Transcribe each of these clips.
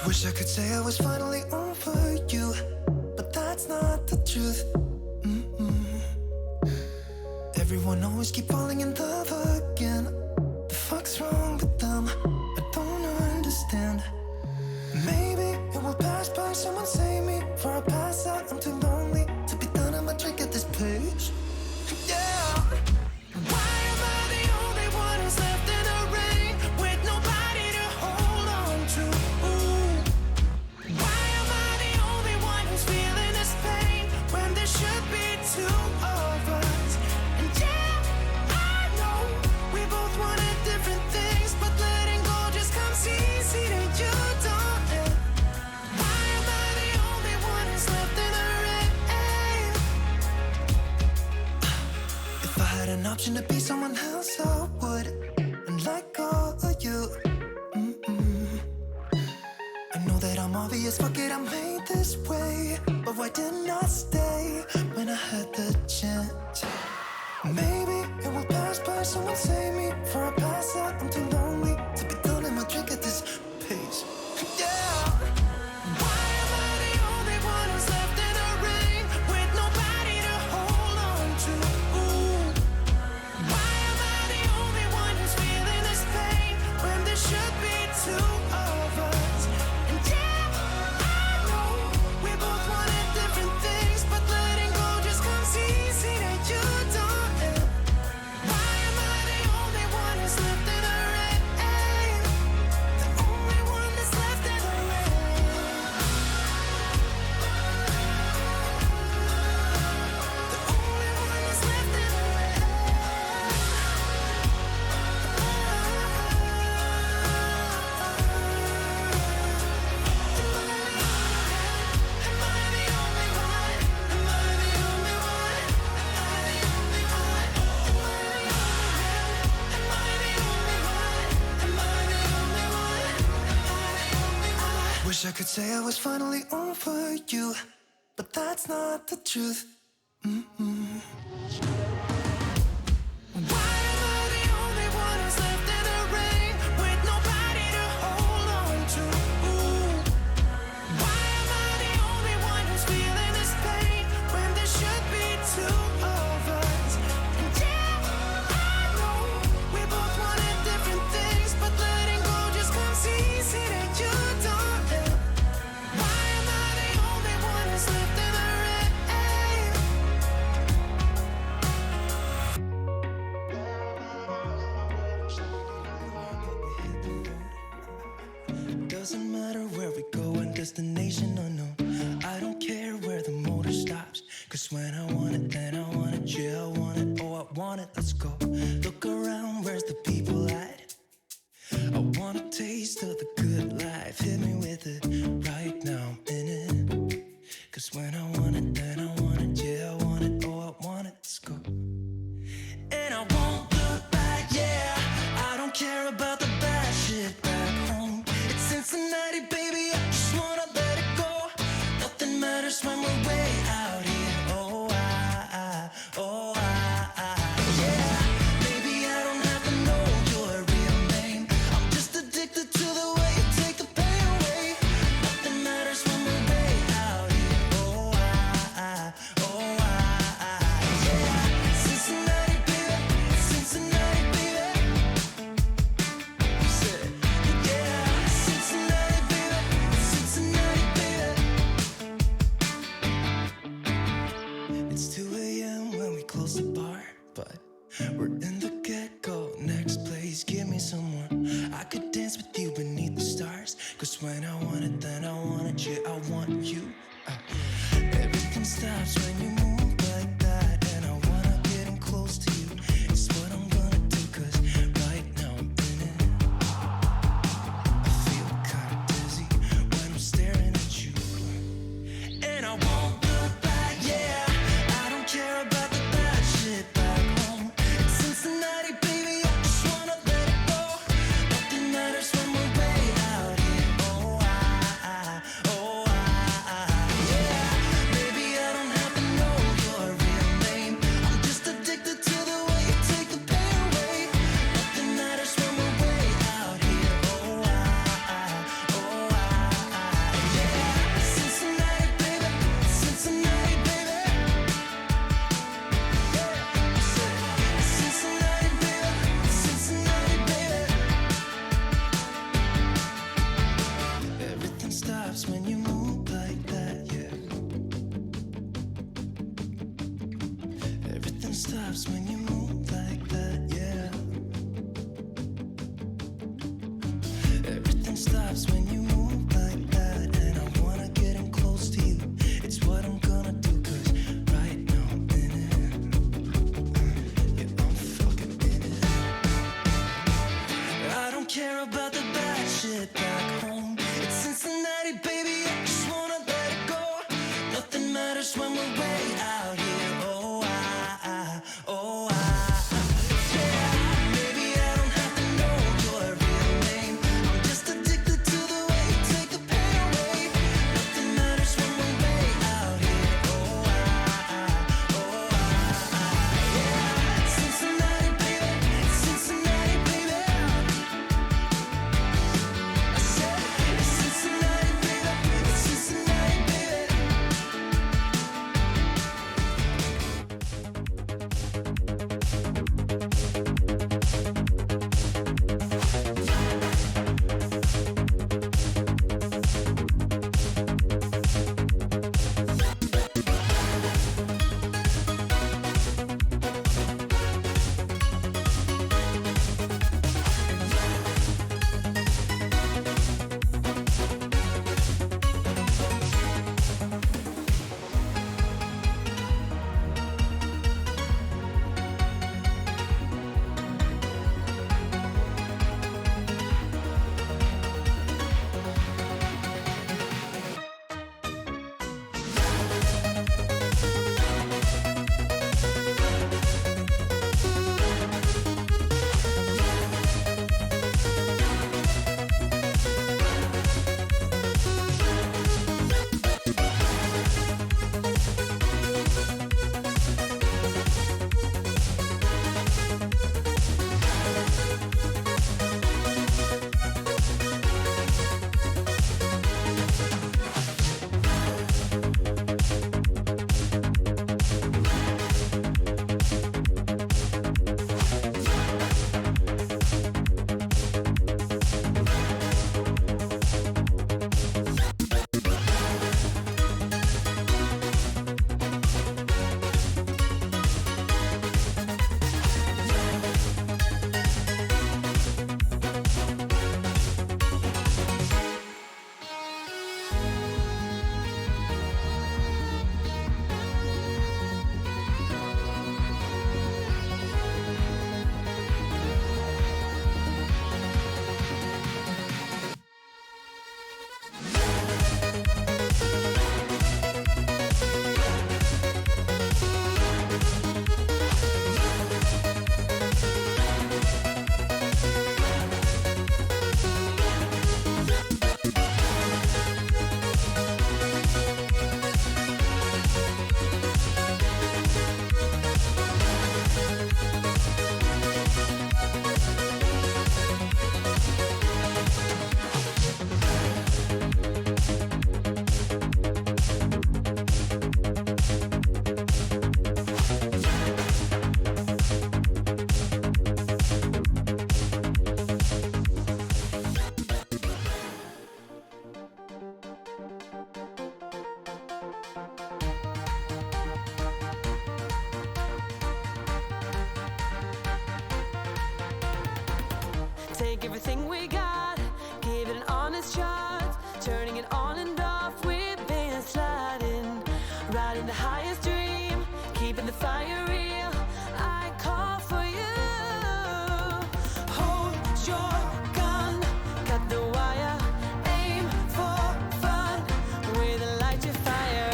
Wish I could say I was finally over you, but that's not the truth. Everyone always keep falling in love again. The fuck's wrong with them? I don't understand. Maybe it will pass by, someone save me. Before I pass out, I'm too lonely to be done. I'ma drink at this place. Yeah. Why am I the only one who's left in the rain with nobody to hold on to? Ooh. Why am I the only one who's feeling this pain when there should be two of us? And yeah, I know we both wanted different things, but letting go just comes easy to you, don't it? Why am I the only one who's left in the rain? If I had an option to be someone else, I would, and let go of you. I know that I'm obvious, fuck it, I'm made this way. But why didn't I stay when I had the chance? Maybe it will pass by, someone save me. Before I pass out, I'm too lonely to be done. I'ma drink at this pace. Yeah. Why am I the only one who's left in the rain with nobody to hold on to? Ooh. Why am I the only one who's feeling this pain when there should be two of us? And yeah, I know we both wanted different things, but letting go just comes easy to you, don't it? Why am I the only one who's left in the rain? The only one that's left in the rain. The only one that's left in the rain. Am I the only one? Am I the only one? Am I the only one? Am I the only one? Am I the only one? Wish I could say I was finally over you, but that's not the truth. Why am I the only one who's left in the rain with nobody to hold on to? Ooh. Why am I the only one who's feeling this pain when there should be two of us? And yeah, I know we both wanted different things, but letting go just comes easy to you, don't it? Why am I the only one who's left in the rain? Doesn't matter where we go and destination unknown. I don't care where the motor stops, cause when I want it, then I want it. Yeah, I want it, oh I want it, let's go. Look around, where's the people at? I want a taste of the good life. Hit me with it right now, I'm in it. Cause when I want it, then I want it. Yeah, I want it, oh I want it, let's go. And I won't look back, yeah. I don't care about the bad shit back home. It's Cincinnati, baby, I just wanna let it go. Nothing matters when we're way out here. Oh, yeah. Maybe I don't have to know your real name. I'm just addicted to the way you take the pain away. Nothing matters when we're way out here. Oh, yeah. Cincinnati, baby, Cincinnati, baby. Said, yeah, Cincinnati, baby, Cincinnati, baby. It's 2 a.m. when we close the bar, but we're in the get-go. Next place, give me some more. I could dance with you beneath the stars, cause when I want it, then I want it. Yeah, I want you. Everything stops when you move like that, and I wanna get in close to you. It's what I'm gonna do, cause right now I'm in it. I feel kinda dizzy when I'm staring at you. And I won't look back, yeah. I don't care about the bad shit back home. It's Cincinnati, baby, I just wanna let it go. Nothing matters when we're way out here. Oh, yeah. Maybe I don't have to know vibes when you move like that, and I wanna get in close to you. It's what I'm gonna do, 'cause right now I'm in it. Yeah, I'm fucking in it. I don't care about the bad shit back home. It's Cincinnati, baby, I just wanna let it go. Nothing matters when we're way out here. Oh, oh, yeah. Maybe I don't have to know your real name. I'm just addicted to the way you take the pain away. Nothing matters when we're way out here. Oh, yeah. Cincinnati, baby, Cincinnati, baby. I said it's Cincinnati, baby, it's Cincinnati, baby. Take everything we got, give it an honest shot, turning it on and off, we've been sliding, riding the highest dream, keeping the fire real. I call for you. Hold your gun, cut the wire, aim for fun, with a light to fire.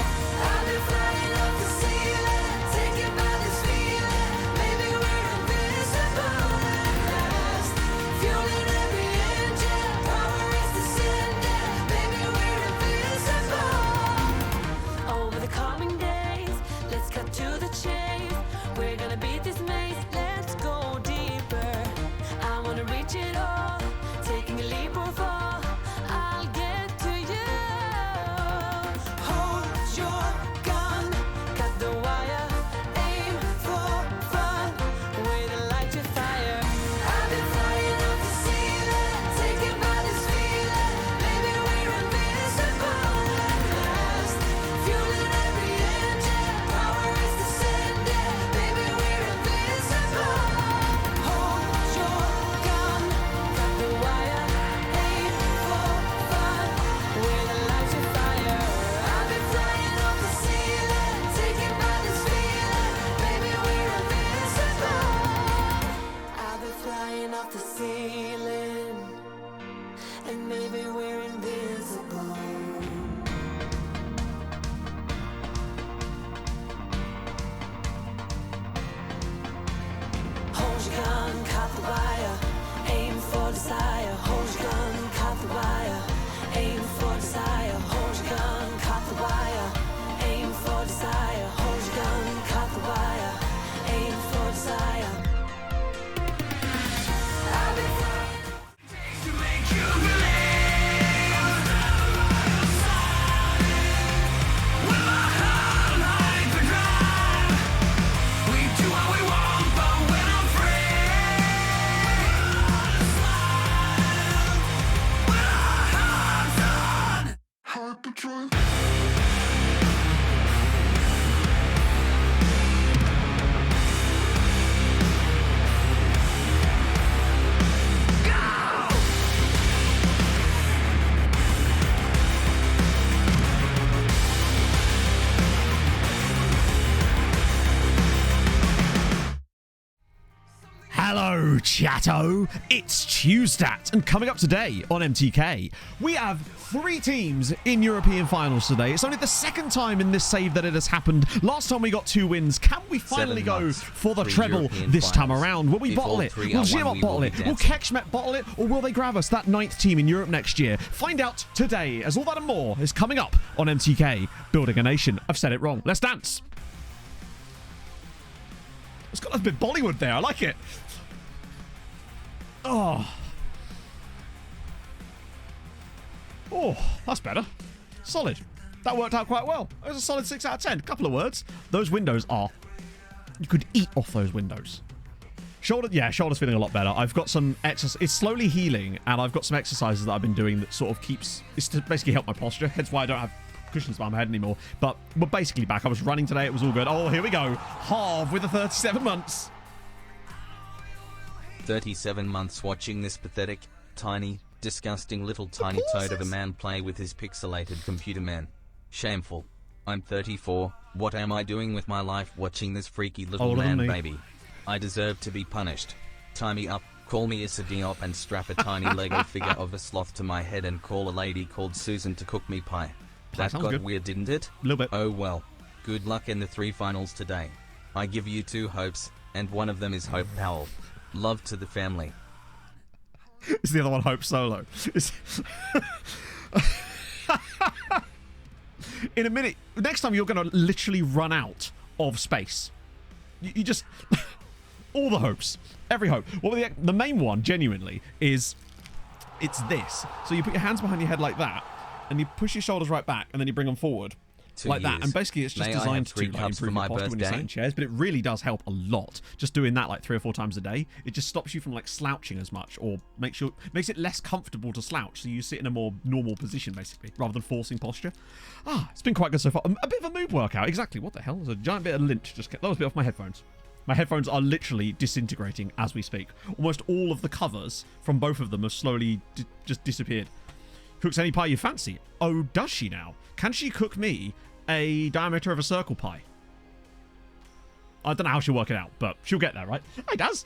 I've been flying up the ceiling, taken by this feeling. Maybe we're invincible at last. Fueling every engine, power is descending. Maybe we're invincible. Over the coming days, let's cut to the chase. and maybe we're invisible. Hold your gun, cut the wire, aim for desire. Hold your gun, cut the wire, aim for desire. Hold your gun, cut the wire, aim for desire. Hold your gun, cut the wire, aim for desire. I'll be flying to make you believe. With my heart like the ground, we do what we want, but when I'm free, when our hearts on Hyperdrive. Hello, chatto. It's Tuesdat, and coming up today on MTK, we have 3 teams in European finals today. It's only the second time in this save that it has happened. Last time we got 2 wins. Can we finally go for the treble this time around? Will we bottle it? Will Zimot bottle it? Will Kekshmet bottle it? Or will they grab us that 9th team in Europe next year? Find out today, as all that and more is coming up on MTK, Building a Nation. I've said it wrong. Let's dance. It's got a bit Bollywood there. I like it. Oh, that's better. Solid. That worked out quite well. It was a solid 6 out of 10. Couple of words. Those windows are... You could eat off those windows. Shoulder's feeling a lot better. I've got some exercise. It's slowly healing, and I've got some exercises that I've been doing that sort of keeps... It's to basically help my posture. Hence why I don't have cushions by my head anymore. But we're basically back. I was running today. It was all good. Oh, here we go. Harv with the 37 months. 37 months watching this pathetic, tiny, disgusting little tiny toad of a man play with his pixelated computer man. Shameful. I'm 34, what am I doing with my life watching this freaky little man baby? I deserve to be punished. Tie me up, call me Issa Diop and strap a tiny Lego figure of a sloth to my head and call a lady called Susan to cook me pie. That got good. Weird, didn't it? A little bit. Oh well. Good luck in the 3 finals today. I give you 2 hopes, and one of them is Hope Powell. Love to the family. Is the other one Hope Solo? In a minute, next time you're going to literally run out of space. You just... all the hopes. Every hope. Well, the main one, genuinely, is... It's this. So you put your hands behind your head like that, and you push your shoulders right back, and then you bring them forward. 2 like years. that, and basically it's just designed to like, improve your posture when you're sat in chairs, but it really does help a lot just doing that like 3 or 4 times a day. It just stops you from like slouching as much, or makes it less comfortable to slouch, so you sit in a more normal position basically rather than forcing posture. It's been quite good so far. A bit of a mood workout. Exactly. What the hell? There's a giant bit of lint just that was a bit off my headphones. My headphones are literally disintegrating as we speak. Almost all of the covers from both of them have slowly just disappeared. Cooks any pie you fancy? Oh, does she now? Can she cook me a diameter of a circle pie? I don't know how she'll work it out, but she'll get there, right? Hey, Daz.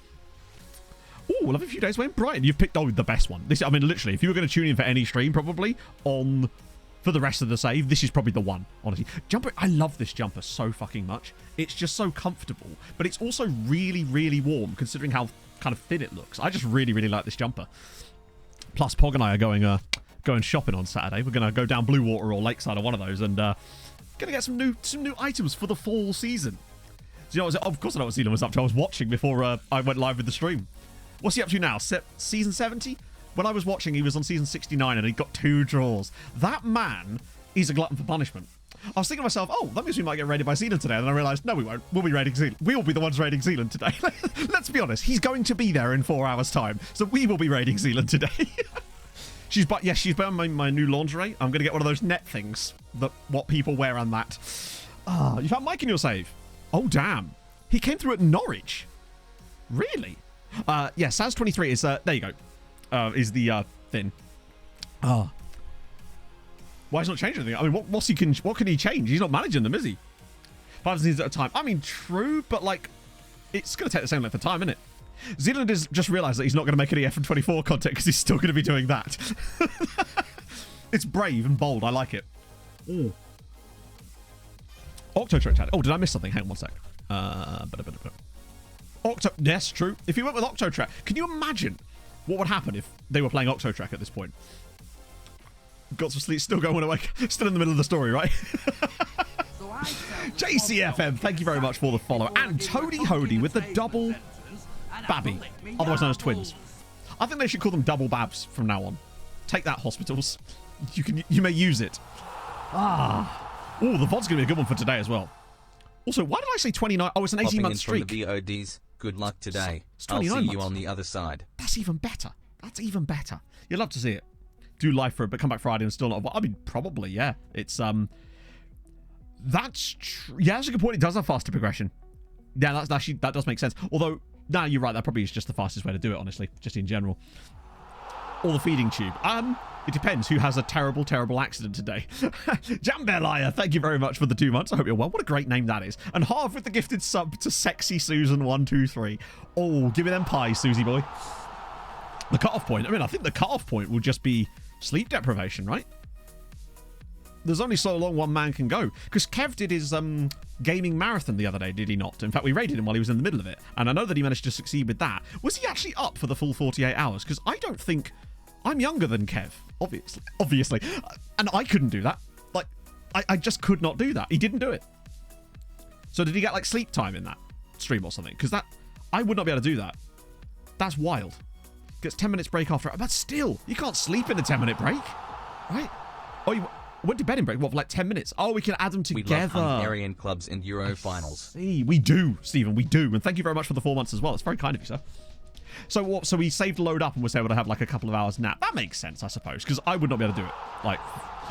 Oh, we'll have a few days away in Brighton. You've picked the best one. I mean, literally, if you were going to tune in for any stream, probably for the rest of the save, this is probably the one, honestly. Jumper, I love this jumper so fucking much. It's just so comfortable, but it's also really, really warm, considering how kind of thin it looks. I just really, really like this jumper. Plus, Pog and I are going shopping on Saturday. We're going to go down Blue Water or Lakeside or one of those, and gonna get some new items for the fall season. So, you know, of course I know what Zealand was up to. I was watching before I went live with the stream. What's he up to now? Season 70? When I was watching, he was on season 69 and he got 2 draws. That man is a glutton for punishment. I was thinking to myself, oh, that means we might get raided by Zealand today. And I realised, no, we won't. We'll be raiding Zealand. We'll be the ones raiding Zealand today. Let's be honest. He's going to be there in 4 hours' time. So we will be raiding Zealand today. She's buying my new lingerie. I'm going to get one of those net things, what people wear on that. You found Mike in your save. Oh, damn. He came through at Norwich. Really? Yeah, Saz23 is, there you go, is the thing. Why is not changing anything? I mean, what can he change? He's not managing them, is he? 5 seasons at a time. I mean, true, but like, it's going to take the same length of time, isn't it? Zealand has just realised that he's not going to make any FM24 content because he's still going to be doing that. It's brave and bold. I like it. Octotrack chat. Oh, did I miss something? Hang on one sec. Yes, true. If you went with Octotrack, can you imagine what would happen if they were playing Octotrack at this point? Got some sleep, still going awake, still in the middle of the story, right? JCFM, thank you very much for the follow. And Toady Hody with the double babby, otherwise known as twins. I think they should call them double babs from now on. Take that, hospitals. You may use it. Oh, the VOD's going to be a good one for today as well. Also, why did I say 29? Oh, it's an 18-month streak. From the VODs. Good luck today. I'll see you on the other side. That's even better. That's even better. You'd love to see it. Do live for it, but come back Friday and still not. I mean, probably, yeah. It's that's true. Yeah, that's a good point. It does have faster progression. Yeah, that's actually, that does make sense. Although, no, you're right. That probably is just the fastest way to do it, honestly, just in general. Or the feeding tube. It depends who has a terrible, terrible accident today. Jambelaya, thank you very much for the 2 months. I hope you're well. What a great name that is. And Harv with the gifted sub to Sexy Susan123. Oh, give me them pies, Susie boy. The cutoff point. I mean, I think the cutoff point will just be sleep deprivation, right? There's only so long one man can go. Because Kev did his gaming marathon the other day, did he not? In fact, we raided him while he was in the middle of it. And I know that he managed to succeed with that. Was he actually up for the full 48 hours? Because I don't think... I'm younger than Kev, obviously. And I couldn't do that. Like, I just could not do that. He didn't do it. So did he get, like, sleep time in that stream or something? Because that... I would not be able to do that. That's wild. Gets 10 minutes break after... But still, you can't sleep in a 10-minute break. Right? Oh, you... went to bed in break, what, for like 10 minutes? Oh, we can add them together. We love Hungarian clubs and Euro finals. See, we do, Stephen, we do. And thank you very much for the 4 months as well. It's very kind of you, sir. So what? So we saved a load up and was able to have like a couple of hours nap. That makes sense, I suppose, because I would not be able to do it. Like,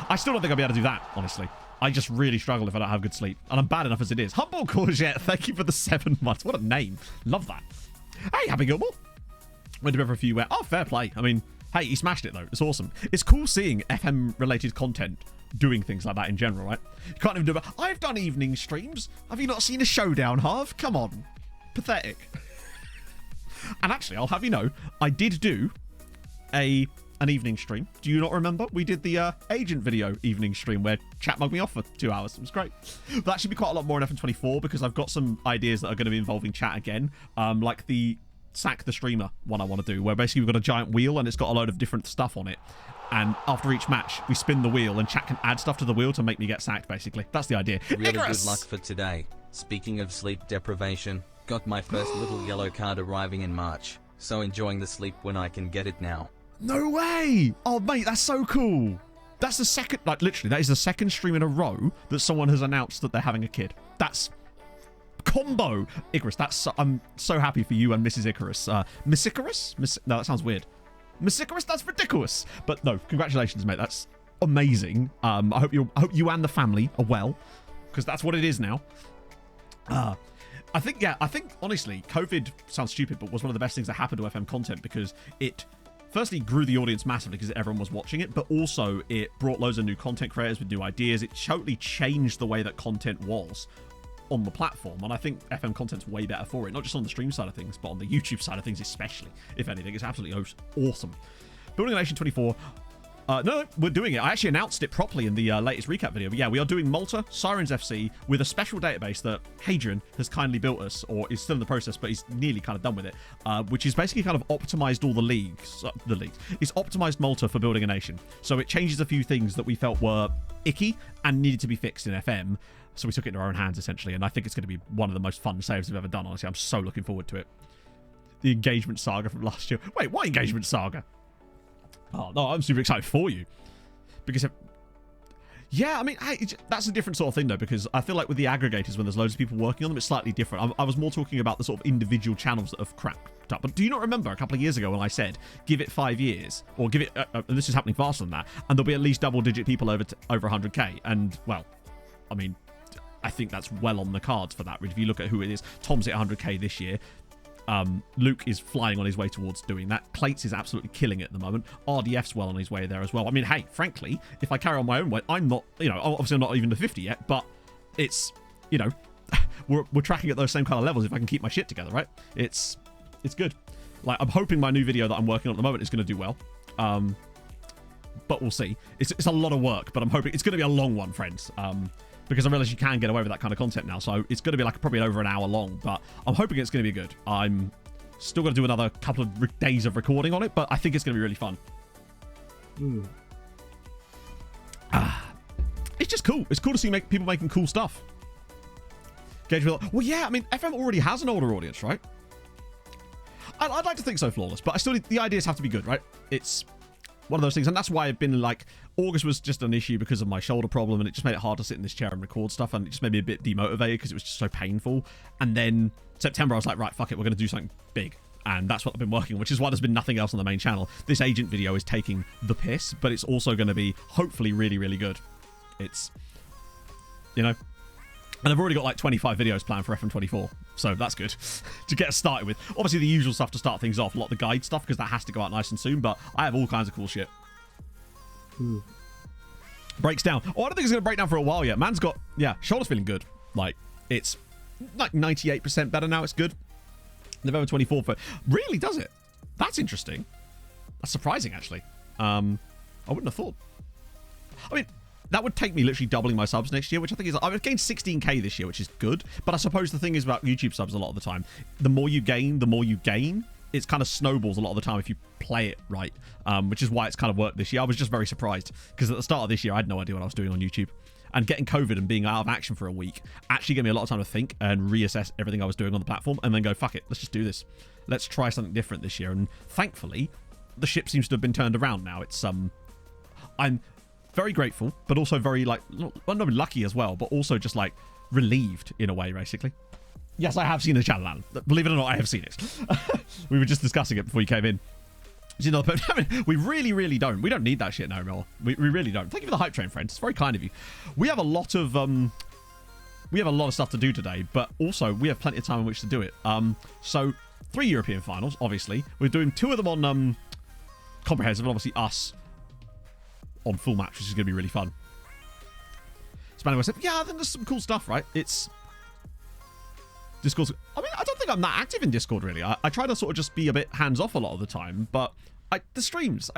I still don't think I'll be able to do that, honestly. I just really struggle if I don't have good sleep. And I'm bad enough as it is. Humble Courgette, thank you for the 7 months. What a name. Love that. Hey, Happy Gilmore. Went to bed for a few where... Oh, fair play. I mean... Hey, he smashed it, though. It's awesome. It's cool seeing FM-related content doing things like that in general, right? You can't even do it. I've done evening streams. Have you not seen a showdown, Harv? Come on. Pathetic. And actually, I'll have you know, I did do an evening stream. Do you not remember? We did the agent video evening stream where chat mugged me off for 2 hours. It was great. But that should be quite a lot more in FM24 because I've got some ideas that are going to be involving chat again. Like the... Sack the Streamer one I want to do, where basically we've got a giant wheel and it's got a load of different stuff on it. And after each match, we spin the wheel and chat can add stuff to the wheel to make me get sacked, basically. That's the idea. Really good luck for today. Speaking of sleep deprivation, got my first little yellow card arriving in March. So enjoying the sleep when I can get it now. No way! Oh, mate, that's so cool. That's the second, like literally, that is the second stream in a row that someone has announced that they're having a kid. That's... combo Icarus. That's I'm so happy for you and Mrs. Icarus. Miss Icarus? No, that sounds weird. Miss Icarus? That's ridiculous. But no, congratulations, mate. That's amazing. I hope you and the family are well, because that's what it is now. I think honestly, COVID sounds stupid, but was one of the best things that happened to FM content because it firstly grew the audience massively because everyone was watching it, but also it brought loads of new content creators with new ideas. It totally changed the way that content was on the platform, and I think FM content's way better for it, not just on the stream side of things, but on the YouTube side of things especially. If anything, it's absolutely awesome. Building a Nation 24. No, we're doing it. I actually announced it properly in the latest recap video, but yeah, we are doing Malta Sirens FC with a special database that Hadrian has kindly built us, or is still in the process, but he's nearly kind of done with it, which is basically kind of optimized all the leagues. It's optimized Malta for Building a Nation, so it changes a few things that we felt were icky and needed to be fixed in FM. So we took it into our own hands, essentially, and I think it's going to be one of the most fun saves we've ever done, honestly. I'm so looking forward to it. The engagement saga from last year. Wait, what engagement saga? Oh, no, I'm super excited for you. Because, yeah, I mean, that's a different sort of thing, though, because I feel like with the aggregators, when there's loads of people working on them, it's slightly different. I was more talking about the sort of individual channels that have cracked up. But do you not remember a couple of years ago when I said, give it 5 years, or give it, and this is happening faster than that, and there'll be at least double-digit people over 100k, and, well, I mean... I think that's well on the cards for that. If you look at who it is, Tom's at 100k this year. Luke is flying on his way towards doing that. Clates is absolutely killing it at the moment. RDF's well on his way there as well. I mean, hey, frankly, if I carry on my own way, I'm not, obviously I'm not even to 50 yet, but it's, we're tracking at those same kind of levels if I can keep my shit together, right? It's it's good. Like, I'm hoping my new video that I'm working on at the moment is going to do well. But we'll see. It's a lot of work, but I'm hoping it's going to be a long one, friends. Because I realize you can get away with that kind of content now. So it's going to be like probably over an hour long, but I'm hoping it's going to be good. I'm still going to do another couple of days of recording on it, but I think it's going to be really fun. It's just cool. It's cool to see people making cool stuff. Well, yeah, I mean, FM already has an older audience, right? I'd like to think so, Flawless, but I still the ideas have to be good, right? It's one of those things, and that's why I've been like, August was just an issue because of my shoulder problem, and it just made it hard to sit in this chair and record stuff, and it just made me a bit demotivated because it was just so painful. And then September, I was like, right, fuck it, we're going to do something big. And that's what I've been working on, which is why there's been nothing else on the main channel. This agent video is taking the piss, but it's also going to be hopefully really, really good. It's, you know, and I've already got like 25 videos planned for FM24, so that's good to get us started with. Obviously, the usual stuff to start things off, a lot of the guide stuff, because that has to go out nice and soon, but I have all kinds of cool shit. Breaks down. Oh, I don't think it's going to break down for a while yet. Man's got, yeah, shoulder's feeling good. Like, it's like 98% better now. It's good. November 24th. Really, does it? That's interesting. That's surprising, actually. I wouldn't have thought. I mean, that would take me literally doubling my subs next year, which I think is... I've gained 16k this year, which is good. But I suppose the thing is about YouTube subs a lot of the time. The more you gain, the more you gain. It kind of snowballs a lot of the time if you play it right, which is why it's kind of worked this year. I was just very surprised because at the start of this year, I had no idea what I was doing on YouTube. And getting COVID and being out of action for a week actually gave me a lot of time to think and reassess everything I was doing on the platform and then go, fuck it, let's just do this. Let's try something different this year. And thankfully, the ship seems to have been turned around now. It's, I'm very grateful, but also very, like, not lucky as well, but also just, like, relieved in a way, basically. Yes, I have seen the channel, Alan. Believe it or not, I have seen it. We were just discussing it before you came in. You know, but I mean, we really don't. We don't need that shit no more. We really don't. Thank you for the hype train, friends. It's very kind of you. We have a lot of stuff to do today, but also we have plenty of time in which to do it. So 3 European finals, obviously. We're doing 2 of them on comprehensive, and obviously us on full match, which is going to be really fun. Spanning said, yeah, I think there's some cool stuff, right? It's Discord. I mean, I don't think I'm that active in Discord, really. I try to sort of just be a bit hands-off a lot of the time, but the streams,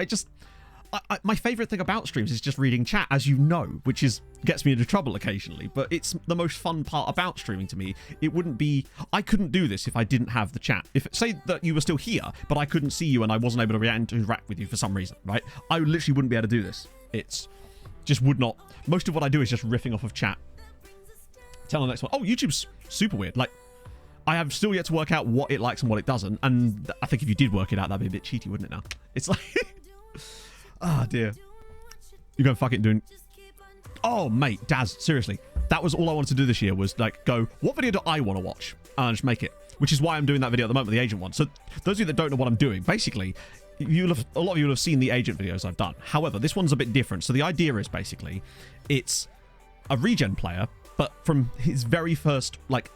my favorite thing about streams is just reading chat, as you know, which gets me into trouble occasionally, but it's the most fun part about streaming to me. It wouldn't be, I couldn't do this if I didn't have the chat. If, say that you were still here, but I couldn't see you and I wasn't able to interact with you for some reason, right? I literally wouldn't be able to do this. It's just would not. Most of what I do is just riffing off of chat. Tell the next one. Oh, YouTube's super weird. Like, I have still yet to work out what it likes and what it doesn't. And I think if you did work it out, that'd be a bit cheaty, wouldn't it now? It's like... Ah, dear. You're going fucking doing... Oh, mate, Daz, seriously. That was all I wanted to do this year was, like, go, what video do I want to watch? And just make it. Which is why I'm doing that video at the moment, the agent one. So those of you that don't know what I'm doing, basically, a lot of you will have seen the agent videos I've done. However, this one's a bit different. So the idea is basically, it's a regen player, but from his very first, like,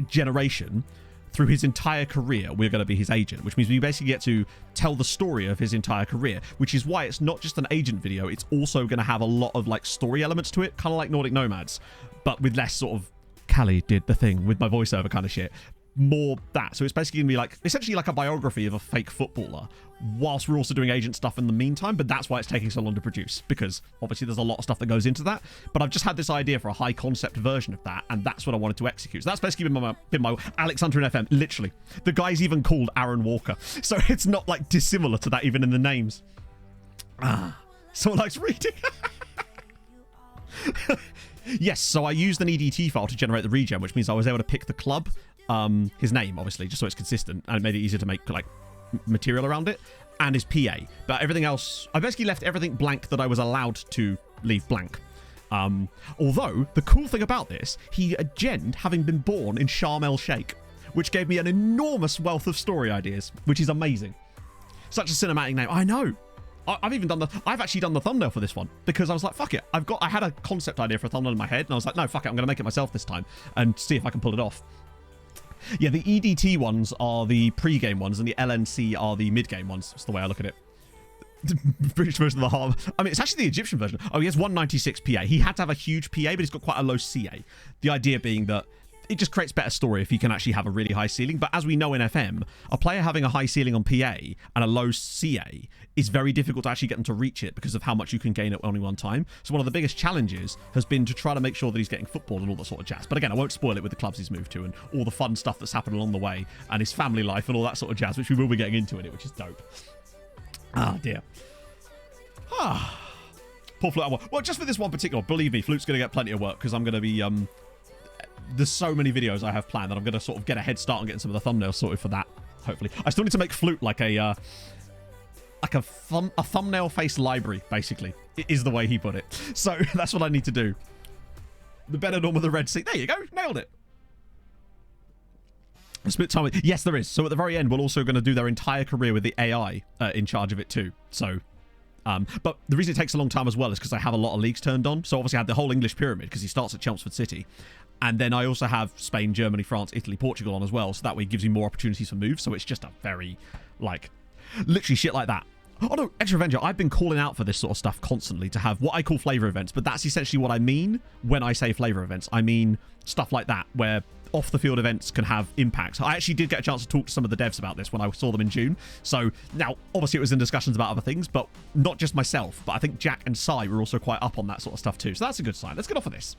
generation through his entire career, we're going to be his agent, which means we basically get to tell the story of his entire career, which is why it's not just an agent video, it's also going to have a lot of like story elements to it, kind of like Nordic Nomads, but with less sort of Callie did the thing with my voiceover kind of shit. More that. So it's basically going to be like, essentially like a biography of a fake footballer, whilst we're also doing agent stuff in the meantime, but that's why it's taking so long to produce, because obviously there's a lot of stuff that goes into that. But I've just had this idea for a high concept version of that, and that's what I wanted to execute. So that's basically been my Alex Hunter in FM, literally. The guy's even called Aaron Walker, so it's not like dissimilar to that even in the names. Someone likes reading. Yes, so I used an EDT file to generate the regen, which means I was able to pick the club, his name, obviously, just so it's consistent, and it made it easier to make, like, material around it, and his PA. But everything else, I basically left everything blank that I was allowed to leave blank. Although, the cool thing about this, he agened having been born in Sharm el-Sheikh, which gave me an enormous wealth of story ideas, which is amazing. Such a cinematic name. I know. I've actually done the thumbnail for this one because I was like, fuck it. I had a concept idea for a thumbnail in my head, and I was like, no, fuck it. I'm going to make it myself this time and see if I can pull it off. Yeah, the EDT ones are the pre-game ones, and the LNC are the mid-game ones. That's the way I look at it. The British version of the harm. I mean, it's actually the Egyptian version. Oh, he has 196 PA. He had to have a huge PA, but he's got quite a low CA. The idea being that it just creates better story if you can actually have a really high ceiling. But as we know in FM, a player having a high ceiling on PA and a low CA is very difficult to actually get them to reach it because of how much you can gain at only one time. So one of the biggest challenges has been to try to make sure that he's getting football and all that sort of jazz. But again, I won't spoil it with the clubs he's moved to and all the fun stuff that's happened along the way and his family life and all that sort of jazz, which we will be getting into in it, which is dope. Ah, dear. Poor Flute. Well, just for this one particular, believe me, Flute's going to get plenty of work because I'm going to be... there's so many videos I have planned that I'm going to sort of get a head start on getting some of the thumbnails sorted for that, hopefully. I still need to make Flute like a thumbnail face library, basically, is the way he put it. So that's what I need to do. The Benidorm with the Red Sea. There you go. Nailed it. Split time. Yes, there is. So at the very end, we're also going to do their entire career with the AI in charge of it too. So... but the reason it takes a long time as well is because I have a lot of leagues turned on. So obviously I had the whole English pyramid because he starts at Chelmsford City. And then I also have Spain, Germany, France, Italy, Portugal on as well. So that way it gives you more opportunities for moves. So it's just a very, like, literally shit like that. Oh no, Extra Avenger, I've been calling out for this sort of stuff constantly to have what I call flavor events. But that's essentially what I mean when I say flavor events. I mean stuff like that where off the field events can have impacts. I actually did get a chance to talk to some of the devs about this when I saw them in June. So now, obviously it was in discussions about other things, but not just myself. But I think Jack and Sai were also quite up on that sort of stuff too. So that's a good sign. Let's get off of this.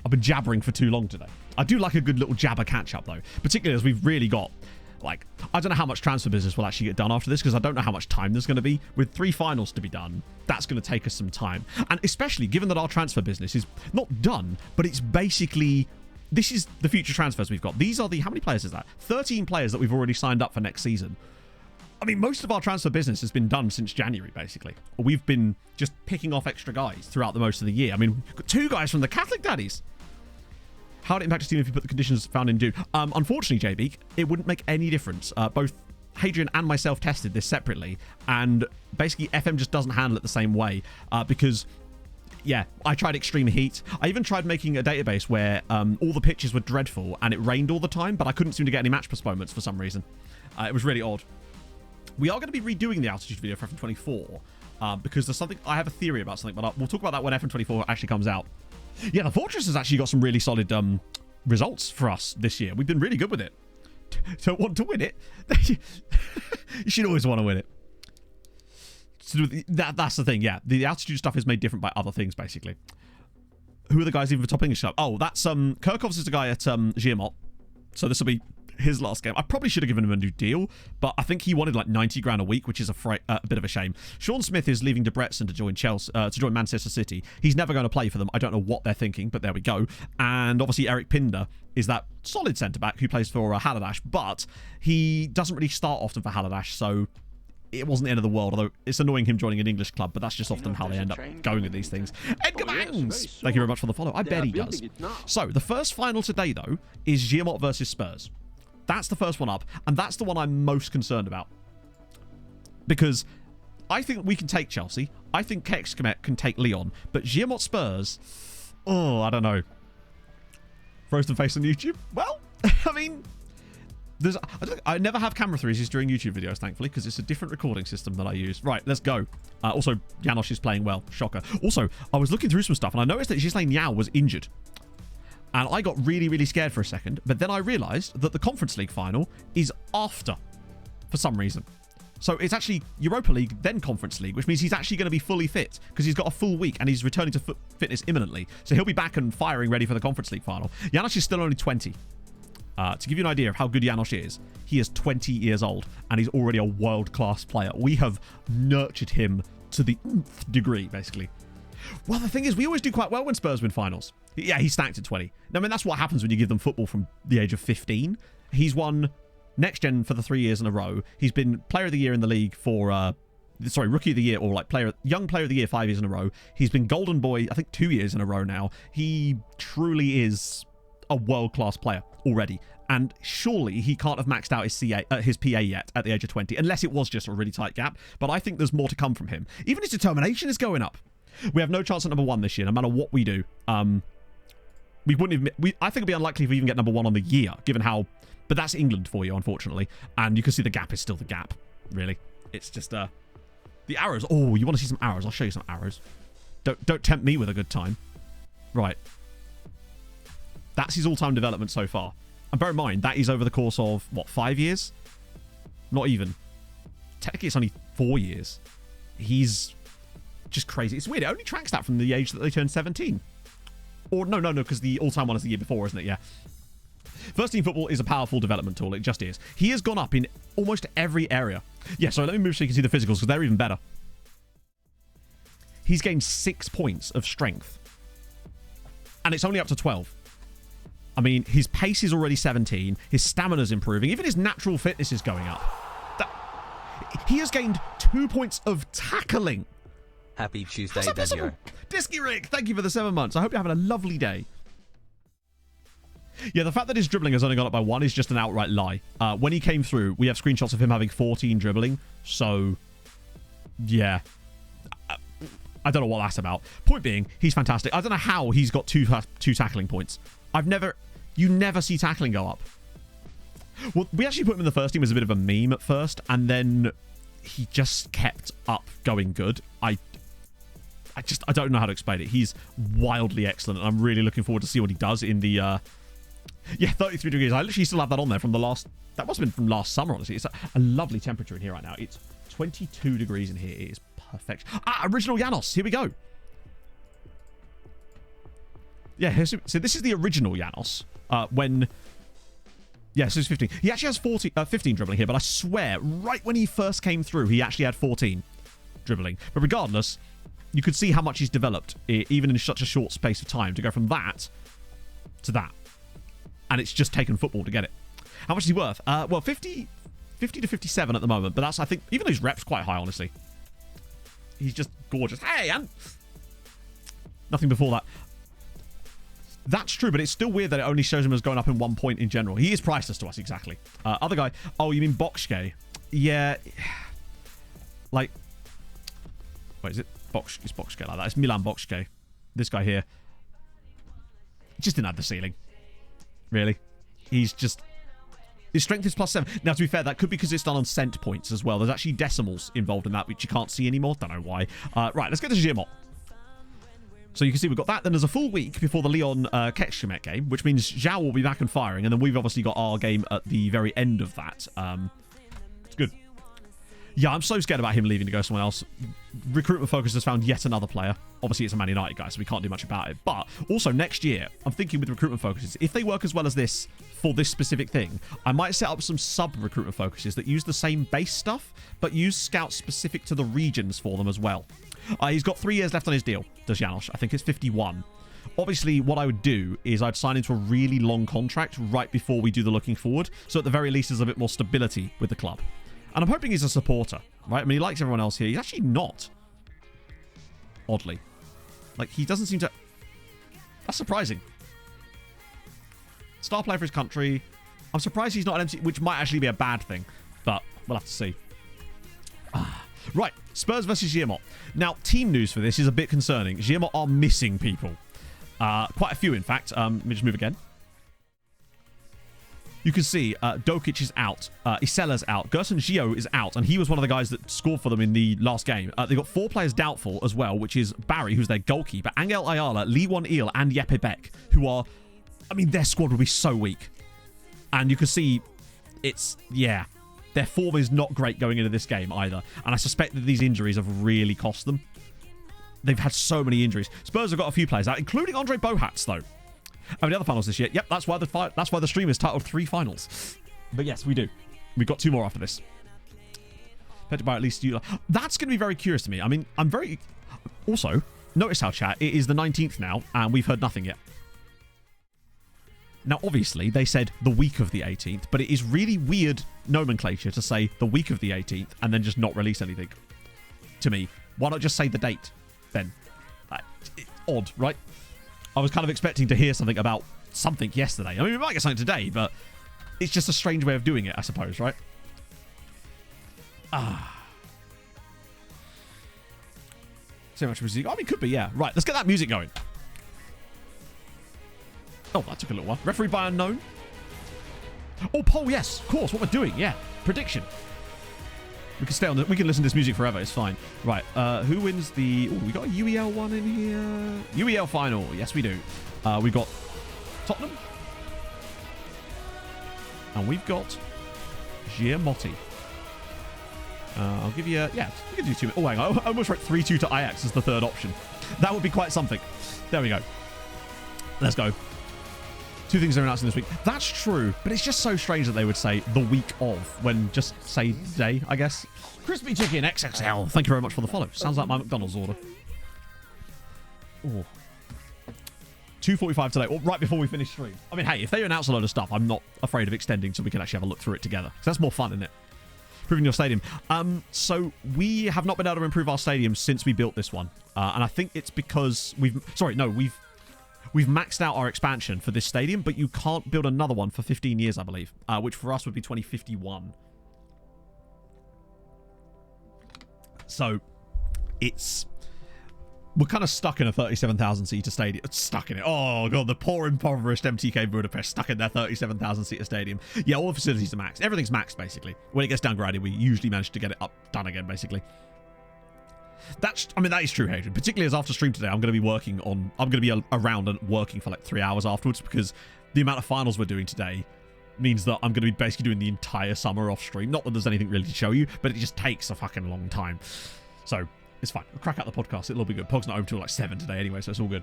I've been jabbering for too long today. I do like a good little jabber catch-up, though. Particularly as we've really got, like, I don't know how much transfer business will actually get done after this, because I don't know how much time there's going to be. With 3 finals to be done, that's going to take us some time. And especially given that our transfer business is not done, but it's basically... This is the future transfers we've got. These are the... How many players is that? 13 players that we've already signed up for next season. I mean, most of our transfer business has been done since January, basically. We've been just picking off extra guys throughout the most of the year. I mean, we've got 2 guys from the Catholic Daddies. How would it impact a team if you put the conditions found in June? Unfortunately, JB, it wouldn't make any difference. Both Hadrian and myself tested this separately, and basically FM just doesn't handle it the same way because... Yeah, I tried extreme heat. I even tried making a database where all the pitches were dreadful and it rained all the time, but I couldn't seem to get any match postponements for some reason. It was really odd. We are going to be redoing the altitude video for FM24 because there's something... I have a theory about something, but we'll talk about that when FM24 actually comes out. Yeah, the Fortress has actually got some really solid results for us this year. We've been really good with it. Don't want to win it? You should always want to win it. So that's the thing, yeah. The altitude stuff is made different by other things, basically. Who are the guys even for top English stuff? Oh, that's Kirchhoffs is the guy at Giamot. So this will be his last game. I probably should have given him a new deal, but I think he wanted like 90 grand a week, which is a bit of a shame. Sean Smith is leaving Debrecen to join Chelsea, to join Manchester City. He's never going to play for them. I don't know what they're thinking, but there we go. And obviously Eric Pinder is that solid centre-back who plays for Halidash, but he doesn't really start often for Halidash, so it wasn't the end of the world, although it's annoying him joining an English club, but that's just often how they end up going with these things. Edgar Bangs! Thank you very much for the follow. I bet he does. So, the first final today, though, is Giamot versus Spurs. That's the first one up, and that's the one I'm most concerned about. Because I think we can take Chelsea. I think Kexkamet can take Lyon. But Giamot Spurs, oh, I don't know. Frozen face on YouTube? Well, I mean... I never have camera threes during YouTube videos, thankfully, because it's a different recording system that I use. Right, let's go. Also, Janosch is playing well. Shocker. Also, I was looking through some stuff, and I noticed that Ghislain Yao was injured. And I got really, really scared for a second, but then I realised that the Conference League final is after, for some reason. So it's actually Europa League, then Conference League, which means he's actually going to be fully fit, because he's got a full week, and he's returning to fitness imminently. So he'll be back and firing ready for the Conference League final. Janosch is still only 20. To give you an idea of how good Janosch is, he is 20 years old and he's already a world-class player. We have nurtured him to the nth degree, basically. Well, the thing is, we always do quite well when Spurs win finals. Yeah, he's stacked at 20. I mean, that's what happens when you give them football from the age of 15. He's won Next Gen for the 3 years in a row. He's been Player of the Year in the league for... Rookie of the Year, or like Young Player of the Year 5 years in a row. He's been Golden Boy, I think, 2 years in a row now. He truly is a world-class player already, and surely he can't have maxed out his PA yet at the age of 20, unless it was just a really tight gap. But I think there's more to come from him. Even his determination is going up. We have no chance at number 1 this year, no matter what we do. We wouldn't even... I think it'd be unlikely if we even get number 1 on the year, given how... But that's England for you, unfortunately. And you can see the gap is still the gap, really. It's just... The arrows. Oh, you want to see some arrows? I'll show you some arrows. Don't tempt me with a good time. Right. That's his all-time development so far. And bear in mind, that is over the course of, what, 5 years? Not even. Technically, it's only 4 years. He's just crazy. It's weird. It only tracks that from the age that they turn 17. Or, no, because the all-time one is the year before, isn't it? Yeah. First Team Football is a powerful development tool. It just is. He has gone up in almost every area. Yeah, so let me move so you can see the physicals, because they're even better. He's gained 6 points of strength. And it's only up to 12. I mean, his pace is already 17. His stamina's improving. Even his natural fitness is going up. He has gained 2 points of tackling. Happy Tuesday, Daniel. Disky Rick, thank you for the 7 months. I hope you're having a lovely day. Yeah, the fact that his dribbling has only gone up by 1 is just an outright lie. When he came through, we have screenshots of him having 14 dribbling. So, yeah. I don't know what that's about. Point being, he's fantastic. I don't know how he's got two tackling points. You never see tackling go up. Well, we actually put him in the first team as a bit of a meme at first, and then he just kept up going good. I don't know how to explain it. He's wildly excellent, and I'm really looking forward to see what he does in the 33 degrees. I literally still have that on there from that must have been from last summer, honestly. It's a lovely temperature in here right now. It's 22 degrees in here. It is perfect. Original Janos. Here we go. Yeah, so this is the original Janos. Yeah, so he's 15. He actually has 15 dribbling here, but I swear, right when he first came through, he actually had 14 dribbling. But regardless, you could see how much he's developed, even in such a short space of time, to go from that to that. And it's just taken football to get it. How much is he worth? Well, 50 to 57 at the moment, but that's, I think, even though his rep's quite high, honestly. He's just gorgeous. Hey, and nothing before that. That's true, but it's still weird that it only shows him as going up in 1 point in general. He is priceless to us, exactly. Other guy. Oh, you mean Bokske? Yeah. Like. Wait, is it? It's Bokske like that. It's Milan Bokske. This guy here. He just didn't have the ceiling. Really. He's just. His strength is +7. Now, to be fair, that could be because it's done on cent points as well. There's actually decimals involved in that, which you can't see anymore. Don't know why. Right, let's get to Giamot. So you can see we've got that. Then there's a full week before the Lyon Ketchemet game, which means Zhao will be back and firing. And then we've obviously got our game at the very end of that. It's good. Yeah, I'm so scared about him leaving to go somewhere else. Recruitment Focus has found yet another player. Obviously, it's a Man United guy, so we can't do much about it. But also next year, I'm thinking with Recruitment Focuses, if they work as well as this for this specific thing, I might set up some sub-Recruitment Focuses that use the same base stuff, but use scouts specific to the regions for them as well. He's got 3 years left on his deal, does Janos. I think it's 51. Obviously, what I would do is I'd sign into a really long contract right before we do the looking forward, so at the very least there's a bit more stability with the club. And I'm hoping he's a supporter, right? I mean, he likes everyone else here. He's actually not. Oddly. Like, he doesn't seem to... That's surprising. Star player for his country. I'm surprised he's not an MC, which might actually be a bad thing. But we'll have to see. Right. Spurs versus Giamot. Now, team news for this is a bit concerning. Giamot are missing people. Quite a few, in fact. Let me just move again. You can see Dokic is out, Isella's out, Gerson Gio is out, and he was one of the guys that scored for them in the last game. They've got 4 players doubtful as well, which is Barry, who's their goalkeeper, Angel Ayala, Lee Won-Il, and Yeppe Beck, who are, I mean, their squad will be so weak. And you can see it's, yeah, their form is not great going into this game either. And I suspect that these injuries have really cost them. They've had so many injuries. Spurs have got a few players out, including Andre Bohats, though. Oh, the other finals this year. Yep, that's why the stream is titled 3 finals. But yes, we do. We've got 2 more after this. Better by at least you. That's going to be very curious to me. I mean, I'm very... Also, notice how, chat, it is the 19th now, and we've heard nothing yet. Now, obviously, they said the week of the 18th, but it is really weird nomenclature to say the week of the 18th and then just not release anything. To me. Why not just say the date, then? Odd, right? I was kind of expecting to hear something about something yesterday. I mean, we might get something today, but it's just a strange way of doing it, I suppose, right? So much music. I mean, could be, yeah. Right, let's get that music going. Oh, that took a little while. Referee by unknown. Oh, poll, yes. Of course, what we're doing, yeah. Prediction. We can stay on. We can listen to this music forever. It's fine. Right. Who wins the... Oh, we got a UEL one in here. UEL final. Yes, we do. We got Tottenham. And we've got Giamotti. I'll give you... Yeah, we can do 2. Oh, hang on. I almost wrote 3-2 to Ajax as the third option. That would be quite something. There we go. Let's go. 2 things they're announcing this week. That's true, but it's just so strange that they would say the week of when just say day, I guess. Crispy Chicken XXL. Thank you very much for the follow. Sounds like my McDonald's order. Oh. 2:45 today, right before we finish stream. I mean, hey, if they announce a load of stuff, I'm not afraid of extending so we can actually have a look through it together. Because that's more fun, isn't it? Improving your stadium. So we have not been able to improve our stadium since we built this one. And I think it's because we've maxed out our expansion for this stadium, but you can't build another one for 15 years, I believe. Which for us would be 2051. So we're kind of stuck in a 37,000-seater stadium. Stuck in it. Oh, God, the poor, impoverished MTK Budapest stuck in their 37,000-seater stadium. Yeah, all the facilities are maxed. Everything's maxed, basically. When it gets downgraded, we usually manage to get it done again, basically. That is true, Hadrian. Particularly as after stream today, I'm going to be around and working for like 3 hours afterwards because the amount of finals we're doing today means that I'm going to be basically doing the entire summer off stream. Not that there's anything really to show you, but it just takes a fucking long time. So... it's fine. I'll crack out the podcast. It'll be good. Pog's not home till like 7 today anyway, so it's all good.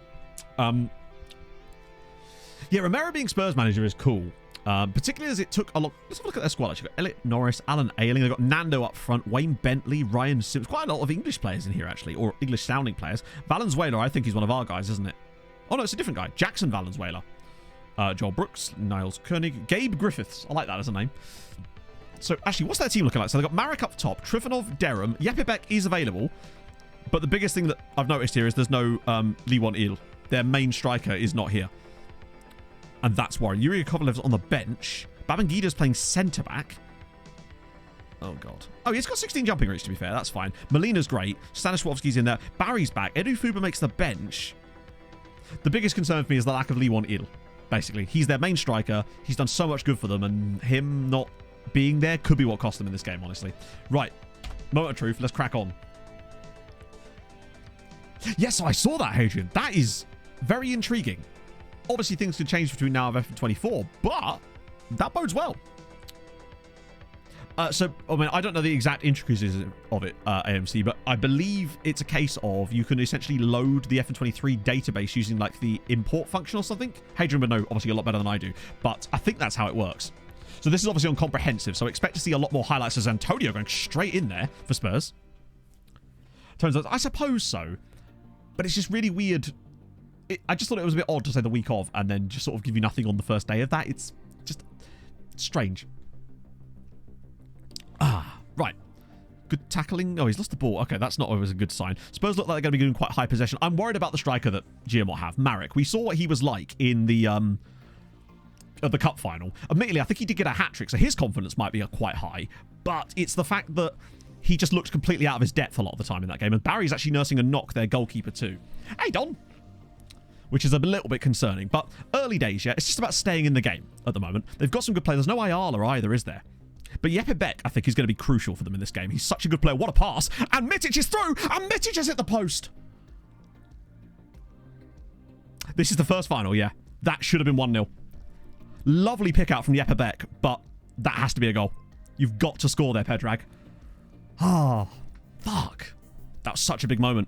Yeah, Romero being Spurs manager is cool. Particularly as it took a lot... Let's have a look at their squad, actually. Got Elliot Norris, Alan Ayling. They've got Nando up front, Wayne Bentley, Ryan Sims. Quite a lot of English players in here, actually. Or English-sounding players. Valenzuela, I think he's one of our guys, isn't it? Oh, no, it's a different guy. Jackson Valenzuela. Joel Brooks, Niles Koenig, Gabe Griffiths. I like that as a name. So, actually, what's their team looking like? So, they've got Marek up top, Trifonov, Derham. Yapibek is available. But the biggest thing that I've noticed here is there's no Liwon Il. Their main striker is not here. And that's worrying. Yuri Kovalev's on the bench. Babangida's playing centre-back. Oh, God. Oh, he's got 16 jumping reach, to be fair. That's fine. Molina's great. Stanisławski's in there. Barry's back. Edu Fuba makes the bench. The biggest concern for me is the lack of Liwon Il, basically. He's their main striker. He's done so much good for them, and him not being there could be what cost them in this game, honestly. Right. Moment of truth. Let's crack on. Yes, so I saw that, Hadrian. That is very intriguing. Obviously, things could change between now and F24, but that bodes well. So, I mean, I don't know the exact intricacies of it, AMC, but I believe it's a case of you can essentially load the F23 database using, like, the import function or something. Hadrian would know, obviously, a lot better than I do, but I think that's how it works. So this is obviously on comprehensive, so expect to see a lot more highlights as Antonio going straight in there for Spurs. Turns out, I suppose so. But it's just really weird. I just thought it was a bit odd to say the week of and then just sort of give you nothing on the first day of that. It's just strange. Right. Good tackling. Oh, he's lost the ball. Okay, that's not always a good sign. Spurs look like they're going to be doing quite high possession. I'm worried about the striker that Giamot have, Marek. We saw what he was like in the cup final. Admittedly, I think he did get a hat-trick, so his confidence might be quite high. But it's the fact that he just looks completely out of his depth a lot of the time in that game. And Barry's actually nursing a knock, their goalkeeper too. Hey, Don! Which is a little bit concerning. But early days, yeah. It's just about staying in the game at the moment. They've got some good players. There's no Ayala either, is there? But Yapibek, I think, is going to be crucial for them in this game. He's such a good player. What a pass. And Mitic is through. And Mitic has hit the post. This is the first final, yeah. That should have been 1-0. Lovely pick out from Yapibek, but that has to be a goal. You've got to score there, Pedrag. Oh, fuck. That was such a big moment.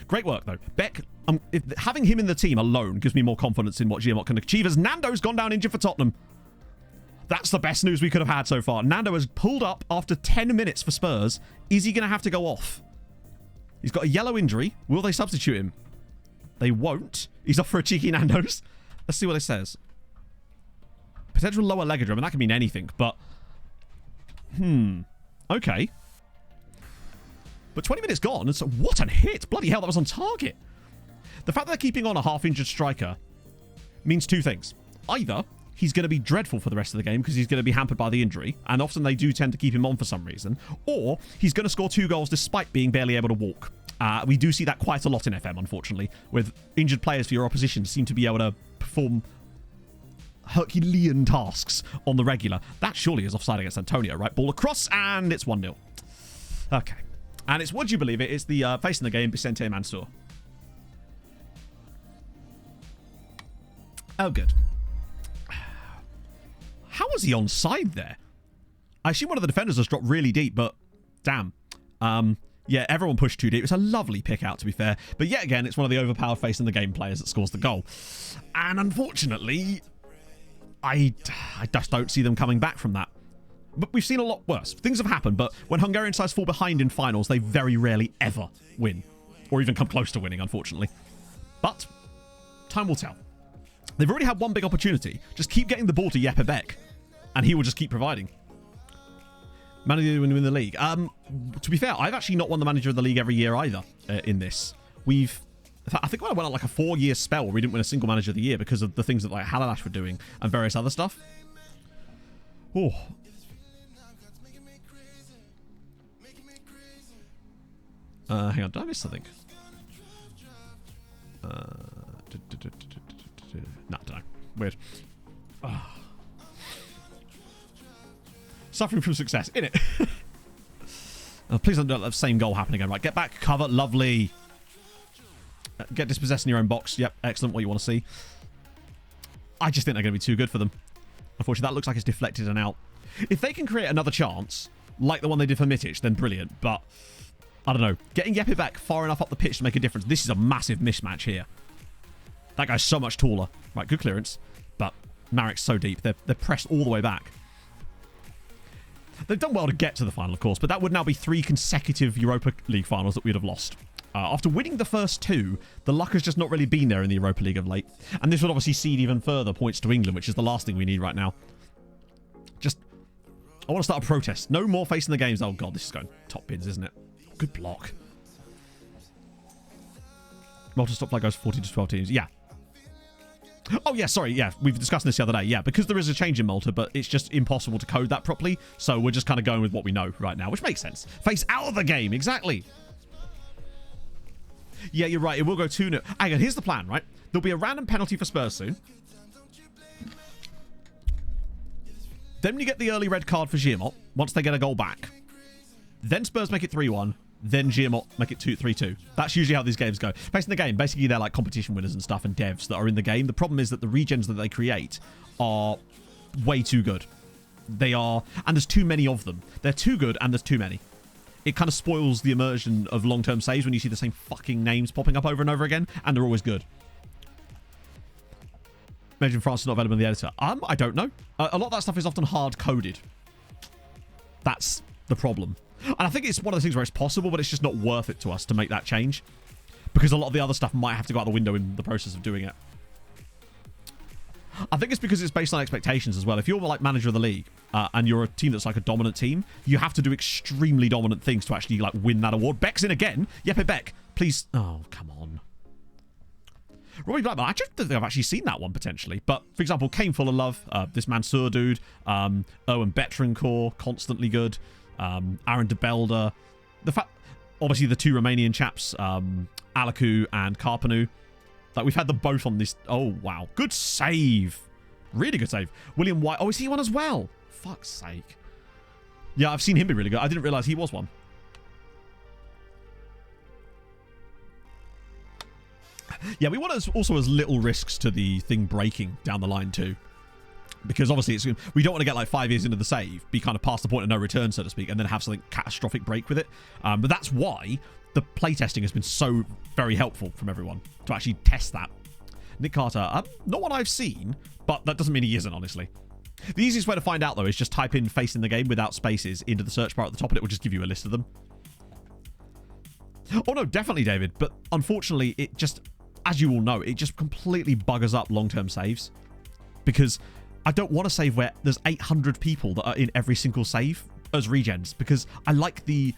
Great work, though. Beck, having him in the team alone gives me more confidence in what Giamot can achieve, as Nando's gone down injured for Tottenham. That's the best news we could have had so far. Nando has pulled up after 10 minutes for Spurs. Is he going to have to go off? He's got a yellow injury. Will they substitute him? They won't. He's off for a cheeky Nando's. Let's see what it says. Potential lower leg injury. I mean, that could mean anything, but... Okay. But 20 minutes gone, and so what a hit. Bloody hell, that was on target. The fact that they're keeping on a half-injured striker means two things. Either he's going to be dreadful for the rest of the game because he's going to be hampered by the injury, and often they do tend to keep him on for some reason, or he's going to score 2 goals despite being barely able to walk. We do see that quite a lot in FM, unfortunately, with injured players for your opposition seem to be able to perform Herculean tasks on the regular. That surely is offside against Antonio, right? Ball across, and it's 1-0. Okay. And it's, would you believe it, it's the face in the game, Vicente Mansour. Oh, good. How was he onside there? I assume one of the defenders has dropped really deep, but damn. Yeah, everyone pushed too deep. It's a lovely pick out, to be fair. But yet again, it's one of the overpowered face in the game players that scores the goal. And unfortunately, I just don't see them coming back from that. But we've seen a lot worse. Things have happened, but when Hungarian sides fall behind in finals, they very rarely ever win. Or even come close to winning, unfortunately. But time will tell. They've already had one big opportunity. Just keep getting the ball to Jeppe Beck, and he will just keep providing. Manager when win the league. To be fair, I've actually not won the manager of the league every year either in this. I think when I went on like a 4-year spell where we didn't win a single manager of the year because of the things that like Halalash were doing and various other stuff. Oh. Hang on, did I miss something? No, I don't know. Weird. Suffering from success, innit? Please don't let the same goal happen again. Right, get back, cover, lovely. Get dispossessed in your own box. Yep, excellent, what you want to see. I just think they're going to be too good for them. Unfortunately, that looks like it's deflected and out. If they can create another chance, like the one they did for Mitic, then brilliant. But, I don't know. Getting Jeppe back far enough up the pitch to make a difference. This is a massive mismatch here. That guy's so much taller. Right, good clearance. But Marek's so deep. They're pressed all the way back. They've done well to get to the final, of course, but that would now be 3 consecutive Europa League finals that we'd have lost. After winning the first 2, the luck has just not really been there in the Europa League of late. And this would obviously cede even further points to England, which is the last thing we need right now. I want to start a protest. No more facing the games. Oh, God, this is going top bins, isn't it? Good block. Multi-stop flag goes 40 to 12 teams. Yeah. Oh, yeah, sorry. Yeah, we've discussed this the other day. Yeah, because there is a change in Malta, but it's just impossible to code that properly. So we're just kind of going with what we know right now, which makes sense. Face out of the game. Exactly. Yeah, you're right. It will go 2-0. Hang on, here's the plan, right? There'll be a random penalty for Spurs soon. Then you get the early red card for Giamot once they get a goal back. Then Spurs make it 3-1. Then Giamot make it 3-2. That's usually how these games go. Based on the game, basically they're like competition winners and stuff and devs that are in the game. The problem is that the regens that they create are way too good. They are, and there's too many of them. They're too good and there's too many. It kind of spoils the immersion of long-term saves when you see the same fucking names popping up over and over again, and they're always good. Imagine France is not available in the editor. I don't know. A lot of that stuff is often hard-coded. That's the problem. And I think it's one of those things where it's possible, but it's just not worth it to us to make that change. Because a lot of the other stuff might have to go out the window in the process of doing it. I think it's because it's based on expectations as well. If you're like manager of the league and you're a team that's like a dominant team, you have to do extremely dominant things to actually like win that award. Beck's in again. Jeppe Beck, please. Oh, come on. Robbie Blackman, I don't think I've actually seen that one potentially. But for example, Kane Full of Love, this Mansour dude, Owen Betrancourt, constantly good. Aaron de Belder. Obviously the 2 Romanian chaps, Alacu and Carpanu. Like we've had them both on this. Oh wow, good save, really good save. William White. Oh, is he one as well? Fuck's sake. Yeah, I've seen him be really good. I didn't realize he was one. Yeah, we want also as little risks to the thing breaking down the line too. Because obviously we don't want to get like 5 years into the save, be kind of past the point of no return, so to speak, and then have something catastrophic break with it. But that's why the playtesting has been so very helpful from everyone to actually test that. Nick Carter, not one I've seen, but that doesn't mean he isn't, honestly. The easiest way to find out, though, is just type in face in the game without spaces into the search bar at the top, and it will just give you a list of them. Oh, no, definitely, David. But unfortunately, it just, as you all know, it just completely buggers up long-term saves. Because I don't want to save where there's 800 people that are in every single save as regens, because I like the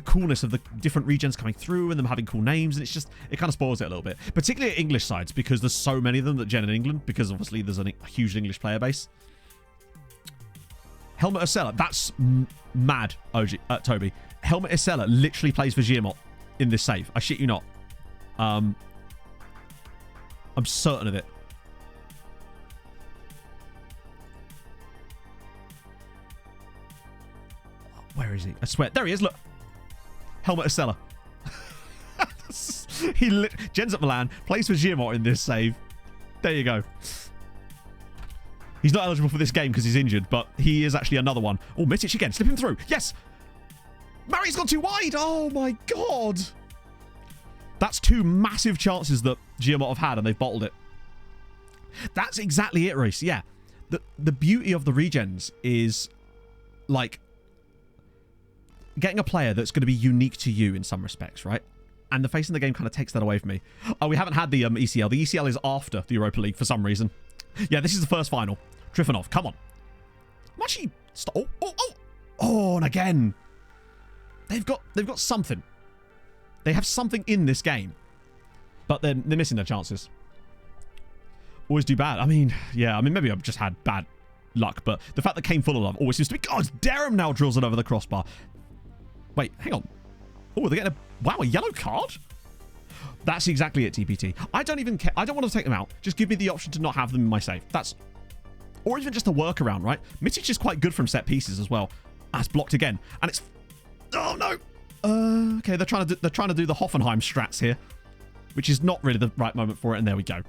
coolness of the different regens coming through and them having cool names, and it's just, it kind of spoils it a little bit. Particularly at English sides, because there's so many of them that gen in England, because obviously there's a huge English player base. Helmut Isela, that's mad, Toby. Helmut Isela literally plays for Giamot in this save. I shit you not. I'm certain of it. Where is he? I swear. There he is, look. Helmut Isela. Gens at Milan, plays for Giamot in this save. There you go. He's not eligible for this game because he's injured, but he is actually another one. Oh, Mitic again. Slip him through. Yes. Mari's gone too wide. Oh, my God. That's 2 massive chances that Giamot have had, and they've bottled it. That's exactly it, Reese. Yeah. The beauty of the regens is, like, getting a player that's going to be unique to you in some respects, right? And the face in the game kind of takes that away from me. Oh, we haven't had the ECL. The ECL is after the Europa League for some reason. Yeah, this is the first final. Trifonov, come on. I'm actually... Oh, and again. They've got something. They have something in this game. But they're missing their chances. Always do bad. I mean, yeah, I mean, maybe I've just had bad luck, but the fact that Kane full of love always seems to be... God, Derham now drills it over the crossbar. Wait, hang on. Oh, they're getting a yellow card? That's exactly it, TPT. I don't even care. I don't want to take them out. Just give me the option to not have them in my save. That's... Or even just a workaround, right? Mitic is quite good from set pieces as well. That's blocked again. And it's... Oh, no. Okay, they're trying to do the Hoffenheim strats here, which is not really the right moment for it. And there we go.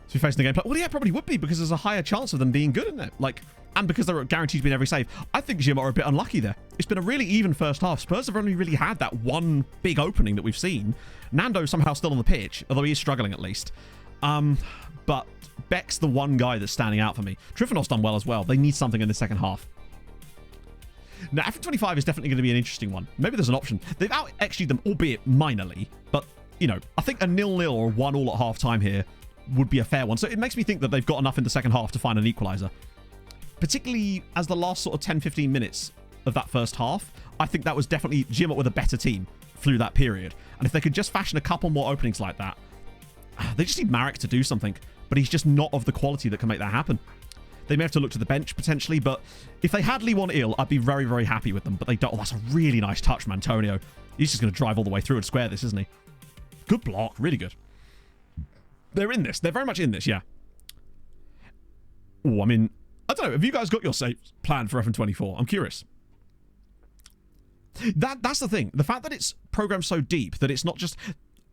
So we're facing the gameplay. Well, yeah, probably would be, because there's a higher chance of them being good in it. Like, and because they're guaranteed to be in every save. I think Giamot are a bit unlucky there. It's been a really even first half. Spurs have only really had that one big opening that we've seen. Nando somehow still on the pitch, although he is struggling at least. But Beck's the one guy that's standing out for me. Trifonov's done well as well. They need something in the second half. Now, F25 is definitely going to be an interesting one. Maybe there's an option. They've out-XG'd them, albeit minorly. But, you know, I think a 0-0 or 1-1 at half-time here would be a fair one. So it makes me think that they've got enough in the second half to find an equaliser. Particularly as the last sort of 10-15 minutes of that first half, I think that was definitely Giamot with a better team through that period. And if they could just fashion a couple more openings like that, they just need Marek to do something. But he's just not of the quality that can make that happen. They may have to look to the bench potentially, but if they had Lewan Il, I'd be very, very happy with them. But they don't. Oh, that's a really nice touch from Antonio. He's just going to drive all the way through and square this, isn't he? Good block. Really good. They're in this. They're very much in this, yeah. Oh, I mean, I don't know. Have you guys got your saves planned for FM24? I'm curious. That's the thing. The fact that it's programmed so deep that it's not just...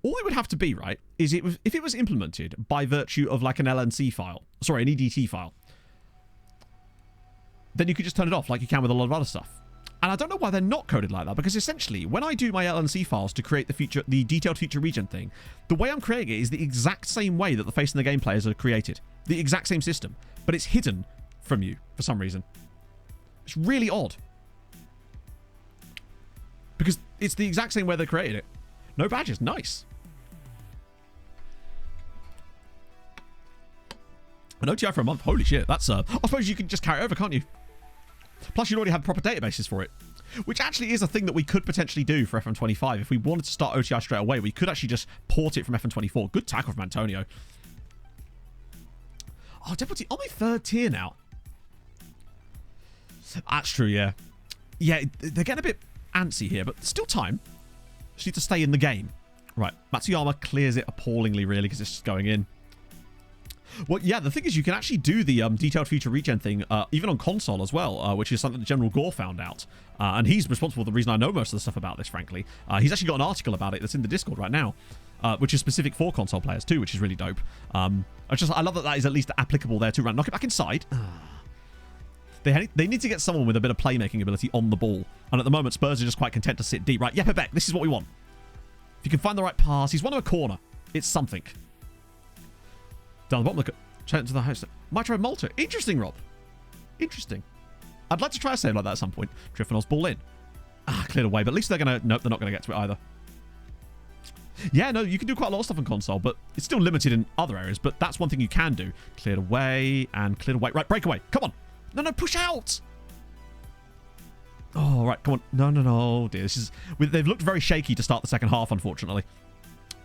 All it would have to be, right, is if it was implemented by virtue of like an LNC file. Sorry, an EDT file. Then you could just turn it off like you can with a lot of other stuff. And I don't know why they're not coded like that, because essentially, when I do my LNC files to create the detailed feature regen thing, the way I'm creating it is the exact same way that the face and the game players are created. The exact same system. But it's hidden from you for some reason. It's really odd. Because it's the exact same way they created it. No badges. Nice. An OTI for a month. Holy shit. That's I suppose you can just carry it over, can't you? Plus, you already have proper databases for it. Which actually is a thing that we could potentially do for FM25. If we wanted to start OTI straight away, we could actually just port it from FM24. Good tackle from Antonio. Oh, Deputy on my 3rd tier now. That's true, yeah. Yeah, they're getting a bit antsy here, but still time. Just need to stay in the game. Right, Matsuyama clears it appallingly, really, because it's just going in. Well, yeah, the thing is you can actually do the detailed feature regen thing even on console as well, which is something that General Gore found out. And he's responsible for the reason I know most of the stuff about this, frankly. He's actually got an article about it that's in the Discord right now, which is specific for console players too, which is really dope. I love that is at least applicable there too. Right, knock it back inside. They need to get someone with a bit of playmaking ability on the ball. And at the moment, Spurs are just quite content to sit deep. Right, Jeppe Beck, this is what we want. If you can find the right pass, he's one of a corner. It's something. Down the bottom, look at... Turn to the house. Might try Malta. Interesting, Rob. Interesting. I'd like to try a save like that at some point. Trifonov's ball in. Cleared away. But at least they're going to... Nope, they're not going to get to it either. Yeah, no, you can do quite a lot of stuff on console, but it's still limited in other areas. But that's one thing you can do. Cleared away and cleared away. Right, breakaway. Come on. No, push out. Oh, right, come on. No, dear. This is... They've looked very shaky to start the second half, unfortunately.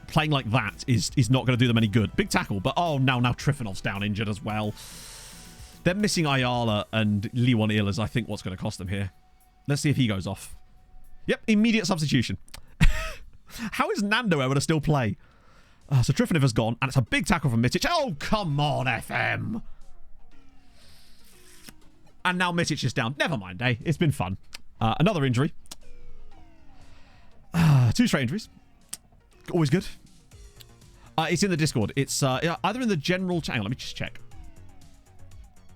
Playing like that is not going to do them any good. Big tackle, but oh, now Trifonov's down injured as well. They're missing Ayala and Lewan Il is, I think, what's going to cost them here. Let's see if he goes off. Yep, immediate substitution. How is Nando able to still play? So Trifonov has gone, and it's a big tackle from Mitic. Oh, come on, FM. And now Mitic is down. Never mind, eh? It's been fun. Another injury. 2 straight injuries. Always good. It's in the Discord. It's either in the general channel. Let me just check.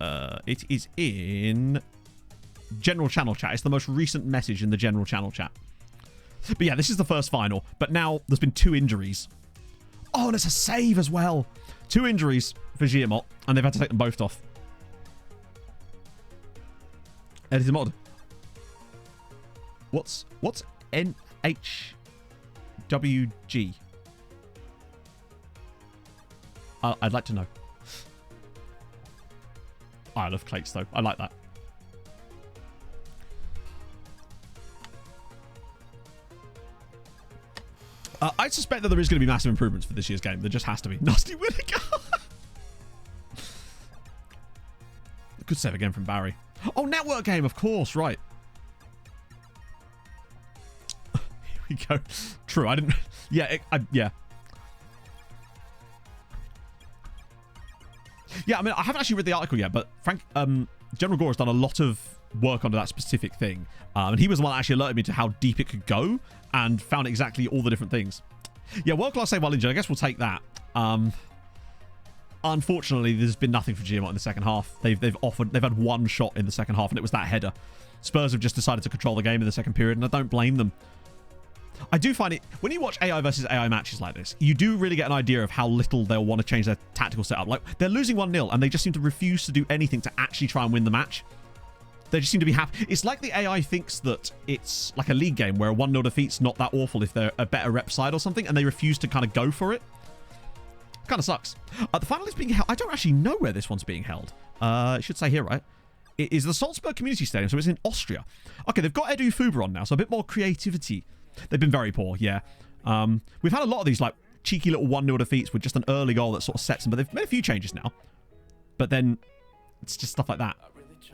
It is in general channel chat. It's the most recent message in the general channel chat. But yeah, this is the first final. But now there's been 2 injuries. Oh, and it's a save as well. 2 injuries for Giamot, and they've had to take them both off. Editor mod. What's NHWG? I'd like to know. I love Clates though. I like that. I suspect that there is going to be massive improvements for this year's game. There just has to be. Nasty Whittaker. Good save again from Barry. Oh, network game, of course, right. Here we go. True, I didn't... Yeah, yeah. Yeah, I mean, I haven't actually read the article yet, but General Gore has done a lot of work onto that specific thing. And he was the one that actually alerted me to how deep it could go and found exactly all the different things. Yeah, world-class save while injured. I guess we'll take that. Unfortunately, there's been nothing for Giamot in the second half. They've had one shot in the second half, and it was that header. Spurs have just decided to control the game in the second period, and I don't blame them. I do find it, when you watch AI versus AI matches like this, you do really get an idea of how little they'll want to change their tactical setup. Like, they're losing 1-0, and they just seem to refuse to do anything to actually try and win the match. They just seem to be happy. It's like the AI thinks that it's like a league game where a 1-0 defeat's not that awful if they're a better rep side or something, and they refuse to kind of go for it. Kind of sucks. The final is being held. I don't actually know where this one's being held. It should say here, right? It is the Salzburg Community Stadium, so it's in Austria. Okay, they've got Edu Fuber on now, so a bit more creativity. They've been very poor, yeah. We've had a lot of these like cheeky little 1-0 defeats with just an early goal that sort of sets them, but they've made a few changes now. But then it's just stuff like that.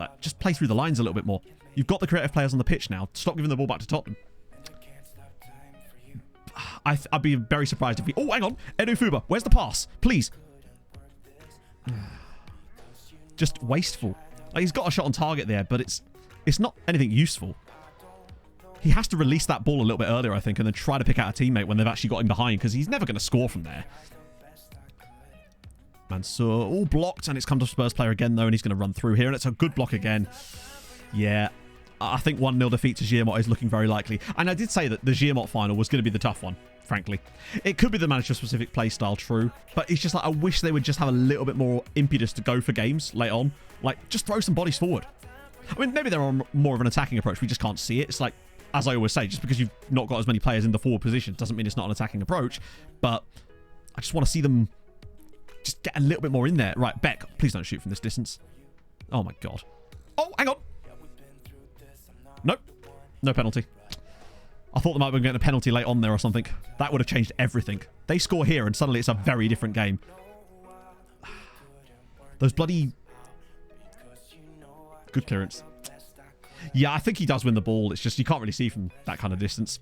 Like, just play through the lines a little bit more. You've got the creative players on the pitch now. Stop giving the ball back to Tottenham. I'd be very surprised if we... Oh, hang on. Edu Fuber, where's the pass? Please. Just wasteful. Like, he's got a shot on target there, but it's not anything useful. He has to release that ball a little bit earlier, I think, and then try to pick out a teammate when they've actually got him behind, because he's never going to score from there. Mansour, all blocked, and it's come to Spurs player again, though, and he's going to run through here, and it's a good block again. Yeah. I think 1-0 defeat to Giamot is looking very likely. And I did say that the Giamot final was going to be the tough one, frankly. It could be the manager-specific playstyle, true. But it's just like, I wish they would just have a little bit more impetus to go for games late on. Like, just throw some bodies forward. I mean, maybe they're on more of an attacking approach. We just can't see it. It's like, as I always say, just because you've not got as many players in the forward position doesn't mean it's not an attacking approach. But I just want to see them just get a little bit more in there. Right, Beck, please don't shoot from this distance. Oh, my God. Oh, hang on. Nope. No penalty. I thought they might have been getting a penalty late on there or something. That would have changed everything. They score here and suddenly it's a very different game. Those bloody... Good clearance. Yeah, I think he does win the ball. It's just you can't really see from that kind of distance.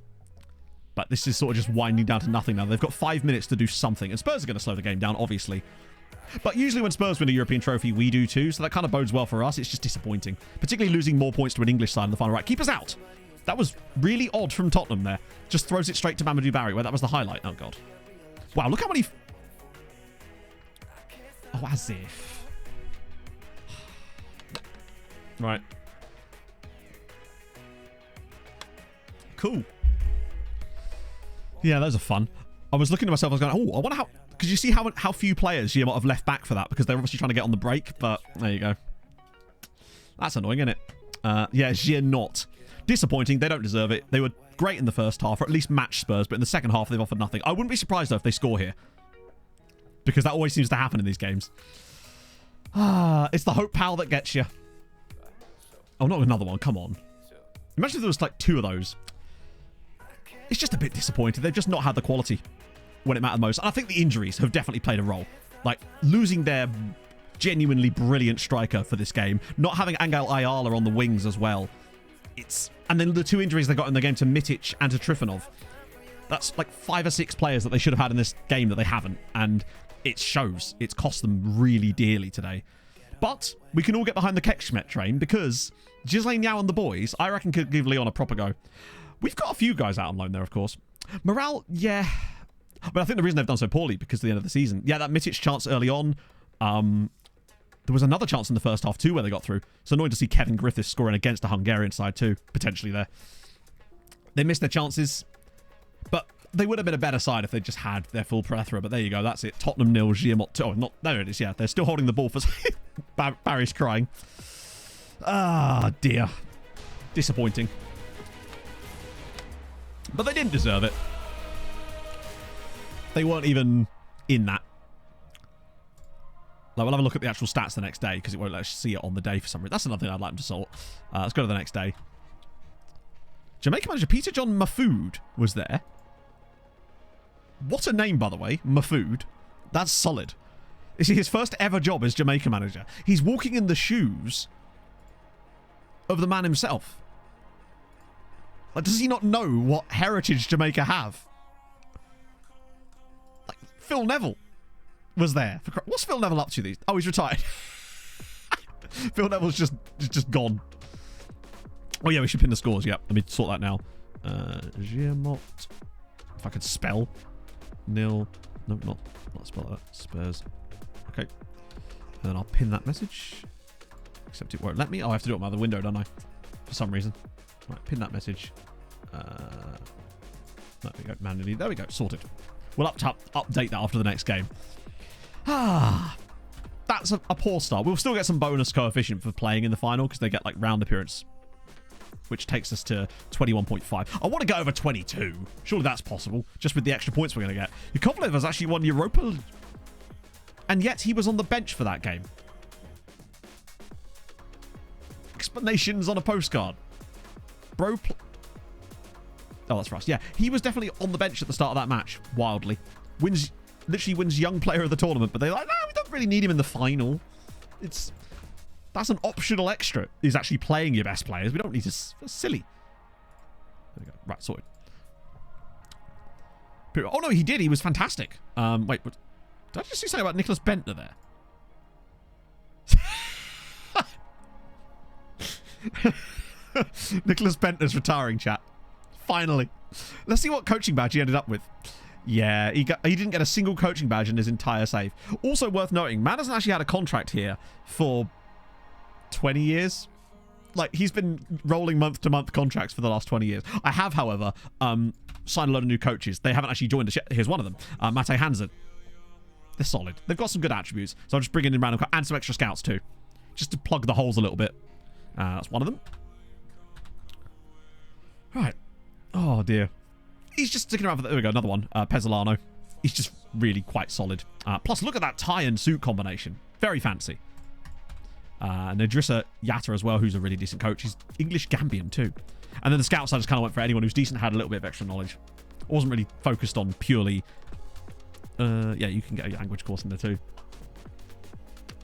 But this is sort of just winding down to nothing now. They've got 5 minutes to do something. And Spurs are going to slow the game down, obviously. But usually when Spurs win a European trophy, we do too. So that kind of bodes well for us. It's just disappointing. Particularly losing more points to an English side in the final. Right, keep us out. That was really odd from Tottenham there. Just throws it straight to Mamadou Barry, where that was the highlight. Oh, God. Wow, look how many... Oh, as if. Right. Cool. Yeah, those are fun. I was looking to myself, I was going, oh, I wonder how... Because you see how few players Giamot have left back for that, because they're obviously trying to get on the break, but there you go. That's annoying, isn't it? Yeah, Giamot. Disappointing. They don't deserve it. They were great in the first half, or at least match Spurs, but in the second half, they've offered nothing. I wouldn't be surprised, though, if they score here. Because that always seems to happen in these games. It's the hope pal that gets you. Oh, not another one. Come on. Imagine if there was, like, 2 of those. It's just a bit disappointing. They've just not had the quality when it mattered most. And I think the injuries have definitely played a role. Like, losing their genuinely brilliant striker for this game. Not having Angel Ayala on the wings as well. And then the 2 injuries they got in the game to Mitic and to Trifonov. That's like 5 or 6 players that they should have had in this game that they haven't. And it shows. It's cost them really dearly today. But we can all get behind the Kekschmet train because Ghislaine Yao and the boys, I reckon, could give Leon a proper go. We've got a few guys out on loan there, of course. Morale, yeah. But I think the reason they've done so poorly because of the end of the season. Yeah, that Mitic chance early on. There was another chance in the first half too where they got through. It's annoying to see Kevin Griffiths scoring against the Hungarian side too, potentially there. They missed their chances, but they would have been a better side if they just had their full plethora. But there you go, that's it. Tottenham 0, Giamot 2. Oh, not, there it is, yeah. They're still holding the ball for... Barry's crying. Ah, dear. Disappointing. But they didn't deserve it. They weren't even in that. Like, we'll have a look at the actual stats the next day because it won't let us see it on the day for some reason. That's another thing I'd like them to sort. Let's go to the next day. Jamaica manager Peter John Mafood was there. What a name, by the way. Mafood. That's solid. Is his first ever job as Jamaica manager? He's walking in the shoes of the man himself. Like, does he not know what heritage Jamaica have? Like, Phil Neville was there. What's Phil Neville up to these? Oh, he's retired. Phil Neville's just gone. Oh yeah, we should pin the scores. Yeah, let me sort that now. Giamot. If I could spell. Nil. No, not spell that. Spurs. Okay. And then I'll pin that message. Except it won't let me. Oh, I have to do it on my other window, don't I? For some reason. Right, pin that message. There we go. Manually. There we go. Sorted. We'll update that after the next game. That's a poor start. We'll still get some bonus coefficient for playing in the final because they get like round appearance, which takes us to 21.5. I want to go over 22. Surely that's possible, just with the extra points we're going to get. Yakovlev has actually won Europa, and yet he was on the bench for that game. Explanations on a postcard. Bro... Oh, that's for us. Yeah, he was definitely on the bench at the start of that match. Wildly. Literally wins young player of the tournament, but they're like, no, we don't really need him in the final. That's an optional extra. He's actually playing your best players. We don't need to... That's silly. There we go. Right, sorted. Oh, no, he did. He was fantastic. Wait, but... Did I just say something about Nicholas Bentner there? Nicholas Bentner's retiring, chat. Finally. Let's see what coaching badge he ended up with. Yeah, he didn't get a single coaching badge in his entire save. Also worth noting, man hasn't actually had a contract here for 20 years. Like, he's been rolling month-to-month contracts for the last 20 years. I have, however, signed a load of new coaches. They haven't actually joined us yet. Here's one of them. Mate Hansen. They're solid. They've got some good attributes. So I'm just bringing in random... And some extra scouts, too. Just to plug the holes a little bit. That's one of them. Right. Oh, dear. He's just sticking around for... There we go, another one. Pezzolano. He's just really quite solid. Plus, look at that tie and suit combination. Very fancy. And Idrissa Yatta as well, who's a really decent coach. He's English Gambian, too. And then the scouts, I just kind of went for anyone who's decent, had a little bit of extra knowledge. I wasn't really focused on purely... yeah, you can get a language course in there, too.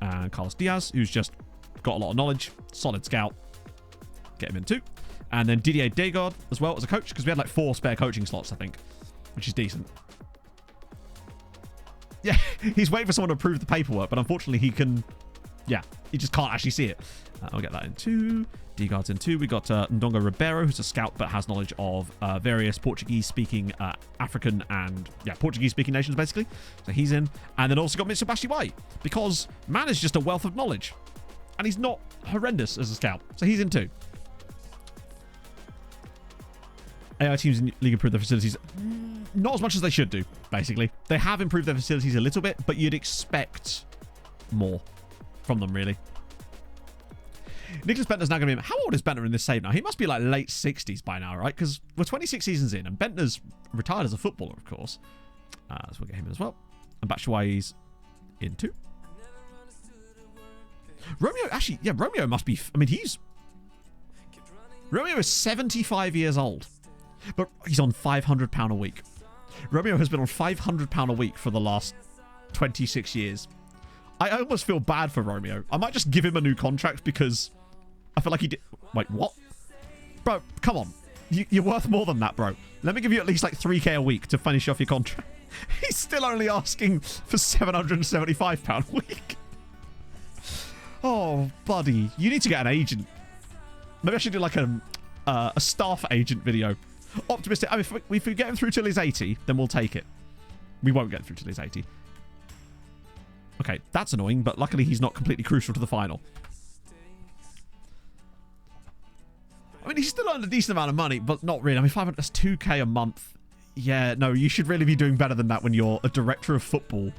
And Carlos Diaz, who's just got a lot of knowledge. Solid scout. Get him in, too. And then Didier Degard as well as a coach, because we had like 4 spare coaching slots, I think, which is decent. Yeah, he's waiting for someone to approve the paperwork, but unfortunately he can... Yeah, he just can't actually see it. I'll get that in 2. Degard's in 2. We got Ndonga Ribeiro, who's a scout but has knowledge of various Portuguese-speaking African and, yeah, Portuguese-speaking nations, basically. So he's in. And then also got Mitsubashi White, because man is just a wealth of knowledge. And he's not horrendous as a scout. So he's in 2. AI teams in League improved their facilities. Not as much as they should do, basically. They have improved their facilities a little bit, but you'd expect more from them, really. Nicholas Bentner's now going to be... How old is Bentner in this save now? He must be like late 60s by now, right? Because we're 26 seasons in, and Bentner's retired as a footballer, of course. So we'll get him in as well. And Batshuayi's in 2. Romeo, actually, yeah, Romeo must be... I mean, he's... Romeo is 75 years old. But he's on £500 a week. Romeo has been on £500 a week for the last 26 years. I almost feel bad for Romeo. I might just give him a new contract because I feel like he did... Wait, what? Bro, come on. You're worth more than that, bro. Let me give you at least like 3k a week to finish off your contract. He's still only asking for £775 a week. Oh, buddy. You need to get an agent. Maybe I should do like a staff agent video. Optimistic. I mean, if we get him through till he's 80, then we'll take it. We won't get through till he's 80. Okay, that's annoying, but luckily he's not completely crucial to the final. I mean, he's still earned a decent amount of money, but not really. I mean, 500, that's 2k a month. Yeah, no, you should really be doing better than that when you're a director of football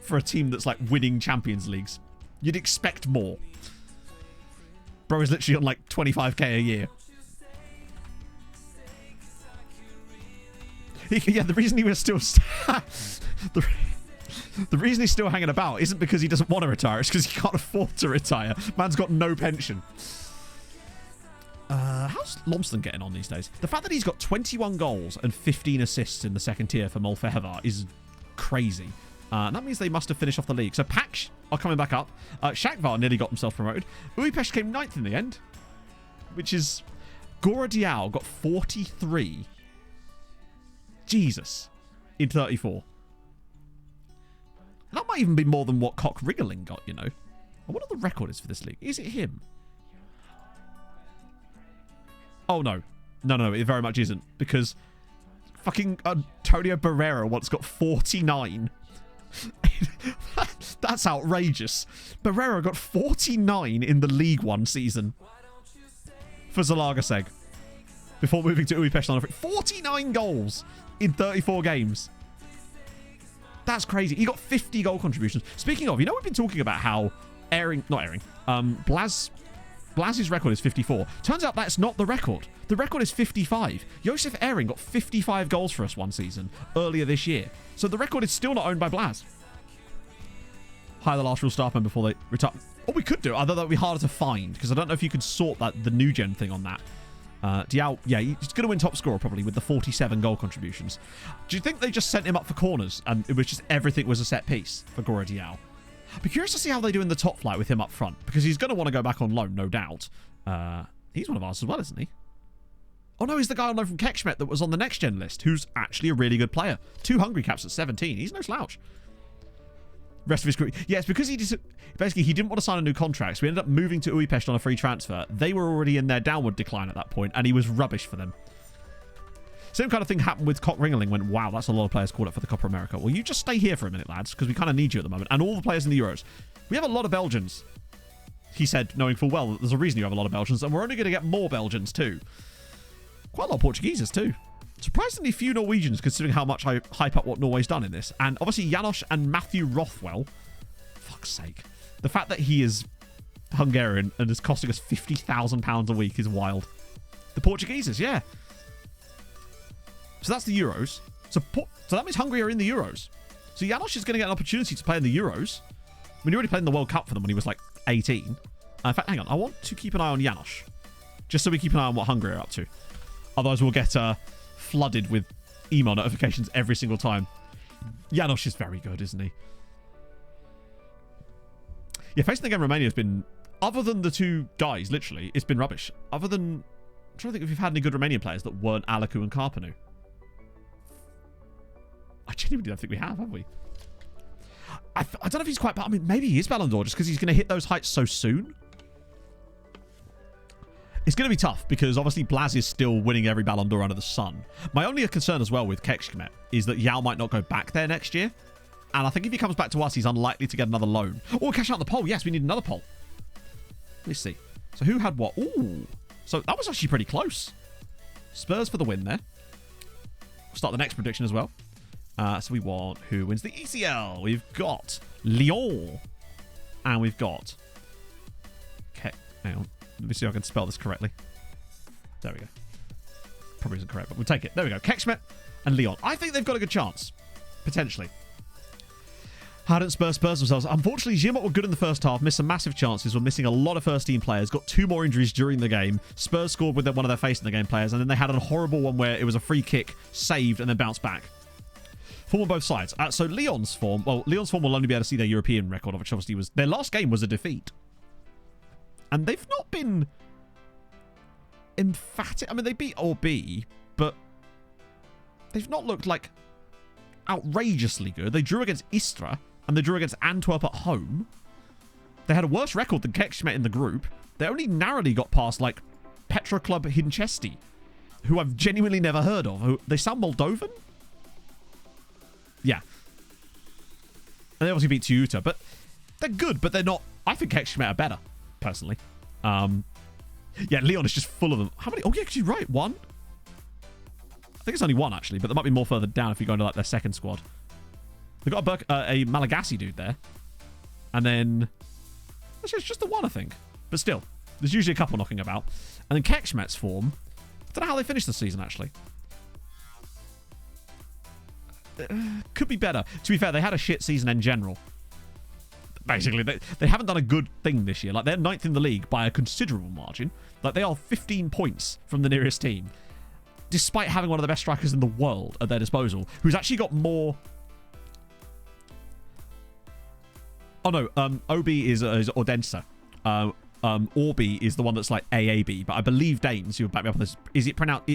for a team that's like winning Champions Leagues. You'd expect more. Bro is literally on like 25k a year. Yeah, the reason he was still... the reason he's still hanging about isn't because he doesn't want to retire. It's because he can't afford to retire. Man's got no pension. How's Lomston getting on these days? The fact that he's got 21 goals and 15 assists in the second tier for Molfeheva is crazy. And that means they must have finished off the league. So Pak are coming back up. Shakvar nearly got himself promoted. Uipesh came 9th in the end, which is... Gora Diao got 43. Jesus. In 34. That might even be more than what Cock Ringling got, you know. I wonder what the record is for this league. Is it him? Oh, no. No, it very much isn't. Because fucking Antonio Barrera once got 49. That's outrageous. Barrera got 49 in the League One season for Zalagaseg before moving to Uipesh. 49 goals in 34 games. That's crazy. He got 50 goal contributions. Speaking of, you know, we've been talking about how Blaz's record is 54. Turns out that's not the record. The record is 55. Josef Ehring got 55 goals for us one season earlier this year. So the record is still not owned by Blaz. Hire the last real staff member before they retire. What we could do, although that would be harder to find, because I don't know if you could sort the new gen thing on that. Diao, yeah, he's going to win top scorer probably with the 47 goal contributions. Do you think they just sent him up for corners and it was just everything was a set piece for Gora Diao? I'd be curious to see how they do in the top flight with him up front, because he's going to want to go back on loan, no doubt. He's one of ours as well, isn't he? Oh no, he's the guy on loan from Kekshmet that was on the next gen list, who's actually a really good player. 2 Hungary caps at 17. He's no slouch. Rest of his group. Yeah, it's because he didn't want to sign a new contract, so we ended up moving to Uipesh on a free transfer. They were already in their downward decline at that point, and he was rubbish for them. Same kind of thing happened with Cock Ringling when, wow, that's a lot of players called up for the Copa America. Well, you just stay here for a minute, lads, because we kind of need you at the moment. And all the players in the Euros. We have a lot of Belgians. He said, knowing full well that there's a reason you have a lot of Belgians, and we're only going to get more Belgians too. Quite a lot of Portugueses too. Surprisingly few Norwegians, considering how much I hype up what Norway's done in this. And obviously Janosch and Matthew Rothwell. Fuck's sake. The fact that he is Hungarian and is costing us £50,000 a week is wild. The Portugueses, yeah. So that's the Euros. So that means Hungary are in the Euros. So Janosch is going to get an opportunity to play in the Euros. I mean, he already played in the World Cup for them when he was like 18. In fact, hang on. I want to keep an eye on Janosch. Just so we keep an eye on what Hungary are up to. Otherwise, we'll get flooded with email notifications every single time. Janosch is very good, isn't he? Yeah, facing the game Romania has been, other than the two guys, literally, it's been rubbish. Other than, I'm trying to think if we've had any good Romanian players that weren't Alaku and Carpanu. I genuinely don't think we have we? I don't know if he's quite... I mean, maybe he is Ballon d'Or just because he's going to hit those heights so soon. It's going to be tough because obviously Blaz is still winning every Ballon d'Or under the sun. My only concern as well with Kekshmet is that Yao might not go back there next year. And I think if he comes back to us, he's unlikely to get another loan. Oh, cash out the poll. Yes, we need another poll. Let's see. So who had what? Ooh. So that was actually pretty close. Spurs for the win there. We'll start the next prediction as well. So we want who wins the ECL. We've got Lyon. And we've got... Okay, hang on. Let me see if I can spell this correctly. There we go. Probably isn't correct, but we'll take it. There we go. Kekshmet and Lyon. I think they've got a good chance. Potentially. How didn't Spurs themselves? Unfortunately, Giamot were good in the first half. Missed some massive chances. Were missing a lot of first-team players. Got 2 more injuries during the game. Spurs scored with one of their face-in-the-game players. And then they had a horrible one where it was a free kick, saved, and then bounced back. Form on both sides. So Lyon's form... Well, Lyon's form will only be able to see their European record, which obviously was... Their last game was a defeat. And they've not been emphatic. I mean, they beat OB, but they've not looked like outrageously good. They drew against Istra and they drew against Antwerp at home. They had a worse record than Kekshmet in the group. They only narrowly got past like Petra Club Hinchesti, who I've genuinely never heard of. They sound Moldovan? Yeah. And they obviously beat Toyota, but They're good, but they're not. I think Kexmet are better, personally. Yeah, Leon is just full of them. How many? Oh, yeah, because you're right. One? I think it's only one, actually, but there might be more further down if you go into like their second squad. They've got a Malagasy dude there. And then... Actually, it's just the one, I think. But still, there's usually a couple knocking about. And then Kexmet's form... I don't know how they finished the season, actually. Could be better. To be fair, they had a shit season in general. Basically, they haven't done a good thing this year. Like, they're 9th in the league by a considerable margin. Like, they are 15 points from the nearest team. Despite having one of the best strikers in the world at their disposal. Who's actually got more... Oh, no. OB is Ordensa. Orbi is the one that's like AAB. But I believe Danes, you'll back me up on this. It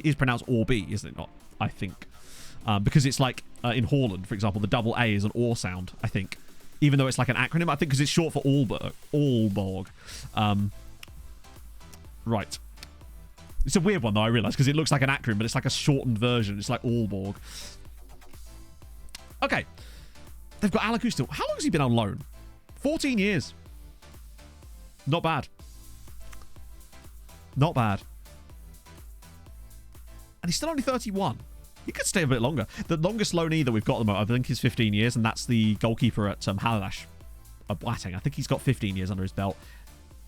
is pronounced Orbi, isn't it not? I think. Because it's like in Holland, for example, the double A is an OR sound, I think. Even though it's like an acronym, I think because it's short for Aalborg. Right. It's a weird one, though, I realise, because it looks like an acronym, but it's like a shortened version. It's like Aalborg. Okay. They've got Alaku still. How long has he been on loan? 14 years. Not bad. Not bad. And he's still only 31. He could stay a bit longer. The longest loanee that we've got at the moment, I think, is 15 years, and that's the goalkeeper at Halash, Boateng. I think he's got 15 years under his belt,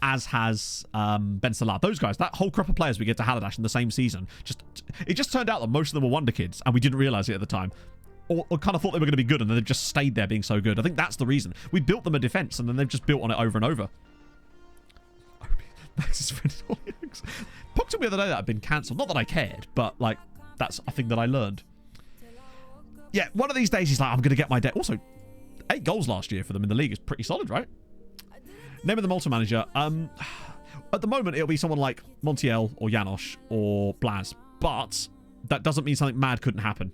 as has Ben Salah. Those guys, that whole crop of players we get to Halash in the same season, it just turned out that most of them were wonder kids, and we didn't realise it at the time. Or kind of thought they were going to be good, and then they've just stayed there being so good. I think that's the reason. We built them a defence, and then they've just built on it over and over. Puck told me the other day that had been cancelled. Not that I cared, but like that's a thing that I learned. Yeah, one of these days he's like, I'm going to get my debt. Also, 8 goals last year for them in the league is pretty solid, right? Name of the Malta manager. At the moment, it'll be someone like Montiel or Janosch or Blas. But that doesn't mean something mad couldn't happen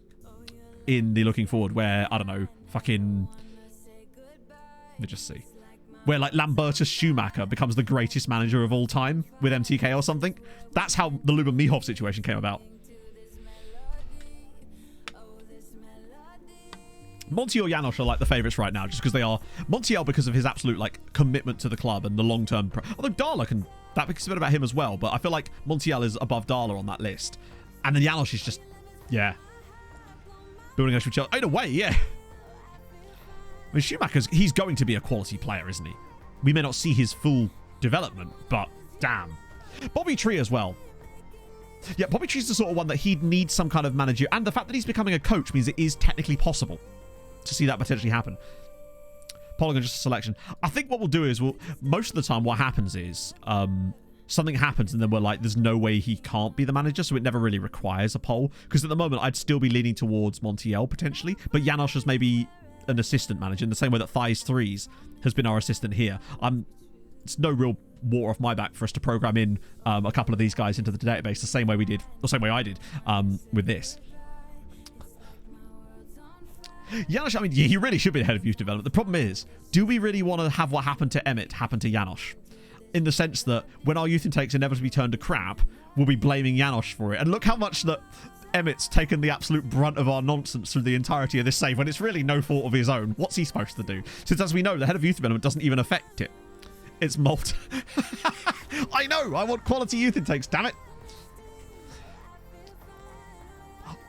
in the looking forward where, I don't know, fucking... Let me just see. Where like Lambertus Schumacher becomes the greatest manager of all time with MTK or something. That's how the Luba Mihov situation came about. Montiel or Janosch are like the favourites right now just because they are... Montiel because of his absolute like commitment to the club and the long-term... Although Darla can... That makes a bit about him as well, but I feel like Montiel is above Darla on that list. And then Janosch is just... Yeah. Building a Chelsea. In a way, yeah. I mean, Schumacher's... He's going to be a quality player, isn't he? We may not see his full development, but damn. Bobby Tree as well. Yeah, Bobby Tree's the sort of one that he'd need some kind of manager. And the fact that he's becoming a coach means it is technically possible to see that potentially happen. Polygon just a selection. I think what we'll do is most of the time what happens is something happens and then we're like, there's no way he can't be the manager, so it never really requires a poll. Because at the moment, I'd still be leaning towards Montiel potentially, but Janosch is maybe an assistant manager in the same way that Thighs Threes has been our assistant here. It's no real water off my back for us to program in a couple of these guys into the database the same way we did, the same way I did with this. Janosch, I mean, yeah, he really should be the head of youth development. The problem is, do we really want to have what happened to Emmett happen to Janosch? In the sense that when our youth intakes inevitably turn to crap, we'll be blaming Janosch for it. And look how much that Emmett's taken the absolute brunt of our nonsense through the entirety of this save when it's really no fault of his own. What's he supposed to do? Since, as we know, the head of youth development doesn't even affect it. It's Malta. I know! I want quality youth intakes, damn it!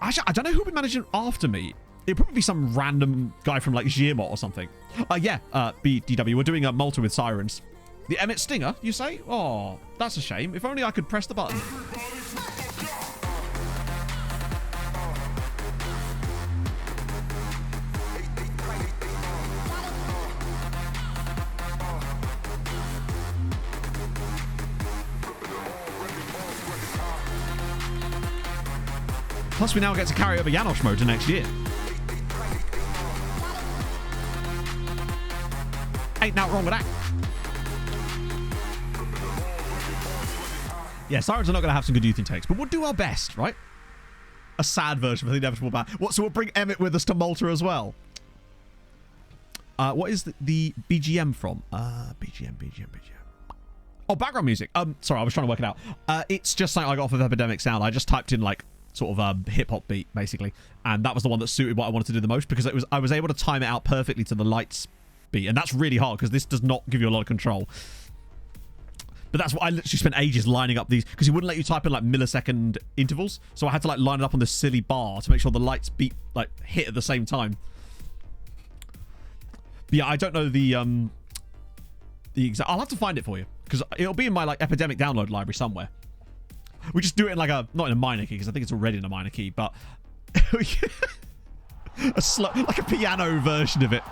Actually, I don't know who'll be managing after me. It'll probably be some random guy from, like, Girmot or something. Yeah, BDW. We're doing a Malta with Sirens. The Emmett Stinger, you say? Oh, that's a shame. If only I could press the button. Plus, we now get to carry over Janosch mode to next year. Ain't nothing wrong with that. Yeah, Sirens are not going to have some good youth intakes, but we'll do our best, right? A sad version of the inevitable ban. What? So we'll bring Emmett with us to Malta as well. What is the BGM from? BGM. Oh, background music. Sorry, I was trying to work it out. It's just something I got off of Epidemic Sound. I just typed in like sort of hip-hop beat, basically. And that was the one that suited what I wanted to do the most because I was able to time it out perfectly to the lights be. And that's really hard because this does not give you a lot of control. But that's what I literally spent ages lining up these, because he wouldn't let you type in like millisecond intervals. So I had to like line it up on this silly bar to make sure the lights hit at the same time. But yeah, I don't know the exact. I'll have to find it for you because it'll be in my like Epidemic download library somewhere. We just do it in like not in a minor key because I think it's already in a minor key, but like a piano version of it.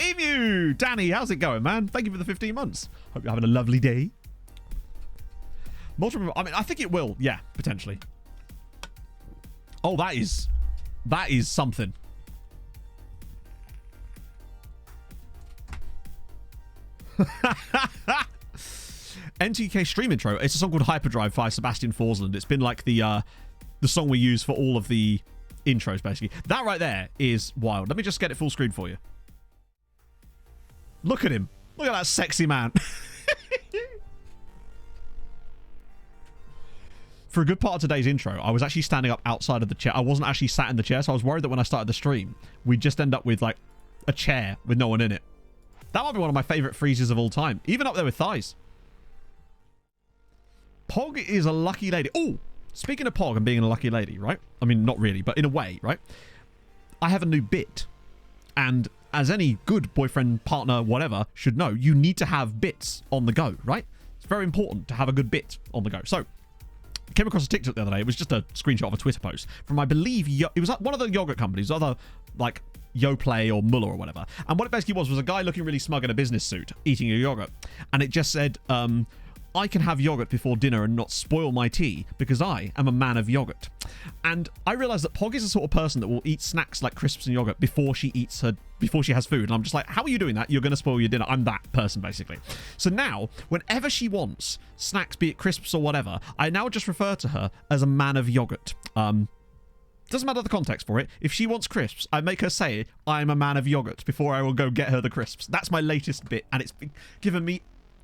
Emu! Danny, how's it going, man? Thank you for the 15 months. Hope you're having a lovely day. Multiple, I mean, I think it will. Yeah, potentially. Oh, that is something. MTK stream intro. It's a song called Hyperdrive by Sebastian Forsland. It's been like the song we use for all of the intros, basically. That right there is wild. Let me just get it full screen for you. Look at him. Look at that sexy man. For a good part of today's intro, I was actually standing up outside of the chair. I wasn't actually sat in the chair, so I was worried that when I started the stream, we'd just end up with like a chair with no one in it. That might be one of my favourite freezes of all time. Even up there with thighs. Pog is a lucky lady. Oh, speaking of Pog and being a lucky lady, right? I mean, not really, but in a way, right? I have a new bit. And as any good boyfriend, partner, whatever should know, you need to have bits on the go, right? It's very important to have a good bit on the go. So, I came across a TikTok the other day. It was just a screenshot of a Twitter post from, I believe, it was one of the yogurt companies, other like YoPlay or Muller or whatever. And what it basically was a guy looking really smug in a business suit eating a yogurt. And it just said, I can have yogurt before dinner and not spoil my tea because I am a man of yogurt. And I realized that Pog is the sort of person that will eat snacks like crisps and yogurt before she has food. And I'm just like, how are you doing that? You're going to spoil your dinner. I'm that person, basically. So now, whenever she wants snacks, be it crisps or whatever, I now just refer to her as a man of yogurt. Doesn't matter the context for it. If she wants crisps, I make her say, I'm a man of yogurt before I will go get her the crisps. That's my latest bit. And it's given me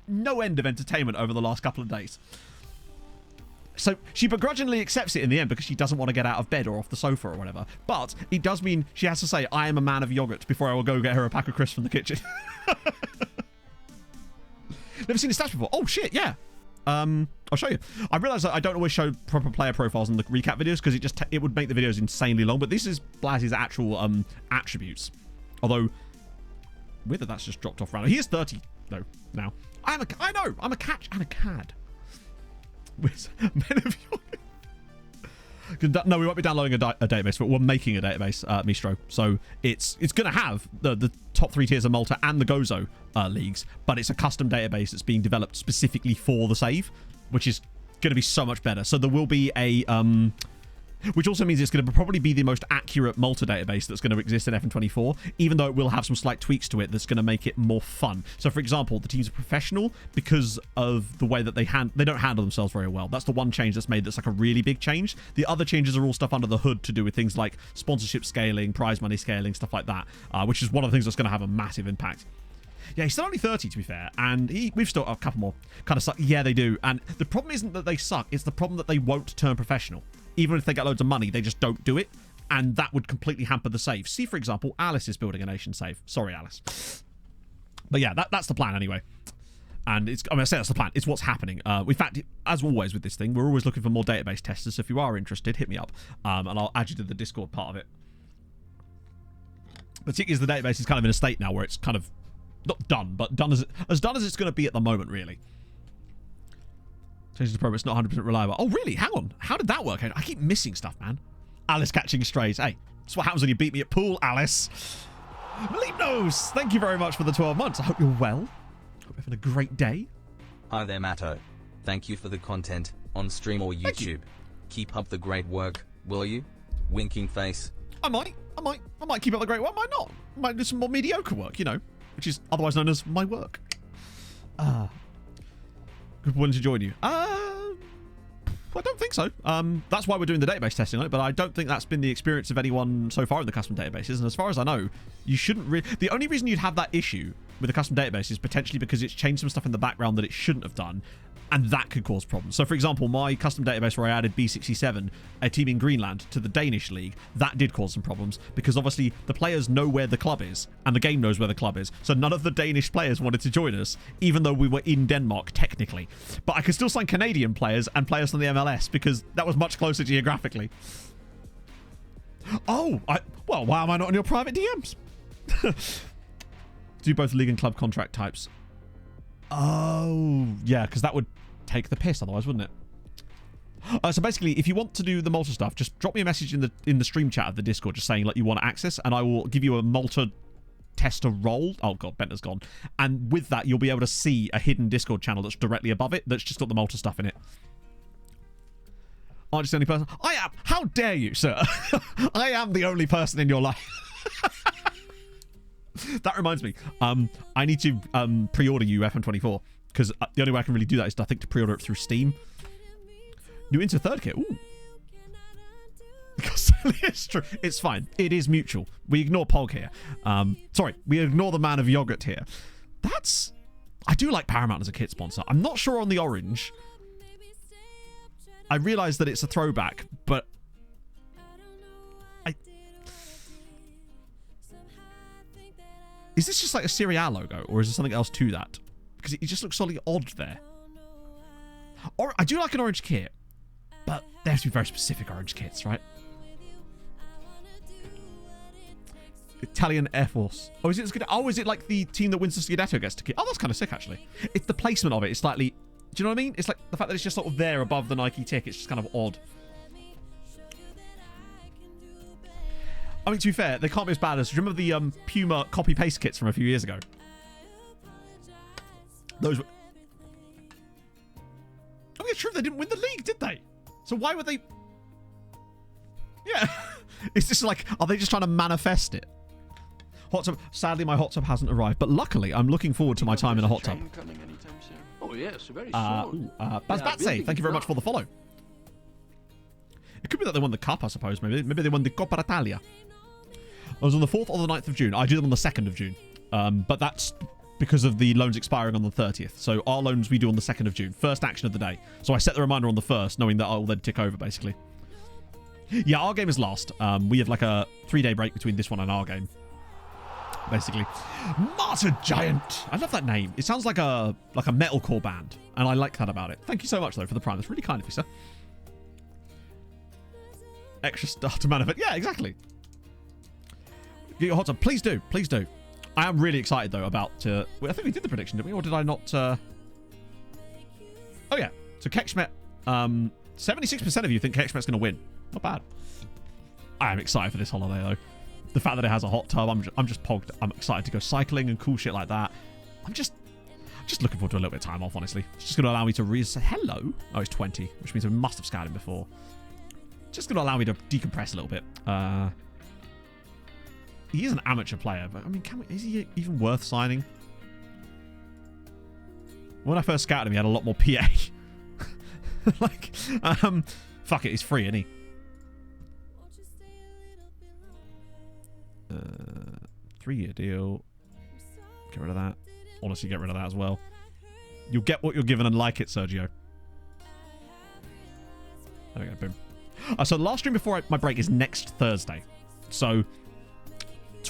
no end of entertainment over the last couple of days. So she begrudgingly accepts it in the end because she doesn't want to get out of bed or off the sofa or whatever. But it does mean she has to say, I am a man of yogurt before I will go get her a pack of crisps from the kitchen. Never seen the stats before. Oh shit, yeah. I'll show you. I realize that I don't always show proper player profiles in the recap videos because it would make the videos insanely long. But this is Blaz's actual attributes. Although, weird that that's just dropped off randomly. He is 30 though now. I know. I'm a catch and a cad. With men of yogurt. No, we won't be downloading a database, but we're making a database, Mistro. So it's going to have the top 3 tiers of Malta and the Gozo leagues, but it's a custom database that's being developed specifically for the save, which is going to be so much better. So there will be a which also means it's going to probably be the most accurate Malta database that's going to exist in FN24, even though it will have some slight tweaks to it that's going to make it more fun. So, for example, the teams are professional because of the way that they don't handle themselves very well. That's the one change that's made that's like a really big change. The other changes are all stuff under the hood to do with things like sponsorship scaling, prize money scaling, stuff like that, which is one of the things that's going to have a massive impact. Yeah, he's still only 30, to be fair, and we've still got a couple more kind of suck. Yeah, they do. And the problem isn't that they suck, it's the problem that they won't turn professional. Even if they get loads of money, they just don't do it, and that would completely hamper the save. See, for example, Alice is building a nation save. Sorry, Alice. But yeah, that's the plan anyway. And I say that's the plan. It's what's happening. In fact, as always with this thing, we're always looking for more database testers. So if you are interested, hit me up, and I'll add you to the Discord part of it. Particularly as the database is kind of in a state now where it's kind of not done, but done as done as it's going to be at the moment, really. Changes the program, it's not 100% reliable. Oh, really? Hang on. How did that work? I keep missing stuff, man. Alice catching strays. Hey, that's what happens when you beat me at pool, Alice. Melipnos, thank you very much for the 12 months. I hope you're well. Hope you're having a great day. Hi there, Matto. Thank you for the content on stream or YouTube. Keep up the great work, will you? Winking face. I might keep up the great work. I might not. I might do some more mediocre work, you know, which is otherwise known as my work. Good one to join you. I don't think so. That's why we're doing the database testing on it, but I don't think that's been the experience of anyone so far in the custom databases. And as far as I know, you shouldn't really... The only reason you'd have that issue with the custom database is potentially because it's changed some stuff in the background that it shouldn't have done. And that could cause problems. So, for example, my custom database where I added B67, a team in Greenland, to the Danish league, that did cause some problems because obviously the players know where the club is and the game knows where the club is. So none of the Danish players wanted to join us, even though we were in Denmark, technically. But I could still sign Canadian players and players from the MLS because that was much closer geographically. Oh, well, why am I not on your private DMs? Do both league and club contract types. Oh, yeah, because that would take the piss otherwise, wouldn't it? So basically, if you want to do the Malta stuff, just drop me a message in the stream chat of the Discord just saying like you want access, and I will give you a Malta tester role. Oh god, Benter's gone. And with that, you'll be able to see a hidden Discord channel that's directly above it that's just got the Malta stuff in it. I'm just the only person. I am. How dare you, sir? I am the only person in your life. That reminds me. I need to pre-order you FM24 because the only way I can really do that is I think to pre-order it through Steam. New into third kit. Ooh. It's true. It's fine. It is mutual. We ignore Pog here. Sorry, we ignore the man of yogurt here. That's. I do like Paramount as a kit sponsor. I'm not sure on the orange. I realise that it's a throwback, but is this just like a Cereal logo, or is there something else to that? Because it just looks slightly odd there. Or I do like an orange kit, but there has to be very specific orange kits, right? Italian Air Force. Oh, is it as good? Oh, is it like the team that wins the Scudetto gets to kit? Oh, that's kind of sick, actually. It's the placement of it. It's slightly. Do you know what I mean? It's like the fact that it's just sort of there above the Nike tick. It's just kind of odd. I mean, to be fair, they can't be as bad as... Do you remember the Puma copy-paste kits from a few years ago? Those were... Oh, yeah, true. They didn't win the league, did they? So why would they... Yeah. It's just like... Are they just trying to manifest it? Hot tub... Sadly, my hot tub hasn't arrived. But luckily, I'm looking forward to my time in a hot tub. Oh, yes, very soon. Bazbatse, thank you very much for the follow. It could be that they won the cup, I suppose. Maybe they won the Coppa Italia. I was on the 4th or the 9th of June. I did them on the 2nd of June. But that's because of the loans expiring on the 30th. So our loans we do on the 2nd of June. First action of the day. So I set the reminder on the 1st, knowing that I'll then tick over, basically. Yeah, our game is last. We have like a 3-day break between this one and our game. Basically. Martyr Giant. I love that name. It sounds like a metalcore band. And I like that about it. Thank you so much, though, for the prime. That's really kind of you, sir. Extra starter manifest. Yeah, exactly. Get your hot tub. Please do. Please do. I am really excited, though, about... I think we did the prediction, didn't we? Or did I not... Oh, yeah. So, Kekschmet... 76% of you think Kekschmet's going to win. Not bad. I am excited for this holiday, though. The fact that it has a hot tub, I'm just pogged. I'm excited to go cycling and cool shit like that. I'm just looking forward to a little bit of time off, honestly. It's just going to allow me to say hello. Oh, it's 20, which means I must have scouted him before. Just going to allow me to decompress a little bit. He is an amateur player, but I mean, is he even worth signing? When I first scouted him, he had a lot more PA. Like, fuck it, he's free, isn't he? 3-year deal. Get rid of that. Honestly, get rid of that as well. You'll get what you're given and like it, Sergio. There we go, boom. So the last stream before my break is next Thursday. So,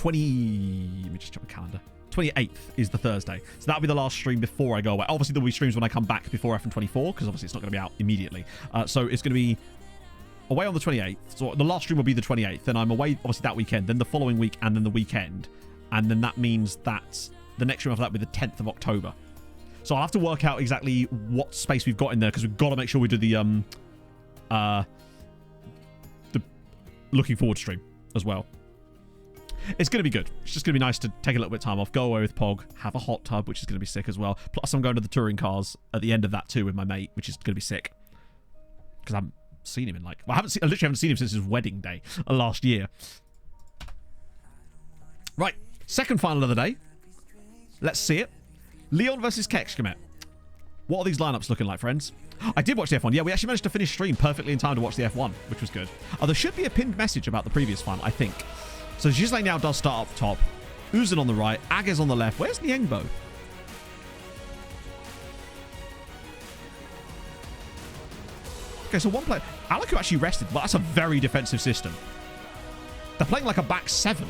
let me just check my calendar. 28th is the Thursday. So that'll be the last stream before I go away. Obviously, there'll be streams when I come back before FM24, because obviously it's not going to be out immediately. So it's going to be away on the 28th. So the last stream will be the 28th. Then I'm away, obviously, that weekend. Then the following week, and then the weekend. And then that means that the next stream after that will be the 10th of October. So I'll have to work out exactly what space we've got in there, because we've got to make sure we do the looking forward stream as well. It's going to be good. It's just going to be nice to take a little bit of time off, go away with Pog, have a hot tub, which is going to be sick as well. Plus, I'm going to the touring cars at the end of that too with my mate, which is going to be sick. Because I haven't seen him in I literally haven't seen him since his wedding day last year. Right, second final of the day. Let's see it. Leon versus Kekschmet. What are these lineups looking like, friends? I did watch the F1. Yeah, we actually managed to finish stream perfectly in time to watch the F1, which was good. There should be a pinned message about the previous final, I think. So Gisley now does start up top. Uzun on the right. Agez on the left. Where's Niengbo? Okay, so one player... Alaku actually rested. Well, that's a very defensive system. They're playing like a back 7.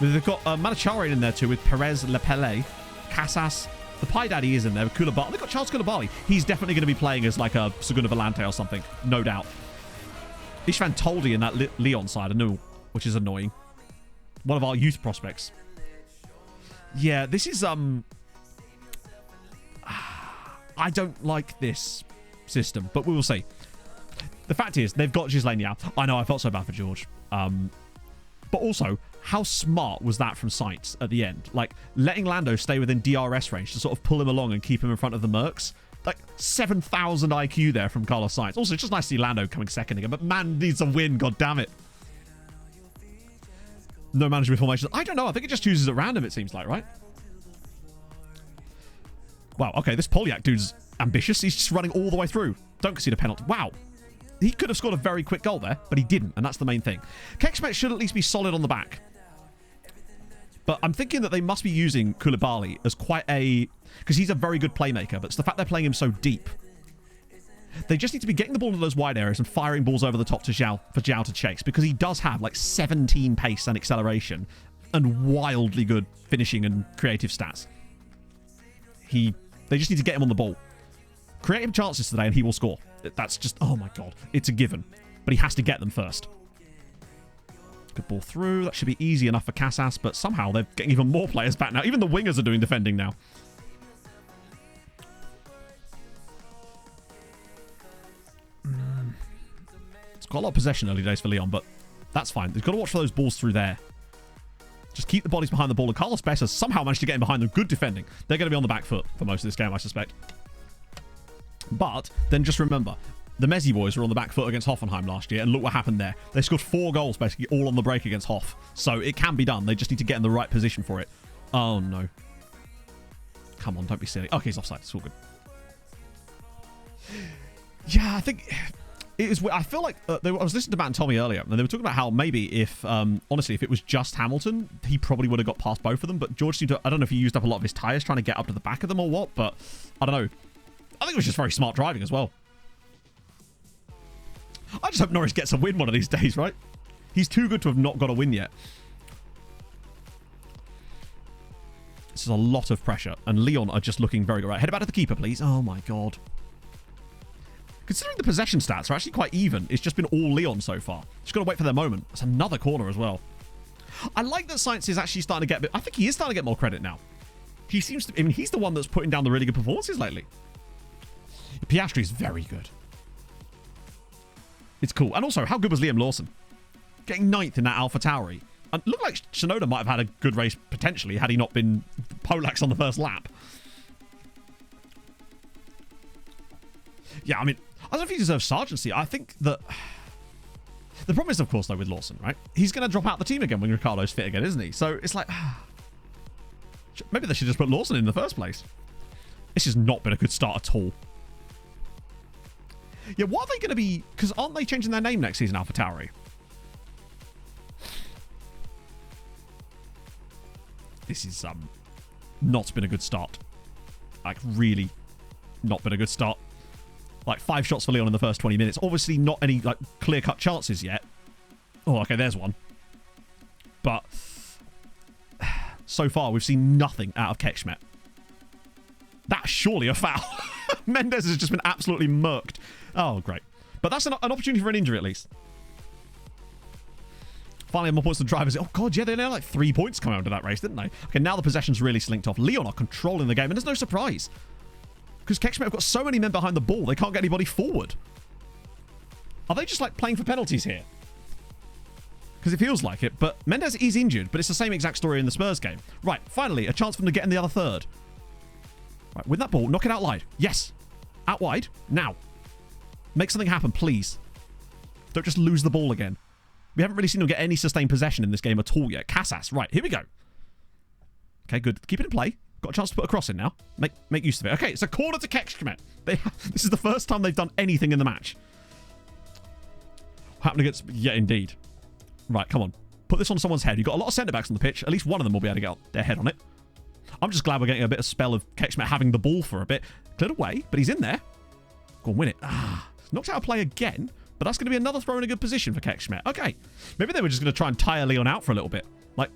They've got Manacharian in there too with Perez Lepele, Casas. The Pie Daddy is in there with Koulibaly. They've got Charles Koulibaly. He's definitely going to be playing as like a Segunda Volante or something. No doubt. Ishvan Toldi in that Leon side, I know, which is annoying. One of our youth prospects. Yeah, this is... I don't like this system, but we will see. The fact is, they've got Ghislaine Yao. I know, I felt so bad for George. But also, how smart was that from Sights at the end? Like, letting Lando stay within DRS range to sort of pull him along and keep him in front of the Mercs. Like, 7,000 IQ there from Carlos Sights. Also, it's just nice to see Lando coming second again. But man needs a win, god damn it. No management formation. I don't know. I think it just chooses at random, it seems like, right? Wow, okay, this Polyak dude's ambitious. He's just running all the way through. Don't concede a penalty. Wow. He could have scored a very quick goal there, but he didn't, and that's the main thing. Kekshmet should at least be solid on the back. But I'm thinking that they must be using Koulibaly as quite a... Because he's a very good playmaker, but it's the fact they're playing him so deep. They just need to be getting the ball into those wide areas and firing balls over the top to Zhao, for Zhao to chase, because he does have like 17 pace and acceleration and wildly good finishing and creative stats. They just need to get him on the ball. Create him chances today and he will score. That's just, oh my god, it's a given. But he has to get them first. Good ball through. That should be easy enough for Casas, but somehow they're getting even more players back now. Even the wingers are doing defending now. It's got a lot of possession early days for Leon, but that's fine. They've got to watch for those balls through there. Just keep the bodies behind the ball. And Carlos Bessa somehow managed to get in behind them. Good defending. They're going to be on the back foot for most of this game, I suspect. But then just remember, the Messi boys were on the back foot against Hoffenheim last year, and look what happened there. They scored 4 goals, basically, all on the break against Hoff. So it can be done. They just need to get in the right position for it. Oh, no. Come on, don't be silly. Okay, he's offside. It's all good. Yeah, I think... It is. I feel like I was listening to Matt and Tommy earlier, and they were talking about how maybe if, honestly, if it was just Hamilton, he probably would have got past both of them. But George seemed to, I don't know if he used up a lot of his tyres trying to get up to the back of them or what, but I don't know. I think it was just very smart driving as well. I just hope Norris gets a win one of these days, right? He's too good to have not got a win yet. This is a lot of pressure, and Leon are just looking very good. Right, head back to the keeper, please. Oh my god. Considering the possession stats are actually quite even, it's just been all Leon so far. Just got to wait for their moment. That's another corner as well. I like that Science is actually starting to get a bit... I think he is starting to get more credit now. He seems to... I mean, he's the one that's putting down the really good performances lately. Piastri is very good. It's cool. And also, how good was Liam Lawson? Getting 9th in that Alpha Tauri. And it looked like Shinoda might have had a good race, potentially, had he not been Polax on the first lap. Yeah, I mean, I don't know if he deserves sergeancy. I think that... The problem is, of course, though, with Lawson, right? He's going to drop out the team again when Ricciardo's fit again, isn't he? So it's like... Maybe they should just put Lawson in the first place. This has not been a good start at all. Yeah, what are they going to be... Because aren't they changing their name next season, AlphaTauri? This is not been a good start. Like, really not been a good start. Like, 5 shots for Leon in the first 20 minutes. Obviously not any, like, clear-cut chances yet. Oh, okay, there's one. But so far, we've seen nothing out of Kekshmet. That's surely a foul. Mendes has just been absolutely murked. Oh, great. But that's an opportunity for an injury, at least. Finally, more points to drivers. Oh, God, yeah, they only had like 3 points coming out of that race, didn't they? Okay, now the possession's really slinked off. Leon are controlling the game, and there's no surprise. Because Kekshmet have got so many men behind the ball, they can't get anybody forward. Are they just, like, playing for penalties here? Because it feels like it, but Mendes is injured, but it's the same exact story in the Spurs game. Right, finally, a chance for them to get in the other third. Right, with that ball, knock it out wide. Yes. Out wide. Now. Make something happen, please. Don't just lose the ball again. We haven't really seen them get any sustained possession in this game at all yet. Casas. Right, here we go. Okay, good. Keep it in play. Got a chance to put a cross in now. Make use of it. Okay, it's a corner to Kekshmet. This is the first time they've done anything in the match. Happened against... Yeah, indeed. Right, come on. Put this on someone's head. You've got a lot of centre-backs on the pitch. At least one of them will be able to get their head on it. I'm just glad we're getting a bit of spell of Kekshmet having the ball for a bit. Cleared away, but he's in there. Go on, win it. Knocked out a play again, but that's going to be another throw in a good position for Kekschmidt. Okay. Maybe they were just going to try and tire Leon out for a little bit. Like,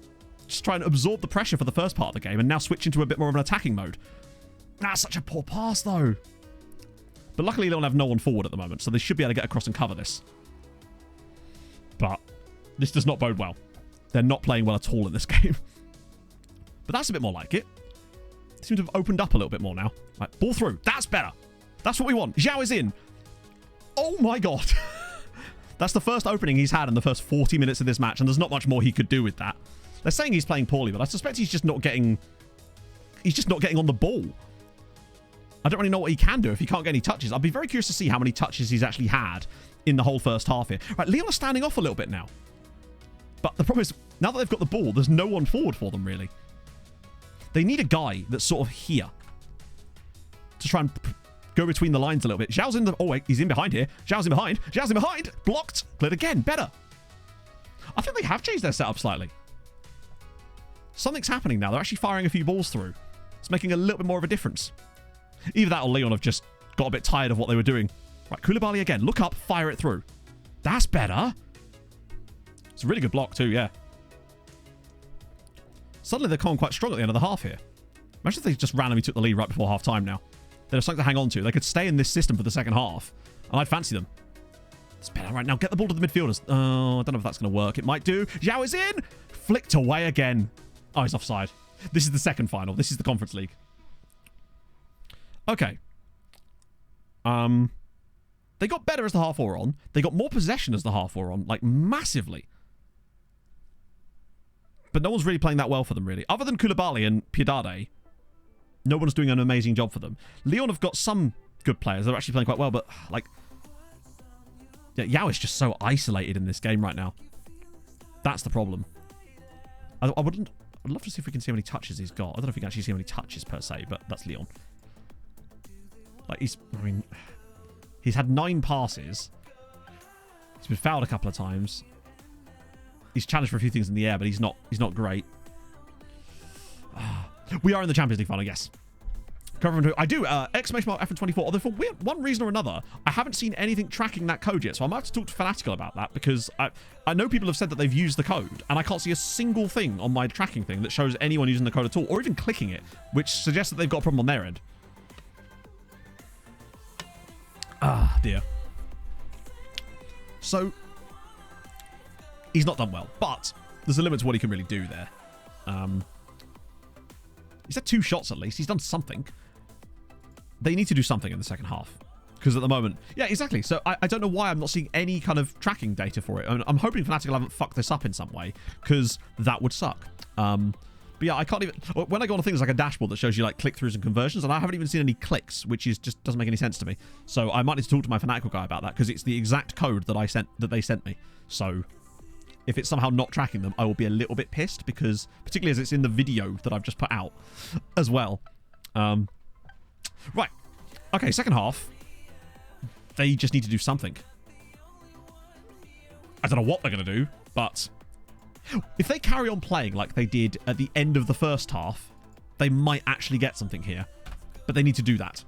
just try and absorb the pressure for the first part of the game and now switch into a bit more of an attacking mode. That's such a poor pass, though. But luckily, Leon have no one forward at the moment, so they should be able to get across and cover this. But this does not bode well. They're not playing well at all in this game. But that's a bit more like it. They seem to have opened up a little bit more now. Right, ball through. That's better. That's what we want. Zhao is in. Oh my god. That's the first opening he's had in the first 40 minutes of this match, and there's not much more he could do with that. They're saying he's playing poorly, but I suspect he's just not getting... He's just not getting on the ball. I don't really know what he can do if he can't get any touches. I'd be very curious to see how many touches he's actually had in the whole first half here. Right, Leon are standing off a little bit now. But the problem is, now that they've got the ball, there's no one forward for them, really. They need a guy that's sort of here to try and go between the lines a little bit. Zhao's in the... Oh, wait, he's in behind here. Zhao's in behind. Zhao's in behind. Blocked. Cleared again. Better. I think they have changed their setup slightly. Something's happening now. They're actually firing a few balls through. It's making a little bit more of a difference. Either that or Leon have just got a bit tired of what they were doing. Right, Koulibaly again. Look up, fire it through. That's better. It's a really good block too, yeah. Suddenly they're coming quite strong at the end of the half here. Imagine if they just randomly took the lead right before half time now. They'd have something to hang on to. They could stay in this system for the second half, and I'd fancy them. It's better right now. Get the ball to the midfielders. Oh, I don't know if that's going to work. It might do. Zhao is in. Flicked away again. Oh, he's offside. This is the second final. This is the Conference League. Okay. They got better as the half wore on. They got more possession as the half wore on, like massively. But no one's really playing that well for them, really. Other than Koulibaly and Piedade, no one's doing an amazing job for them. Leon have got some good players. They're actually playing quite well, but, like... Yeah, Yao is just so isolated in this game right now. That's the problem. I'd love to see if we can see how many touches he's got. I don't know if we can actually see how many touches per se, but that's Leon. Like, he's had 9 passes. He's been fouled a couple of times. He's challenged for a few things in the air, but he's not great. We are in the Champions League final, yes. I do, exclamation mark F24. Although for one reason or another, I haven't seen anything tracking that code yet, so I might have to talk to Fanatical about that, because I know people have said that they've used the code, and I can't see a single thing on my tracking thing that shows anyone using the code at all, or even clicking it, which suggests that they've got a problem on their end. Ah, dear. So, he's not done well, but there's a limit to what he can really do there. He's had 2 shots at least. He's done something. They need to do something in the second half. Because at the moment... Yeah, exactly. So I don't know why I'm not seeing any kind of tracking data for it. I'm hoping Fanatical haven't fucked this up in some way, because that would suck. But yeah, I can't even... When I go on things like a dashboard that shows you like click-throughs and conversions, and I haven't even seen any clicks, which is just doesn't make any sense to me. So I might need to talk to my Fanatical guy about that, because it's the exact code that they sent me. So if it's somehow not tracking them, I will be a little bit pissed, because particularly as it's in the video that I've just put out as well. Right. Okay, second half. They just need to do something. I don't know what they're going to do, but if they carry on playing like they did at the end of the first half, they might actually get something here. But they need to do that.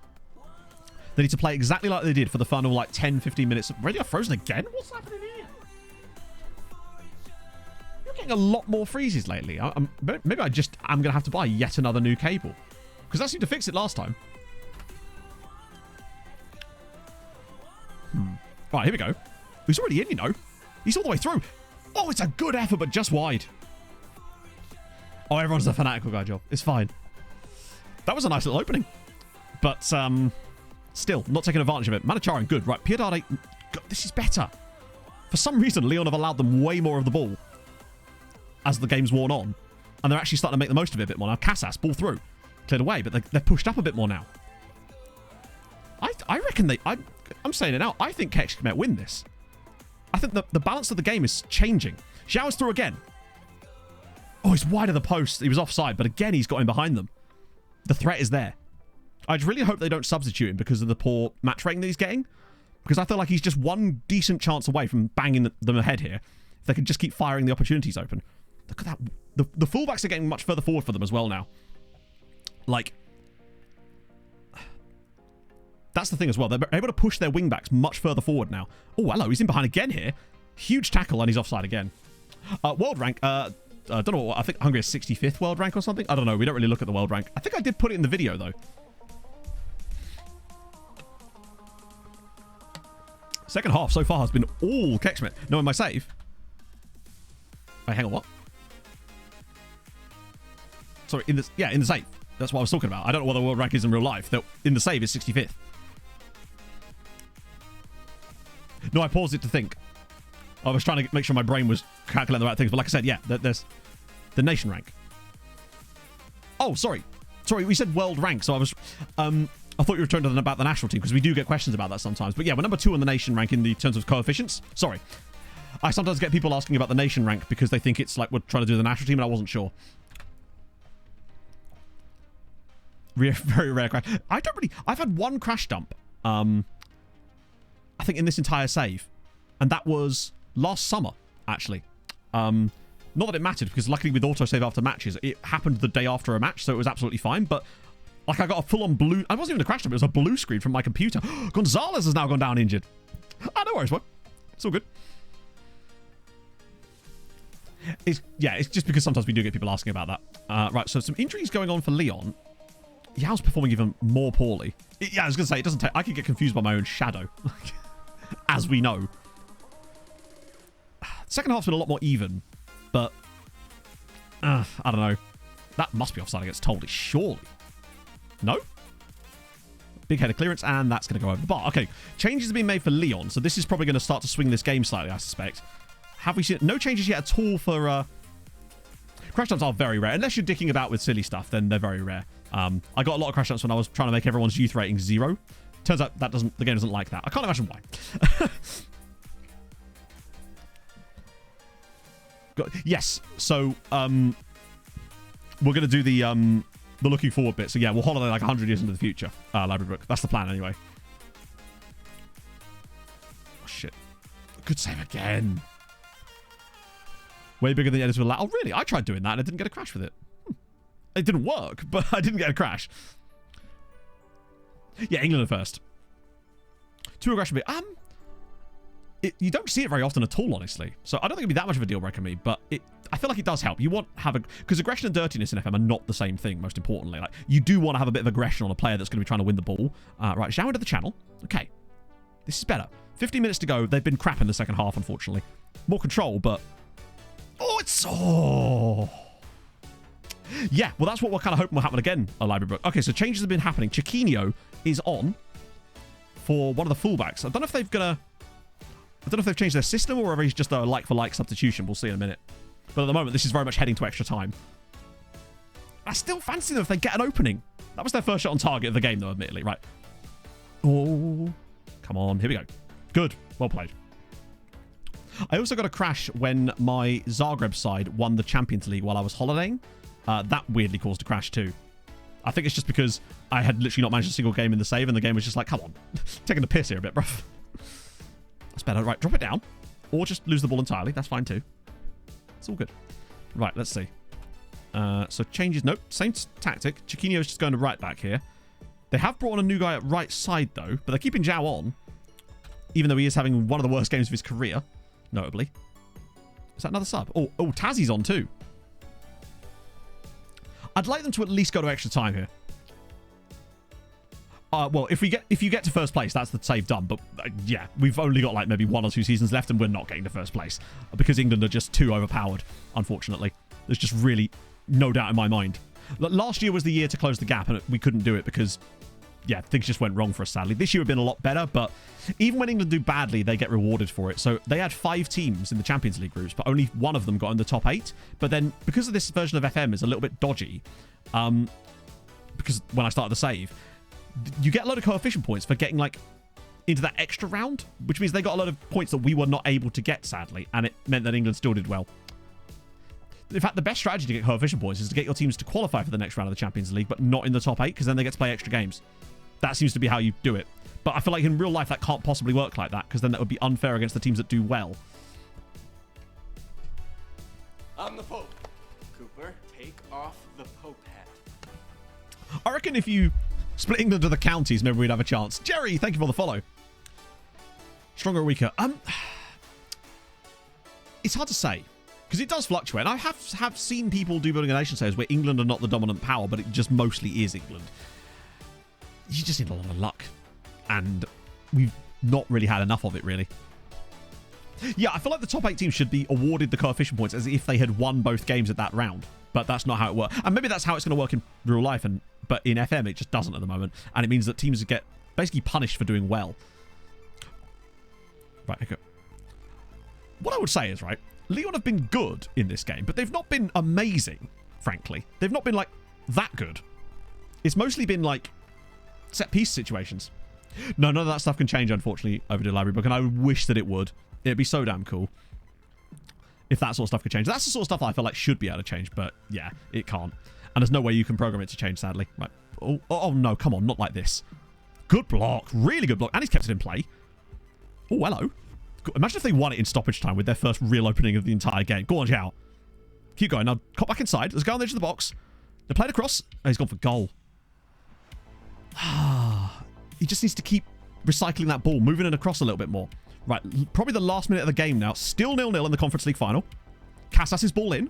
They need to play exactly like they did for the final, like, 10-15 minutes. Radio frozen again? What's happening here? You're getting a lot more freezes lately. Maybe I'm going to have to buy yet another new cable. Because that seemed to fix it last time. Right, here we go. He's already in, you know. He's all the way through. Oh, it's a good effort, but just wide. Oh, everyone's a Fanatical guy job. It's fine. That was a nice little opening. But, still, not taking advantage of it. Manacharan, good. Right, Piedade. God, this is better. For some reason, Leon have allowed them way more of the ball as the game's worn on. And they're actually starting to make the most of it a bit more now. Casas, ball through. Cleared away, but they're pushed up a bit more now. I reckon I'm saying it now. I think Kekschmidt win this. I think the balance of the game is changing. Zhao is through again. Oh, he's wide of the post. He was offside, but again, he's got him behind them. The threat is there. I really hope they don't substitute him because of the poor match rating that he's getting. Because I feel like he's just one decent chance away from banging them ahead here. If they could just keep firing the opportunities open. Look at that. The fullbacks are getting much further forward for them as well now. Like... That's the thing as well. They're able to push their wingbacks much further forward now. Oh, hello. He's in behind again here. Huge tackle, and he's offside again. World rank. I don't know what. I think Hungary is 65th world rank or something. I don't know. We don't really look at the world rank. I think I did put it in the video, though. Second half so far has been all Kexmit. No, in my save. Wait, hang on, what? Sorry, in the save. That's what I was talking about. I don't know what the world rank is in real life. In the save is 65th. No, I paused it to think. I was trying to make sure my brain was calculating the right things. But like I said, yeah, there's the nation rank. Oh, sorry. Sorry, we said world rank. So I was... I thought you were talking about the national team, because we do get questions about that sometimes. But yeah, we're number 2 on the nation rank in the terms of coefficients. Sorry. I sometimes get people asking about the nation rank because they think it's like we're trying to do the national team, and I wasn't sure. Very rare crash. I've had one crash dump, I think, in this entire save. And that was last summer, actually. Not that it mattered, because luckily with autosave after matches, it happened the day after a match, so it was absolutely fine. But like, I got a full-on blue... I wasn't even a crash dump, it was a blue screen from my computer. Gonzalez has now gone down injured. No worries, bro. It's all good. It's just because sometimes we do get people asking about that. Right, so some injuries going on for Leon. Yao's performing even more poorly. I was going to say, it doesn't take... I could get confused by my own shadow. As we know. Second half's been a lot more even. But... I don't know. That must be offside against Toldy, surely. No? Big header clearance, and that's going to go over the bar. Okay, changes have been made for Leon, so this is probably going to start to swing this game slightly, I suspect. Have we seen... No changes yet at all for... Crash dumps are very rare. Unless you're dicking about with silly stuff, then they're very rare. I got a lot of crash dumps when I was trying to make everyone's youth rating 0. Turns out that the game doesn't like that. I can't imagine why. Yes, so we're going to do the looking forward bit. So yeah, we'll holiday like 100 years into the future. Library book. That's the plan anyway. Oh, shit. Good save again. Way bigger than the editor will allow. Oh, really? I tried doing that and I didn't get a crash with it. It didn't work, but I didn't get a crash. Yeah, England at first. 2 aggression bit. You don't see it very often at all, honestly. So I don't think it'd be that much of a deal breaker for me, but I feel like it does help. You want to have because aggression and dirtiness in FM are not the same thing, most importantly. Like, you do want to have a bit of aggression on a player that's going to be trying to win the ball. Right, Zhao into the channel. Okay. This is better. 15 minutes to go. They've been crap in the second half, unfortunately. More control, but... Oh, it's... Oh... Yeah, well, that's what we're kind of hoping will happen again, a library book. Okay, so changes have been happening. Chiquinho is on for one of the fullbacks. I don't know if they've changed their system or whether he's just a like-for-like substitution. We'll see in a minute. But at the moment, this is very much heading to extra time. I still fancy them if they get an opening. That was their first shot on target of the game, though, admittedly. Right. Oh, come on. Here we go. Good. Well played. I also got a crash when my Zagreb side won the Champions League while I was holidaying. That weirdly caused a crash too. I think it's just because I had literally not managed a single game in the save, and the game was just like, come on. Taking the piss here a bit, bruv. That's better. Right, drop it down. Or just lose the ball entirely. That's fine too. It's all good. Right, let's see. So changes. Nope, same tactic. Chiquinho's just going to right back here. They have brought on a new guy at right side, though. But they're keeping Zhao on. Even though he is having one of the worst games of his career, notably. Is that another sub? Oh, Tazzy's on too. I'd like them to at least go to extra time here. Well, if you get to first place, that's the save done. But yeah, we've only got like maybe 1 or 2 seasons left, and we're not getting to first place because England are just too overpowered. Unfortunately, there's just really no doubt in my mind. Last year was the year to close the gap, and we couldn't do it because yeah, things just went wrong for us. Sadly, this year have been a lot better. But even when England do badly, they get rewarded for it. So they had 5 teams in the Champions League groups, but only 1 of them got in the top 8. But then because of this version of FM is a little bit dodgy, because when I started the save, you get a lot of coefficient points for getting like into that extra round, which means they got a lot of points that we were not able to get, sadly, and it meant that England still did well. In fact, the best strategy to get coefficient points is to get your teams to qualify for the next round of the Champions League, but not in the top 8, because then they get to play extra games. That seems to be how you do it. But I feel like in real life that can't possibly work like that, because then that would be unfair against the teams that do well. I'm the Pope. Cooper, take off the Pope hat. I reckon if you Split England to the counties, maybe we'd have a chance. Jerry, thank you for the follow. Stronger or weaker? It's hard to say. Because it does fluctuate. And I have seen people do building a nation says where England are not the dominant power, but it just mostly is England. You just need a lot of luck. And we've not really had enough of it, really. Yeah, I feel like the top 8 teams should be awarded the coefficient points as if they had won both games at that round. But that's not how it works. And maybe that's how it's going to work in real life. But in FM, it just doesn't at the moment. And it means that teams get basically punished for doing well. Right, okay. What I would say is, right, Leon have been good in this game, but they've not been amazing, frankly. They've not been, like, that good. It's mostly been, like, set-piece situations. No, none of that stuff can change, unfortunately, over the library book, and I wish that it would. It'd be so damn cool if that sort of stuff could change. That's the sort of stuff that I feel like should be able to change, but, yeah, it can't. And there's no way you can program it to change, sadly. Right. Oh, no, come on, not like this. Good block. Really good block. And he's kept it in play. Oh, hello. Imagine if they won it in stoppage time with their first real opening of the entire game. Go on, Zhao. Keep going. Now, cut back inside. Let's go on the edge of the box. They played across. Oh, he's gone for goal. He just needs to keep recycling that ball, moving it across a little bit more. Right, probably the last minute of the game now. Still 0-0 in the Conference League final. Casas' ball in.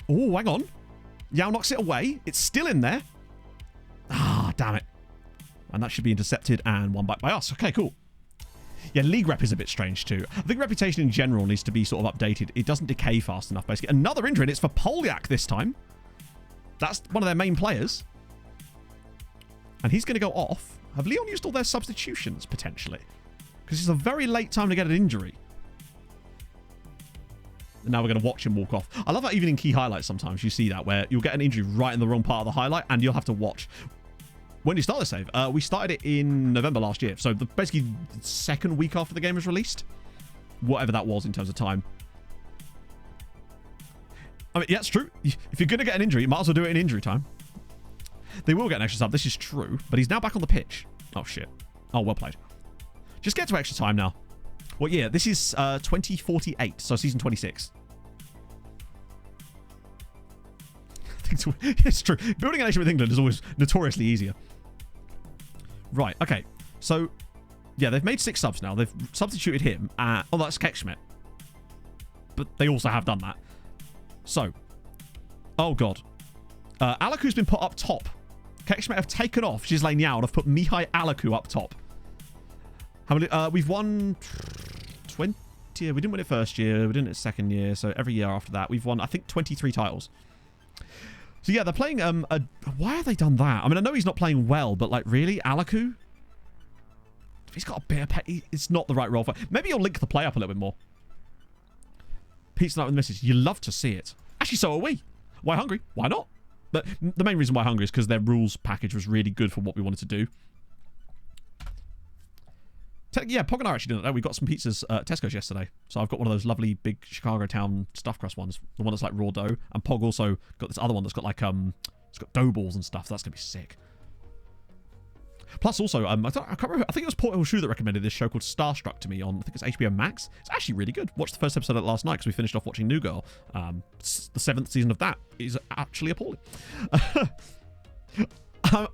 Oh, hang on. Yao knocks it away. It's still in there. Damn it. And that should be intercepted and won back by us. Okay, cool. Yeah, league rep is a bit strange too. I think reputation in general needs to be sort of updated. It doesn't decay fast enough, basically. Another injury, and it's for Polyak this time. That's one of their main players. And he's going to go off. Have Leon used all their substitutions, potentially? Because it's a very late time to get an injury. And now we're going to watch him walk off. I love that even in key highlights sometimes you see that, where you'll get an injury right in the wrong part of the highlight, and you'll have to watch. When did you start the save? We started it in November last year. So basically the second week after the game was released. Whatever that was in terms of time. I mean, yeah, it's true. If you're going to get an injury, you might as well do it in injury time. They will get an extra sub. This is true. But he's now back on the pitch. Oh, shit. Oh, well played. Just get to extra time now. What year? This is 2048. So season 26. It's true. Building a nation with England is always notoriously easier. Right, okay. So, yeah, they've made 6 subs now. They've substituted him. Oh, that's Kekschmidt. But they also have done that. So, oh, God. Alaku's been put up top. Kekschmidt have taken off Ghislaine Yao and have put Mihai Alaku up top. How many? We've won 20. We didn't win it first year. We didn't it second year. So every year after that, we've won, I think, 23 titles. So yeah, they're playing, why have they done that? I mean, I know he's not playing well, but like, really? Alaku? He's got a bit of pay. It's not the right role for. Maybe you'll link the play up a little bit more. Pizza night with the missus. You love to see it. Actually, so are we. Why Hungary? Why not? But the main reason why Hungary is because their rules package was really good for what we wanted to do. Yeah, Pog and I actually did that. We got some pizzas at Tesco's yesterday. So I've got one of those lovely big Chicago town stuffed crust ones. The one that's like raw dough. And Pog also got this other one that's got like, it's got dough balls and stuff. So that's going to be sick. Plus also, I can't remember, I think it was Port Hill Shoe that recommended this show called Starstruck to me on, I think it's HBO Max. It's actually really good. Watched the first episode of it last night because we finished off watching New Girl. The 7th season of that is actually appalling.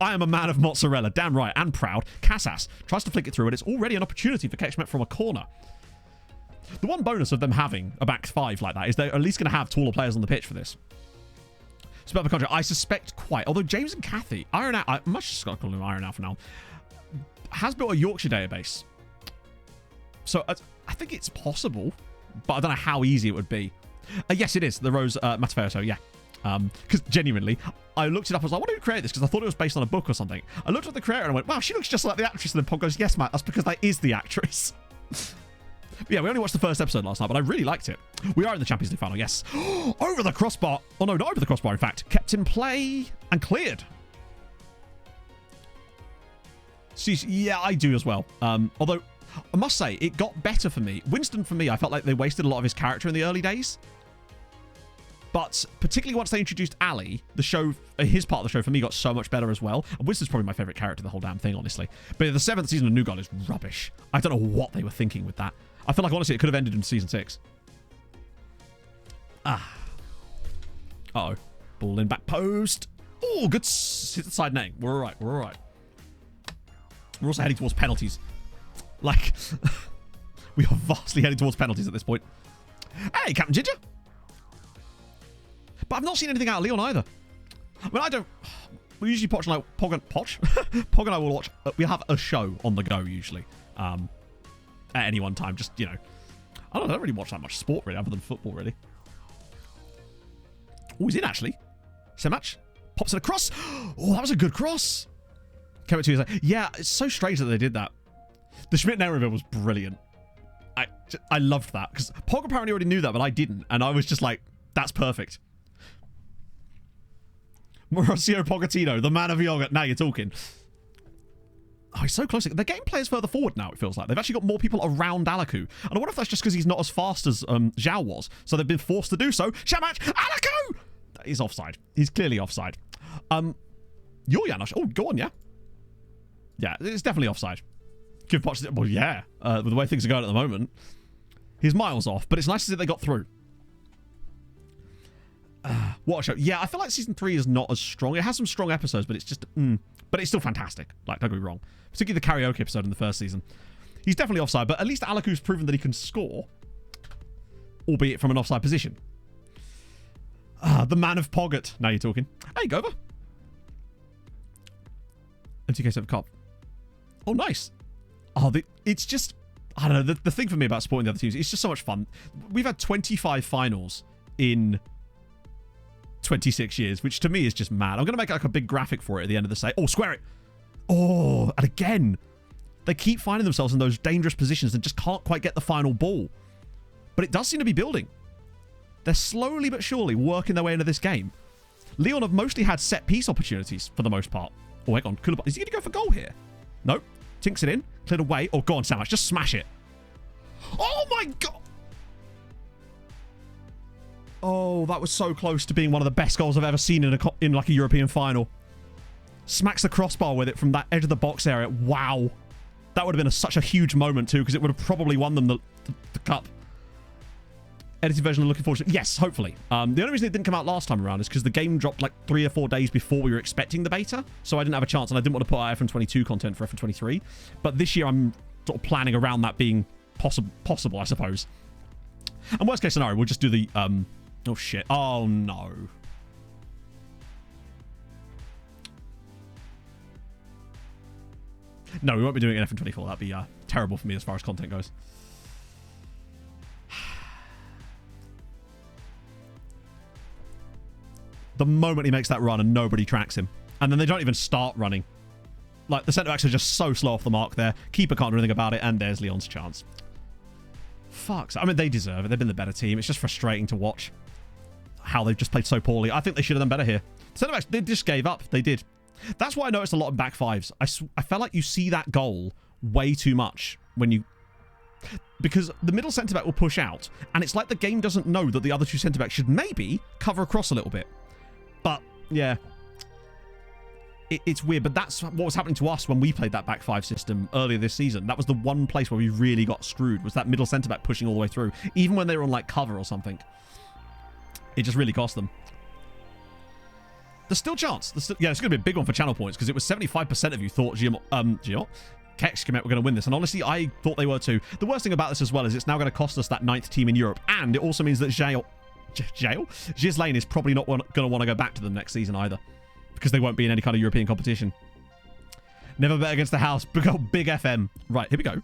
I am a man of mozzarella, damn right, and proud. Casas tries to flick it through, and it's already an opportunity for Kekschmidt from a corner. The one bonus of them having a back 5 like that is they're at least going to have taller players on the pitch for this. Spell of country, I suspect quite. Although James and Kathy, Iron Out, I'm much just going to call him Iron Out for now, has built a Yorkshire database. So I think it's possible, but I don't know how easy it would be. Yes, it is. The Rose Matafeo, yeah. Because genuinely, I looked it up. I was like, I wonder who created this because I thought it was based on a book or something. I looked at the creator and I went, wow, she looks just like the actress. And then Pog goes, yes, Matt, that's because that is the actress. But yeah, we only watched the first episode last night, but I really liked it. We are in the Champions League final, yes. Over the crossbar. Oh, no, not over the crossbar, in fact. Kept in play and cleared. Yeah, I do as well. Although, I must say, it got better for me. Winston, for me, I felt like they wasted a lot of his character in the early days. But particularly once they introduced Ali, the show, his part of the show for me got so much better as well. And Winston's probably my favourite character of the whole damn thing, honestly. But the 7th season of New Girl is rubbish. I don't know what they were thinking with that. I feel like, honestly, it could have ended in season 6. Uh-oh. Ball in back post. Oh, good side netting. We're all right. We're all right. We're also heading towards penalties. Like, we are vastly heading towards penalties at this point. Hey, Captain Ginger. But I've not seen anything out of Leon either. I mean, I don't... We usually watch like Pog and I will watch... we have a show on the go, usually. At any one time. Just, you know... I don't really watch that much sport, really, other than football, really. Oh, he's in, actually. Same match. Pops it across. Oh, that was a good cross. Came to his... Yeah, it's so strange that they did that. The Schmidt narrative was brilliant. I loved that. Because Pog apparently already knew that, but I didn't. And I was just like, that's perfect. Mauricio Pochettino, the man of yogurt. Now you're talking. Oh, he's so close. They're getting players further forward now, it feels like. They've actually got more people around Alaku. And I wonder if that's just because he's not as fast as Zhao was. So they've been forced to do so. Shamatch! Alaku! He's offside. He's clearly offside. You're Janosch. Oh, go on, yeah? Yeah, it's definitely offside. Give Poch... Well, yeah. With the way things are going at the moment. He's miles off, but it's nice to see they got through. What a show. Yeah, I feel like Season 3 is not as strong. It has some strong episodes, but it's just... But it's still fantastic. Like, don't get me wrong. Particularly the karaoke episode in the first season. He's definitely offside, but at least Alaku's proven that he can score. Albeit from an offside position. The man of Poggett. Now you're talking. Hey, Gova. MTK 7 Cop. Oh, nice. Oh, it's just... I don't know. The thing for me about supporting the other teams, it's just so much fun. We've had 25 finals in 26 years, which to me is just mad. I'm going to make like a big graphic for it at the end of the say. Oh, square it. Oh, and again. They keep finding themselves in those dangerous positions and just can't quite get the final ball. But it does seem to be building. They're slowly but surely working their way into this game. Leon have mostly had set-piece opportunities for the most part. Oh, hang on. Is he going to go for goal here? No. Tinks it in. Cleared away. Oh, go on, Sandwich. Just smash it. Oh, my God. Oh, that was so close to being one of the best goals I've ever seen in like a European final. Smacks the crossbar with it from that edge of the box area. Wow. That would have been such a huge moment, too, because it would have probably won them the cup. Edited version I'm looking forward to. Yes, hopefully. The only reason it didn't come out last time around is because the game dropped like 3 or 4 days before we were expecting the beta. So I didn't have a chance, and I didn't want to put out FM22 content for FM23. But this year I'm sort of planning around that being possible, I suppose. And worst case scenario, we'll just do the... Oh, shit. Oh, no. No, we won't be doing an FM24. That'd be terrible for me as far as content goes. The moment he makes that run and nobody tracks him. And then they don't even start running. Like, the centre-backs are just so slow off the mark there. Keeper can't do anything about it, and there's Leon's chance. Fuck. I mean, they deserve it. They've been the better team. It's just frustrating to watch how they've just played so poorly. I think they should have done better here. Centre-backs, they just gave up. They did. That's why I noticed a lot in back fives. I felt like you see that goal way too much when you... Because the middle centre-back will push out, and it's like the game doesn't know that the other two centre-backs should maybe cover across a little bit. But, yeah. It's weird, but that's what was happening to us when we played that back five system earlier this season. That was the one place where we really got screwed, was that middle centre-back pushing all the way through. Even when they were on, like, cover or something. It just really cost them. There's still a chance. Yeah, it's going to be a big one for channel points, because it was 75% of you thought Kexkimet were going to win this. And honestly, I thought they were too. The worst thing about this as well is it's now going to cost us that 9th team in Europe. And it also means that Ghislaine is probably not going to want to go back to them next season either. Because they won't be in any kind of European competition. Never bet against the house. Big FM. Right, here we go.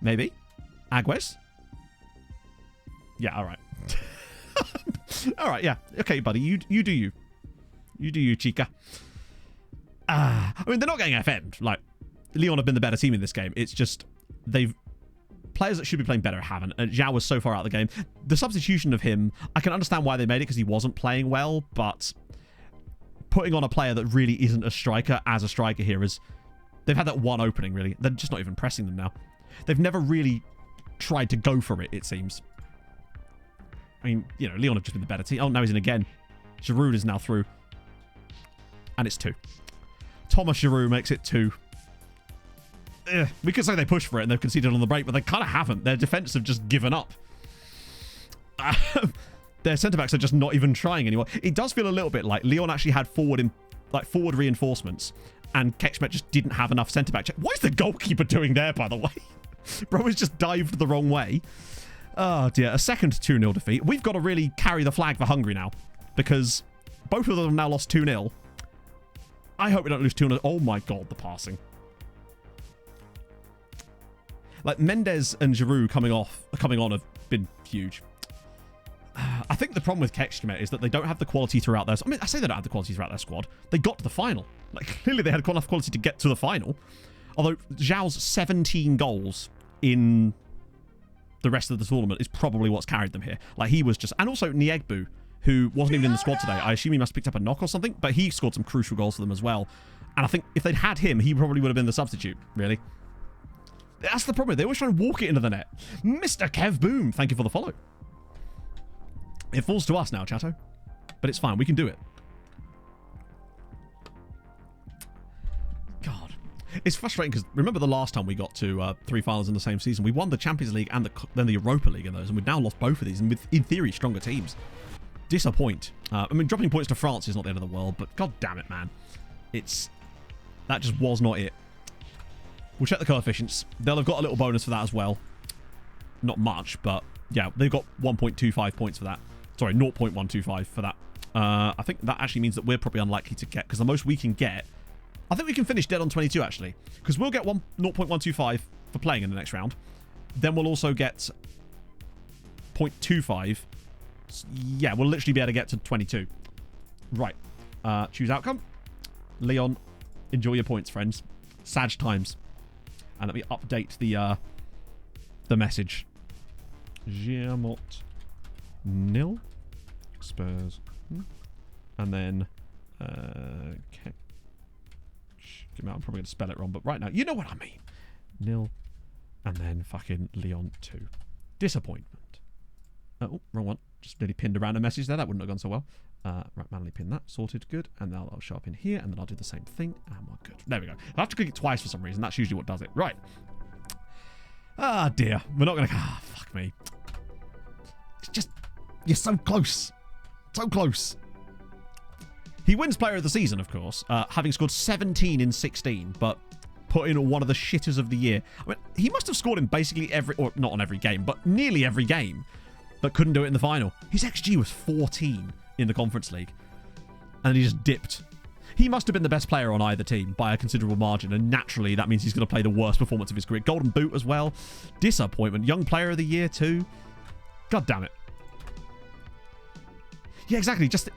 Maybe. Agüez. Yeah, all right. All right, yeah. Okay, buddy. You do you. You do you, chica. I mean, they're not getting FM'd. Like, Leon have been the better team in this game. It's just players that should be playing better haven't. Zhao was so far out of the game. The substitution of him, I can understand why they made it because he wasn't playing well, but putting on a player that really isn't a striker as a striker here is... They've had that one opening, really. They're just not even pressing them now. They've never really tried to go for it seems. I mean, you know, Leon have just been the better team. Oh, now he's in again. Giroud is now through. And it's 2. Thomas Giroud makes it 2. We could say they pushed for it and they've conceded on the break, but they kind of haven't. Their defense have just given up. their centre-backs are just not even trying anymore. It does feel a little bit like Leon actually had forward reinforcements, and Kekshmet just didn't have enough centre-back check. What is the goalkeeper doing there, by the way? Bro has just dived the wrong way. Oh, dear. A second 2-0 defeat. We've got to really carry the flag for Hungary now, because both of them have now lost 2-0. I hope we don't lose 2-0. Oh, my God, the passing. Like, Mendes and Giroud coming on have been huge. I think the problem with Kekshmet is that they don't have the quality throughout their... I mean, I say they don't have the quality throughout their squad. They got to the final. Like, clearly they had enough quality to get to the final. Although, Zhao's 17 goals in the rest of the tournament is probably what's carried them here. Like, he was just... And also, Niegbu, who wasn't even in the squad today. I assume he must have picked up a knock or something, but he scored some crucial goals for them as well. And I think if they'd had him, he probably would have been the substitute, really. That's the problem. They always try and walk it into the net. Mr. Kev Boom, thank you for the follow. It falls to us now, chatto. But it's fine. We can do it. God. It's frustrating because remember the last time we got to 3 finals in the same season? We won the Champions League and then the Europa League in those, and we've now lost both of these, and with, in theory, stronger teams. Disappoint. I mean, dropping points to France is not the end of the world, but god damn it, man. That just was not it. We'll check the coefficients. They'll have got a little bonus for that as well. Not much, but yeah, they've got 1.25 points for that. Sorry, 0.125 for that. I think that actually means that we're probably unlikely to get, because the most we can get... I think we can finish dead on 22, actually. Because we'll get 0.125 for playing in the next round. Then we'll also get 0.25. Yeah, we'll literally be able to get to 22. Right. Choose outcome. Leon, enjoy your points, friends. Sag times. And let me update the message. Giamot nil. Spurs. And then okay. I'm probably going to spell it wrong, but right now, you know what I mean. Nil. And then fucking Leon 2. Disappointment. Oh, wrong one. Just nearly pinned a random message there. That wouldn't have gone so well. Right, manually pin that. Sorted. Good. And then I'll show up in here, and then I'll do the same thing. And we're good. There we go. I have to click it twice for some reason. That's usually what does it. Right. Ah, dear. We're not going to... Ah, fuck me. It's just... You're so close. So close. He wins Player of the Season, of course, having scored 17 in 16, but put in one of the shitters of the year. I mean, he must have scored in basically every... Or not on every game, but nearly every game. But couldn't do it in the final. His XG was 14 in the Conference League. And he just dipped. He must have been the best player on either team by a considerable margin. And naturally, that means he's going to play the worst performance of his career. Golden Boot as well. Disappointment. Young Player of the Year too. God damn it. Yeah, exactly. Just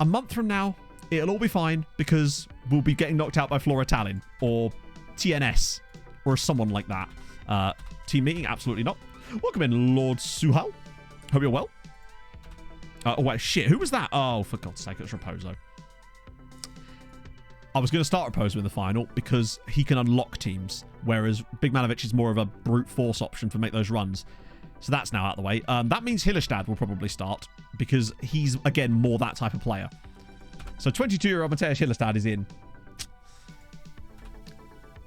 a month from now, it'll all be fine because we'll be getting knocked out by Flora Tallinn or TNS or someone like that. Team meeting? Absolutely not. Welcome in, Lord Suhal. Hope you're well. Oh, wait, shit. Who was that? Oh, for God's sake, it's Raposo. I was going to start Raposo in the final because he can unlock teams, whereas Big Manovic is more of a brute force option for make those runs. So that's now out of the way. That means Hillestad will probably start because he's, again, more that type of player. So 22-year-old Mateusz Hillestad is in.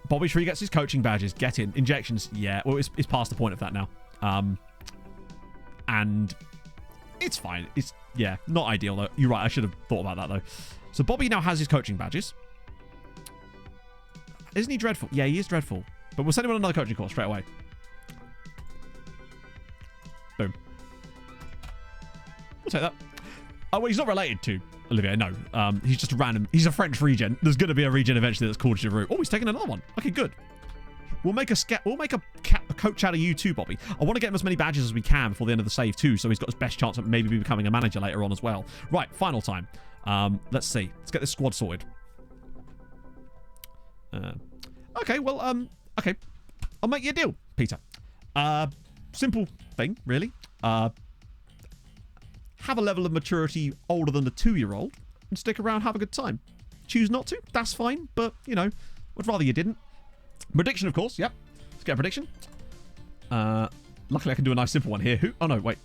Bobby Shree gets his coaching badges. Get in. Injections, yeah. Well, it's past the point of that now. And it's fine. It's, yeah, not ideal, though. You're right. I should have thought about that, though. So Bobby now has his coaching badges. Isn't he dreadful? Yeah, he is dreadful. But we'll send him on another coaching course straight away. Boom. We'll take that. Oh, well, he's not related to Olivier, no. He's just a random... He's a French regen. There's going to be a regen eventually that's called Giroud. Oh, he's taking another one. Okay, good. We'll make a coach out of you too, Bobby. I want to get him as many badges as we can before the end of the save too, so he's got his best chance at maybe becoming a manager later on as well. Right, final time. Let's see. Let's get this squad sorted. Okay, well, okay. I'll make you a deal, Peter. Simple thing, really. Have a level of maturity older than the 2-year-old and stick around, have a good time. Choose not to, that's fine, but, you know, I'd rather you didn't. Prediction, of course, yep. Let's get a prediction. Luckily, I can do a nice simple one here. Who? Oh, no, wait.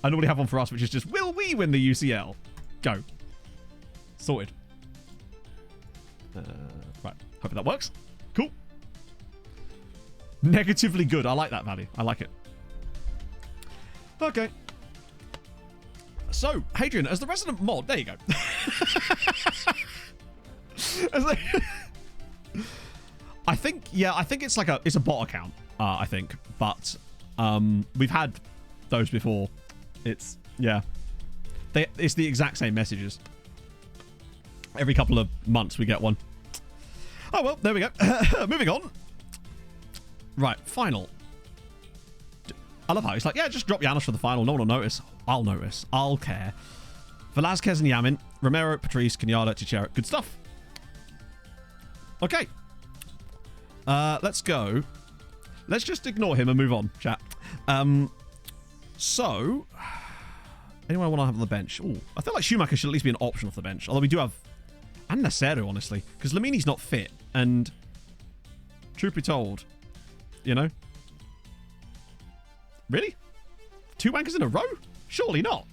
I normally have one for us, which is just, will we win the UCL? Go. Sorted. Right, hope that works. Cool. Negatively good. I like that value. I like it. Okay. So, Hadrian, as the resident mod, there you go. I think it's like it's a bot account, I think, but we've had those before. It's it's the exact same messages. Every couple of months we get one. Oh well, there we go. Moving on. Right, final. I love how he's like, yeah, just drop Janos for the final. No one will notice. I'll notice. I'll care. Velazquez and Yamin. Romero, Patrice, Kenyatta, Chichero. Good stuff. Okay. Let's go. Let's just ignore him and move on, chat. So, anyone I want to have on the bench? Ooh, I feel like Schumacher should at least be an option off the bench. Although we do have... And Nacero, honestly. Because Lamini's not fit. And... Truth be told... You know? Really? 2 wankers in a row? Surely not.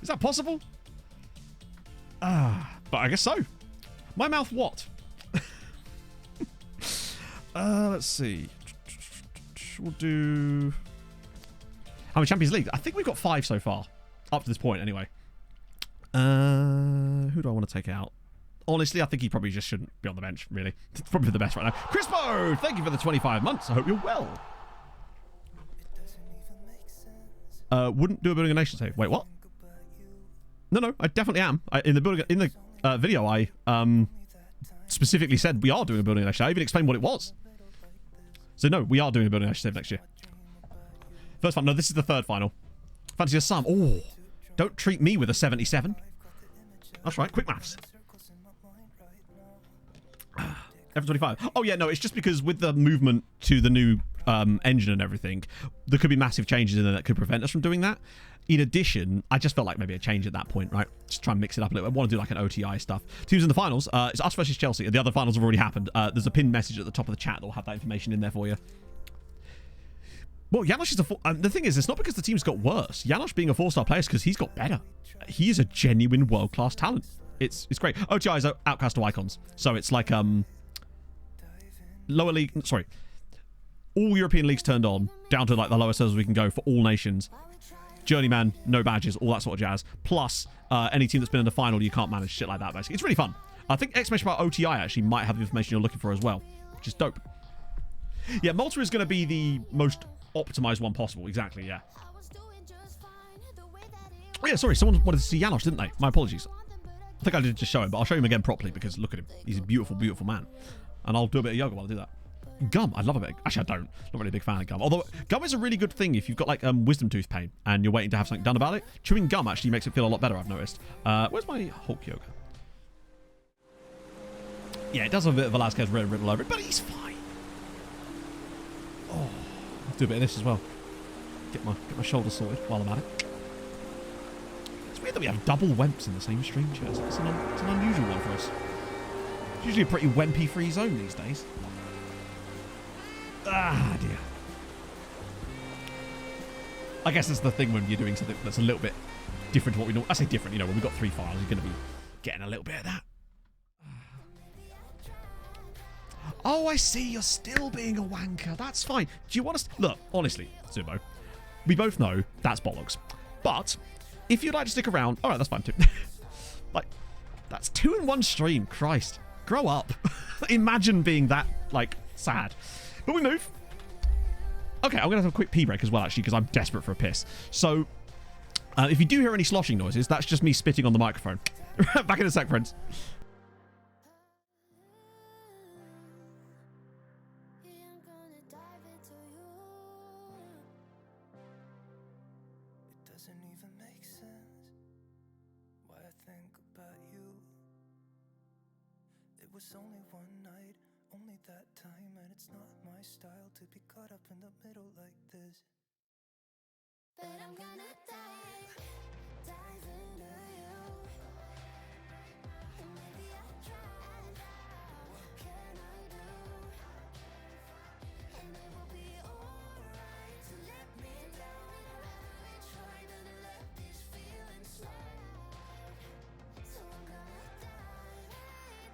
Is that possible? But I guess so. My mouth what? Let's see. We'll do... How many Champions League? I think we've got 5 so far. Up to this point, anyway. Who do I want to take out? Honestly, I think he probably just shouldn't be on the bench, really. It's probably for the best right now. Crispo! Thank you for the 25 months. I hope you're well. Wouldn't do a building a nation save. Wait, what? No, I definitely am. In the video, I specifically said we are doing a building a nation. I even explained what it was. So no, we are doing a building a nation save next year. First final. No, this is the third final. Fancy a sum. Oh, don't treat me with a 77. That's right. Quick maths. F25. Oh yeah, no, it's just because with the movement to the new engine and everything, there could be massive changes in there that could prevent us from doing that. In addition, I just felt like maybe a change at that point, right? Just try and mix it up a little bit. I want to do like an OTI stuff. Teams in the finals, it's us versus Chelsea. The other finals have already happened. There's a pinned message at the top of the chat that will have that information in there for you. Well, Janos is the thing is, it's not because the team's got worse. Janos being a 4-star player is because he's got better. He is a genuine world-class talent. It's great. OTI is outcast to icons. So it's like, lower league, sorry. All European leagues turned on, down to like the lowest levels we can go for all nations. Journeyman, no badges, all that sort of jazz. Plus, any team that's been in the final, you can't manage shit like that, basically. It's really fun. I think exclamation mark OTI actually might have the information you're looking for as well, which is dope. Yeah, Malta is going to be the most optimized one possible. Exactly, yeah. Oh yeah, sorry, someone wanted to see Janos, didn't they? My apologies. I think I did just show him, but I'll show him again properly because look at him. He's a beautiful, beautiful man. And I'll do a bit of yoga while I do that. Gum, I love a bit. Actually, I don't. Not really a big fan of gum. Although, gum is a really good thing if you've got like wisdom tooth pain and you're waiting to have something done about it. Chewing gum actually makes it feel a lot better, I've noticed. Where's my Hulk yoga? Yeah, it does have a bit of Velazquez red written all over it, but he's fine. Oh, I'll do a bit of this as well. Get my shoulders sorted while I'm at it. It's weird that we have double wemps in the same stream, Chaz. It's an unusual one for us. It's usually a pretty wempy-free zone these days. Ah, dear. I guess that's the thing when you're doing something that's a little bit different to what we know. I say different, you know, when we've got 3 files, you're going to be getting a little bit of that. Oh, I see. You're still being a wanker. That's fine. Do you want us... Look, honestly, Zubo, we both know that's bollocks. But if you'd like to stick around... All right, that's fine too. Like, that's 2 in 1 stream. Christ. Grow up. Imagine being that, like, sad. But we move. Okay, I'm going to have a quick pee break as well, actually, because I'm desperate for a piss. So, if you do hear any sloshing noises, that's just me spitting on the microphone. Back in a sec, friends. It doesn't even make sense why I think about you. It was only one night, only that time, and it's not my style to be caught up in the middle like this. But I'm gonna dive into you. And maybe I tried. What can I do? And it will be alright to let me down. We try to let these feelings slide. So I'm gonna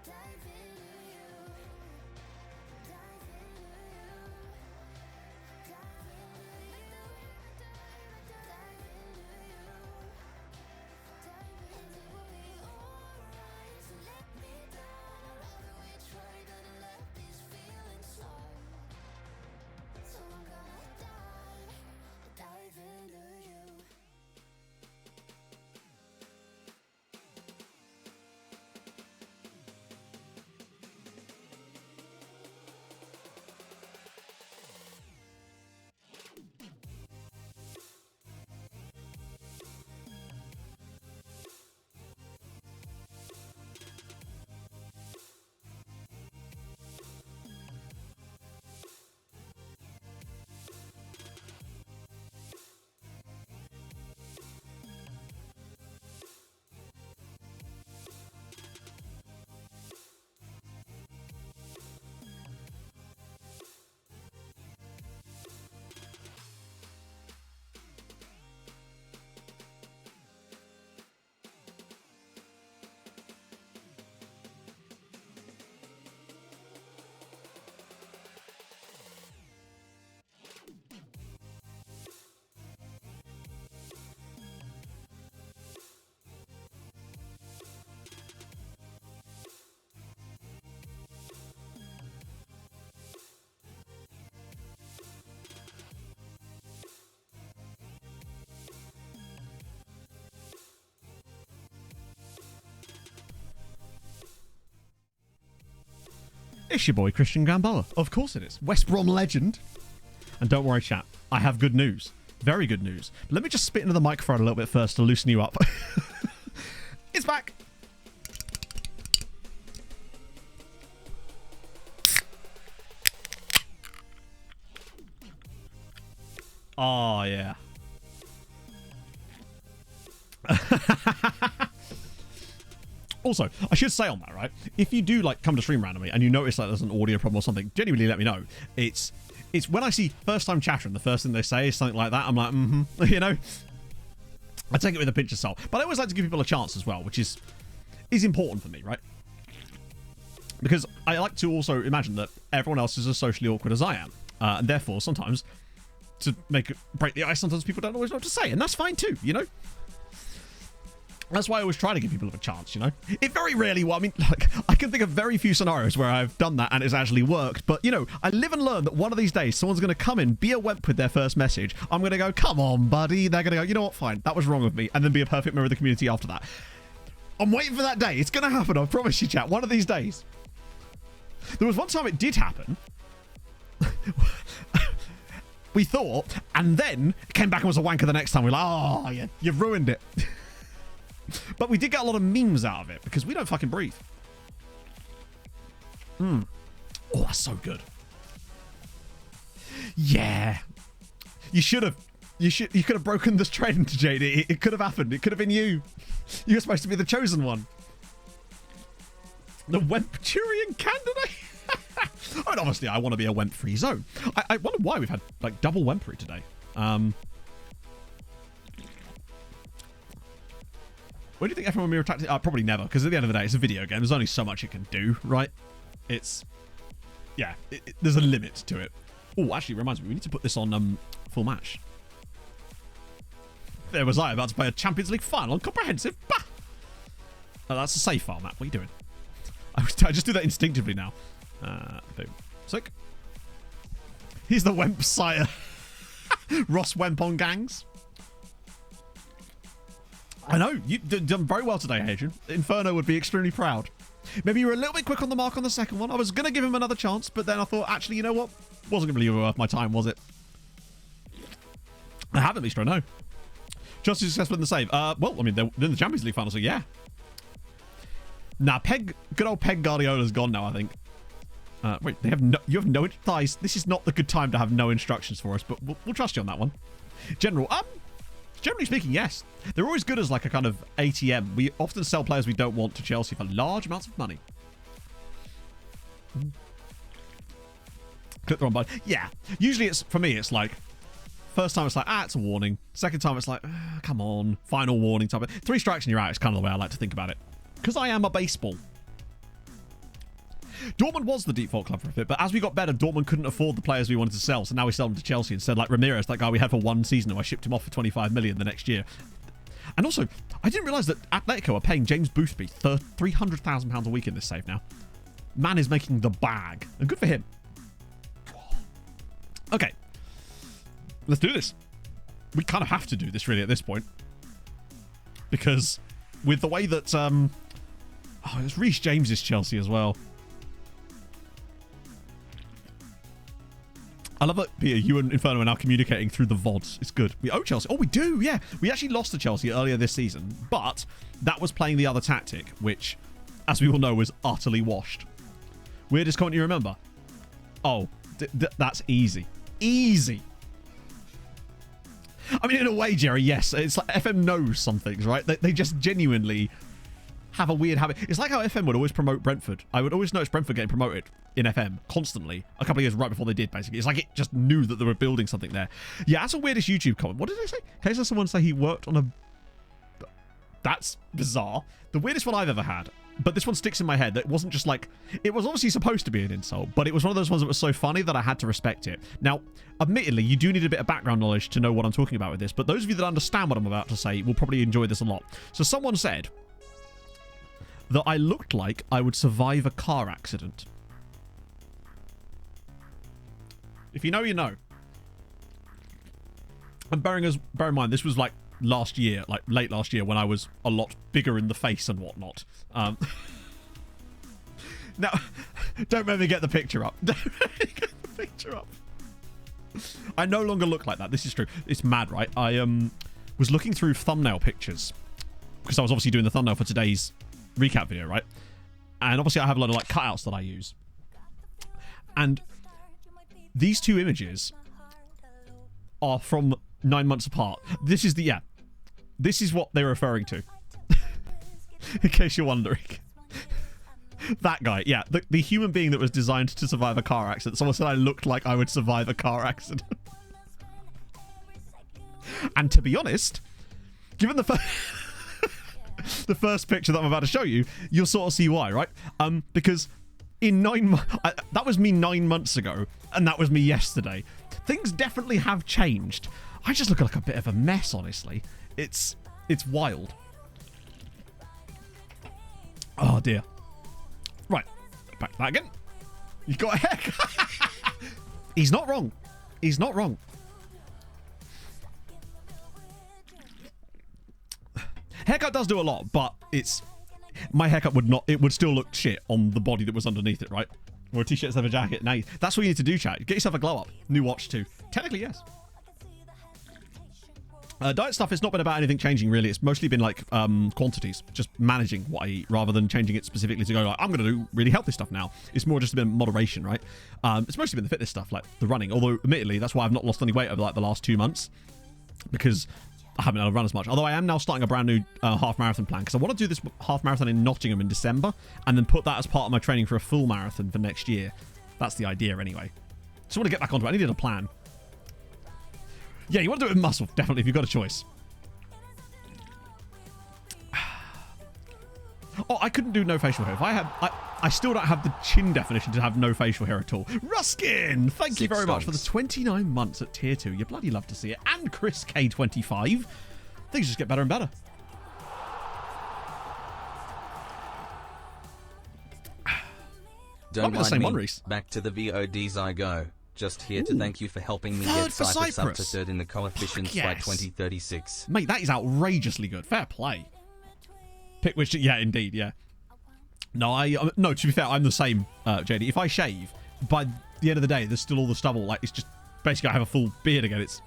dive into you. Dive into you. Dive into you. Dive into you. It's your boy, Christian Gamboa. Of course it is. West Brom legend. And don't worry, chat. I have good news. Very good news. But let me just spit into the microphone a little bit first to loosen you up. It's back. Oh, yeah. Also, I should say on that, right? If you do like come to stream randomly and you notice like there's an audio problem or something, genuinely let me know. It's when I see first time chatter and the first thing they say is something like that, I'm like, you know. I take it with a pinch of salt. But I always like to give people a chance as well, which is important for me, right? Because I like to also imagine that everyone else is as socially awkward as I am. And therefore, sometimes, to break the ice, sometimes people don't always know what to say. And that's fine too, you know? That's why I always try to give people a chance, you know? It very rarely, I mean, like, I can think of very few scenarios where I've done that and it's actually worked. But, you know, I live and learn that one of these days, someone's going to come in, be a wimp with their first message. I'm going to go, come on, buddy. They're going to go, you know what, fine, that was wrong with me. And then be a perfect member of the community after that. I'm waiting for that day. It's going to happen, I promise you, chat. One of these days. There was one time it did happen. We thought, and then came back and was a wanker the next time. We're like, oh, yeah, you've ruined it. But we did get a lot of memes out of it because we don't fucking breathe. Oh, that's so good. Yeah. You should have. You could have broken this trend, JD. It could have happened. It could have been you. You were supposed to be the chosen one. The Wempturian candidate? I mean, obviously, I want to be a Wemp-free zone. I wonder why we've had, like, double Wempery today. When do you think everyone will be retracted? Probably never, because at the end of the day, it's a video game. There's only so much it can do, right? It's... Yeah, there's a limit to it. Oh, actually, it reminds me, we need to put this on full match. There was I about to play a Champions League final on comprehensive. Bah! Oh, that's a save file, Matt. What are you doing? I just do that instinctively now. Boom. Sick. He's the Wemp sire. Ross Wemp on gangs. I know. You've done very well today, Hadrian. Inferno would be extremely proud. Maybe you were a little bit quick on the mark on the second one. I was going to give him another chance, but then I thought, actually, you know what? Wasn't really worth my time, was it? I have at least, I know. Just as successful in the save. Well, I mean, they're in the Champions League final, so yeah. Nah, good old Peg Guardiola's gone now, I think. Wait, you have no thighs. This is not the good time to have no instructions for us, but we'll trust you on that one. Generally speaking, yes. They're always good as like a kind of ATM. We often sell players we don't want to Chelsea for large amounts of money. Click the wrong button. Yeah. Usually for me, it's like, first time it's like, it's a warning. Second time it's like, come on, final warning type of. 3 strikes and you're out. It's kind of the way I like to think about it. Because I am a baseball. Dortmund was the default club for a bit, but as we got better, Dortmund couldn't afford the players we wanted to sell, so now we sell them to Chelsea instead. Like Ramirez, that guy we had for 1 season, who I shipped him off for 25 million the next year. And also, I didn't realise that Atletico are paying James Boothby £300,000 a week in this save now. Man is making the bag, and good for him. Okay, let's do this. We kind of have to do this really at this point, because with the way that it's Reece James's Chelsea as well. I love that, Peter, you and Inferno are now communicating through the VODs. It's good. We owe Chelsea. Oh, we do, yeah. We actually lost to Chelsea earlier this season, but that was playing the other tactic, which, as we all know, was utterly washed. Weirdest comment you remember? Oh, that's easy. Easy. I mean, in a way, Jerry, yes. It's like FM knows some things, right? They just genuinely have a weird habit. It's like how FM would always promote Brentford. I would always notice Brentford getting promoted in FM constantly a couple of years right before they did, basically. It's like it just knew that they were building something there. Yeah, that's the weirdest YouTube comment. What did they say? In case someone say he worked on a... That's bizarre. The weirdest one I've ever had, but this one sticks in my head. That wasn't just like... It was obviously supposed to be an insult, but it was one of those ones that was so funny that I had to respect it. Now, admittedly, you do need a bit of background knowledge to know what I'm talking about with this, but those of you that understand what I'm about to say will probably enjoy this a lot. So someone said that I looked like I would survive a car accident. If you know, you know. And bear in mind, this was like last year, like late last year, when I was a lot bigger in the face and whatnot. No, don't make me get the picture up. Don't make me get the picture up. I no longer look like that. This is true. It's mad, right? I was looking through thumbnail pictures because I was obviously doing the thumbnail for today's recap video, right? And obviously I have a lot of like cutouts that I use. And these two images are from 9 months apart. This is this is what they're referring to. In case you're wondering. That guy, yeah, the human being that was designed to survive a car accident. Someone said I looked like I would survive a car accident. And to be honest, given the first picture that I'm about to show you, you'll sort of see why, right? Because in that was me 9 months ago, and that was me yesterday. Things definitely have changed. I just look like a bit of a mess, honestly. It's wild. Oh dear. Right, back to that again. You got a haircut. He's not wrong. He's not wrong. Haircut does do a lot, but my haircut would still look shit on the body that was underneath it, right? Or a t-shirt instead of a jacket. Now that's what you need to do, chat. Get yourself a glow up. New watch too. Technically, yes. Diet stuff, it's not been about anything changing really. It's mostly been like quantities, just managing what I eat rather than changing it specifically to go like, I'm going to do really healthy stuff now. It's more just a bit of moderation, right? It's mostly been the fitness stuff, like the running. Although admittedly, that's why I've not lost any weight over like the last 2 months, because I haven't been able to run as much. Although I am now starting a brand new half marathon plan, because I want to do this half marathon in Nottingham in December and then put that as part of my training for a full marathon for next year. That's the idea anyway. So I want to get back onto it. I needed a plan. Yeah, you want to do it with muscle, definitely, if you've got a choice. Oh, I couldn't do no facial hair. If I still don't have the chin definition to have no facial hair at all. Ruskin, thank you very much for the 29 months at tier 2. You bloody love to see it. And Chris K25. Things just get better and better. Don't mind me. Back to the VODs I go. Just here to thank you for helping me get Cyprus up to third in the coefficients by 2036. Mate, that is outrageously good. Fair play. Pick which... Yeah, indeed, yeah. No, to be fair, I'm the same, JD. If I shave, by the end of the day, there's still all the stubble. Like, it's just... Basically, I have a full beard again. It's...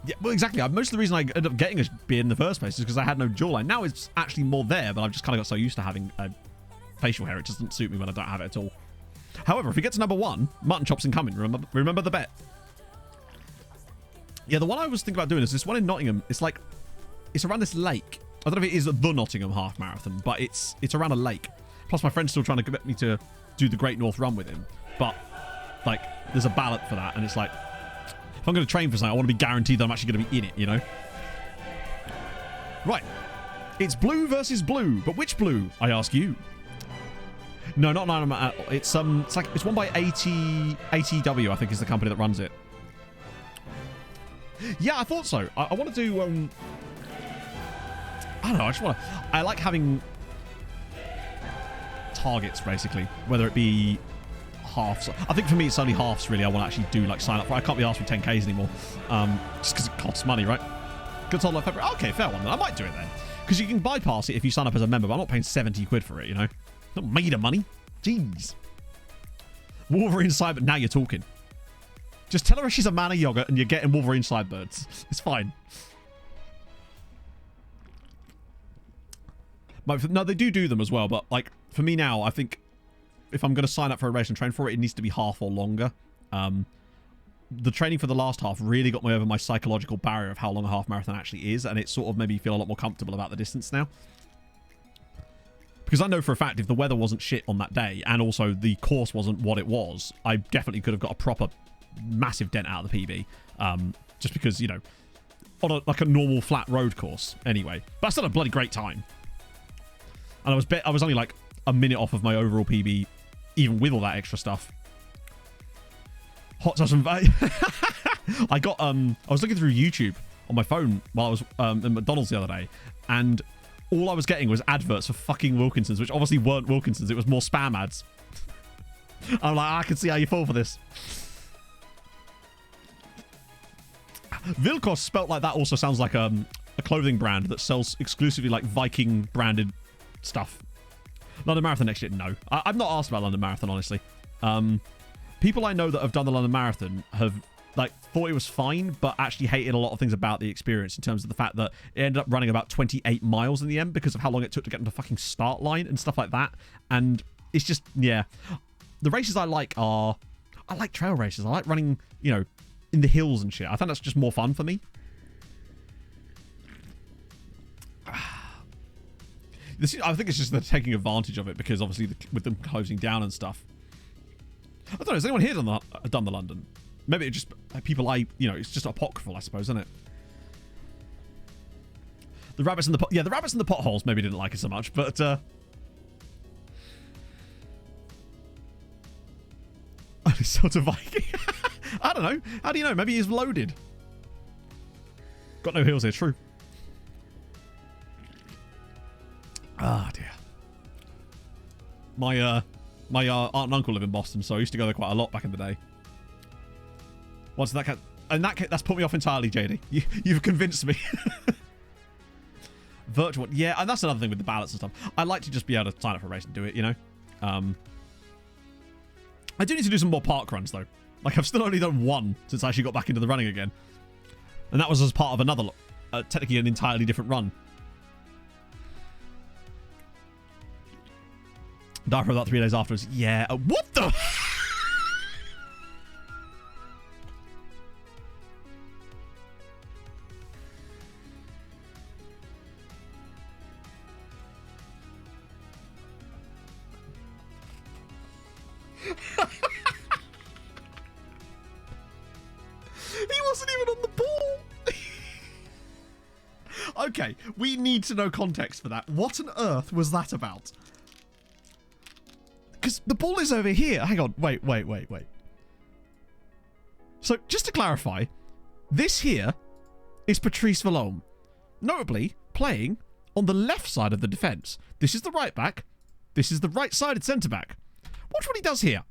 Yeah, well, exactly. Most of the reason I ended up getting a beard in the first place is because I had no jawline. Now it's actually more there, but I've just kind of got so used to having facial hair. It just doesn't suit me when I don't have it at all. However, if we get to number 1, mutton chops incoming. Remember the bet. Yeah, the one I was thinking about doing is this one in Nottingham. It's like, it's around this lake. I don't know if it is the Nottingham half marathon, but it's around a lake. Plus, my friend's still trying to get me to do the Great North Run with him. But, like, there's a ballot for that, and it's like, if I'm going to train for something, I want to be guaranteed that I'm actually going to be in it, you know? Right. It's blue versus blue, but which blue, I ask you? No, not 9. It's it's one by ATW, I think, is the company that runs it. Yeah, I thought so. I want to do I don't know, I like having targets, basically, whether it be halves. I think for me it's only halves really I want to actually do, like, sign up for. I can't be asked for 10Ks anymore, just because it costs money, right? Good told like February. Okay, fair one then. I might do it then, because you can bypass it if you sign up as a member, but I'm not paying 70 quid for it, you know? Not made of money. Jeez. Wolverine Cyber. Now you're talking. Just tell her she's a man of yogurt and you're getting Wolverine Sidebirds. It's fine. But no, they do them as well. But, like, for me now, I think if I'm going to sign up for a race and train for it, it needs to be half or longer. The training for the last half really got me over my psychological barrier of how long a half marathon actually is. And it sort of made me feel a lot more comfortable about the distance now. Because I know for a fact if the weather wasn't shit on that day and also the course wasn't what it was, I definitely could have got a proper massive dent out of the PB. Just because, you know, on a normal flat road course anyway. But I still had a bloody great time. And I was only like a minute off of my overall PB, even with all that extra stuff. Hot sauce and I was looking through YouTube on my phone while I was at McDonald's the other day, and all I was getting was adverts for fucking Wilkinsons, which obviously weren't Wilkinsons. It was more spam ads. I'm like, I can see how you fall for this. Vilkos spelt like that also sounds like a clothing brand that sells exclusively like Viking branded stuff. London Marathon next year? No. I've not asked about London Marathon, honestly. People I know that have done the London Marathon have like thought it was fine, but actually hated a lot of things about the experience in terms of the fact that it ended up running about 28 miles in the end because of how long it took to get to the fucking start line and stuff like that. And it's just, yeah. The races I like trail races. I like running, you know, in the hills and shit. I think that's just more fun for me. I think it's just they're taking advantage of it because obviously with them closing down and stuff. I don't know. Has anyone here done the London? Maybe it's just people it's just apocryphal, I suppose, isn't it? The rabbits in the pot. Yeah, the rabbits in the potholes maybe didn't like it so much, but sort of Viking. I don't know. How do you know? Maybe he's loaded. Got no heels here. True. Ah, dear. My aunt and uncle live in Boston, so I used to go there quite a lot back in the day. Once in that case, that's put me off entirely, JD. You've convinced me. Virtual, yeah, and that's another thing with the ballots and stuff. I like to just be able to sign up for a race and do it, you know. I do need to do some more park runs though. Like I've still only done one since I actually got back into the running again, and that was as part of another, technically an entirely different run. Died for about 3 days afterwards. Yeah. What the? He wasn't even on the ball. Okay, we need to know context for that. What on earth was that about? Because the ball is over here. Hang on. Wait. So, just to clarify, this here is Patrice Vallone, notably playing on the left side of the defence. This is the right back. This is the right-sided centre-back. Watch what he does here.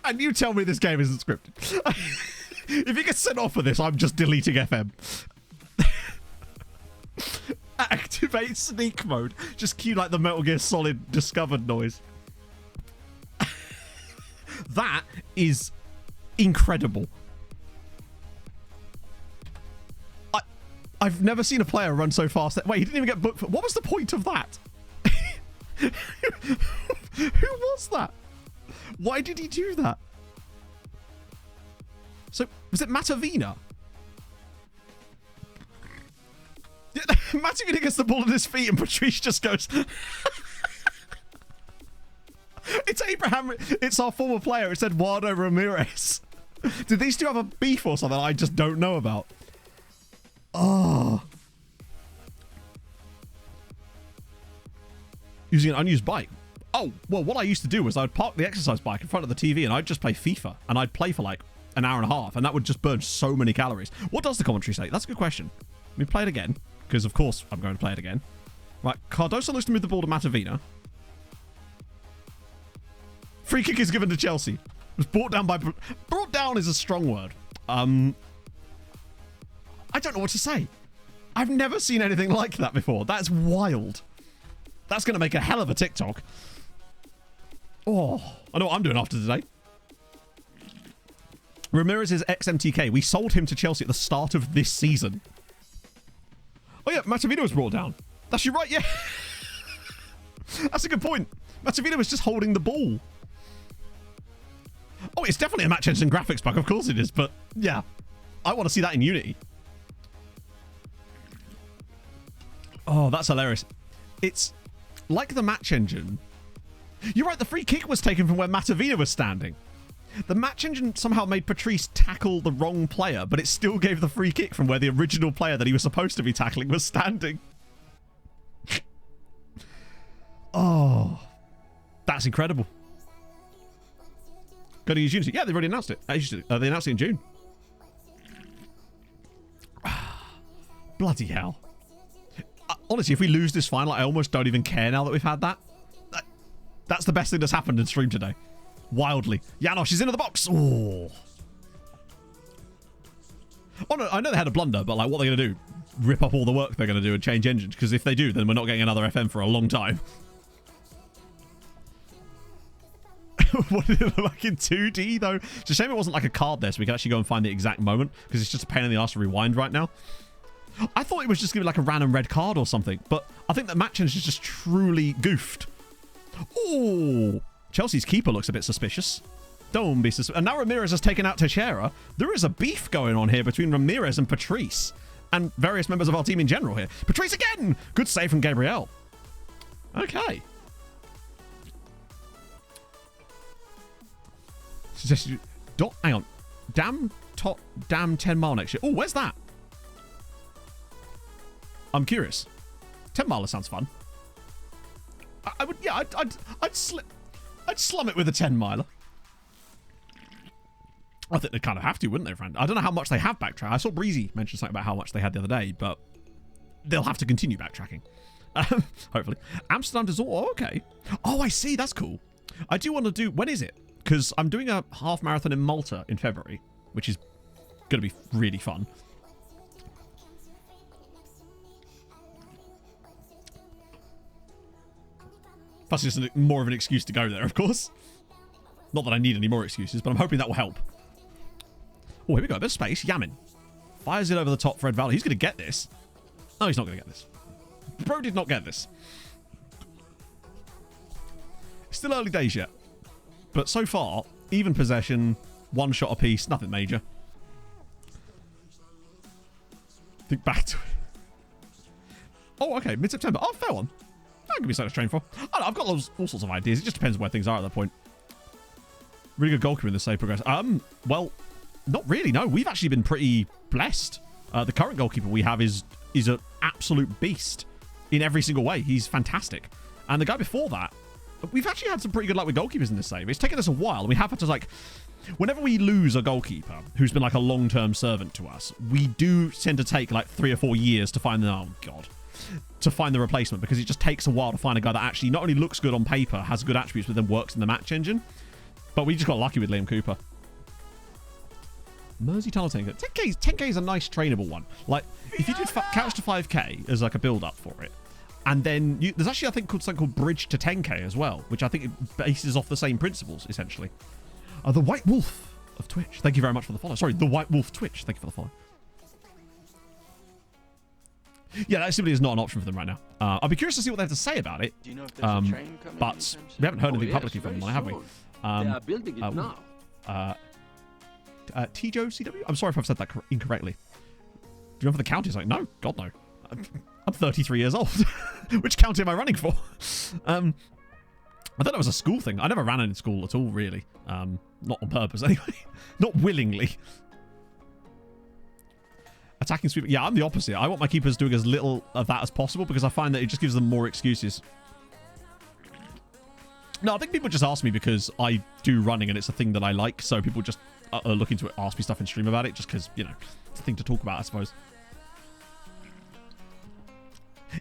And you tell me this game isn't scripted. If he gets sent off for this, I'm just deleting FM. Activate sneak mode. Just cue like the Metal Gear Solid discovered noise. That is incredible. I've never seen a player run so fast. Wait, he didn't even get booked for... What was the point of that? Who was that? Why did he do that? So, was it Matavina? Yeah, Matavina gets the ball at his feet and Patrice just goes... It's Abraham. It's our former player. It's Eduardo Ramirez. Did these two have a beef or something I just don't know about? Oh. Using an unused bike. Oh, well, what I used to do was I would park the exercise bike in front of the TV and I'd just play FIFA. And I'd play for like an hour and a half. And that would just burn so many calories. What does the commentary say? That's a good question. Let me play it again. Because, of course, I'm going to play it again. Right, Cardoso looks to move the ball to Matavina. Free kick is given to Chelsea. It was brought down by... Brought down is a strong word. I don't know what to say. I've never seen anything like that before. That's wild. That's going to make a hell of a TikTok. Oh, I know what I'm doing after today. Ramirez is ex-MTK. We sold him to Chelsea at the start of this season. Oh yeah, Matavina was brought down. That's you right, yeah. That's a good point. Matavina was just holding the ball. Oh, it's definitely a match engine graphics bug. Of course it is, but yeah. I want to see that in Unity. Oh, that's hilarious. It's like the match engine. You're right, the free kick was taken from where Matavina was standing. The match engine somehow made Patrice tackle the wrong player, but it still gave the free kick from where the original player that he was supposed to be tackling was standing. Oh, that's incredible. Go to use Unity. Yeah, they've already announced it. They announced it in June. Bloody hell. Honestly, if we lose this final, I almost don't even care now that we've had that. That's the best thing that's happened in stream today. Wildly. Janosch is into the box. Oh. Oh no, I know they had a blunder, but like, what are they going to do? Rip up all the work they're going to do and change engines? Because if they do, then we're not getting another FM for a long time. What did it look like in 2D though? It's a shame it wasn't like a card there, so we could actually go and find the exact moment, because it's just a pain in the ass to rewind right now. I thought it was just giving like a random red card or something, but I think that match engine is just truly goofed. Oh, Chelsea's keeper looks a bit suspicious. Don't be suspicious. And now Ramirez has taken out Teixeira. There is a beef going on here between Ramirez and Patrice, and various members of our team in general here. Patrice again! Good save from Gabriel. Okay. Hang on. Damn 10 mile next year. Oh, where's that? I'm curious. 10 miler sounds fun. I would, yeah, I'd slum it with a 10 miler. I think they'd kind of have to, wouldn't they, friend? I don't know how much they have backtracked. I saw Breezy mention something about how much they had the other day, but they'll have to continue backtracking. Hopefully. Amsterdam does all. Oh, okay. Oh, I see. That's cool. I do want to do. When is it? Because I'm doing a half marathon in Malta in February, which is going to be really fun. Plus, it's just more of an excuse to go there, of course. Not that I need any more excuses, but I'm hoping that will help. Oh, here we go. A bit of space. Yamin fires it over the top for Ed Valley. He's going to get this. No, he's not going to get this. Bro did not get this. Still early days yet. But so far, even possession, one shot apiece, nothing major. Think back to it. Oh, okay. Mid-September. Oh, fair one. That could be something to train for. I don't know, I've got all sorts of ideas. It just depends where things are at that point. Really good goalkeeper in this save progress. Well, not really, no. We've actually been pretty blessed. The current goalkeeper we have is an absolute beast in every single way. He's fantastic. And the guy before that, we've actually had some pretty good luck with goalkeepers in this save. It's taken us a while. And we have had to, like, whenever we lose a goalkeeper who's been like a long-term servant to us, we do tend to take like 3 or 4 years to find the, oh God, to find the replacement, because it just takes a while to find a guy that actually not only looks good on paper, has good attributes, but then works in the match engine. But we just got lucky with Liam Cooper. Mersey Tunnel 10K. 10K is a nice trainable one. Like, if you did Couch to 5K as like a build-up for it, and then there's actually, I think, something called Bridge to 10K as well, which I think it bases off the same principles, essentially. The White Wolf of Twitch. Thank you very much for the follow. Sorry, the White Wolf Twitch. Thank you for the follow. Yeah, that simply is not an option for them right now. I'll be curious to see what they have to say about it. Do you know if there's a train coming but we haven't heard anything publicly from them, have we? They are building it now. Tjo CW? I'm sorry if I've said that incorrectly. Do you know for the county? It's like, no, God no. I'm 33 years old. Which county am I running for? I thought that was a school thing. I never ran in school at all, really. Not on purpose, anyway. Not willingly. Attacking sweep. Yeah, I'm the opposite. I want my keepers doing as little of that as possible, because I find that it just gives them more excuses. No, I think people just ask me because I do running and it's a thing that I like. So people just are looking to ask me stuff in stream about it, just because, you know, it's a thing to talk about, I suppose.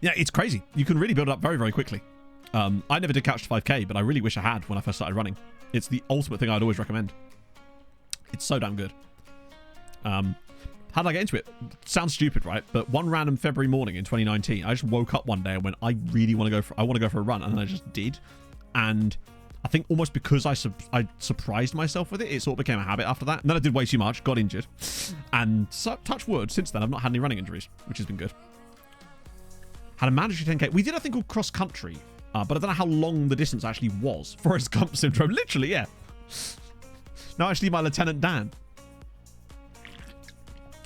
Yeah, it's crazy. You can really build it up very, very quickly. I never did Couch to 5K, but I really wish I had when I first started running. It's the ultimate thing I'd always recommend. It's so damn good. How did I get into it? Sounds stupid, right? But one random February morning in 2019, I just woke up one day and went, I really want to go for a run, and then I just did. And I think almost because I surprised myself with it, it sort of became a habit after that. And then I did way too much, got injured, and so, touch wood, since then I've not had any running injuries, which has been good. Had a mandatory 10K. We did a thing called cross country, but I don't know how long the distance actually was. Forrest Gump syndrome, literally, yeah. No, actually, my Lieutenant Dan.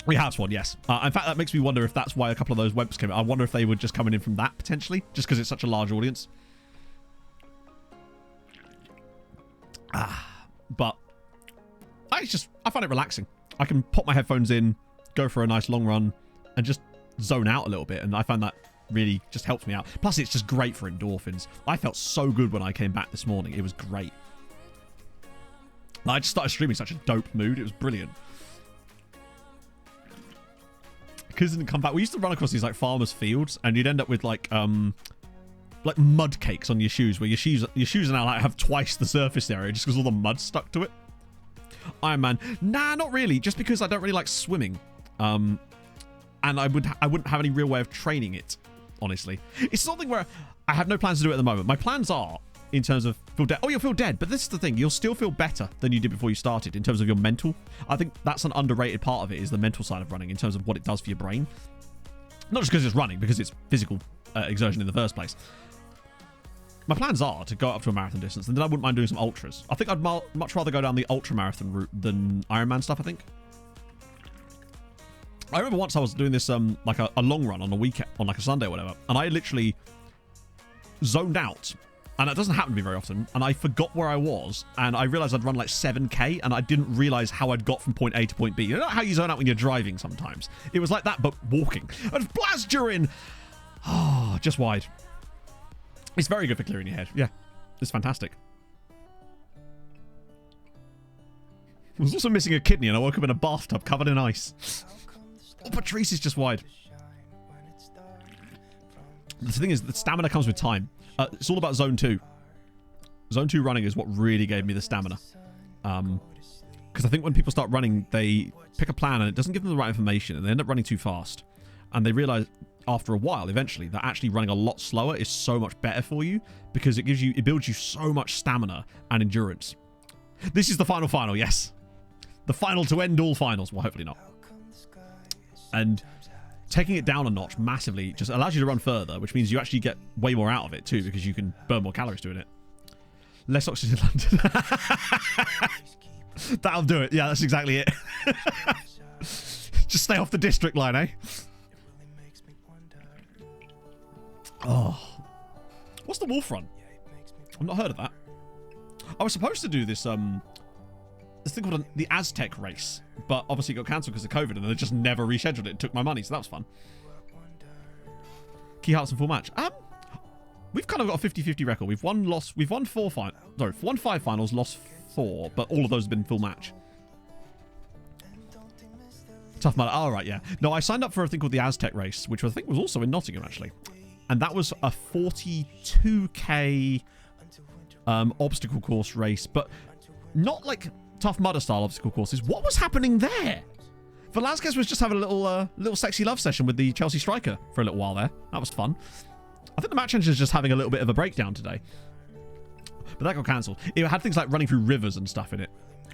We have swan, yes. In fact, that makes me wonder if that's why a couple of those webs came out. I wonder if they were just coming in from that, potentially, just because it's such a large audience. But I find it relaxing. I can pop my headphones in, go for a nice long run, and just zone out a little bit, and I find that really just helps me out. Plus, it's just great for endorphins. I felt so good when I came back this morning. It was great. I just started streaming such a dope mood. It was brilliant. Because it didn't come back. We used to run across these like farmers' fields, and you'd end up with like mud cakes on your shoes, where your shoes now like have twice the surface area just because all the mud stuck to it. Iron Man, nah, not really. Just because I don't really like swimming. And I wouldn't have any real way of training it, honestly. It's something where I have no plans to do it at the moment. My plans are, in terms of feel dead. Oh, you'll feel dead, but this is the thing. You'll still feel better than you did before you started in terms of your mental. I think that's an underrated part of it, is the mental side of running in terms of what it does for your brain. Not just because it's running, because it's physical exertion in the first place. My plans are to go up to a marathon distance, and then I wouldn't mind doing some ultras. I think I'd much rather go down the ultra marathon route than Ironman stuff, I think. I remember once I was doing this like a long run on a weekend, on like a Sunday or whatever, and I literally zoned out, and that doesn't happen to me very often, and I forgot where I was, and I realized I'd run like 7k, and I didn't realize how I'd got from point A to point B. You know how you zone out when you're driving sometimes? It was like that, but walking. And blast during... Oh, just wide. It's very good for clearing your head. Yeah, it's fantastic. I was also missing a kidney, and I woke up in a bathtub covered in ice. Oh, Patrice is just wide. The thing is, the stamina comes with time. It's all about zone 2. Zone 2 running is what really gave me the stamina. Because I think when people start running, they pick a plan and it doesn't give them the right information, and they end up running too fast. And they realize after a while, eventually, that actually running a lot slower is so much better for you, because it builds you so much stamina and endurance. This is the final, yes. The final to end all finals. Well, hopefully not. And taking it down a notch massively just allows you to run further, which means you actually get way more out of it too, because you can burn more calories doing it. Less oxygen in London. That'll do it. Yeah, that's exactly it. Just stay off the district line, eh? Oh. What's the wolf run? I've not heard of that. I was supposed to do this this thing called the Aztec race, but obviously it got cancelled because of COVID, and they just never rescheduled it. It took my money, so that was fun. Key hearts and full match. We've kind of got a 50-50 record. We've won 5 finals, lost 4, but all of those have been full match. Tough Mudder. Oh, right, yeah. No, I signed up for a thing called the Aztec race, which I think was also in Nottingham, actually. And that was a 42k obstacle course race, but not like Tough Mudder style obstacle courses. What was happening there? Velasquez was just having a little sexy love session with the Chelsea striker for a little while there. That was fun. I think the match engine is just having a little bit of a breakdown today. But that got cancelled. It had things like running through rivers and stuff in it.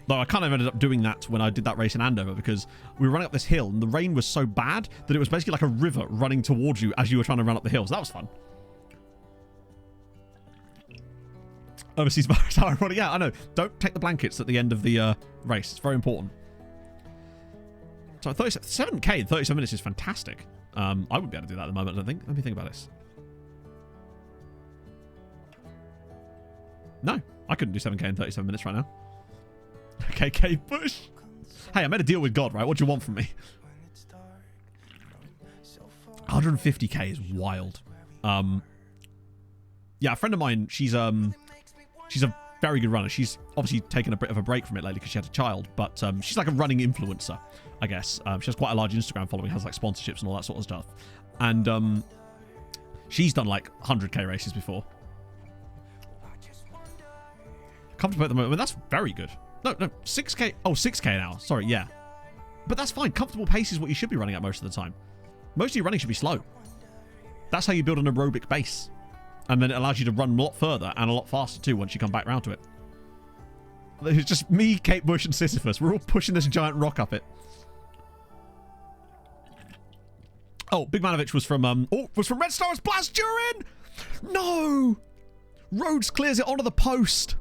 Though I kind of ended up doing that when I did that race in Andover, because we were running up this hill and the rain was so bad that it was basically like a river running towards you as you were trying to run up the hill. So that was fun. Overseas virus, how ironic. Yeah, I know. Don't take the blankets at the end of the race. It's very important. So 7k in 37 minutes is fantastic. I wouldn't be able to do that at the moment, I don't think. Let me think about this. No, I couldn't do 7k in 37 minutes right now. Okay, Kate Bush. Hey, I made a deal with God, right? What do you want from me? 150k is wild. Yeah, a friend of mine, she's a very good runner. She's obviously taken a bit of a break from it lately because she had a child, but she's like a running influencer, I guess. She has quite a large Instagram following, has like sponsorships and all that sort of stuff. And she's done like 100k races before. Comfortable at the moment. I mean, that's very good. No, 6k. Oh, 6k now. Sorry, yeah. But that's fine. Comfortable pace is what you should be running at most of the time. Most of your running should be slow. That's how you build an aerobic base. And then it allows you to run a lot further and a lot faster too once you come back round to it. It's just me, Kate Bush, and Sisyphus. We're all pushing this giant rock up it. Oh, Big Manovich was from Red Star's Blast Durin! No! Rhodes clears it onto the post.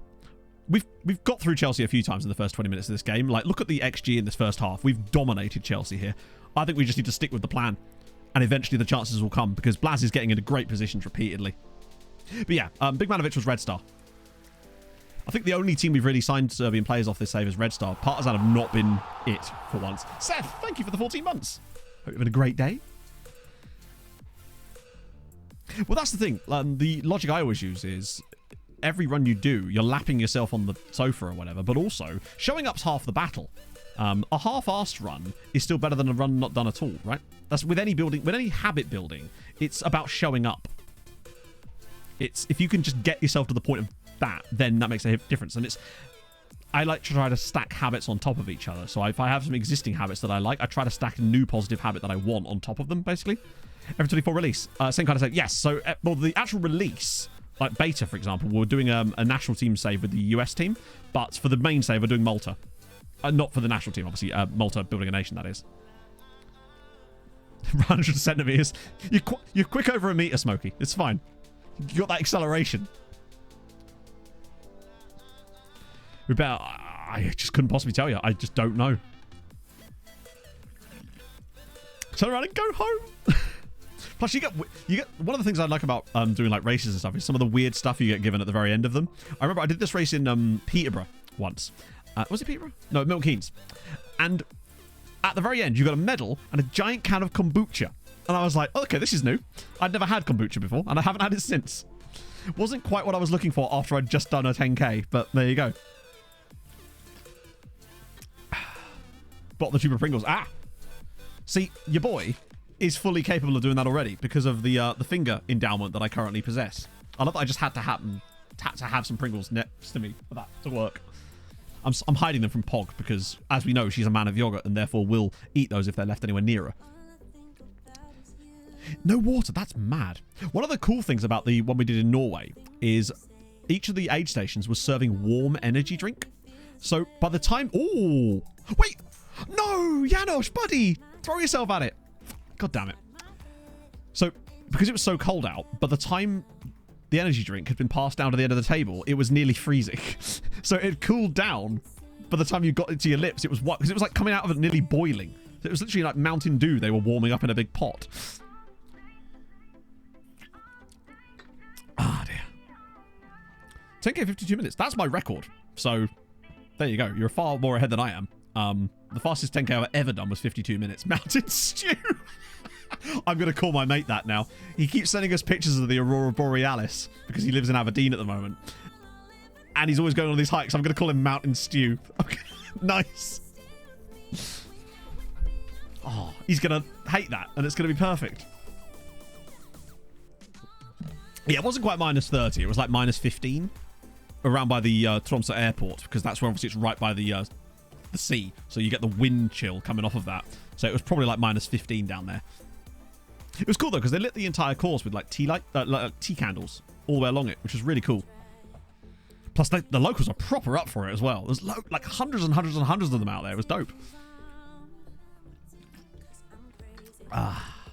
We've got through Chelsea a few times in the first 20 minutes of this game. Like, look at the XG in this first half. We've dominated Chelsea here. I think we just need to stick with the plan. And eventually the chances will come, because Blaz is getting into great positions repeatedly. But yeah, Big Manovich was Red Star. I think the only team we've really signed Serbian players off this save is Red Star. Partizan have not been it for once. Seth, thank you for the 14 months. Hope you've had a great day. Well, that's the thing. The logic I always use is every run you do, you're lapping yourself on the sofa or whatever, but also showing up's half the battle. A half-assed run is still better than a run not done at all, right? That's with any building, with any habit building, it's about showing up. It's if you can just get yourself to the point of that, then that makes a difference. And it's I like to try to stack habits on top of each other. So if I have some existing habits that I like, I try to stack a new positive habit that I want on top of them, basically. Every 24 release. Same kind of save. Yes. So, well, the actual release, like beta, for example, we're doing a national team save with the US team. But for the main save, we're doing Malta. Not for the national team, obviously. Malta building a nation, that is. 100 centimeters. You're quick over a meter, Smokey. It's fine. You got that acceleration. I just couldn't possibly tell you. I just don't know. Turn around and go home. Plus, you get one of the things I like about doing like races and stuff is some of the weird stuff you get given at the very end of them. I remember I did this race in Peterborough once. Was it Peterborough? No, Milton Keynes. And at the very end, you got a medal and a giant can of kombucha. And I was like, okay, this is new. I'd never had kombucha before, and I haven't had it since. Wasn't quite what I was looking for after I'd just done a 10k, but there you go. Bottle the tube of Pringles. Ah! See, your boy is fully capable of doing that already because of the finger endowment that I currently possess. I love that I just had to have some Pringles next to me for that to work. I'm hiding them from Pog because, as we know, she's a man of yogurt and therefore will eat those if they're left anywhere near her. No water. That's mad. One of the cool things about the one we did in Norway is each of the aid stations was serving warm energy drink. So by the time... Oh! Wait! No! Janos, buddy! Throw yourself at it. God damn it. So, because it was so cold out, by the time the energy drink had been passed down to the end of the table, it was nearly freezing. So it cooled down. By the time you got it to your lips, it was what? Because it was like coming out of it nearly boiling. So it was literally like Mountain Dew they were warming up in a big pot. Ah, dear. 10k 52 minutes. That's my record. So, there you go. You're far more ahead than I am. The fastest 10k I've ever done was 52 minutes. Mountain Stew. I'm going to call my mate that now. He keeps sending us pictures of the Aurora Borealis because he lives in Aberdeen at the moment. And he's always going on these hikes. I'm going to call him Mountain Stew. Okay. Nice. Oh, he's going to hate that and it's going to be perfect. Yeah, it wasn't quite minus 30. It was like minus 15 around by the Tromsø airport because that's where obviously it's right by the sea. So you get the wind chill coming off of that. So it was probably like minus 15 down there. It was cool though because they lit the entire course with like tea candles all the way along it, which was really cool. Plus the locals are proper up for it as well. There's like hundreds and hundreds and hundreds of them out there. It was dope. Ah.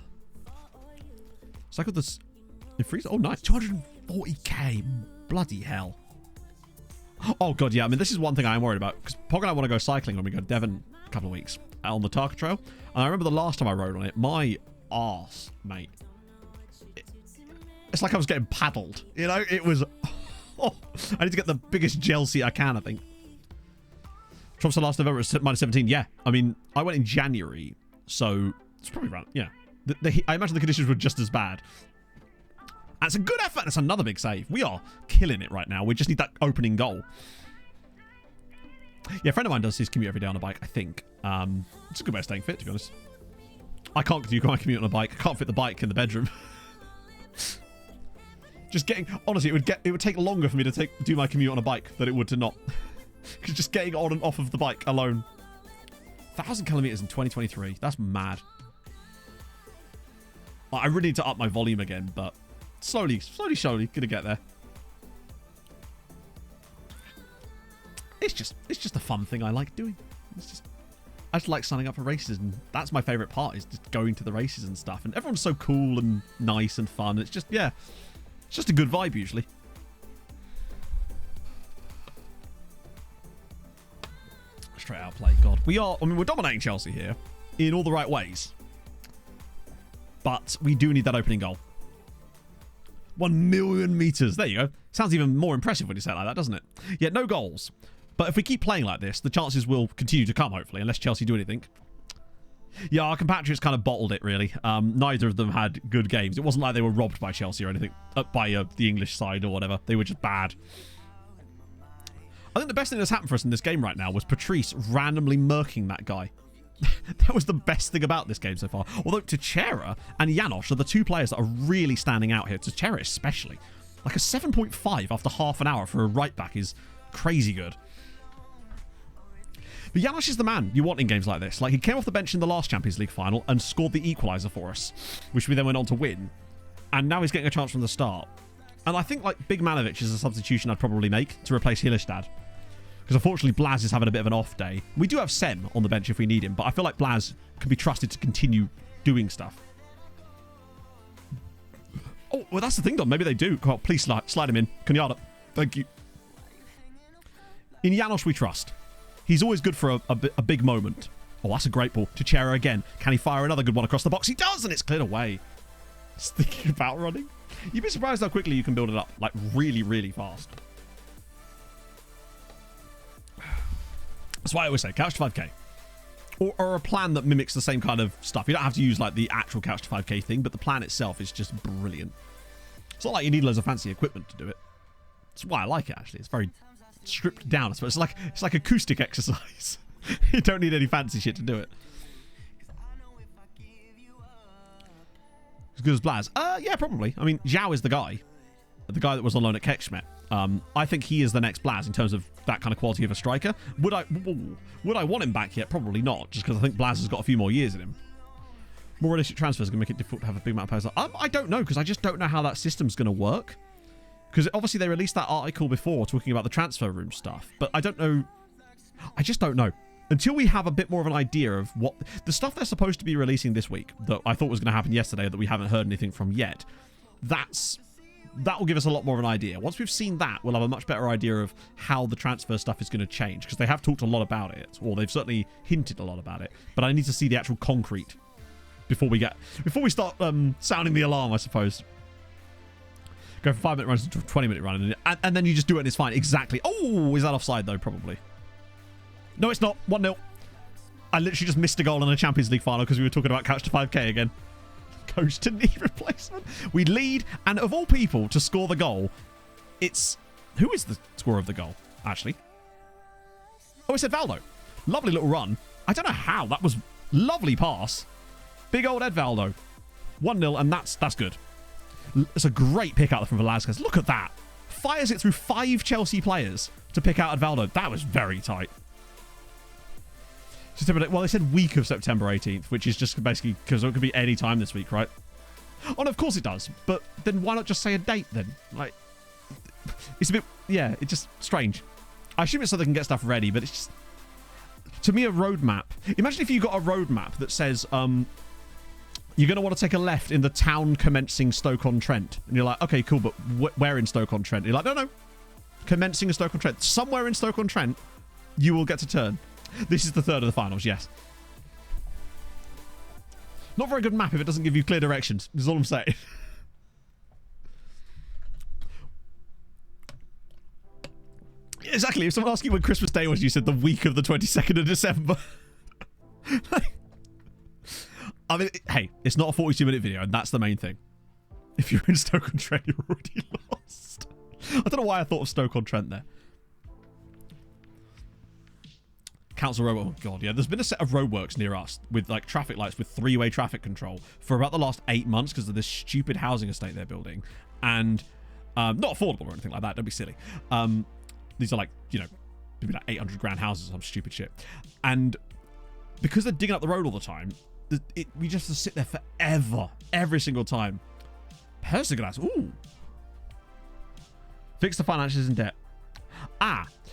Cycle this in freeze. Oh, nice. 240k. Bloody hell. Oh, God, yeah. I mean, this is one thing I am worried about. Because Pog and I want to go cycling when we go to Devon a couple of weeks on the Tarka Trail. And I remember the last time I rode on it, my arse, mate. It's like I was getting paddled. You know, it was... Oh, I need to get the biggest gel seat I can, I think. Tromsø last November was minus 17. Yeah. I mean, I went in January. So, it's probably around... Yeah. I imagine the conditions were just as bad. And it's a good effort. It's another big save. We are killing it right now. We just need that opening goal. Yeah, a friend of mine does his commute every day on a bike, I think. It's a good way of staying fit, to be honest. I can't do my commute on a bike. I can't fit the bike in the bedroom. Just getting... Honestly, it would take longer for me to do my commute on a bike than it would to not. Because just getting on and off of the bike alone. 1,000 kilometers in 2023. That's mad. I really need to up my volume again, but... Slowly, gonna get there. It's just a fun thing I like doing. I just like signing up for races, and that's my favourite part, is just going to the races and stuff. And everyone's so cool and nice and fun. It's just, yeah, it's just a good vibe usually. Straight out play, God. We're dominating Chelsea here in all the right ways. But we do need that opening goal. 1 million meters. There you go. Sounds even more impressive when you say it like that, doesn't it? Yeah, no goals. But if we keep playing like this, the chances will continue to come, hopefully, unless Chelsea do anything. Yeah, our compatriots kind of bottled it, really. Neither of them had good games. It wasn't like they were robbed by Chelsea or anything. By the English side or whatever. They were just bad. I think the best thing that's happened for us in this game right now was Patrice randomly murking that guy. That was the best thing about this game so far. Although Teixeira and Janos are the two players that are really standing out here. Teixeira especially. Like a 7.5 after half an hour for a right back is crazy good. But Janosch is the man you want in games like this. Like, he came off the bench in the last Champions League final and scored the equaliser for us, which we then went on to win. And now he's getting a chance from the start. And I think, like, Big Manovic is a substitution I'd probably make to replace Hillestad. Because unfortunately, Blaz is having a bit of an off day. We do have Sem on the bench if we need him, but I feel like Blaz can be trusted to continue doing stuff. Oh, well, that's the thing, Don. Maybe they do. Oh, please slide him in. Kenyatta. Thank you. In Janosch, we trust. He's always good for a big moment. Oh, that's a great ball. Chichera again. Can he fire another good one across the box? He does, and it's cleared away. Just thinking about running. You'd be surprised how quickly you can build it up. Like, really, really fast. That's why I always say couch to 5k. Or a plan that mimics the same kind of stuff. You don't have to use like the actual couch to 5k thing, but the plan itself is just brilliant. It's not like you need loads of fancy equipment to do it. That's why I like it, actually. It's very stripped down. It's like acoustic exercise. You don't need any fancy shit to do it. As good as Blaz? Yeah, probably. I mean, Zhao is the guy that was on loan at Kekschmet. I think he is the next Blaz in terms of that kind of quality of a striker. Would I want him back yet? Probably not, just because I think Blaz has got a few more years in him. More realistic transfers are going to make it difficult to have a big amount of players. I don't know, because I just don't know how that system's going to work. Because obviously they released that article before talking about the transfer room stuff, but I don't know. I just don't know. Until we have a bit more of an idea of what the stuff they're supposed to be releasing this week that I thought was going to happen yesterday that we haven't heard anything from yet, that will give us a lot more of an idea. Once we've seen that, we'll have a much better idea of how the transfer stuff is going to change, because they have talked a lot about it, or they've certainly hinted a lot about it, but I need to see the actual concrete before we start sounding the alarm, I suppose. Go from 5-minute runs to a 20-minute run, and then you just do it and it's fine. Exactly. Oh, is that offside though? Probably. No, it's not. 1-0. I literally just missed a goal in a Champions League final because we were talking about couch to 5k again. Coach to knee replacement. We lead, and of all people to score the goal, it's... Who is the scorer of the goal, actually? Oh, it's Edvaldo. Lovely little run. I don't know how. That was lovely pass. Big old Edvaldo. 1-0, and that's good. It's a great pick out from Velasquez. Look at that. Fires it through 5 Chelsea players to pick out Edvaldo. That was very tight. Well, they said week of September 18th, which is just basically because it could be any time this week, right? Oh, no, of course it does. But then why not just say a date then? Like, it's a bit, yeah, it's just strange. I assume it's so they can get stuff ready, but it's just, to me, a roadmap. Imagine if you got a roadmap that says, you're going to want to take a left in the town commencing Stoke-on-Trent. And you're like, okay, cool, but where in Stoke-on-Trent? You're like, no. Commencing in Stoke-on-Trent. Somewhere in Stoke-on-Trent, you will get to turn. This is the third of the finals, yes. Not very good map if it doesn't give you clear directions, is all I'm saying. Exactly. If someone asked you when Christmas Day was, you said the week of the 22nd of December. I mean, hey, it's not a 42-minute video, and that's the main thing. If you're in Stoke-on-Trent, you're already lost. I don't know why I thought of Stoke-on-Trent there. Council road. Oh god, yeah. There's been a set of roadworks near us with like traffic lights with 3-way traffic control for about the last 8 months because of this stupid housing estate they're building, and not affordable or anything like that. Don't be silly. These are like, you know, maybe like 800 grand houses or some stupid shit, and because they're digging up the road all the time, we just have to sit there forever, every single time. Persiglass. Ooh. Fix the finances in debt.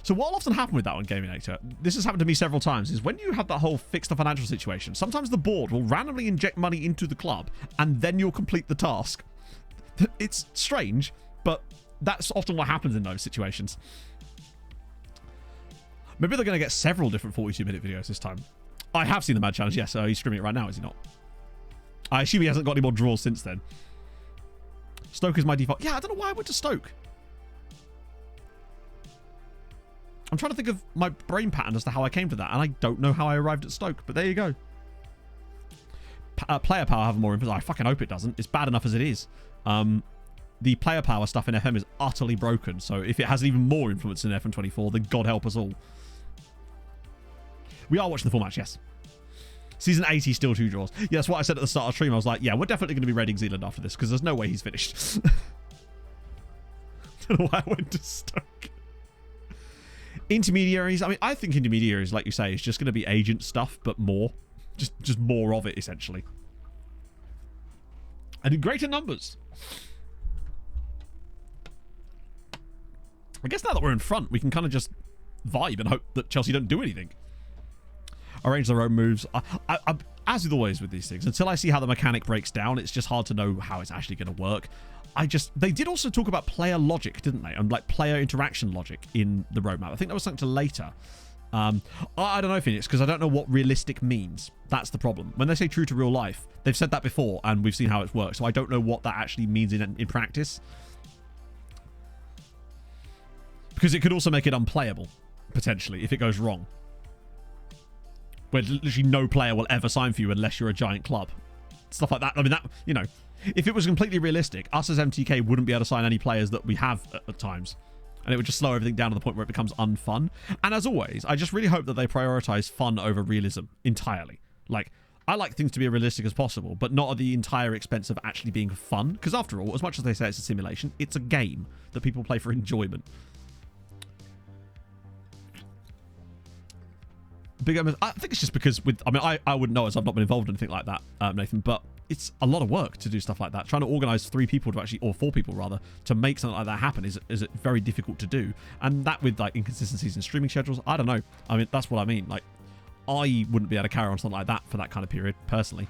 So what will often happen with that on Gaminator, this has happened to me several times, is when you have that whole fix the financial situation, sometimes the board will randomly inject money into the club and then you'll complete the task. It's strange, but that's often what happens in those situations. Maybe they're going to get several different 42-minute videos this time. I have seen the Mad Challenge, yes. He's streaming it right now, is he not? I assume he hasn't got any more draws since then. Stoke is my default. Yeah, I don't know why I went to Stoke. I'm trying to think of my brain pattern as to how I came to that, and I don't know how I arrived at Stoke, but there you go. Player power have more influence. I fucking hope it doesn't. It's bad enough as it is. The player power stuff in FM is utterly broken, so if it has even more influence in FM24, then God help us all. We are watching the full match, yes. Season 80, still 2 draws. Yeah, that's what I said at the start of the stream. I was like, yeah, we're definitely going to be raiding Zealand after this, because there's no way he's finished. I don't know why I went to Stoke. Intermediaries. I mean, I think intermediaries, like you say, is just going to be agent stuff, but more. Just more of it, essentially. And in greater numbers. I guess now that we're in front, we can kind of just vibe and hope that Chelsea don't do anything. Arrange their own moves. As with always with these things, until I see how the mechanic breaks down, it's just hard to know how it's actually going to work. They did also talk about player logic, didn't they? And like player interaction logic in the roadmap. I think that was something to later. I don't know, Phoenix, because I don't know what realistic means. That's the problem. When they say true to real life, they've said that before, and we've seen how it's worked. So I don't know what that actually means in practice. Because it could also make it unplayable, potentially, if it goes wrong. Where literally no player will ever sign for you unless you're a giant club. Stuff like that. I mean, that, you know, if it was completely realistic, us as MTK wouldn't be able to sign any players that we have at times. And it would just slow everything down to the point where it becomes unfun. And as always, I just really hope that they prioritize fun over realism entirely. Like, I like things to be as realistic as possible, but not at the entire expense of actually being fun. Because after all, as much as they say it's a simulation, it's a game that people play for enjoyment. I think it's just because I wouldn't know as I've not been involved in anything like that, Nathan, but it's a lot of work to do stuff like that. Trying to organize 3 people to actually, or 4 people rather, to make something like that happen is very difficult to do. And that with like inconsistencies in streaming schedules, I don't know. I mean, that's what I mean. Like, I wouldn't be able to carry on something like that for that kind of period, personally.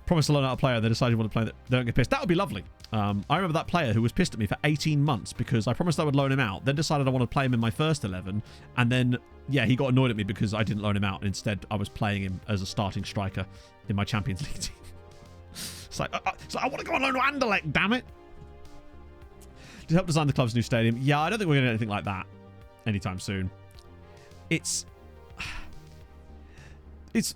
Promised to loan out a player, they decided you want to play that they don't get pissed. That would be lovely. I remember that player who was pissed at me for 18 months because I promised I would loan him out, then decided I wanted to play him in my first 11, and then, yeah, he got annoyed at me because I didn't loan him out, and instead I was playing him as a starting striker in my Champions League team. It's like, I want to go on loan to Anderlecht, damn it! To help design the club's new stadium. Yeah, I don't think we're going to do anything like that anytime soon. It's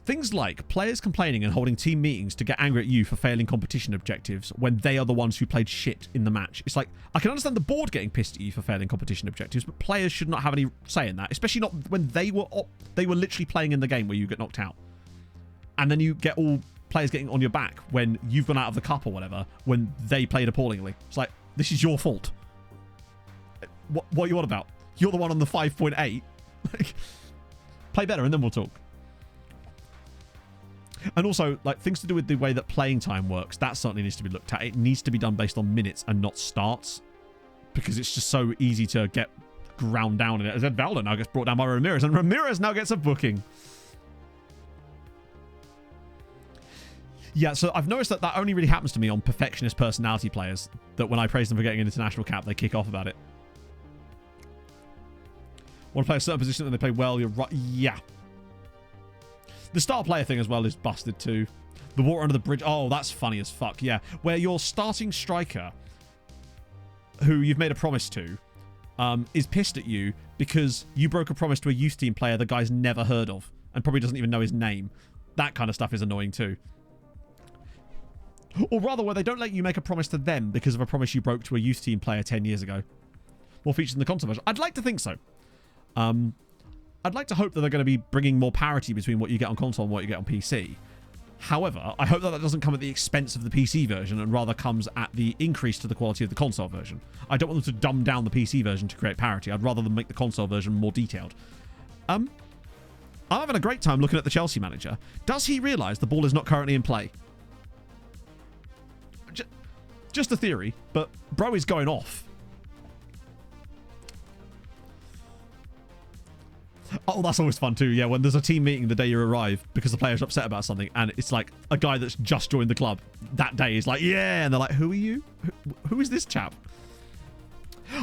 things like players complaining and holding team meetings to get angry at you for failing competition objectives when they are the ones who played shit in the match. It's like, I can understand the board getting pissed at you for failing competition objectives, but players should not have any say in that, especially not when they were literally playing in the game where you get knocked out. And then you get all players getting on your back when you've gone out of the cup or whatever, when they played appallingly. It's like, this is your fault. What are you on about? You're the one on the 5.8. Play better and then we'll talk. And also, like, things to do with the way that playing time works, that certainly needs to be looked at. It needs to be done based on minutes and not starts, because it's just so easy to get ground down in it. As Ed Valdo now gets brought down by Ramirez, and Ramirez now gets a booking. Yeah, so I've noticed that only really happens to me on perfectionist personality players, that when I praise them for getting an international cap, they kick off about it. Want to play a certain position and they play well, you're right. Yeah. The star player thing as well is busted too. The water under the bridge. Oh, that's funny as fuck. Yeah. Where your starting striker, who you've made a promise to, is pissed at you because you broke a promise to a youth team player the guy's never heard of and probably doesn't even know his name. That kind of stuff is annoying too. Or rather, where they don't let you make a promise to them because of a promise you broke to a youth team player 10 years ago. More features in the console version. I'd like to think so. I'd like to hope that they're going to be bringing more parity between what you get on console and what you get on PC. However, I hope that doesn't come at the expense of the PC version and rather comes at the increase to the quality of the console version. I don't want them to dumb down the PC version to create parity. I'd rather them make the console version more detailed. I'm having a great time looking at the Chelsea manager. Does he realise the ball is not currently in play? Just a theory, but bro is going off. Oh, that's always fun too. Yeah, when there's a team meeting the day you arrive because the player's upset about something and it's like a guy that's just joined the club that day is like, yeah, and they're like, who are you? Who is this chap?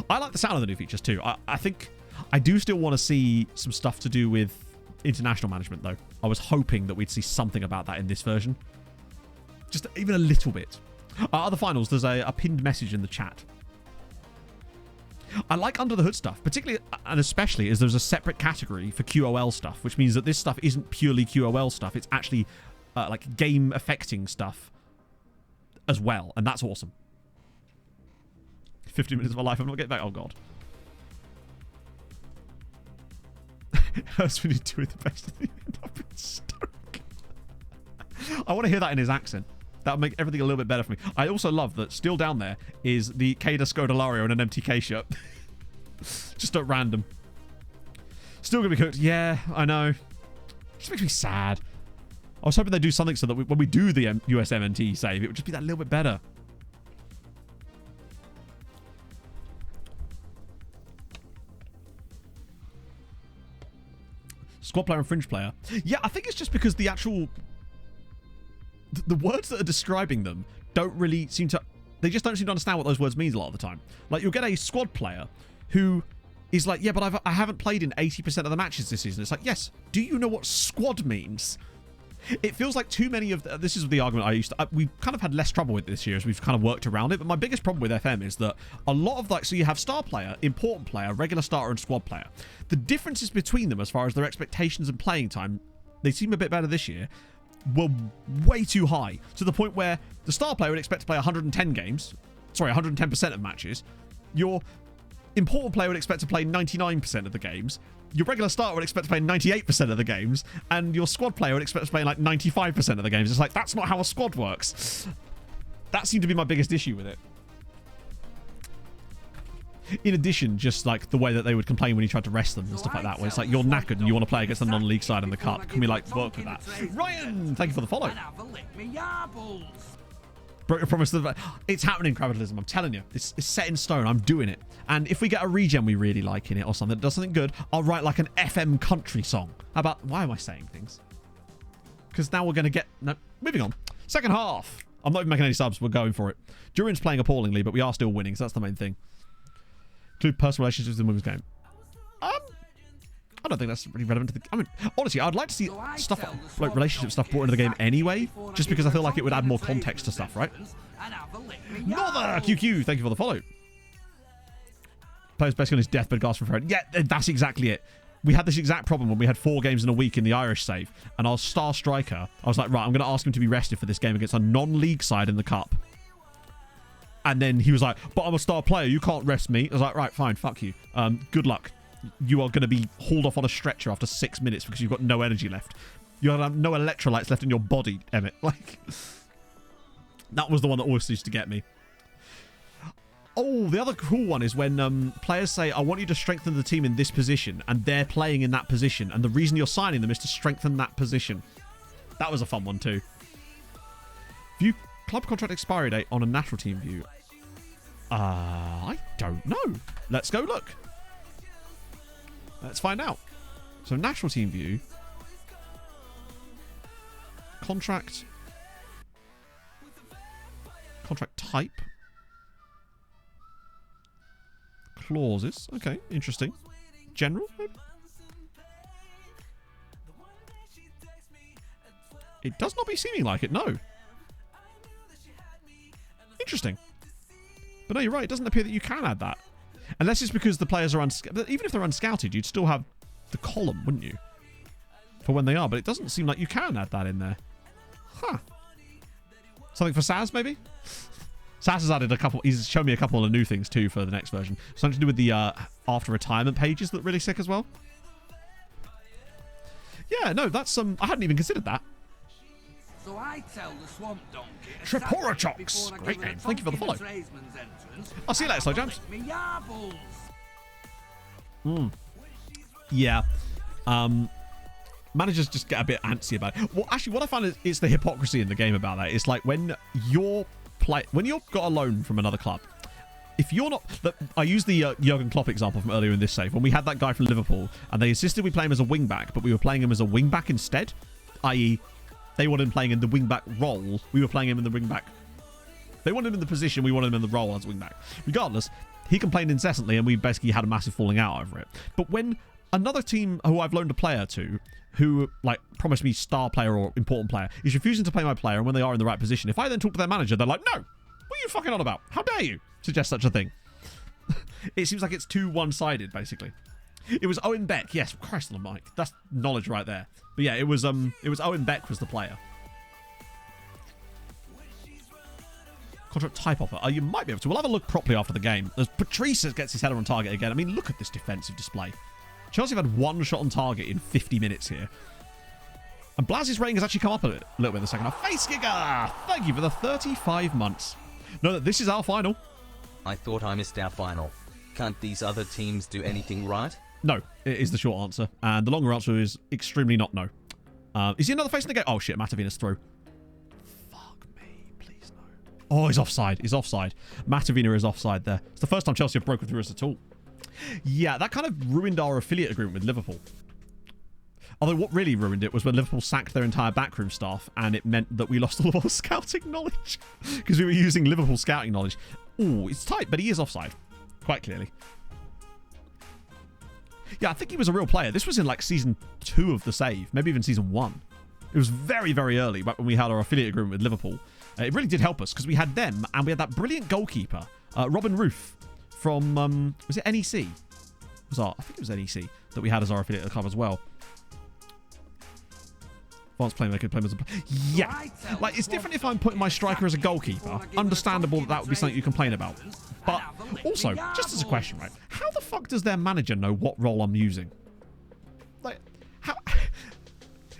I like the sound of the new features too. I think I do still want to see some stuff to do with international management though. I was hoping that we'd see something about that in this version. Just even a little bit. Other finals, there's a pinned message in the chat. I like under the hood stuff, particularly and especially as there's a separate category for QOL stuff, which means that this stuff isn't purely QOL stuff. It's actually like game affecting stuff as well. And that's awesome. 50 minutes of my life, I'm not getting back. Oh, God. That's when you do it the best. End up in Stoke. I want to hear that in his accent. That'll make everything a little bit better for me. I also love that still down there is the Kada Scodelario and an MTK shirt. Just at random. Still going to be cooked. Yeah, I know. Just makes me sad. I was hoping they'd do something so that when we do the USMNT save, it would just be that little bit better. Squad player and fringe player. Yeah, I think it's just because the actual... The words that are describing them don't really seem to... They just don't seem to understand what those words mean a lot of the time. Like, you'll get a squad player who is like, yeah, but I haven't played in 80% of the matches this season. It's like, yes, do you know what squad means? It feels like too many of... This is the argument I used to... we've kind of had less trouble with this year as we've kind of worked around it. But my biggest problem with FM is that a lot of like... So you have star player, important player, regular starter, and squad player. The differences between them as far as their expectations and playing time, they seem a bit better this year, were way too high. To the point where the star player would expect to play 110 games. Sorry, 110% of matches. Your important player would expect to play 99% of the games. Your regular starter would expect to play 98% of the games, and your squad player would expect to play like 95% of the games. It's like, that's not how a squad works. That seemed to be my biggest issue with it. In addition, just like the way that they would complain when you tried to rest them and stuff like that, where it's like, you're knackered and you want to play against the non-league side in the cup. Can we like work with that? Ryan, thank you for the follow. Broke your promise. It's happening, Capitalism. I'm telling you. It's set in stone. I'm doing it. And if we get a regen we really like in it or something that does something good, I'll write like an FM country song. How about... Why am I saying things? Because now we're going to get... No, moving on. Second half. I'm not even making any subs. We're going for it. Durin's playing appallingly, but we are still winning, so that's the main thing. Include personal relationships in the women's game. I don't think that's really relevant to the... I mean, honestly, I'd like to see stuff like relationship stuff brought into the game anyway, just because I feel like it would add more context to stuff, right? Norther QQ, thank you for the follow. Players basically on his deathbed gasp for friend. Yeah, that's exactly it. We had this exact problem when we had 4 games in a week in the Irish save, and our star striker, I was like, right, I'm going to ask him to be rested for this game against a non-league side in the cup. And then he was like, but I'm a star player, you can't rest me. I was like, right, fine, fuck you. Good luck. You are going to be hauled off on a stretcher after 6 minutes because you've got no energy left. You have no electrolytes left in your body, Emmett. Like, that was the one that always used to get me. Oh, the other cool one is when players say, I want you to strengthen the team in this position, and they're playing in that position, and the reason you're signing them is to strengthen that position. That was a fun one too. View club contract expiry date on a national team view. I don't know. Let's go look. Let's find out. So national team view. Contract. Contract type. Clauses. Okay, interesting. General, maybe? It does not be seeming like it, no. Interesting. But no, you're right. It doesn't appear that you can add that. Unless it's because the players are unscouted. Even if they're unscouted, you'd still have the column, wouldn't you? For when they are. But it doesn't seem like you can add that in there. Huh. Something for Saz, maybe? Saz has added a couple... He's shown me a couple of new things, too, for the next version. Something to do with the after retirement pages that look really sick as well. Yeah, no, that's... I hadn't even considered that. So I tell the swamp donkey... Treporochox! Great name. Thank you for the follow. I'll see you later, Slow Jams. Yeah. Managers just get a bit antsy about it. Well, actually, what I find is the hypocrisy in the game about that. It's like when you've got a loan from another club, if you're not... I used the Jurgen Klopp example from earlier in this save, when we had that guy from Liverpool, and they insisted we play him as a wing-back, but we were playing him as a wing-back instead, i.e., they wanted him playing in the wing-back role. We were playing him in the wing-back. They wanted him in the position. We wanted him in the role as wing-back. Regardless, he complained incessantly, and we basically had a massive falling out over it. But when another team who I've loaned a player to, who like promised me star player or important player, is refusing to play my player, and when they are in the right position, if I then talk to their manager, they're like, no, what are you fucking on about? How dare you suggest such a thing? It seems like it's too one-sided, basically. It was Owen Beck. Yes, Christ on the mic. That's knowledge right there. But yeah, it was Owen Beck was the player. Contract type offer. You might be able to. We'll have a look properly after the game. As Patrice gets his header on target again. I mean, look at this defensive display. Chelsea have had 1 shot on target in 50 minutes here. And Blaz's rating has actually come up a little bit in the second half. Face Giga! Thank you for the 35 months. No, this is our final. I thought I missed our final. Can't these other teams do anything right? No, it is the short answer. And the longer answer is extremely not no. Is he another face in the game? Oh, shit. Matavina's through. Fuck me. Please no. Oh, he's offside. He's offside. Matavina is offside there. It's the first time Chelsea have broken through us at all. Yeah, that kind of ruined our affiliate agreement with Liverpool. Although what really ruined it was when Liverpool sacked their entire backroom staff, and it meant that we lost all of our scouting knowledge because we were using Liverpool scouting knowledge. Oh, it's tight, but he is offside. Quite clearly. Yeah, I think he was a real player. This was in like season 2 of the save, maybe even season 1. It was very, very early, back when we had our affiliate agreement with Liverpool. It really did help us because we had them, and we had that brilliant goalkeeper, Robin Roof, from, was it NEC? I think it was NEC that we had as our affiliate club as well. Advanced playmaker, play as a player. Yeah. Like, it's different if I'm putting my striker as a goalkeeper. Understandable that would be something you complain about. But also, just as a question, right? How the fuck does their manager know what role I'm using? Like, how...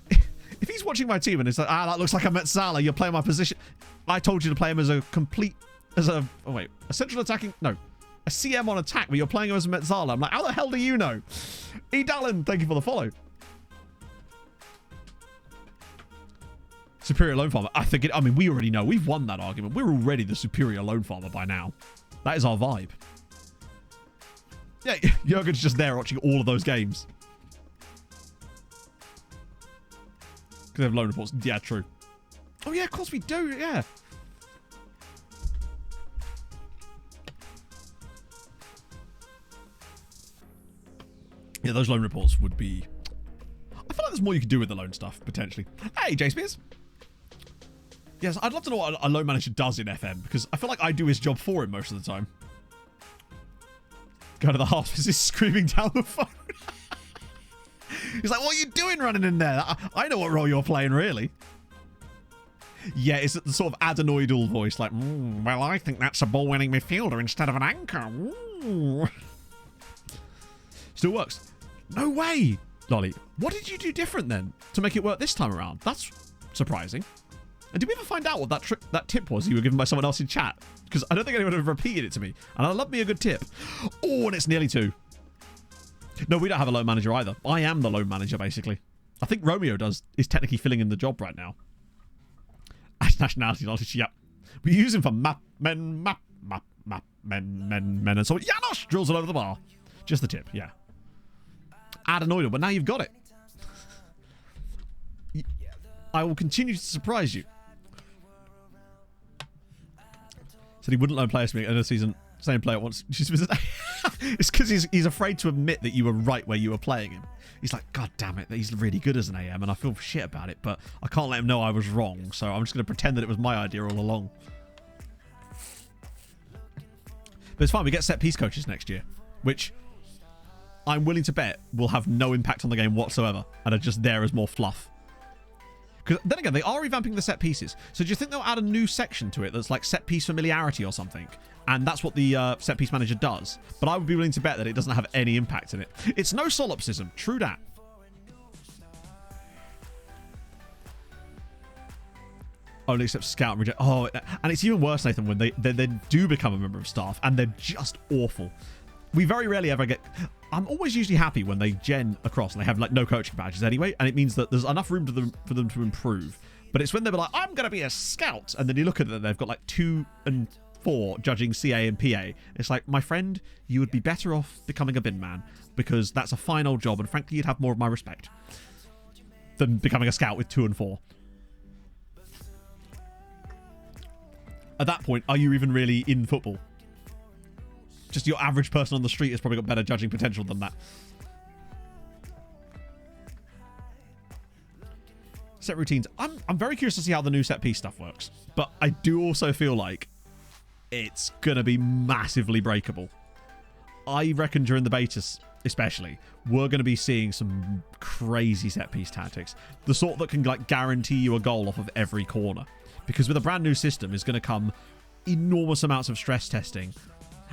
If he's watching my team and it's like, that looks like a Metzala, you're playing my position. I told you to play him as a a central attacking... No. A CM on attack, but you're playing him as a Metzala. I'm like, how the hell do you know? E. Dallin, thank you for the follow. Superior loan farmer. I mean, we already know. We've won that argument. We're already the superior loan farmer by now. That is our vibe. Yeah, Jurgen's just there watching all of those games. Because they have loan reports. Yeah, true. Oh, yeah, of course we do. Yeah. Yeah, those loan reports would be... I feel like there's more you could do with the loan stuff, potentially. Hey, J Spears. Yes, I'd love to know what a loan manager does in FM, because I feel like I do his job for him most of the time. Go to the hospice, he's screaming down the phone. He's like, what are you doing running in there? I know what role you're playing, really. Yeah, it's the sort of adenoidal voice, like, well, I think that's a ball-winning midfielder instead of an anchor. Ooh. Still works. No way! Lolly, what did you do different then to make it work this time around? That's surprising. And did we ever find out what that tip was you were given by someone else in chat? Because I don't think anyone ever repeated it to me. And I love me a good tip. Oh, and it's nearly 2. No, we don't have a loan manager either. I am the loan manager, basically. I think Romeo is technically filling in the job right now. Nationality knowledge, yep. We use him for men. And so Janos drills it over the bar. Just the tip, yeah. Adenoidal, but now you've got it. I will continue to surprise you. Said he wouldn't loan players to me in a season. Same player once. It's because he's afraid to admit that you were right where you were playing him. He's like, God damn it, he's really good as an AM, and I feel shit about it, but I can't let him know I was wrong, so I'm just going to pretend that it was my idea all along. But it's fine, we get set piece coaches next year, which I'm willing to bet will have no impact on the game whatsoever, and are just there as more fluff. Because then again, they are revamping the set pieces. So do you think they'll add a new section to it that's like set piece familiarity or something? And that's what the set piece manager does. But I would be willing to bet that it doesn't have any impact in it. It's no solipsism. True that. Only accept scout and reject. Oh, and it's even worse, Nathan, when they do become a member of staff and they're just awful. We very rarely ever get... I'm always usually happy when they gen across and they have like no coaching badges anyway, and it means that there's enough room for them to improve. But it's when they're like, I'm going to be a scout, and then you look at them, they've got like 2 and 4 judging CA and PA. It's like, my friend, you would be better off becoming a bin man, because that's a fine old job, and frankly, you'd have more of my respect than becoming a scout with 2 and 4. At that point, are you even really in football? Just your average person on the street has probably got better judging potential than that. Set routines. I'm very curious to see how the new set piece stuff works. But I do also feel like it's going to be massively breakable. I reckon during the betas, especially, we're going to be seeing some crazy set piece tactics. The sort that can like guarantee you a goal off of every corner. Because with a brand new system is going to come enormous amounts of stress testing.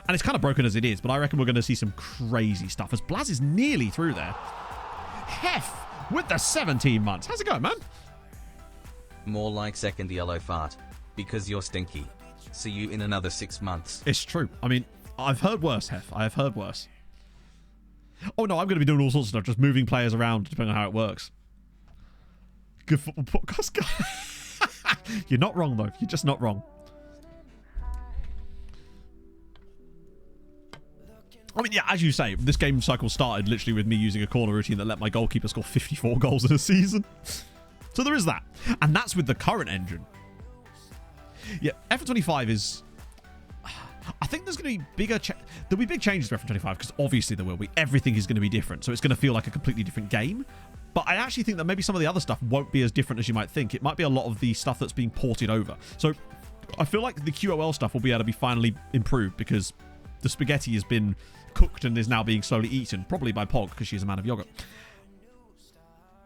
And it's kind of broken as it is, but I reckon we're going to see some crazy stuff as Blaz is nearly through there. Hef with the 17 months. How's it going, man? More like second yellow fart. Because you're stinky. See you in another 6 months. It's true. I mean, I've heard worse, Hef. I have heard worse. Oh, no, I'm going to be doing all sorts of stuff, just moving players around depending on how it works. Good football podcast guy. You're not wrong, though. You're just not wrong. I mean, yeah, as you say, this game cycle started literally with me using a corner routine that let my goalkeeper score 54 goals in a season. So there is that. And that's with the current engine. Yeah, F25 is... I think there's going to be bigger... There'll be big changes to F25 because obviously there will be. Everything is going to be different. So it's going to feel like a completely different game. But I actually think that maybe some of the other stuff won't be as different as you might think. It might be a lot of the stuff that's being ported over. So I feel like the QOL stuff will be able to be finally improved because the spaghetti has been cooked and is now being slowly eaten, probably by Pog because she's a man of yogurt.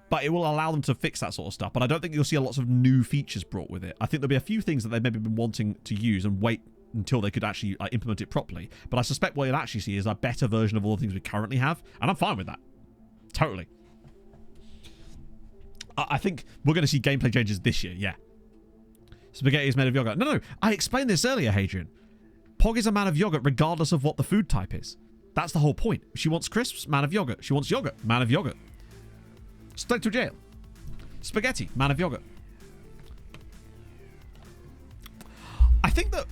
But it will allow them to fix that sort of stuff. But I don't think you'll see lots of new features brought with it. I think there'll be a few things that they've maybe been wanting to use and wait until they could actually implement it properly. But I suspect what you'll actually see is a better version of all the things we currently have. And I'm fine with that. Totally. I think we're going to see gameplay changes this year, yeah. Spaghetti is made of yogurt. No, I explained this earlier, Hadrian. Pog is a man of yogurt regardless of what the food type is. That's the whole point. She wants crisps, man of yogurt. She wants yogurt, man of yogurt. Straight to jail. Spaghetti, man of yogurt. I think that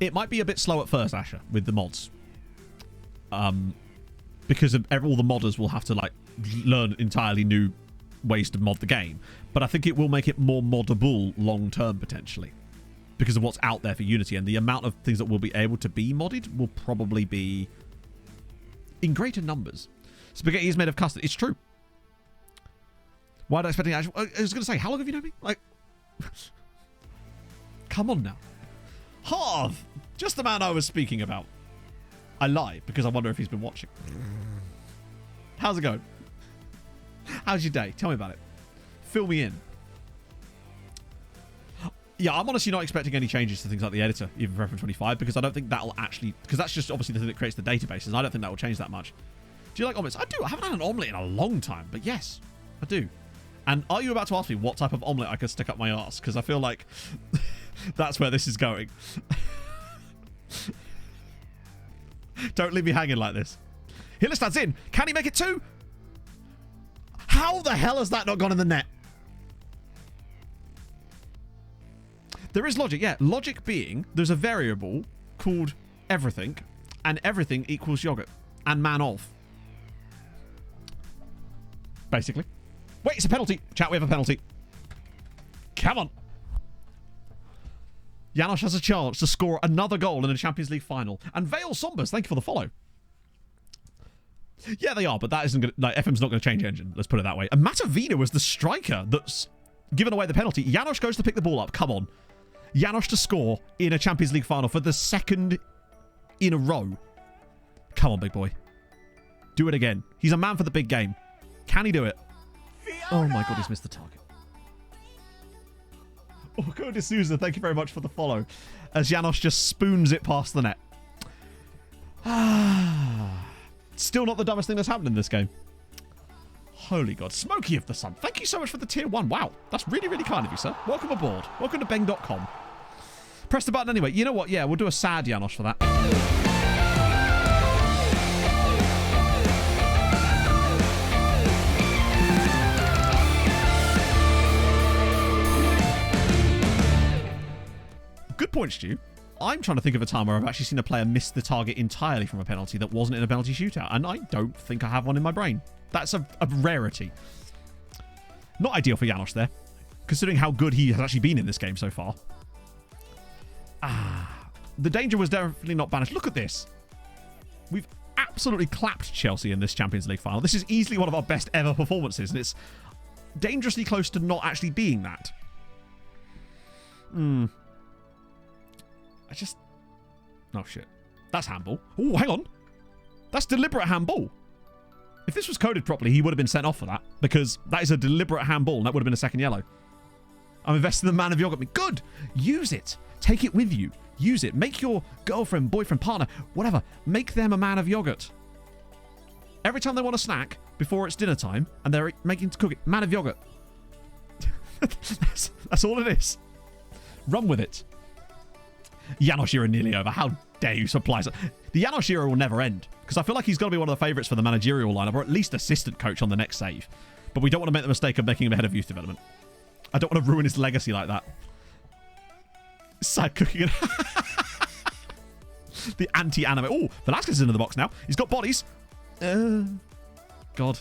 it might be a bit slow at first, Asher, with the mods. Because of all the modders will have to like learn entirely new ways to mod the game. But I think it will make it more moddable long term potentially. Because of what's out there for Unity, and the amount of things that will be able to be modded will probably be in greater numbers. Spaghetti is made of custard. It's true. Why am I expecting actual... I was going to say, how long have you known me? Like... Come on now. Harv! Just the man I was speaking about. I lie, because I wonder if he's been watching. How's it going? How's your day? Tell me about it. Fill me in. Yeah, I'm honestly not expecting any changes to things like the editor, even for F25, because I don't think that'll actually... Because that's just obviously the thing that creates the databases, and I don't think that will change that much. Do you like omelets? I do. I haven't had an omelet in a long time, but yes, I do. And are you about to ask me what type of omelette I could stick up my arse? Because I feel like that's where this is going. Don't leave me hanging like this. Hillestad's in. Can he make it too? How the hell has that not gone in the net? There is logic, yeah. Logic being there's a variable called everything, and everything equals yogurt, and man of. Basically. Wait, it's a penalty. Chat, we have a penalty. Come on. Janosch has a chance to score another goal in a Champions League final. And Vale Sombers, thank you for the follow. Yeah, they are, but that isn't going to... No, FM's not going to change engine. Let's put it that way. And Matavina was the striker that's given away the penalty. Janosch goes to pick the ball up. Come on. Janosch to score in a Champions League final for the second in a row. Come on, big boy. Do it again. He's a man for the big game. Can he do it? Oh my god, he's missed the target. Oh, go to Sousa. Thank you very much for the follow. As Janosch just spoons it past the net. Still not the dumbest thing that's happened in this game. Holy God. Smokey of the Sun. Thank you so much for the tier 1. Wow. That's really, really kind of you, sir. Welcome aboard. Welcome to Beng.com. Press the button anyway. You know what? Yeah, we'll do a sad Janosch for that. Good point, Stu. I'm trying to think of a time where I've actually seen a player miss the target entirely from a penalty that wasn't in a penalty shootout, and I don't think I have one in my brain. That's a rarity. Not ideal for Janosch there, considering how good he has actually been in this game so far. The danger was definitely not banished. Look at this. We've absolutely clapped Chelsea in this Champions League final. This is easily one of our best ever performances, and it's dangerously close to not actually being that. Oh, shit. That's handball. Oh, hang on. That's deliberate handball. If this was coded properly, he would have been sent off for that, because that is a deliberate handball, and that would have been a second yellow. I'm investing in the man of yogurt. Good. Use it. Take it with you. Use it. Make your girlfriend, boyfriend, partner, whatever, make them a man of yogurt. Every time they want a snack before it's dinner time, and they're making to cook it, man of yogurt. That's all it is. Run with it. Janosch era nearly over. How dare you supply... The Janosch era will never end. Because I feel like he's got to be one of the favourites for the managerial lineup, or at least assistant coach on the next save. But we don't want to make the mistake of making him ahead of youth development. I don't want to ruin his legacy like that. Sad cooking. The anti-anime. Oh, Velasquez is into the box now. He's got bodies. God.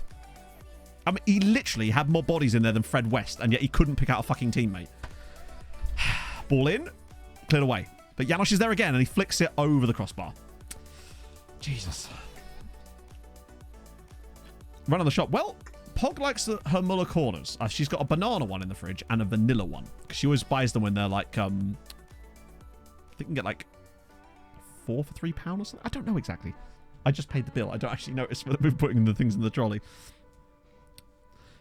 I mean, he literally had more bodies in there than Fred West, and yet he couldn't pick out a fucking teammate. Ball in. Cleared away. But Janosch is there again, and he flicks it over the crossbar. Jesus. Run on the shop. Well, Pog likes her Muller corners. She's got a banana one in the fridge and a vanilla one. Because she always buys them when they're like, I think you can get like 4 for £3 or something. I don't know exactly. I just paid the bill. I don't actually notice that we're putting the things in the trolley.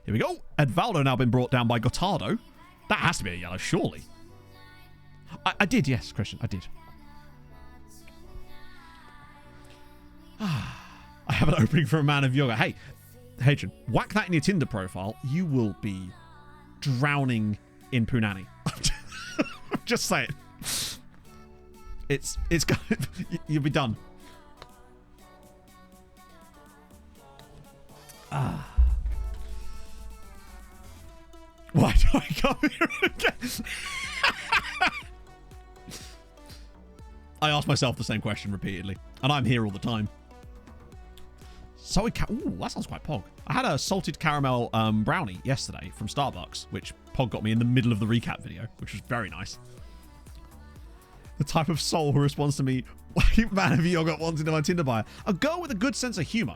Here we go. Edvaldo now been brought down by Gotardo. That has to be a yellow, surely. I did, yes, Christian. I did. I have an opening for a man of yoga. Hey, Hadrian, whack that in your Tinder profile. You will be drowning in punani. Just say it. It's you'll be done. Why do I come here again? I ask myself the same question repeatedly, and I'm here all the time. Ooh, that sounds quite Pog. I had a salted caramel brownie yesterday from Starbucks, which Pog got me in the middle of the recap video, which was very nice. The type of soul who responds to me, man of yogurt wants into my Tinder bio. A girl with a good sense of humour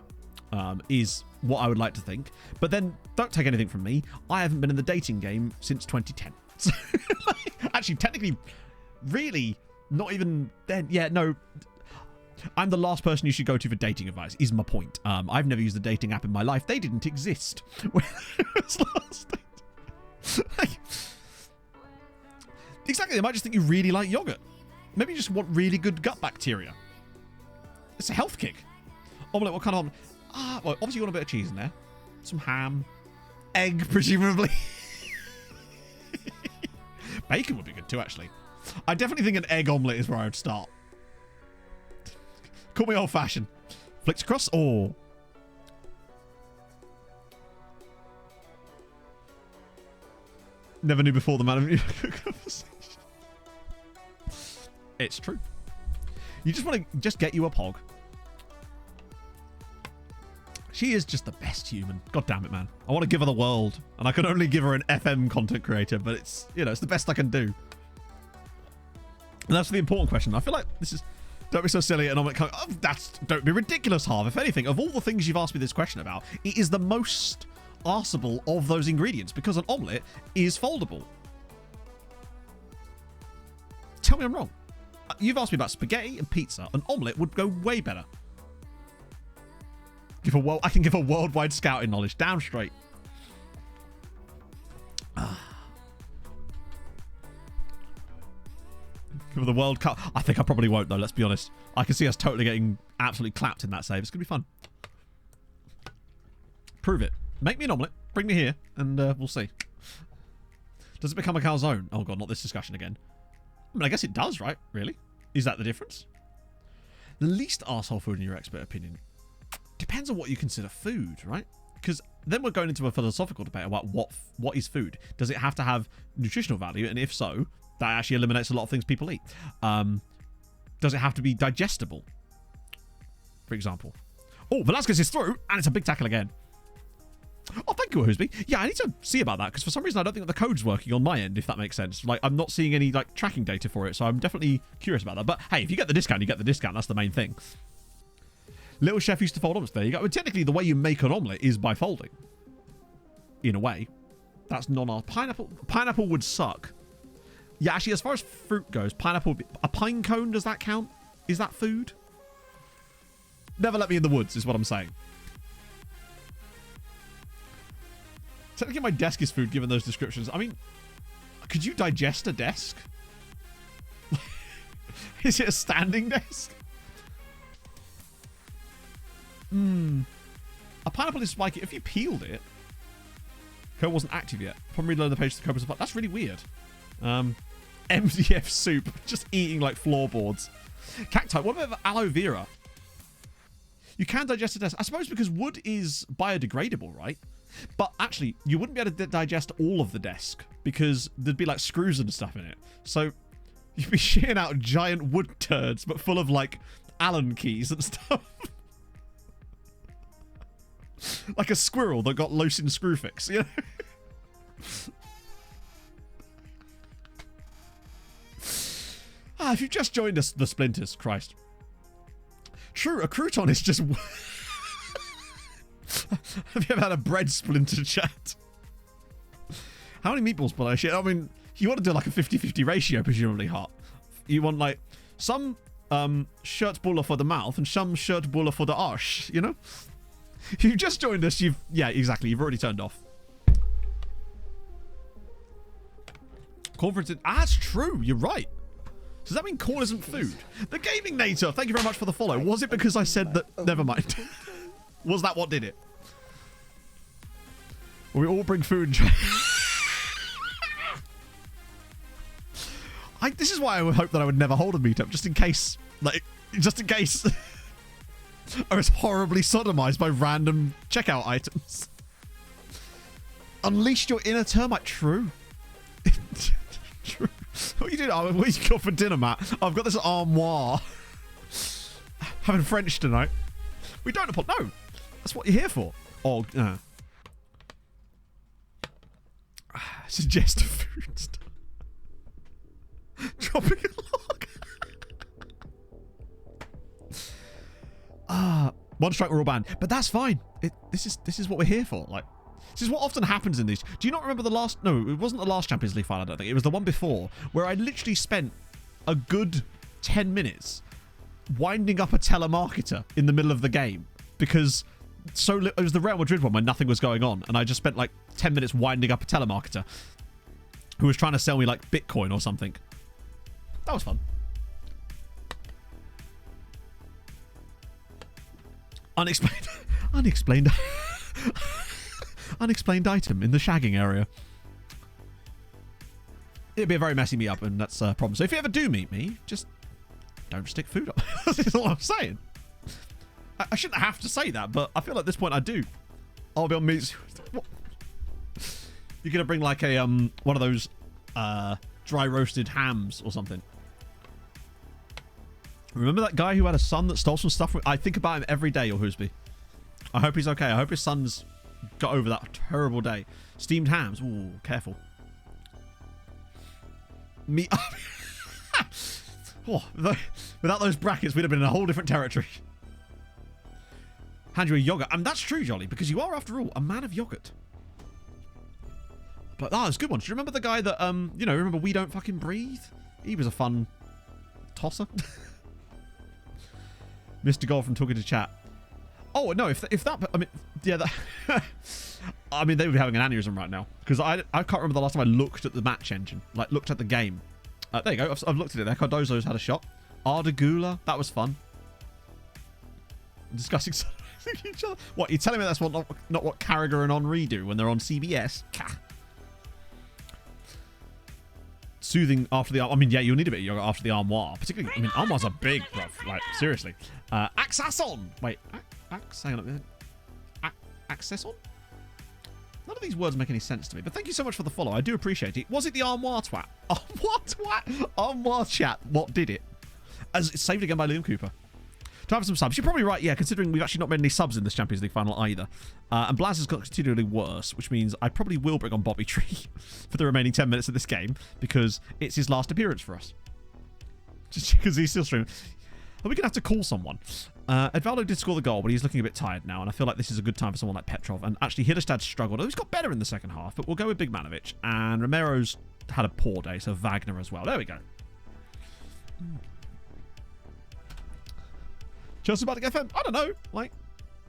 is what I would like to think. But then, don't take anything from me. I haven't been in the dating game since 2010. So, actually, technically, really, not even then. Yeah, no. I'm the last person you should go to for dating advice, is my point. I've never used a dating app in my life. They didn't exist when it was last date. Exactly, they might just think you really like yogurt. Maybe you just want really good gut bacteria. It's a health kick. Omelette, what kind of omelette? Well, obviously you want a bit of cheese in there. Some ham. Egg, presumably. Bacon would be good too, actually. I definitely think an egg omelette is where I would start. Call me old-fashioned. Flicks across. Oh. Never knew before the man of conversation. It's true. You just want to just get you a Pog. She is just the best human. God damn it, man. I want to give her the world. And I can only give her an FM content creator, but it's, you know, it's the best I can do. And that's the important question. I feel like this is... Don't be so silly. And I'm like, oh, don't be ridiculous, Harv. If anything, of all the things you've asked me this question about, it is the most arsable of those ingredients because an omelette is foldable. Tell me I'm wrong. You've asked me about spaghetti and pizza. An omelette would go way better. I can give a worldwide scouting knowledge. Damn straight. Give the World Cup. I think I probably won't, though. Let's be honest. I can see us totally getting absolutely clapped in that save. It's going to be fun. Prove it. Make me an omelette. Bring me here, and we'll see. Does it become a calzone? Oh, God, not this discussion again. I mean, I guess it does, right? Really? Is that the difference? The least arsehole food in your expert opinion. Depends on what you consider food, right? Because then we're going into a philosophical debate about what is food. Does it have to have nutritional value? And if so, that actually eliminates a lot of things people eat. Does it have to be digestible? For example. Oh, Velasquez is through, and it's a big tackle again. Oh, thank you, Whoosby. Yeah, I need to see about that, because for some reason I don't think that the code's working on my end, if that makes sense. Like, I'm not seeing any, like, tracking data for it, so I'm definitely curious about that. But, hey, if you get the discount, you get the discount. That's the main thing. Little Chef used to fold omelets. There you go. Well, technically, the way you make an omelette is by folding. In a way. That's non-art. Pineapple would suck. Yeah, actually, as far as fruit goes, pineapple would be... A pine cone, does that count? Is that food? Never let me in the woods, is what I'm saying. Technically, my desk is food, given those descriptions. I mean, could you digest a desk? Is it a standing desk? A pineapple is spiky. If you peeled it... Code wasn't active yet. Probably reload the page to the code was... That's really weird. MDF soup. Just eating like floorboards. Cacti. What about aloe vera? You can digest a desk. I suppose because wood is biodegradable, right? But actually, you wouldn't be able to digest all of the desk because there'd be like screws and stuff in it. So you'd be shitting out giant wood turds, but full of like Allen keys and stuff. Like a squirrel that got loose in screw fix, you know? If you've just joined us, the Splinters, Christ. True, a crouton is just... Have you ever had a bread splinter chat? How many meatballs per shit? I mean, you want to do like a 50-50 ratio, presumably, Hot. You want like some shirtbuller for the mouth and some shirtbuller for the arse, you know? If you've just joined us, yeah, exactly. You've already turned off. Conference. That's true. You're right. Does that mean corn isn't food? The Gaming Nator, thank you very much for the follow. Was it because I said that? Never mind. Was that what did it? Well, we all bring food and try. This is why I would hope that I would never hold a meetup, just in case, I was horribly sodomized by random checkout items. Unleashed your inner termite. True. True. What are you doing? Oh, what you got for dinner, Matt? I've got this armoire. Having French tonight. We don't apologize. No. That's what you're here for. Oh, suggest food stuff. Dropping a log. One strike, we're all banned. But that's fine. This is what we're here for. Like, this is what often happens in these. Do you not remember the last... No, it wasn't the last Champions League final, I don't think. It was the one before, where I literally spent a good 10 minutes winding up a telemarketer in the middle of the game. Because it was the Real Madrid one where nothing was going on. And I just spent like 10 minutes winding up a telemarketer who was trying to sell me like Bitcoin or something. That was fun. Unexplained item in the shagging area. It'd be a very messy meet up, and that's a problem. So if you ever do meet me, just don't stick food up. That's all I'm saying. I shouldn't have to say that, but I feel like at this point I do. I'll be on meets. You're gonna bring like a one of those dry roasted hams or something. Remember that guy who had a son that stole some stuff? I think about him every day, or Hoosby. I hope he's okay. I hope his son's got over that terrible day. Steamed hams. Ooh, careful. Me. Oh, without those brackets, we'd have been in a whole different territory. Hand you a yogurt. And that's true, Jolly, because you are, after all, a man of yogurt. But, it's a good one. Do you remember the guy that, remember We Don't Fucking Breathe? He was a fun tosser. Mr. Gold from Talking to Chat. Oh, no, if that, I mean, yeah, that, I mean, they would be having an aneurysm right now. Because I can't remember the last time I looked at the match engine. Like, looked at the game. There you go. I've looked at it there. Cardozo's had a shot. Ardagula. That was fun. Discussing each other. What, you're telling me that's not what Carragher and Henry do when they're on CBS? Soothing after the... I mean, yeah, you'll need a bit of yoga after the armoire. Particularly, I mean, armoires are big, bruv. Like, seriously. Axasson! Wait, hang on a minute. Axesson? None of these words make any sense to me, but thank you so much for the follow. I do appreciate it. Was it the armoire twat? Armoire twat? Armoire chat. What did it? As it's saved again by Liam Cooper. Time for some subs. You're probably right, yeah, considering we've actually not made any subs in this Champions League final either. And Blaz has got continually worse, which means I probably will bring on Bobby Tree for the remaining 10 minutes of this game, because it's his last appearance for us. Just because he's still streaming. Are we going to have to call someone? Edvaldo did score the goal, but he's looking a bit tired now, and I feel like this is a good time for someone like Petrov. And actually, Hidestad struggled. He's got better in the second half, but we'll go with Big Manovic. And Romero's had a poor day, so Wagner as well. There we go. Chelsea about to get FM? I don't know. Like,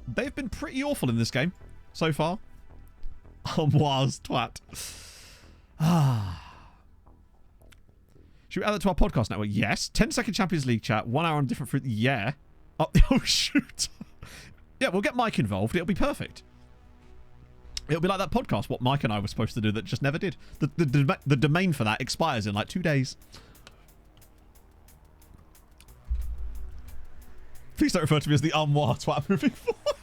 they've been pretty awful in this game so far. Armoire's twat. Should we add that to our podcast network? Yes. 10-second Champions League chat. 1 hour on different fruit. Yeah. Oh, shoot. Yeah, we'll get Mike involved. It'll be perfect. It'll be like that podcast, what Mike and I were supposed to do that just never did. The domain for that expires in like 2 days. Please don't refer to me as the armoire twat moving forward.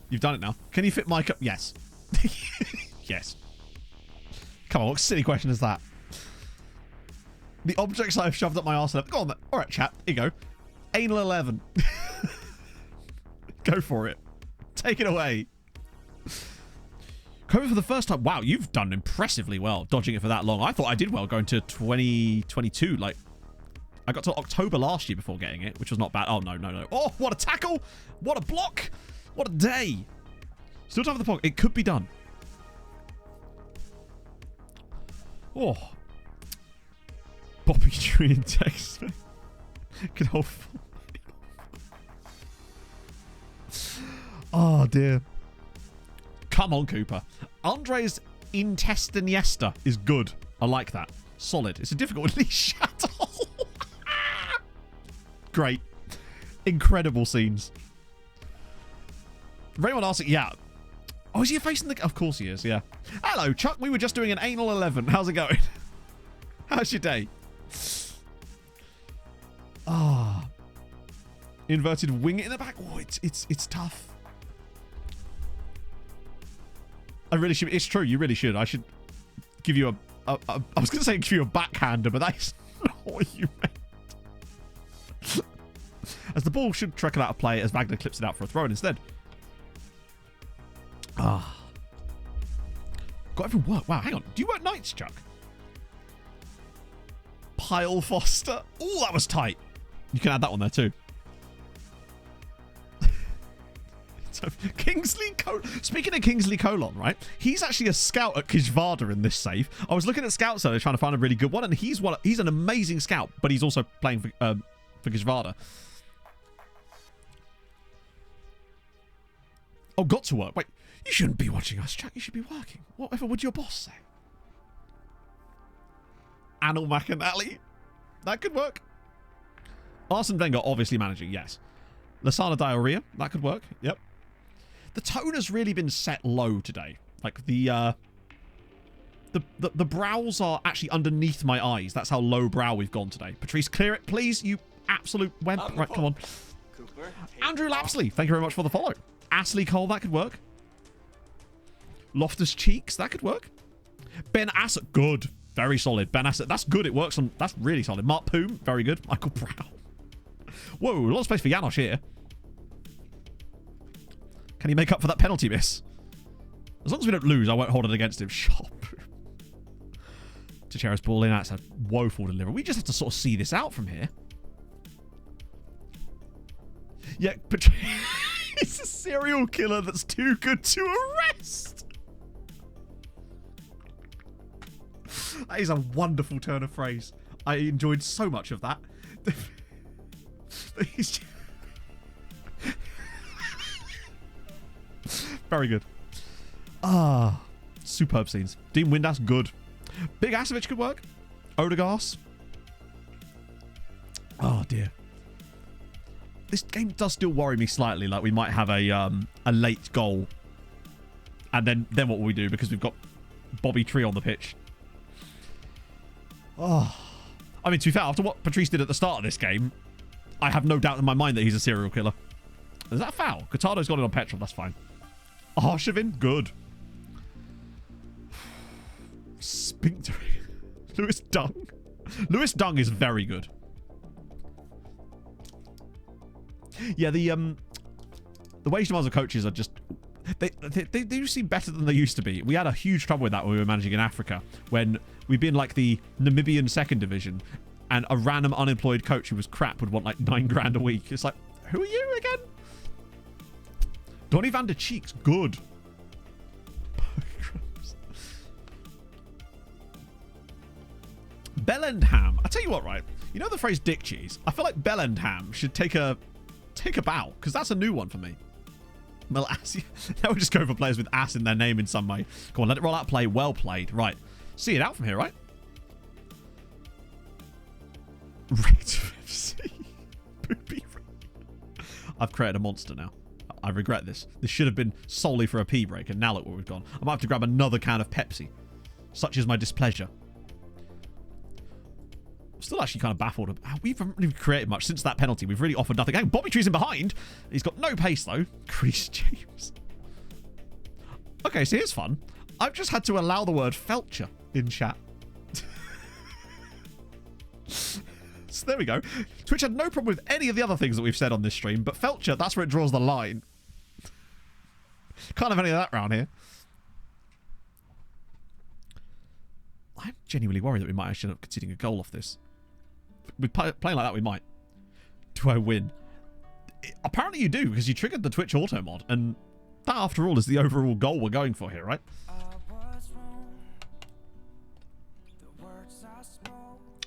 You've done it now. Can you fit Mike up? Yes. Yes. Come on, what silly question is that? The objects I've shoved up my arse. Go on then. All right, chat. Here you go. Anal 11. Go for it. Take it away. Cover for the first time. Wow, you've done impressively well dodging it for that long. I thought I did well going to 2022. Like, I got to October last year before getting it, which was not bad. Oh, no, no, no. Oh, what a tackle. What a block. What a day. Still time for the pocket. It could be done. Oh. Bobby Tree in text. Can hold. Oh, dear. Come on, Cooper. Andres Intestiniesta is good. I like that. Solid. It's a difficult one. Shuttle. Great. Incredible scenes. Raymond asking, yeah. Oh, is he facing the... Of course he is, yeah. Hello, Chuck. We were just doing an anal 11. How's it going? How's your day? Ah. Inverted wing in the back. Oh, it's tough. I really should. It's true. You really should. I should give you a I was going to say give you a backhander, but that's not what you meant. As the ball should trickle out of play as Wagner clips it out for a throw instead. Ah. Got everyone work. Wow, hang on. Do you work nights, Chuck? Pyle Foster. Oh, that was tight. You can add that one there too. Kingsley Colon. Speaking of Kingsley Colon, right? He's actually a scout at Kijvada in this save. I was looking at scouts earlier trying to find a really good one, and he's an amazing scout, but he's also playing for Kijvada. Oh, got to work. Wait, you shouldn't be watching us, Jack. You should be working. Whatever would your boss say? Anil McAnally. That could work. Arsene Wenger obviously managing, yes. Lasana Diarrhea. That could work. Yep. The tone has really been set low today. Like the brows are actually underneath my eyes. That's how low brow we've gone today. Patrice, clear it, please. You absolute wimp. Right, come on. Cooper, Andrew Lapsley, thank you very much for the follow. Ashley Cole, that could work. Loftus Cheeks, that could work. Ben Asset, good. Very solid. Ben Asset, that's good. It works on... That's really solid. Mark Poom, very good. Michael Brown. Whoa, a lot of space for Janosch here. Can he make up for that penalty miss? As long as we don't lose, I won't hold it against him. Shop. Teixeira's ball in. That's a woeful delivery. We just have to sort of see this out from here. Yeah, but it's a serial killer that's too good to arrest. That is a wonderful turn of phrase. I enjoyed so much of that. Very good. Ah, superb scenes. Dean Windass, good. Big Asovich could work. Odegaard. Oh dear. This game does still worry me slightly. Like we might have a late goal, and then what will we do? Because we've got Bobby Tree on the pitch. Oh, I mean, to be fair, after what Patrice did at the start of this game, I have no doubt in my mind that he's a serial killer. Is that a foul? Cotardo's got it on petrol. That's fine. Arshavin, good. Sphincter. Lewis Dung. Lewis Dung is very good. Yeah, the wage demands of coaches are just... They do seem better than they used to be. We had a huge trouble with that when we were managing in Africa, when we'd be in like the Namibian second division, and a random unemployed coach who was crap would want like 9 grand a week. It's like, who are you again? Donny van der Cheeks, good. Bellendham. I tell you what, right? You know the phrase dick cheese? I feel like Bellendham should take a bow, because that's a new one for me. Well, now we just go for players with ass in their name in some way. Come on, let it roll out play. Well played. Right. See it out from here, right? Rector FC. I've created a monster now. I regret this. This should have been solely for a pee break, and now look where we've gone. I might have to grab another can of Pepsi. Such is my displeasure. Still actually kind of baffled. We haven't really created much since that penalty. We've really offered nothing. Hey, Bobby Tree's in behind. He's got no pace, though. Chris James. Okay, so here's fun. I've just had to allow the word Felcher in chat. So there we go. Twitch had no problem with any of the other things that we've said on this stream, but Felcher, that's where it draws the line. Can't have any of that around here. I'm genuinely worried that we might actually end up conceding a goal off this. With playing like that, we might. Do I win? Apparently you do, because you triggered the Twitch auto mod, and that, after all, is the overall goal we're going for here, right?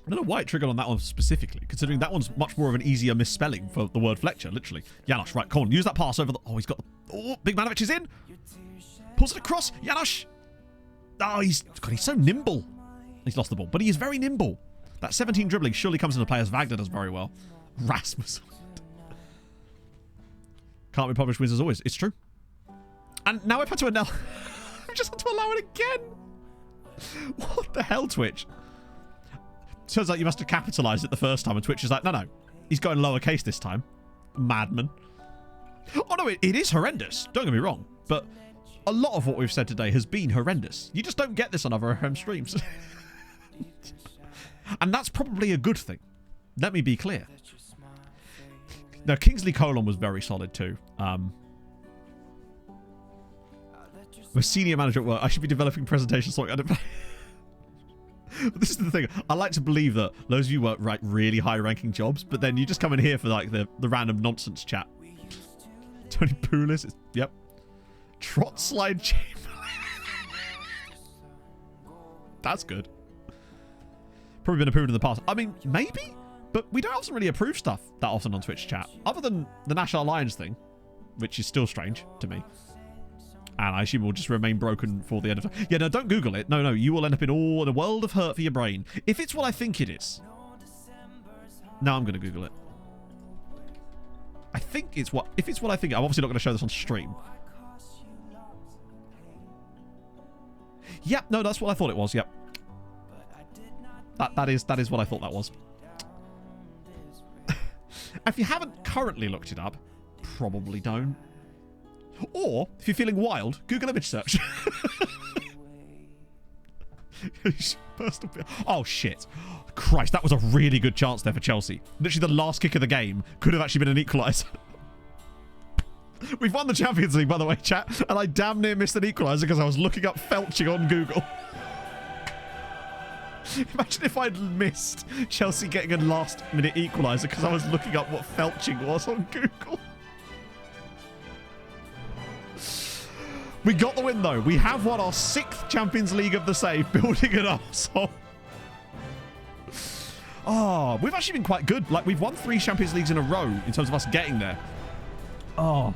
I don't know why it triggered on that one specifically, considering that one's much more of an easier misspelling for the word Fletcher, literally. Janosch, right, come on, use that pass over the... Oh, he's got the... Oh, Big Manovich is in! Pulls it across, Janosch! Oh, he's so nimble. He's lost the ball, but he is very nimble. That 17 dribbling surely comes into play, as Wagner does very well. Rasmus. Can't be published wins as always. It's true. And now I've had to allow... I've just had to allow it again! What the hell, Twitch? Turns out you must have capitalised it the first time, and Twitch is like, no, he's going lowercase this time. Madman. Oh no, it is horrendous. Don't get me wrong, but a lot of what we've said today has been horrendous. You just don't get this on other FM streams. And that's probably a good thing. Let me be clear. Now, Kingsley Colon was very solid too. I'm a senior manager at work. I should be developing presentations. Sorry, I don't... But this is the thing. I like to believe that those of you work really high-ranking jobs, but then you just come in here for like the random nonsense chat. Tony Poulis. Yep. Trot slide Chamberlain. That's good. Probably been approved in the past. I mean, maybe, but we don't often really approve stuff that often on Twitch chat, other than the National Alliance thing, which is still strange to me. And I assume it will just remain broken for the end of time. Yeah, no, don't Google it. No, you will end up in a world of hurt for your brain. If it's what I think it is. Now I'm going to Google it. If it's what I think, I'm obviously not going to show this on stream. Yep, no, that's what I thought it was, yep. That is what I thought that was. If you haven't currently looked it up, probably don't. Or, if you're feeling wild, Google image search. Oh, shit. Christ, that was a really good chance there for Chelsea. Literally the last kick of the game could have actually been an equaliser. We've won the Champions League, by the way, chat, and I damn near missed an equaliser because I was looking up felching on Google. Imagine if I'd missed Chelsea getting a last-minute equaliser because I was looking up what felching was on Google. We got the win, though. We have won our 6th Champions League of the save, building an arsehole. Oh, we've actually been quite good. Like, we've won 3 Champions Leagues in a row in terms of us getting there. Oh,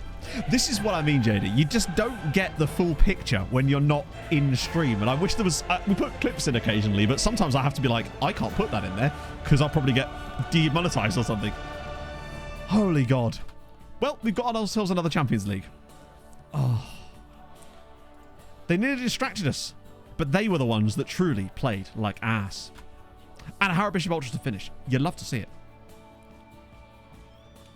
this is what I mean, JD. You just don't get the full picture when you're not in stream. And I wish there was... we put clips in occasionally, but sometimes I have to be like, I can't put that in there because I'll probably get demonetized or something. Holy God. Well, we've got ourselves another Champions League. Oh... They nearly distracted us, but they were the ones that truly played like ass. And Harrod Bishop Ultras to finish. You'd love to see it.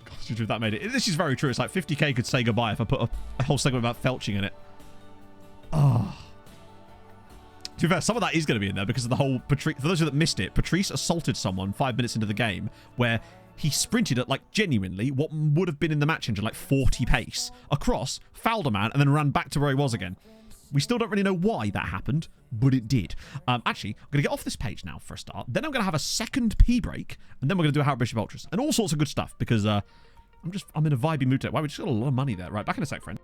God, if that made it. This is very true. It's like 50k could say goodbye if I put a whole segment about felching in it. Oh. To be fair, some of that is going to be in there because of the whole... For those of you that missed it, Patrice assaulted someone 5 minutes into the game where he sprinted at, like, genuinely what would have been in the match engine, like 40 pace, across, fouled a man, and then ran back to where he was again. We still don't really know why that happened, but it did. Actually, I'm going to get off this page now for a start. Then I'm going to have a second pee break, and then we're going to do a Harrod Bishop Ultras. And all sorts of good stuff, because I'm in a vibey mood today. Wow, we just got a lot of money there. Right, back in a sec, friend.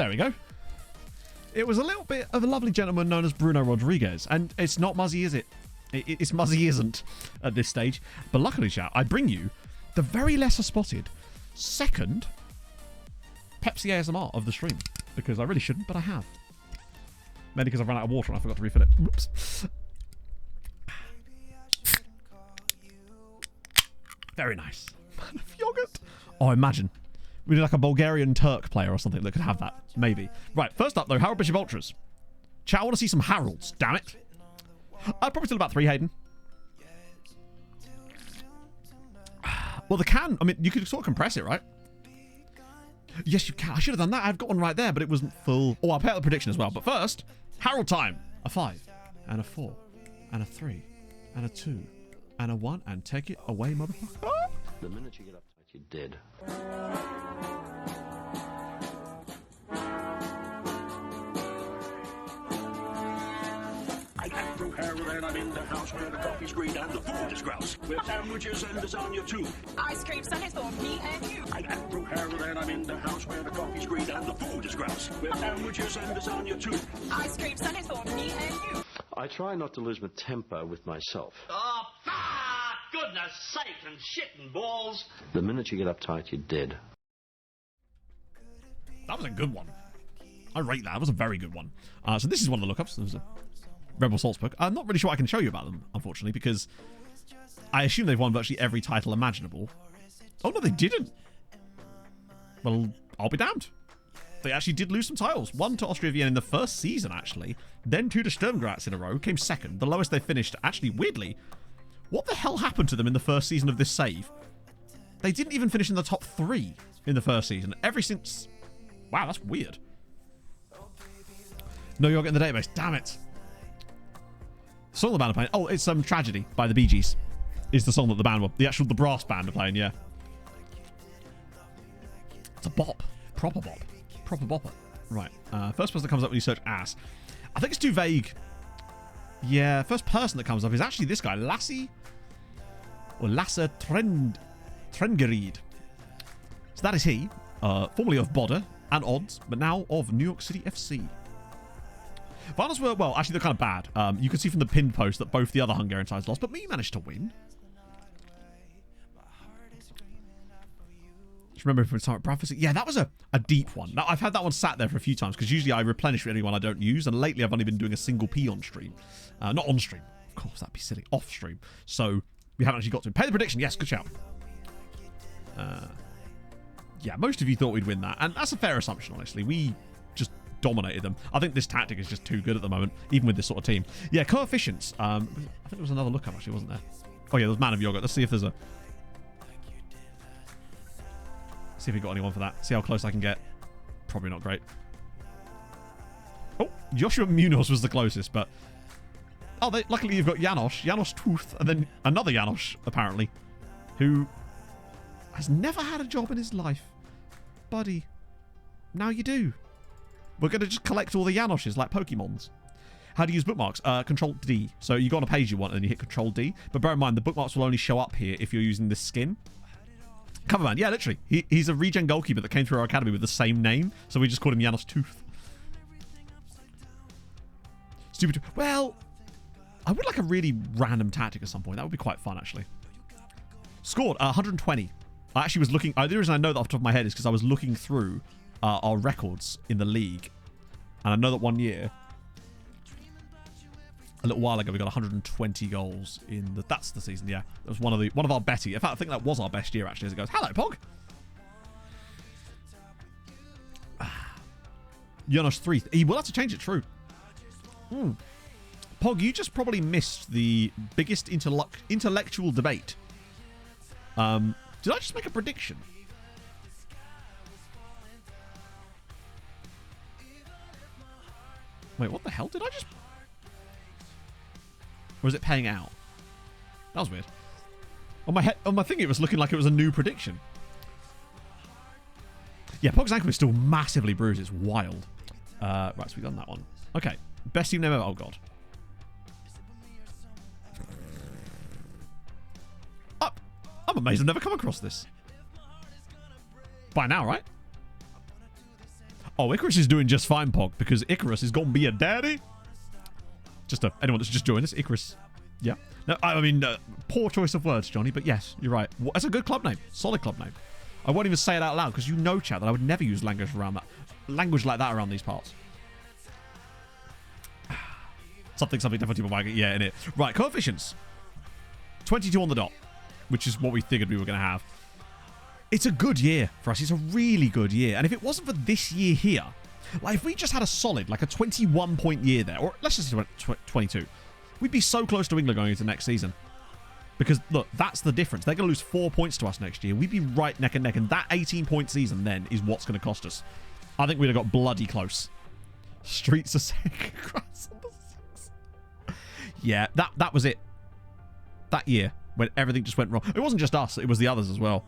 There we go. It was a little bit of a lovely gentleman known as Bruno Rodriguez. And it's not Muzzy, is it? It's Muzzy isn't at this stage. But luckily, chat, I bring you the very lesser spotted second Pepsi ASMR of the stream. Because I really shouldn't, but I have. Maybe because I've run out of water and I forgot to refill it. Oops. Very nice. Man of yogurt. Oh, imagine. We need like a Bulgarian Turk player or something that could have that. Maybe. Right, first up though, Harold Bishop Ultras. Chat, I want to see some Harolds. Damn it. I'd probably still about 3 Hayden. Well, the can, I mean, you could sort of compress it, right? Yes, you can. I should have done that. I've got one right there, but it wasn't full. Oh, I'll pay out the prediction as well. But first, Harold time. A 5, and a 4, and a 3, and a 2, and a 1, and take it away, motherfucker. The minute you get uptight, you're dead. I am from Harold and I'm in the house where the coffee's green and the food is grouse. With sandwiches and lasagna too. Ice cream sundaes for me and you. I am from Harold and I'm in the house where the coffee's green and the food is grouse. With sandwiches and lasagna too. Ice cream sundaes for me and you. I try not to lose my temper with myself. Oh, goodness sake and shit and balls. The minute you get uptight, you're dead. That was a good one. I rate that. That was a very good one. So this is one of the lookups. There's a Rebel Salzburg. I'm not really sure I can show you about them, unfortunately, because I assume they've won virtually every title imaginable. Oh, no, they didn't. Well, I'll be damned. They actually did lose some titles. One to Austria Vienna in the first season, actually. Then 2 to Sturm Graz in a row. Came second. The lowest they finished, actually, weirdly. What the hell happened to them in the first season of this save? They didn't even finish in the top 3 in the first season. Ever since... Wow, that's weird. No yogurt in the database. Damn it. The song the band are playing. Oh, it's Tragedy by the Bee Gees. Is the song that the band were. The brass band are playing, yeah. It's a bop. Proper bop. Proper bopper. Right. First person that comes up when you search ass. I think it's too vague. Yeah, first person that comes up is actually this guy. Lasse Trengerid. So that is he. Formerly of Bodder and Odds, but now of New York City FC. Finals were, well, actually they're kind of bad. You can see from the pinned post that both the other Hungarian sides lost, but me managed to win. Just remember from time at Bradford. Yeah, that was a deep one. Now, I've had that one sat there for a few times because usually I replenish anyone I don't use, and lately I've only been doing a single P on stream. Not on stream. Of course, that'd be silly. Off stream. So we haven't actually got to. Pay the prediction. Yes, good shout. Yeah, most of you thought we'd win that, and that's a fair assumption, honestly. We just dominated them. I think this tactic is just too good at the moment, even with this sort of team. Yeah, coefficients. I think there was another lookup, actually, wasn't there? Oh, yeah, there was Man of Yogurt. Let's see if there's a... See if we got anyone for that. See how close I can get. Probably not great. Oh, Joshua Munoz was the closest, but... Oh, luckily you've got Janos Tooth, and then another Janos, apparently, who has never had a job in his life. Buddy, now you do. We're going to just collect all the Janoshes like Pokemons. How do you use bookmarks? Control D. So you go on a page you want and you hit Control D. But bear in mind, the bookmarks will only show up here if you're using this skin. Coverman, yeah, literally. He's a regen goalkeeper that came through our academy with the same name. So we just called him Janos Tooth. Stupid. Well, I would like a really random tactic at some point. That would be quite fun, actually. Scored 120. I actually was looking... the reason I know that off the top of my head is because I was looking through our records in the league. And I know that one year, a little while ago, we got 120 goals in the... That's the season, yeah. That was one of our better... In fact, I think that was our best year, actually, as it goes. Hello, Pog! Jonas 3. He will have to change it, true. Pog, you just probably missed the biggest intellectual debate. Did I just make a prediction? Wait, what the hell? Did I just... Or is it paying out? That was weird. On my thing, it was looking like it was a new prediction. Yeah, Pog's ankle is still massively bruised. It's wild. Right, so we've done that one. Okay. Best team name ever. Oh, God. I'm amazed I've never come across this. By now, right? Oh, Icarus is doing just fine, Pog, because Icarus is going to be a daddy. Just anyone that's just joined us, Icarus. Yeah. No, I mean, poor choice of words, Johnny, but yes, you're right. That's a good club name. Solid club name. I won't even say it out loud because you know, chat, that I would never use language like that around these parts. Something definitely will it. Yeah, in it. Right, coefficients. 22 on the dot, which is what we figured we were going to have. It's a good year for us. It's a really good year. And if it wasn't for this year here, like if we just had a solid, like a 21-point year there, or let's just say 22, we'd be so close to England going into next season. Because, look, that's the difference. They're going to lose 4 points to us next year. We'd be right neck and neck. And that 18-point season then is what's going to cost us. I think we'd have got bloody close. Streets of Sacred Grass on the 6th. Yeah, that was it. That year, when everything just went wrong. It wasn't just us. It was the others as well.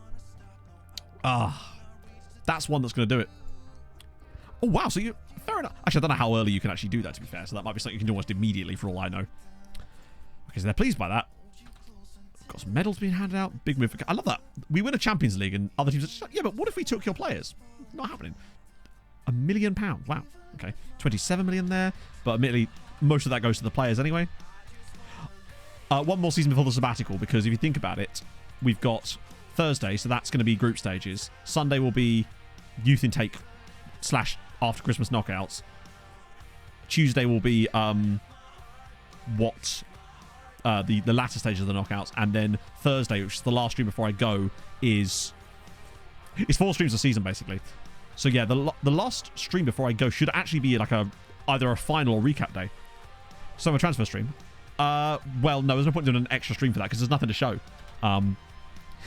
That's one that's going to do it. Oh, wow. So you... Fair enough. Actually, I don't know how early you can actually do that, to be fair. So that might be something you can do almost immediately, for all I know. Okay, so they're pleased by that. Got some medals being handed out. Big move. I love that. We win a Champions League and other teams are just like, yeah, but what if we took your players? Not happening. £1 million. Wow. Okay. 27 million there. But admittedly, most of that goes to the players anyway. One more season before the sabbatical, because if you think about it, we've got Thursday, so that's going to be group stages. Sunday will be youth intake / after Christmas knockouts. Tuesday will be the latter stage of the knockouts, and then Thursday, which is the last stream before I go, it's 4 streams a season basically. So yeah, the last stream before I go should actually be like either a final or recap day. So a transfer stream. Well, no, there's no point in doing an extra stream for that because there's nothing to show.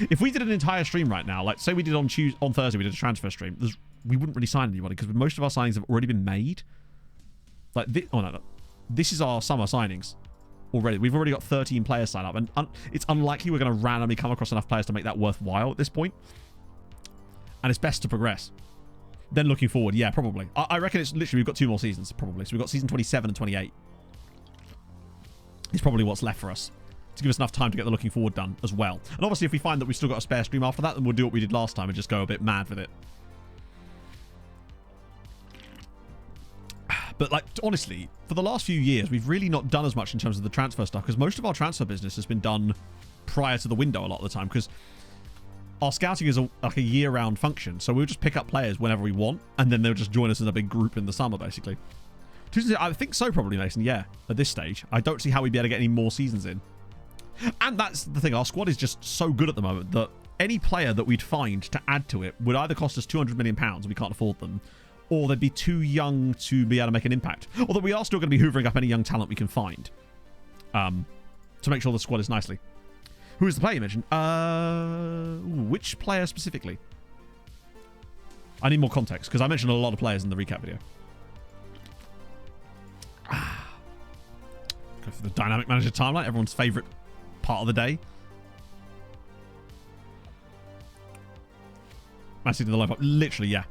If we did an entire stream right now, like say we did on Thursday, we did a transfer stream, we wouldn't really sign anybody because most of our signings have already been made. Like this is our summer signings already. We've already got 13 players signed up, and it's unlikely we're going to randomly come across enough players to make that worthwhile at this point. And it's best to progress. Then looking forward, yeah, probably. I reckon it's literally we've got 2 more seasons probably. So we've got season 27 and 28. It's probably what's left for us to give us enough time to get the looking forward done as well. And obviously, if we find that we've still got a spare stream after that, then we'll do what we did last time and just go a bit mad with it. But like, honestly, for the last few years, we've really not done as much in terms of the transfer stuff because most of our transfer business has been done prior to the window a lot of the time because our scouting is like a year-round function. So we'll just pick up players whenever we want, and then they'll just join us in a big group in the summer, basically. I think so, probably, Mason. Yeah, at this stage. I don't see how we'd be able to get any more seasons in. And that's the thing. Our squad is just so good at the moment that any player that we'd find to add to it would either cost us £200 million and we can't afford them, or they'd be too young to be able to make an impact. Although we are still going to be hoovering up any young talent we can find to make sure the squad is nicely. Who is the player you mentioned? Which player specifically? I need more context because I mentioned a lot of players in the recap video. Go through the dynamic manager timeline, everyone's favourite part of the day. Man City the live up. Literally, yeah.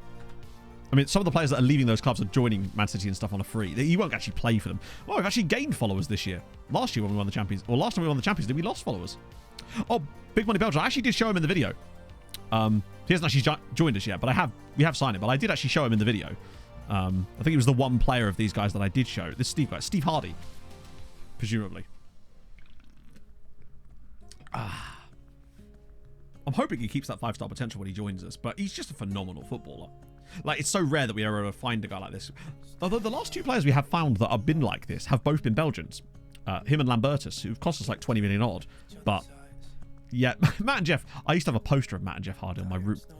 I mean, some of the players that are leaving those clubs are joining Man City and stuff on a free. You won't actually play for them. Oh, we've actually gained followers this year. Last year when we won the Champions, or last time we won the Champions League, we lost followers. Oh, Big Money Belgium. I actually did show him in the video. He hasn't actually joined us yet, but we have signed him. But I did actually show him in the video. I think he was the one player of these guys that I did show. This Steve guy, Steve Hardy, presumably. I'm hoping he keeps that 5-star potential when he joins us, but he's just a phenomenal footballer. Like, it's so rare that we ever find a guy like this. Although the last 2 players we have found that have been like this have both been Belgians. Him and Lambertus, who've cost us like 20 million odd. But, yeah, Matt and Jeff. I used to have a poster of Matt and Jeff Hardy on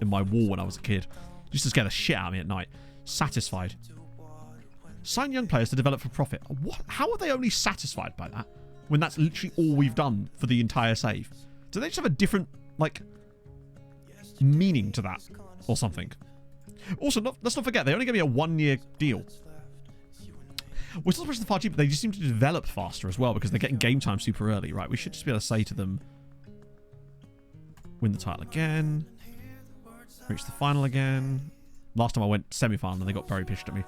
my wall when I was a kid. Used to scare the shit out of me at night. Satisfied. Sign young players to develop for profit. What? How are they only satisfied by that when that's literally all we've done for the entire save? Do they just have a different, like, meaning to that or something? Also, let's not forget, they only gave me a 1-year deal. We're still pushing the far cheaper. They just seem to develop faster as well because they're getting game time super early, right? We should just be able to say to them, win the title again, reach the final again. Last time I went semi-final and they got very pissed at me.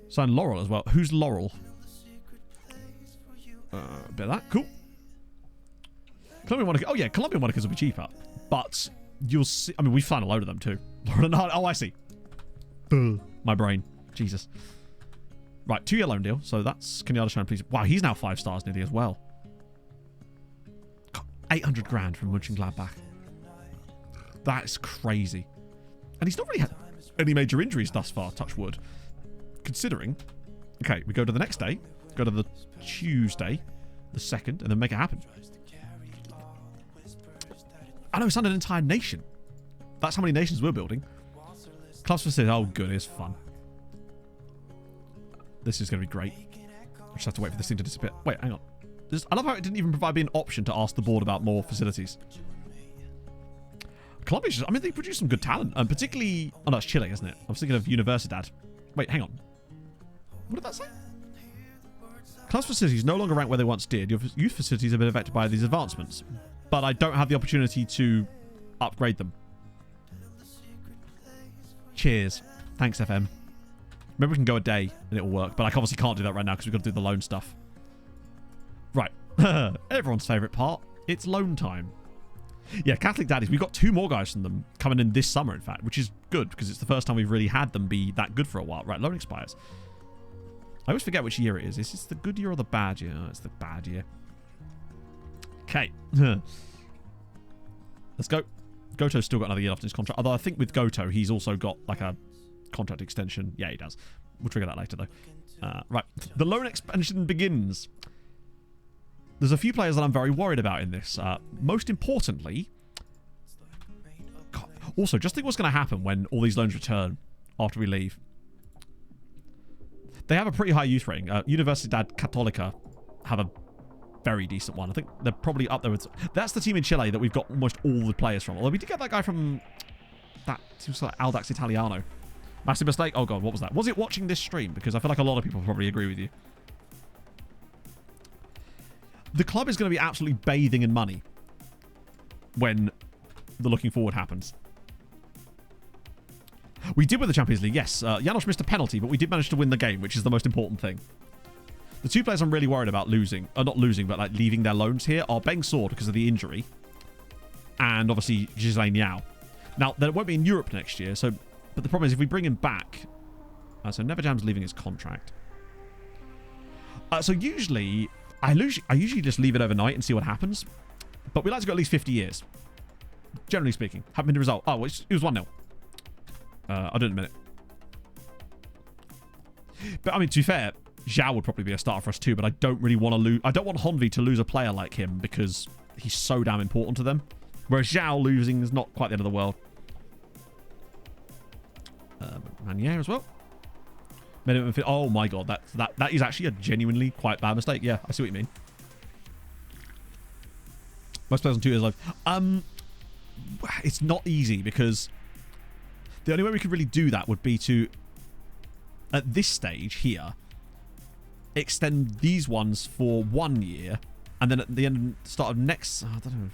Sign Laurel as well. Who's Laurel? A bit of that. Cool. Colombian Monaco. Oh, yeah. Colombian Monaco's will be cheaper. But you'll see. I mean, we've signed a load of them too. Oh, I see. My brain. Jesus. Right, 2-year loan deal. So that's Kenyatta Shine, please. Wow, he's now 5 stars nearly as well. God, 800 grand from Mönchengladbach. That's crazy. And he's not really had any major injuries thus far, touch wood. Considering. Okay, we go to the next day. Go to the Tuesday, the 2nd, and then make it happen. I know, it's under an entire nation. That's how many nations we're building. Clubs facility. Oh, good. It's fun. This is going to be great. I just have to wait for this thing to disappear. Wait, hang on. I love how it didn't even provide me an option to ask the board about more facilities. Colombia, I mean, they produce some good talent. Particularly... Oh, no, it's Chile, isn't it? I was thinking of Universidad. Wait, hang on. What did that say? Clubs facilities no longer rank where they once did. Your youth facilities have been affected by these advancements. But I don't have the opportunity to upgrade them. Cheers. Thanks, FM. Maybe we can go a day and it'll work. But I obviously can't do that right now because we've got to do the loan stuff. Right. Everyone's favourite part. It's loan time. Yeah, Catholic Daddies. We've got 2 more guys from them coming in this summer, in fact, which is good because it's the first time we've really had them be that good for a while. Right, loan expires. I always forget which year it is. Is this the good year or the bad year? Oh, it's the bad year. Okay. Let's go. Goto's still got another year left in his contract. Although I think with Goto, he's also got like a contract extension. Yeah, he does. We'll trigger that later, though. Right. The loan expansion begins. There's a few players that I'm very worried about in this. Most importantly... God, also, just think what's going to happen when all these loans return after we leave. They have a pretty high youth rating. Universidad Católica have a very decent one. I think they're probably up there with... That's the team in Chile that we've got almost all the players from. Although we did get that guy from... That seems like Audax Italiano. Massive mistake. Oh, God, what was that? Was it watching this stream? Because I feel like a lot of people probably agree with you. The club is going to be absolutely bathing in money when the looking forward happens. We did win the Champions League, yes. Janos missed a penalty, but we did manage to win the game, which is the most important thing. The 2 players I'm really worried about losing, not losing, but like leaving their loans here are Beng Sword because of the injury, and obviously Ghislaine Yao. Now, they won't be in Europe next year, so but the problem is if we bring him back... so Neverjam's leaving his contract. So usually... I usually just leave it overnight and see what happens, but we like to go at least 50 years. Generally speaking. Haven't been the result. Oh, it was 1-0. I'll do it in a minute. But I mean, to be fair, Zhao would probably be a starter for us too, but I don't really want to lose... I don't want Honvi to lose a player like him because he's so damn important to them. Whereas Zhao losing is not quite the end of the world. Manier as well. Oh my god, that is actually a genuinely quite bad mistake. Yeah, I see what you mean. Most players on 2 years live. It's not easy because the only way we could really do that would be to, at this stage here, extend these ones for 1 year, and then at the end, start of next... I don't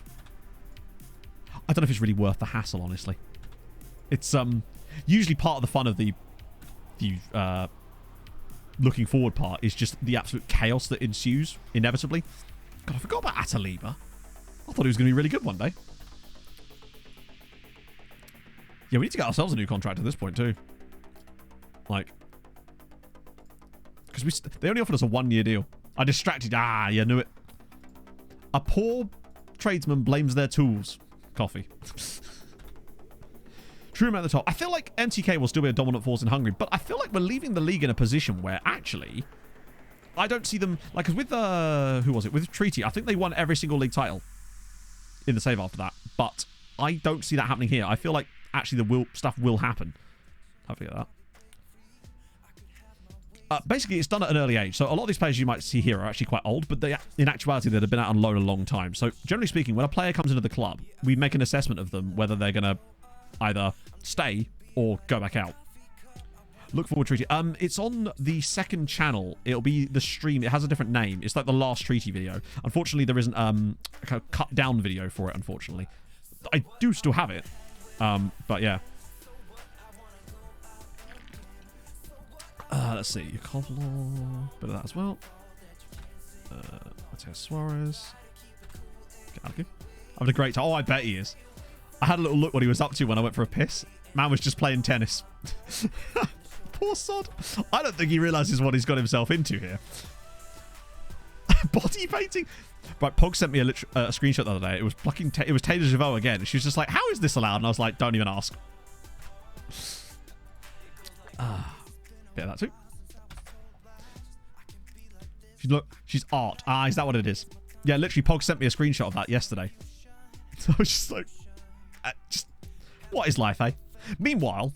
know if it's really worth the hassle, honestly. It's usually part of the fun of the looking forward part is just the absolute chaos that ensues inevitably. God, I forgot about Ataliba. I thought he was going to be really good one day. Yeah, we need to get ourselves a new contract at this point too. Like, because they only offered us a 1-year deal. I distracted. Yeah, knew it. A poor tradesman blames their tools. Coffee. True at the top. I feel like MTK will still be a dominant force in Hungary, but I feel like we're leaving the league in a position where actually I don't see them like, because with who was it? With Treaty, I think they won every single league title in the save after that, but I don't see that happening here. I feel like actually the stuff will happen. I forget that. Basically, it's done at an early age. So a lot of these players you might see here are actually quite old, but they, in actuality, they'd have been out on loan a long time. So generally speaking, when a player comes into the club, we make an assessment of them, whether they're going to either stay or go back out. Look forward Treaty. It's on the second channel. It'll be the stream. It has a different name. It's like the last Treaty video. Unfortunately, there isn't like a cut down video for it, unfortunately. I do still have it. But yeah. Let's see. Kovlo. Bit of that as well. Mateo Suarez. Get out of here. Having a great time. Oh, I bet he is. I had a little look what he was up to when I went for a piss. Man was just playing tennis. Poor sod. I don't think he realizes what he's got himself into here. Body painting. Right, Pog sent me a screenshot the other day. It was it was Taylor Javot again. She was just like, how is this allowed? And I was like, don't even ask. Bit of that too. She's art. Is that what it is? Yeah, literally, Pog sent me a screenshot of that yesterday. So I was just like, what is life, eh? Meanwhile,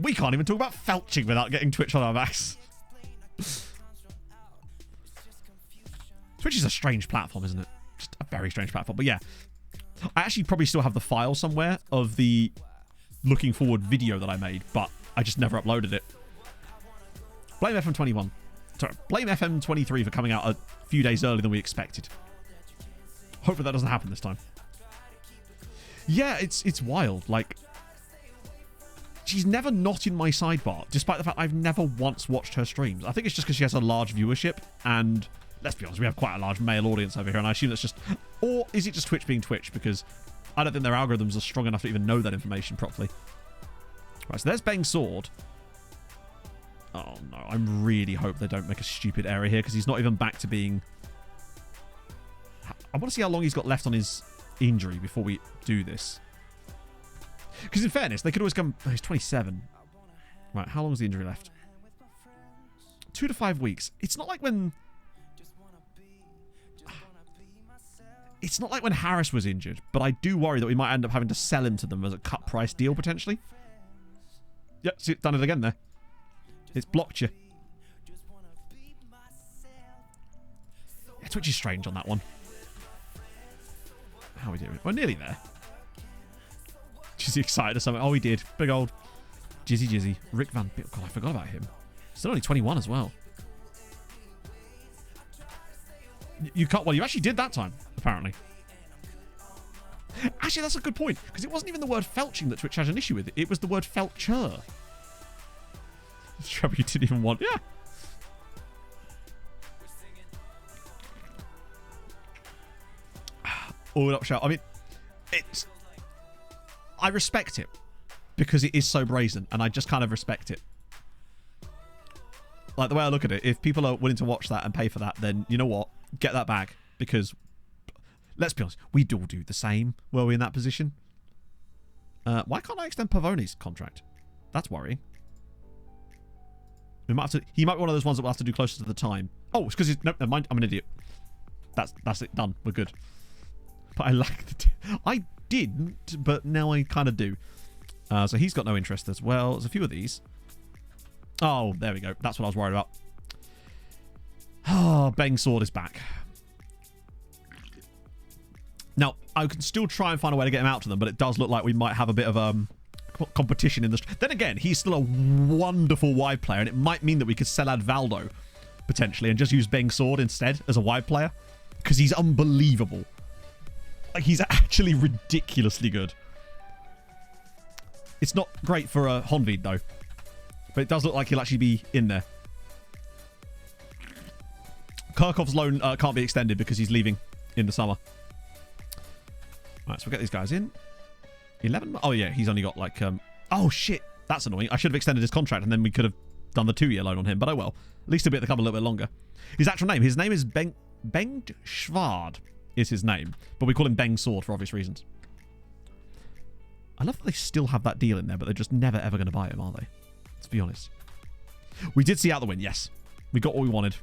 we can't even talk about felching without getting Twitch on our backs. Twitch is a strange platform, isn't it? Just a very strange platform. But yeah, I actually probably still have the file somewhere of the looking forward video that I made, but I just never uploaded it. Blame FM21. Sorry, blame FM23 for coming out a few days earlier than we expected. Hopefully that doesn't happen this time. Yeah, it's wild. Like, she's never not in my sidebar, despite the fact I've never once watched her streams. I think it's just because she has a large viewership, and let's be honest, we have quite a large male audience over here, and I assume that's just... Or is it just Twitch being Twitch? Because I don't think their algorithms are strong enough to even know that information properly. Right, so there's Bang's sword. Oh, no. I really hope they don't make a stupid error here, because he's not even back to being... I want to see how long he's got left on his injury before we do this. Because in fairness, they could always come... Oh, he's 27. Right, how long is the injury left? 2 to 5 weeks. It's not like when... It's not like when Harris was injured, but I do worry that we might end up having to sell him to them as a cut price deal, potentially. Yep, see, done it again there. It's blocked you. Yeah, Twitch is strange on that one. How are we doing? We're nearly there. Jizzy excited or something? Oh, he did. Big old Jizzy. Rick Van... God, I forgot about him. Still only 21 as well. You cut... Well, you actually did that time, apparently. Actually, that's a good point, because it wasn't even the word felching that Twitch had an issue with. It was the word felcher. Trouble you didn't even want... Yeah. All up shout. I mean, it's... I respect it, because it is so brazen, and I just kind of respect it. Like, the way I look at it, if people are willing to watch that and pay for that, then, you know what? Get that back, because... Let's be honest, we'd all do the same, were we in that position? Why can't I extend Pavone's contract? That's worrying. We might have to... He might be one of those ones that we'll have to do closer to the time. Oh, it's because he's... No, never mind. I'm an idiot. That's it. Done. We're good. But I like the... I didn't, but now I kind of do. So he's got no interest as well. There's a few of these. Oh, there we go. That's what I was worried about. Oh, Bang Sword is back. Now, I can still try and find a way to get him out to them, but it does look like we might have a bit of competition in the... Then again, he's still a wonderful wide player, and it might mean that we could sell Advaldo, potentially, and just use Bang Sword instead as a wide player, because he's unbelievable. Like, he's actually ridiculously good. It's not great for a Honvid, though, but it does look like he'll actually be in there. Kirchhoff's loan can't be extended because he's leaving in the summer. Right, so we'll get these guys in. 11? Oh, yeah, he's only got, like... Oh, shit. That's annoying. I should have extended his contract, and then we could have done the 2-year loan on him, but oh well. At least he'll be at the club a little bit longer. His actual name, his name is Bengt Schward, is his name, but we call him Bang Sword for obvious reasons. I love that they still have that deal in there, but they're just never, ever going to buy him, are they? Let's be honest. We did see out the win, yes. We got what we wanted.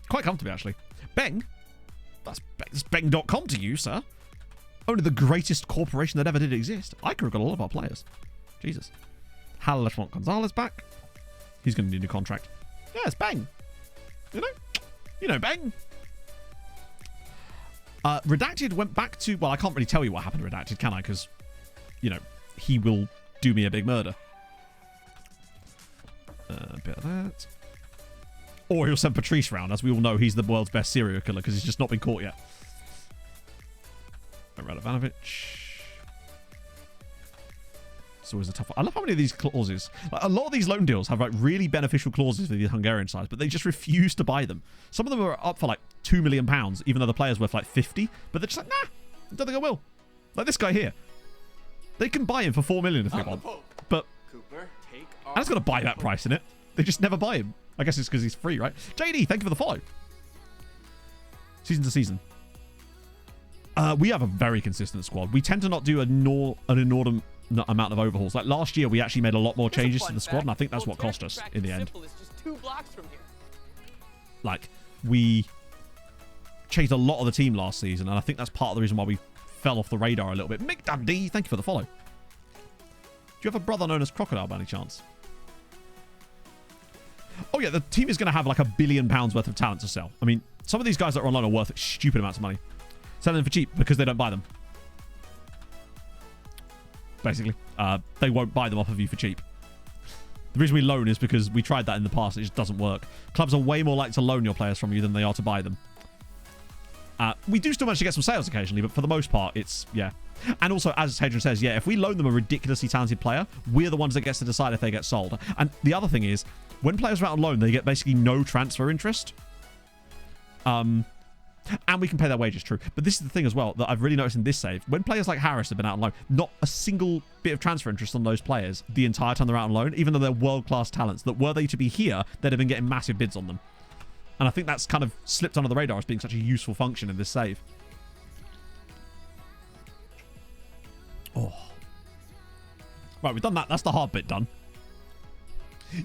Quite comfortably, actually. Bang? That's Bang.com to you, sir. Only the greatest corporation that ever did exist. I could have got a lot of our players. Jesus. Hallerfont Gonzalez back. He's going to need a new contract. Yeah, it's Bang. You know Bang. Redacted went back to... Well, I can't really tell you what happened to Redacted, can I? Because, you know, he will do me a big murder. A bit of that. Or he'll send Patrice round. As we all know, he's the world's best serial killer because he's just not been caught yet. Radovanovic. It's always a tough one. I love how many of these clauses... Like, a lot of these loan deals have like really beneficial clauses for the Hungarian sides, but they just refuse to buy them. Some of them are up for like £2 million, even though the player's worth like 50, but they're just like, nah, I don't think I will. Like this guy here. They can buy him for 4 million if they want. But guy's got a buyback price in it. They just never buy him. I guess it's because he's free, right? JD, thank you for the follow. Season to season. We have a very consistent squad. We tend to not do an inordinate amount of overhauls. Like last year, we actually made a lot more changes to the squad, and I think that's what cost us in the end. Just 2 blocks from here. Like, we changed a lot of the team last season, and I think that's part of the reason why we fell off the radar a little bit. Mick Dundee, thank you for the follow. Do you have a brother known as Crocodile by any chance? Oh yeah, the team is going to have like £1 billion worth of talent to sell. I mean, some of these guys that are online are worth stupid amounts of money. Selling them for cheap because they don't buy them. Basically. They won't buy them off of you for cheap. The reason we loan is because we tried that in the past. It just doesn't work. Clubs are way more likely to loan your players from you than they are to buy them. We do still manage to get some sales occasionally, but for the most part, it's, yeah. And also, as Hedron says, yeah, if we loan them a ridiculously talented player, we're the ones that gets to decide if they get sold. And the other thing is, when players are out on loan, they get basically no transfer interest. And we can pay their wages, true. But this is the thing as well that I've really noticed in this save. When players like Harris have been out on loan, not a single bit of transfer interest on those players the entire time they're out on loan, even though they're world-class talents, that were they to be here, they'd have been getting massive bids on them. And I think that's kind of slipped under the radar as being such a useful function in this save. Oh. Right, we've done that. That's the hard bit done.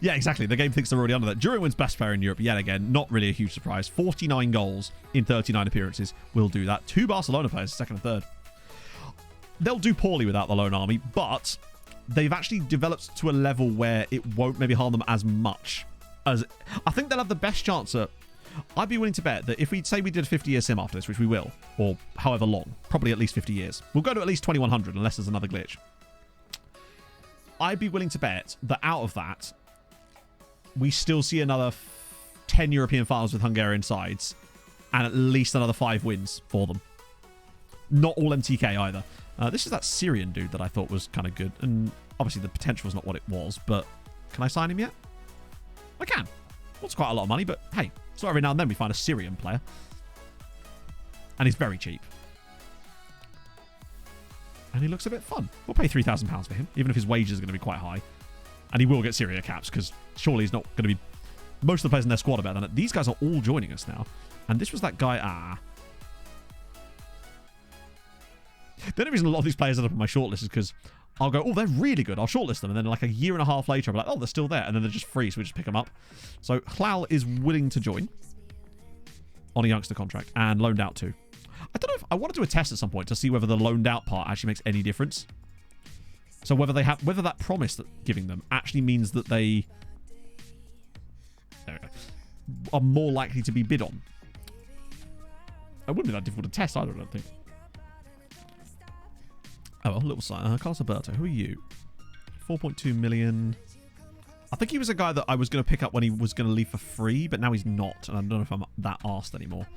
Yeah, exactly. The game thinks they're already under that. During wins best player in Europe yet again. Not really a huge surprise. 49 goals in 39 appearances will do that. 2 Barcelona players, second and third. They'll do poorly without the lone army, but they've actually developed to a level where it won't maybe harm them as much. As I think they'll have the best chance at... I'd be willing to bet that if we say we did a 50-year sim after this, which we will, or however long, probably at least 50 years, we'll go to at least 2100 unless there's another glitch. I'd be willing to bet that out of that, we still see another 10 European finals with Hungarian sides and at least another 5 wins for them. Not all MTK either. This is that Syrian dude that I thought was kind of good, and obviously the potential was not what it was, but can I sign him yet? I can. Well, it's quite a lot of money, but hey, so every now and then we find a Syrian player. And he's very cheap. And he looks a bit fun. We'll pay £3,000 for him, even if his wages are going to be quite high. And he will get Syria caps, because surely he's not going to be... Most of the players in their squad are better than it. These guys are all joining us now. And this was that guy... The only reason a lot of these players end up on my shortlist is because I'll go, oh, they're really good. I'll shortlist them. And then like a year and a half later, I'll be like, oh, they're still there. And then they're just free, so we just pick them up. So Hlal is willing to join on a youngster contract and loaned out too. I don't know if I want to do a test at some point to see whether the loaned out part actually makes any difference. So whether that promise that giving them actually means that they are more likely to be bid on. It wouldn't be that difficult to test either, I don't think. Oh, well, little side. Carlos Alberto, who are you? 4.2 million. I think he was a guy that I was going to pick up when he was going to leave for free, but now he's not, and I don't know if I'm that arsed anymore.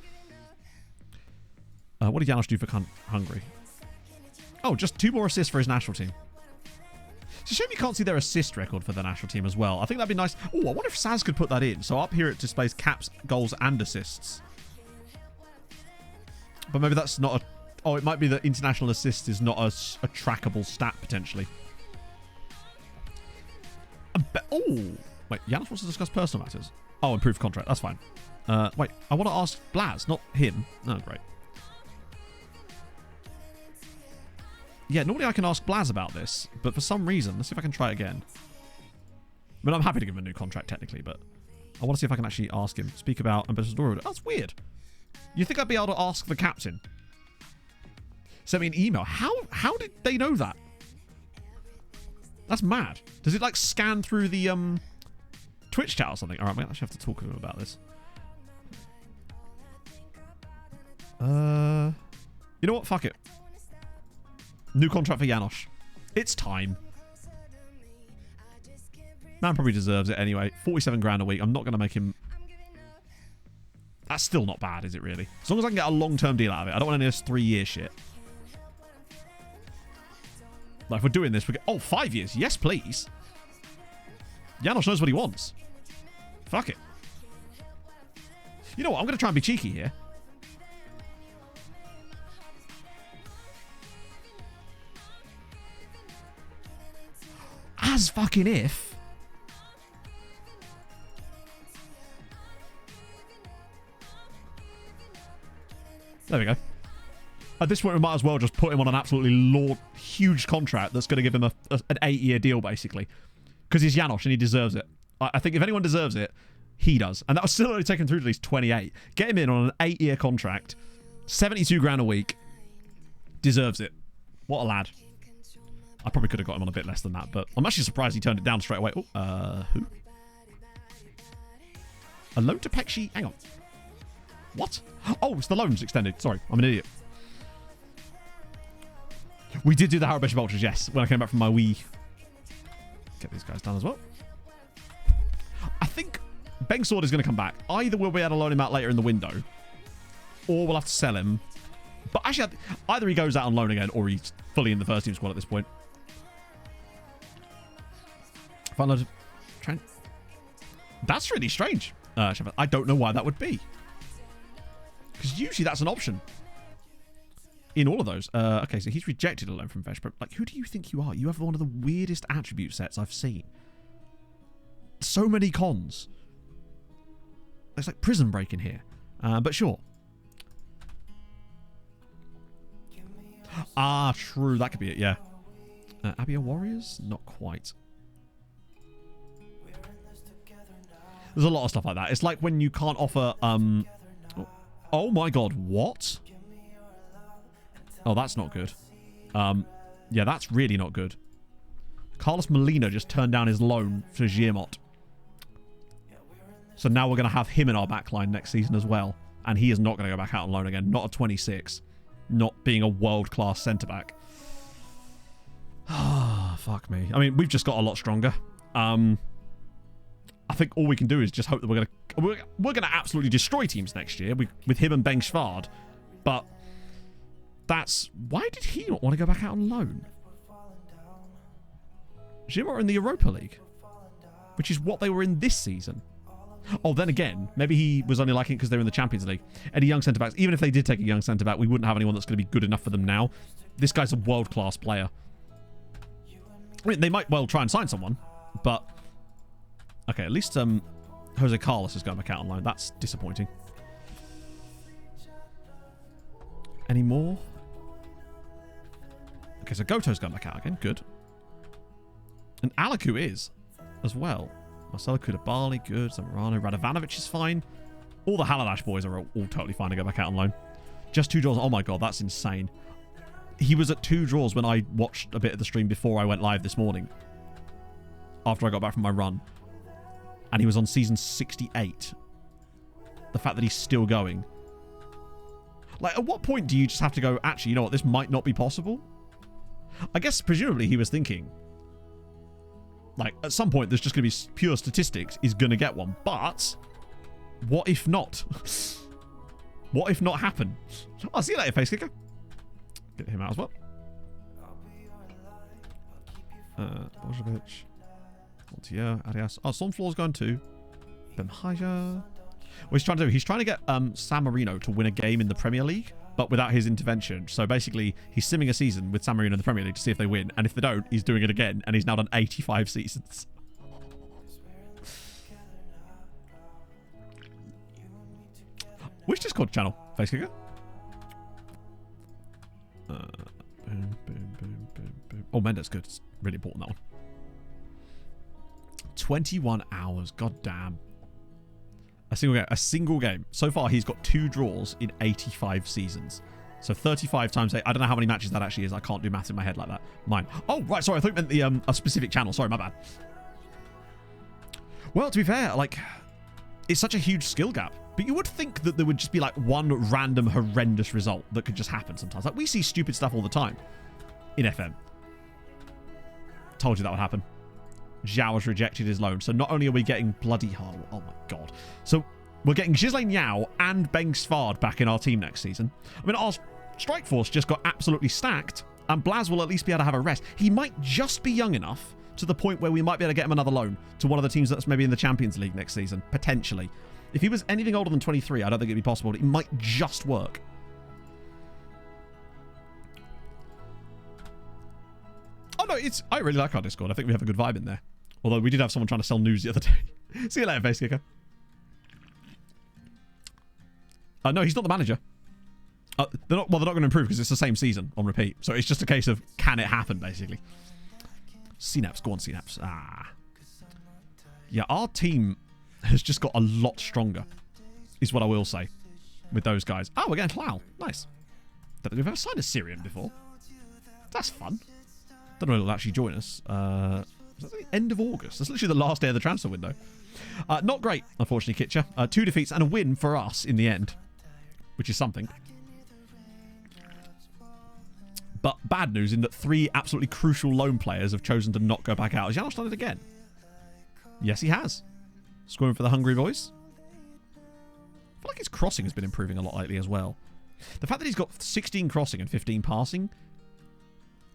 What did Janos do for Hungary? Oh, just 2 more assists for his national team. It's a shame you can't see their assist record for the national team as well. I think that'd be nice. Oh, I wonder if Saz could put that in. So up here it displays caps, goals, and assists. But maybe that's not a... Oh, it might be that international assist is not a trackable stat, potentially. Oh! Wait, Janos wants to discuss personal matters. Oh, improved contract. That's fine. Wait, I want to ask Blaz, not him. Oh, great. Yeah, normally I can ask Blaz about this, but for some reason, let's see if I can try it again. I mean, I'm happy to give him a new contract, technically, but I want to see if I can actually ask him. Speak about Ambassador. That's weird. You think I'd be able to ask the captain? Send me an email. How did they know that? That's mad. Does it, like, scan through the Twitch chat or something? All right, I might actually have to talk to him about this. You know what? Fuck it. New contract for Janos. It's time. Man probably deserves it anyway. 47 grand a week. I'm not going to make him... That's still not bad, is it really? As long as I can get a long-term deal out of it. I don't want any of this 3-year shit. Like, if we're doing this, we get... Oh, 5 years. Yes, please. Janos knows what he wants. Fuck it. You know what? I'm going to try and be cheeky here. As fucking if There we go. At this point, we might as well just put him on an absolutely huge contract that's going to give him an 8-year deal, basically. Because he's Janosch and he deserves it. I think if anyone deserves it, he does. And that was still only taking him through to at least 28. Get him in on an 8-year contract. 72 grand a week. Deserves it. What a lad. I probably could have got him on a bit less than that, but I'm actually surprised he turned it down straight away. Oh, who? A loan to Pekshi? Hang on. What? Oh, it's the loans extended. Sorry, I'm an idiot. We did do the Harrow Bishop Ultras, yes, when I came back from my Wii. Get these guys done as well. I think Beng Sword is going to come back. Either we'll be able to loan him out later in the window, or we'll have to sell him. But actually, either he goes out on loan again, or he's fully in the first team squad at this point. Final load of Trent. That's really strange. I don't know why that would be. Because usually that's an option. In all of those. Okay, so he's rejected a loan from Vesh, but like, who do you think you are? You have one of the weirdest attribute sets I've seen. So many cons. There's like prison break in here. But sure. Ah, true. That could be it, yeah. Abia Warriors? Not quite. There's a lot of stuff like that. It's like when you can't offer... Oh my god, what? Oh, that's not good. Yeah, that's really not good. Carlos Molina just turned down his loan for Giamot. So now we're going to have him in our backline next season as well. And he is not going to go back out on loan again. Not at 26. Not being a world-class centre-back. Ah, fuck me. I mean, we've just got a lot stronger. I think all we can do is just hope that we're going to absolutely destroy teams next year with him and Beng Svard. But that's... Why did he not want to go back out on loan? Giamot are in the Europa League, which is what they were in this season. Oh, then again, maybe he was only liking it because they were in the Champions League. Any young centre-backs, even if they did take a young centre-back, we wouldn't have anyone that's going to be good enough for them now. This guy's a world-class player. I mean, they might well try and sign someone, but... Okay, at least Jose Carlos is going back out on loan. That's disappointing. Any more? Okay, so Goto's going back out again. Good. And Alaku is as well. Marcelo Koulibaly, good. Zamorano, Radovanovic is fine. All the Haladash boys are all totally fine to go back out on loan. Just 2 draws. Oh my god, that's insane. He was at 2 draws when I watched a bit of the stream before I went live this morning. After I got back from my run. And he was on season 68. The fact that he's still going. Like, at what point do you just have to go, actually, you know what, this might not be possible? I guess, presumably, he was thinking, like, at some point, there's just going to be pure statistics. He's going to get one. But, what if not? What if not happen? I'll see you later, Face Kicker. Get him out as well. Bozovic. Montiel, Arias. Oh, Sunfloor's going too. Benhaja. What he's trying to do, he's trying to get San Marino to win a game in the Premier League, but without his intervention. So basically, he's simming a season with San Marino in the Premier League to see if they win. And if they don't, he's doing it again. And he's now done 85 seasons. Which Discord channel? Face Kicker? Boom, boom, boom, boom, boom. Oh, Mendes, good. It's really important, that one. 21 hours. God damn. A single game. So far, he's got 2 draws in 85 seasons. So 35 times 8. I don't know how many matches that actually is. I can't do maths in my head like that. Mine. Oh, right. Sorry. I thought you meant the a specific channel. Sorry, my bad. Well, to be fair, like, it's such a huge skill gap. But you would think that there would just be like one random horrendous result that could just happen sometimes. Like, we see stupid stuff all the time in FM. Told you that would happen. Zhao has rejected his loan. So not only are we getting bloody hard. Oh my god. So we're getting Ghislaine Yao and Beng Svard back in our team next season. I mean, our strike force just got absolutely stacked, and Blaz will at least be able to have a rest. He might just be young enough to the point where we might be able to get him another loan to one of the teams that's maybe in the Champions League next season, potentially. If he was anything older than 23, I don't think it'd be possible. It might just work. Oh no, I really like our Discord. I think we have a good vibe in there. Although we did have someone trying to sell news the other day. See you later, Face Kicker. No, he's not the manager. They're not going to improve because it's the same season on repeat. So it's just a case of, can it happen, basically. CNAPS. Go on, CNAPS. Yeah, our team has just got a lot stronger, is what I will say, with those guys. Oh, we're getting Clow. Nice. Don't think we've ever signed a Syrian before. That's fun. Don't know if it'll actually join us. Is that the end of August? That's literally the last day of the transfer window. Not great, unfortunately, Kitcher. 2 defeats and a win for us in the end, which is something. But bad news in that 3 absolutely crucial loan players have chosen to not go back out. Has Janos done it again? Yes, he has. Scoring for the Hungary boys. I feel like his crossing has been improving a lot lately as well. The fact that he's got 16 crossing and 15 passing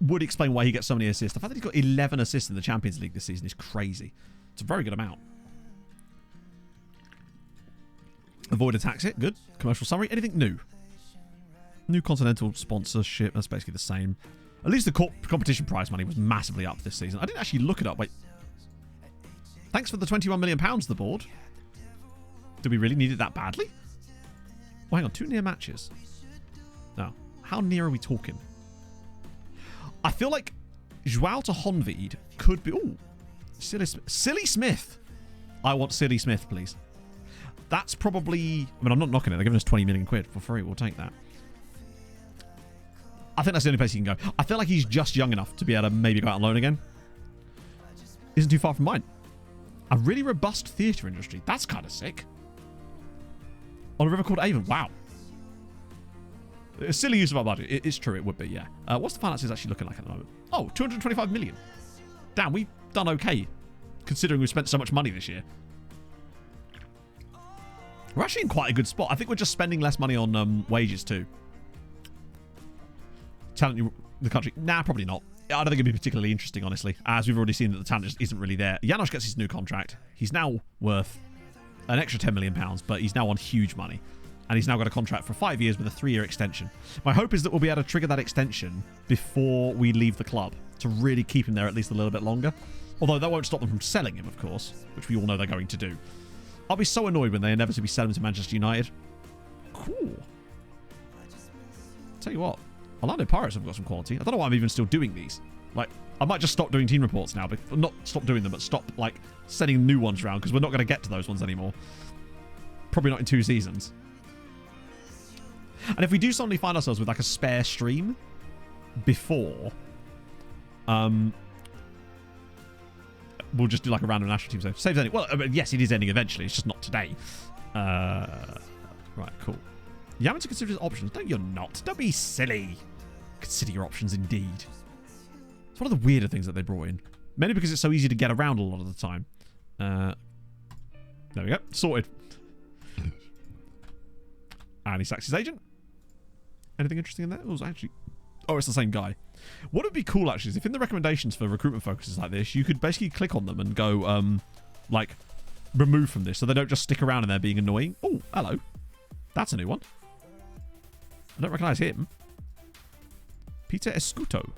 would explain why he gets so many assists. The fact that he's got 11 assists in the Champions League this season is crazy. It's a very good amount. Avoid attacks it. Good. Commercial summary. Anything new? New Continental sponsorship. That's basically the same. At least the competition prize money was massively up this season. I didn't actually look it up. Wait. Thanks for the £21 million, the board. Do we really need it that badly? Oh, hang on. 2 near matches. No. How near are we talking? I feel like Joao to Honved could be... Ooh. Silly Smith. I want Silly Smith, please. That's probably... I mean, I'm not knocking it. They're giving us 20 million quid for free. We'll take that. I think that's the only place he can go. I feel like he's just young enough to be able to maybe go out on loan again. Isn't too far from mine. A really robust theatre industry. That's kind of sick. On a river called Avon. Wow. A silly use of our budget. It's true, it would be, yeah. What's the finances actually looking like at the moment? Oh, 225 million. Damn, we've done okay, considering we've spent so much money this year. We're actually in quite a good spot. I think we're just spending less money on wages too. Talent in the country? Nah, probably not. I don't think it'd be particularly interesting, honestly, as we've already seen that the talent just isn't really there. Janos gets his new contract. He's now worth an extra £10 million, but he's now on huge money. And he's now got a contract for 5 years with a 3-year extension. My hope is that we'll be able to trigger that extension before we leave the club to really keep him there at least a little bit longer. Although that won't stop them from selling him, of course, which we all know they're going to do. I'll be so annoyed when they inevitably sell him to Manchester United. Cool. Tell you what, Orlando Pirates have got some quality. I don't know why I'm even still doing these. Like, I might just stop doing team reports now. But not stop doing them, but stop, like, sending new ones around because we're not going to get to those ones anymore. Probably not in 2 seasons. And if we do suddenly find ourselves with, like, a spare stream before, we'll just do, like, a random national team save. Saves ending. Well, I mean, yes, it is ending eventually. It's just not today. Right, cool. You haven't to consider his options. No, you're not. Don't be silly. Consider your options, indeed. It's one of the weirder things that they brought in. Mainly because it's so easy to get around a lot of the time. There we go. Sorted. And he sacks his agent. Anything interesting in there? It was actually... Oh, it's the same guy. What would be cool, actually, is if in the recommendations for recruitment focuses like this, you could basically click on them and go, like, remove from this, so they don't just stick around in there being annoying. Oh, hello. That's a new one. I don't recognise him. Peter Escuto.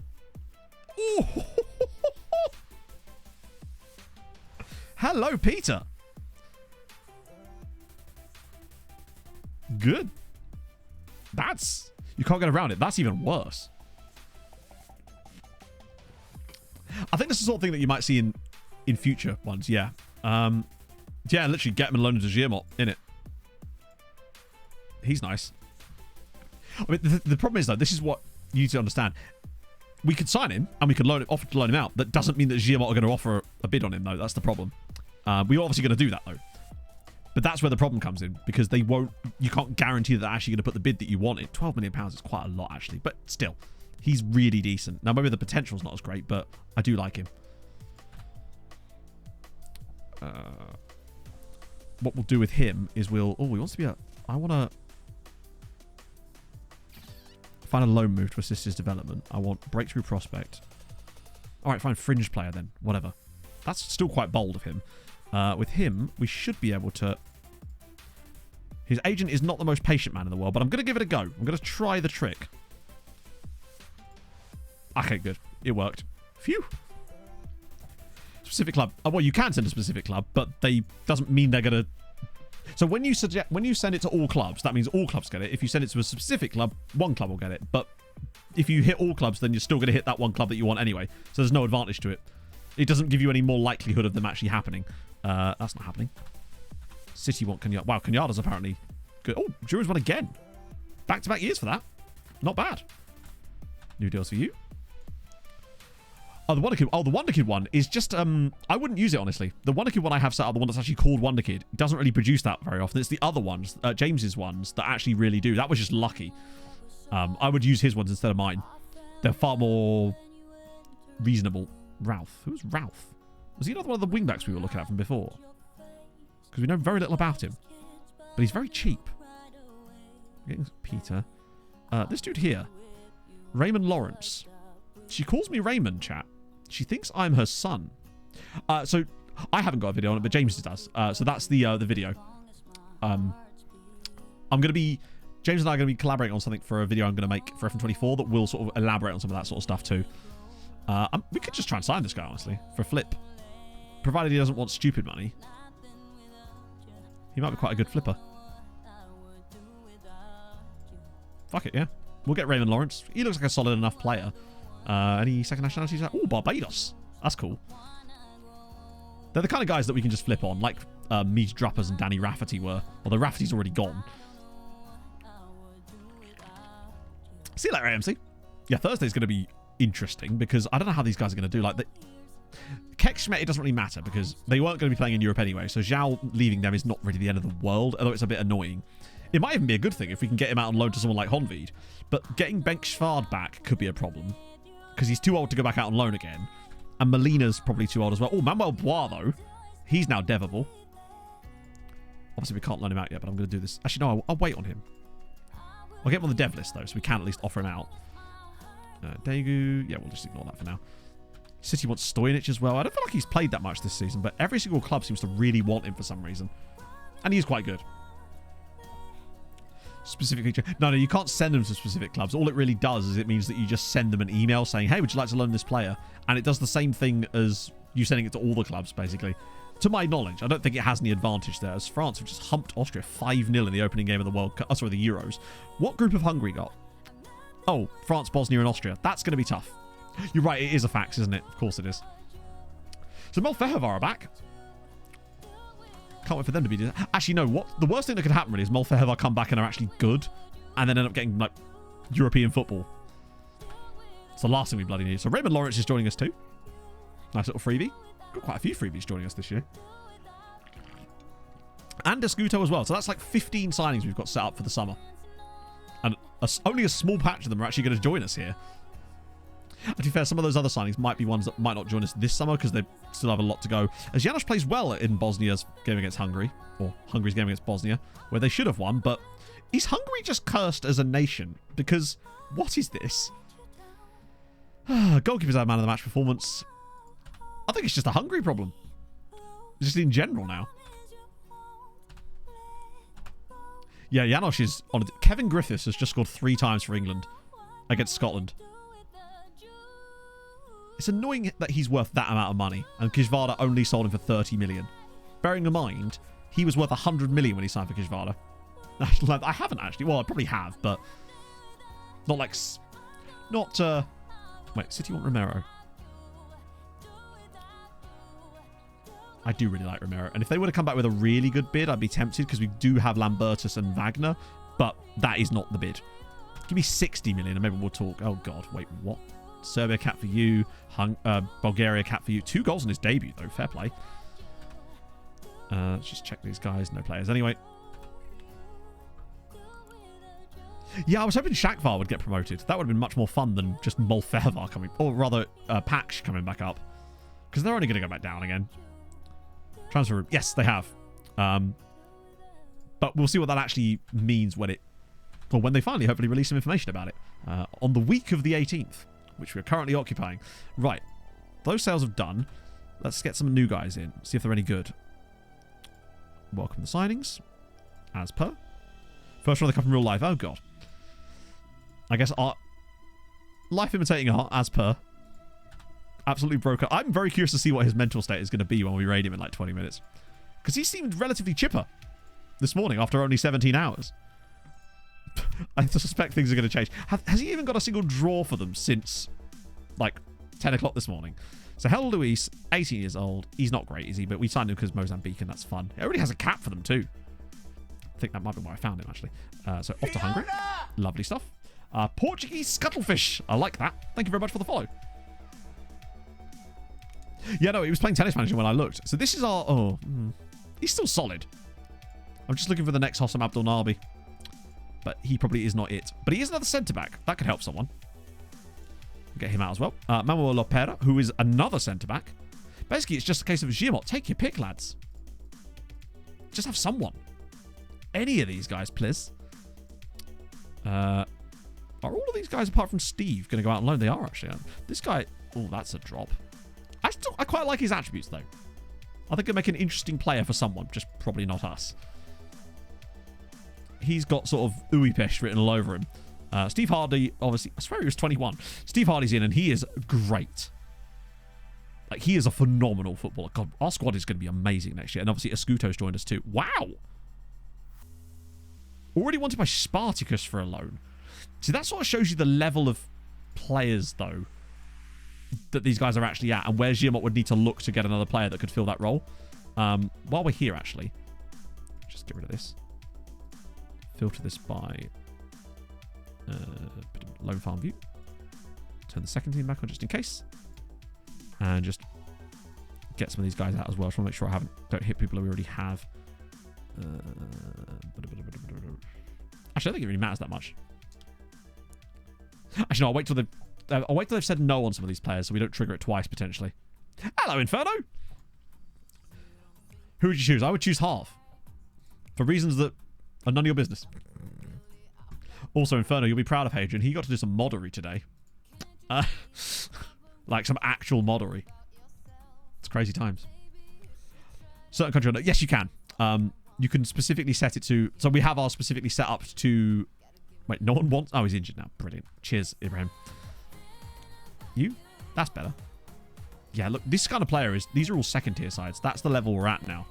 Oh. Hello, Peter. Good. That's... You can't get around it. That's even worse. I think this is the sort of thing that you might see in future ones, yeah. Yeah, literally get him and loan him to Giamot, innit? He's nice. I mean, the problem is, though, this is what you need to understand. We could sign him, and we could offer to loan him out. That doesn't mean that Giamot are going to offer a bid on him, though. That's the problem. We're obviously going to do that, though. But that's where the problem comes in, because they won't... You can't guarantee that they're actually going to put the bid that you wanted. £12 million is quite a lot, actually. But still, he's really decent. Now, maybe the potential's not as great, but I do like him. What we'll do with him is we'll... Oh, he wants to be a... I want to... Find a loan move to assist his development. I want breakthrough prospect. All right, fine. Fringe player then. Whatever. That's still quite bold of him. With him, we should be able to... His agent is not the most patient man in the world, but I'm going to give it a go. I'm going to try the trick. Okay, good. It worked. Phew. Specific club. Well, you can send a specific club, but they doesn't mean they're going to... So when you send it to all clubs, that means all clubs get it. If you send it to a specific club, one club will get it. But if you hit all clubs, then you're still going to hit that one club that you want anyway. So there's no advantage to it. It doesn't give you any more likelihood of them actually happening. That's not happening. City want Kenyatta. Wow, Kenyatta's apparently good. Oh, Drew's won again. Back-to-back years for that. Not bad. New deals for you. Oh, the Wonder Kid. Oh, the Wonder Kid one is just, I wouldn't use it, honestly. The Wonder Kid one I have set up, the one that's actually called Wonder Kid, doesn't really produce that very often. It's the other ones, James's ones, that actually really do. That was just lucky. I would use his ones instead of mine. They're far more reasonable. Ralph. Who's Ralph? Was he another one of the wingbacks we were looking at from before? Because we know very little about him. But he's very cheap. Getting Peter. This dude here. Raymond Lawrence. She calls me Raymond, chat. She thinks I'm her son. So I haven't got a video on it, but James does. So that's the video. James and I are going to be collaborating on something for a video I'm going to make for FM24 that will sort of elaborate on some of that sort of stuff too. We could just try and sign this guy, honestly, for a flip. Provided he doesn't want stupid money. He might be quite a good flipper. Fuck it, yeah. We'll get Raymond Lawrence. He looks like a solid enough player. Any second nationalities? Oh, Barbados. That's cool. They're the kind of guys that we can just flip on, like Mead Druppers and Danny Rafferty were. Although Rafferty's already gone. See you later, AMC. Yeah, Thursday's going to be interesting because I don't know how these guys are going to do. Like, Keck Schmidt, it doesn't really matter because they weren't going to be playing in Europe anyway. So Zhao leaving them is not really the end of the world, although it's a bit annoying. It might even be a good thing if we can get him out on loan to someone like Honved. But getting Benk Schward back could be a problem because he's too old to go back out on loan again. And Molina's probably too old as well. Oh, Manuel Bois, though. He's now devable. Obviously, we can't loan him out yet, but I'm going to do this. Actually, no, I'll wait on him. I'll get him on the dev list, though, so we can at least offer him out. Daegu. Yeah, we'll just ignore that for now. City wants Stojnic as well. I don't feel like he's played that much this season, but every single club seems to really want him for some reason. And he's quite good. Specific feature. No, you can't send them to specific clubs. All it really does is it means that you just send them an email saying, hey, would you like to loan this player? And it does the same thing as you sending it to all the clubs, basically. To my knowledge, I don't think it has any advantage there, as France have just humped Austria 5-0 in the opening game of the World Cup. Oh, sorry, the Euros. What group have Hungary got? Oh, France, Bosnia, and Austria. That's going to be tough. You're right, it is a fax, isn't it? Of course it is. So Molfehovar are back. Can't wait for them to be... Actually, no, what the worst thing that could happen really is Molfehovar come back and are actually good and then end up getting, like, European football. It's the last thing we bloody need. So Raymond Lawrence is joining us too. Nice little freebie. Got quite a few freebies joining us this year. And Escuto as well. So that's like 15 signings we've got set up for the summer. And only a small patch of them are actually going to join us here. And to be fair, some of those other signings might be ones that might not join us this summer because they still have a lot to go. As Janos plays well in Bosnia's game against Hungary, or Hungary's game against Bosnia, where they should have won, but is Hungary just cursed as a nation? Because what is this? Goalkeepers had man of the match performance. I think it's just a Hungary problem. Just in general now. Yeah, Janos is on it. Kevin Griffiths has just scored 3 times for England against Scotland. It's annoying that he's worth that amount of money, and Kishvarda only sold him for 30 million. Bearing in mind, he was worth 100 million when he signed for Kishvarda. I haven't actually. Well, I probably have, but not like... Not, wait, City want Romero. I do really like Romero. And if they were to come back with a really good bid, I'd be tempted because we do have Lambertus and Wagner, but that is not the bid. Give me 60 million and maybe we'll talk. Oh, God. Wait, what? Serbia cap for you. Bulgaria cap for you. 2 goals in his debut, though. Fair play. Let's just check these guys. No players. Anyway. Yeah, I was hoping Shakvar would get promoted. That would have been much more fun than just Molfehovar coming... Or rather, Paksh coming back up. Because they're only going to go back down again. Transfer room. Yes, they have. But we'll see what that actually means when it... Well, when they finally hopefully release some information about it. On the week of the 18th, which we're currently occupying. Right. Those sales have done. Let's get some new guys in. See if they're any good. Welcome the signings. As per. First one they come from real life. Oh, God. I guess art... Life imitating art, as per. Absolutely broke up. I'm very curious to see what his mental state is going to be when we raid him in like 20 minutes. Because he seemed relatively chipper. this morning after only 17 hours. I suspect things are going to change. Has he even got a single draw for them since, like, 10 o'clock this morning? So, Hel Luis, 18 years old. He's not great, is he? But we signed him because Mozambique, and that's fun. It already has a cap for them, too. I think that might be where I found him, actually. So, off to Hungary. Lovely stuff. Portuguese Scuttlefish. I like that. Thank you very much for the follow. Yeah, no, he was playing Tennis Manager when I looked. So, this is our... Oh, he's still solid. I'm just looking for the next Hossam Abdul Nabi. But he probably is not it. But he is another centre-back. That could help someone. Get him out as well. Manuel Lopera, who is another centre-back. Basically, it's just a case of Giamot. Take your pick, lads. Just have someone. Any of these guys, please. Are all of these guys, apart from Steve, going to go out on loan? They are, actually. This guy... Oh, that's a drop. I quite like his attributes, though. I think he'll make an interesting player for someone. Just probably not us. He's got sort of Uipesh written all over him. Steve Hardy, obviously, I swear he was 21. Steve Hardy's in, and he is great. Like, he is a phenomenal footballer. God, our squad is going to be amazing next year. And obviously, Escuto's joined us too. Wow! Already wanted by Spartacus for a loan. See, that sort of shows you the level of players, though, that these guys are actually at, and where Giamot would need to look to get another player that could fill that role. While we're here, actually, just get rid of this. Filter this by loan farm view. Turn the second team back on just in case. And just get some of these guys out as well. Just want to make sure I don't hit people that we already have. Actually, I don't think it really matters that much. Actually, no, I'll wait till they've said no on some of these players so we don't trigger it twice, potentially. Hello, Inferno! Who would you choose? I would choose half. For reasons that are none of your business. Also, Inferno, you'll be proud of Hadrian. He got to do some moddery today. Like some actual moddery. It's crazy times. Certain country... Yes, you can. You can specifically set it to... So we have ours specifically set up to... Wait, no one wants... Oh, he's injured now. Brilliant. Cheers, Ibrahim. You? That's better. Yeah, look, this kind of player is... These are all second-tier sides. That's the level we're at now.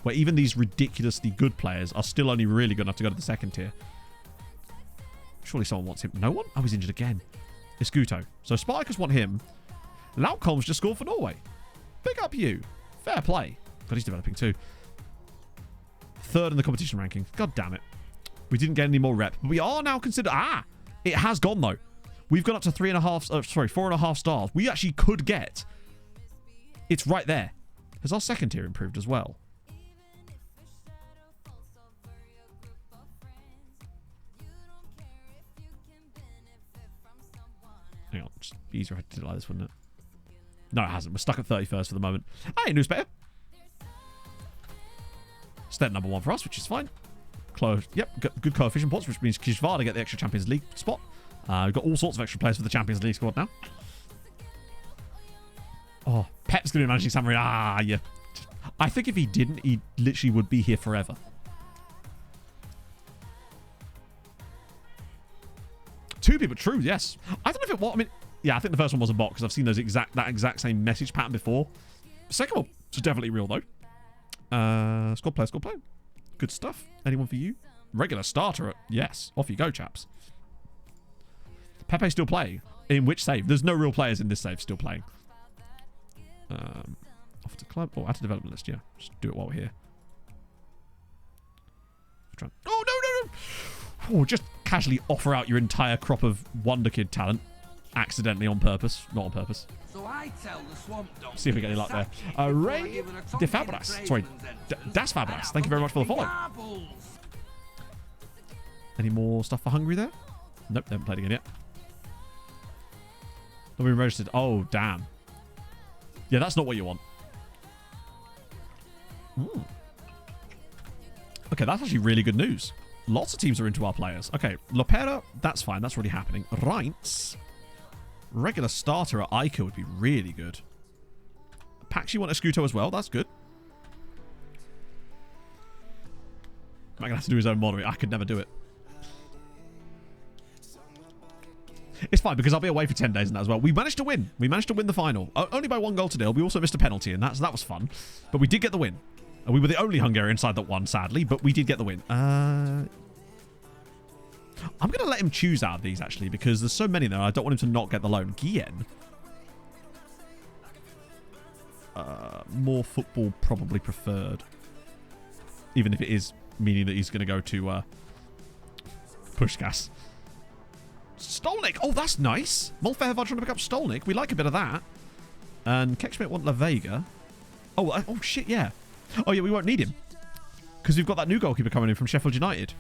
Where even these ridiculously good players are still only really good enough to go to the second tier. Surely someone wants him. No one? Oh, he's injured again. Escuto. So Spartacus want him. Laukholm's just scored for Norway. Big up you. Fair play. God, he's developing too. Third in the competition ranking. God damn it. We didn't get any more rep. But we are now considered... It has gone, though. We've gone up to 4.5 stars. We actually could get... It's right there. Has our second tier improved as well? Hang on, just be easier if I did it like this, wouldn't it? No, it hasn't. We're stuck at 31st for the moment. Hey, news better. Step number 1 for us, which is fine. Yep, good coefficient points, which means Kishvarda get the extra Champions League spot. We've got all sorts of extra players for the Champions League squad now. Oh, Pep's going to be managing Samurai. Yeah. I think if he didn't, he literally would be here forever. Two people, true, yes. I don't know if it was. I mean, yeah, I think the first one was a bot because I've seen that exact same message pattern before. The second one was definitely real though. Squad player. Good stuff. Anyone for you? Regular starter. Yes. Off you go, chaps. Pepe still playing. In which save? There's no real players in this save still playing. Off to club. Oh, add to development list. Yeah. Just do it while we're here. Oh, no. Oh, just casually offer out your entire crop of Wonder Kid talent. Accidentally on purpose. Not on purpose. So I tell the swamp dog. See if we get any luck there. Ray de Fabras. Sorry. Das Fabras. Thank you very much for the follow. Any more stuff for Hungary there? Nope, they haven't played again yet. Not been registered. Oh, damn. Yeah, that's not what you want. Okay, that's actually really good news. Lots of teams are into our players. Okay, Lopera, that's fine. That's already happening. Reints. Regular starter at Ica would be really good. Pax, you want Escuto as well? That's good. Am I going to have to do his own modeling? I could never do it. It's fine because I'll be away for 10 days and that as well. We managed to win. We managed to win the final. Only by 1 goal to nil. We also missed a penalty in that, so that was fun. But we did get the win. We were the only Hungarian side that won, sadly, but we did get the win. I'm going to let him choose out of these, actually, because there's so many there. I don't want him to not get the loan. Guillen. More football probably preferred. Even if it is meaning that he's going to go to Pushkas. Stolnik. Oh, that's nice. Molfehevad trying to pick up Stolnik. We like a bit of that. And Kekschmidt want La Vega. Oh, shit, yeah. Oh, yeah, we won't need him. Because we've got that new goalkeeper coming in from Sheffield United.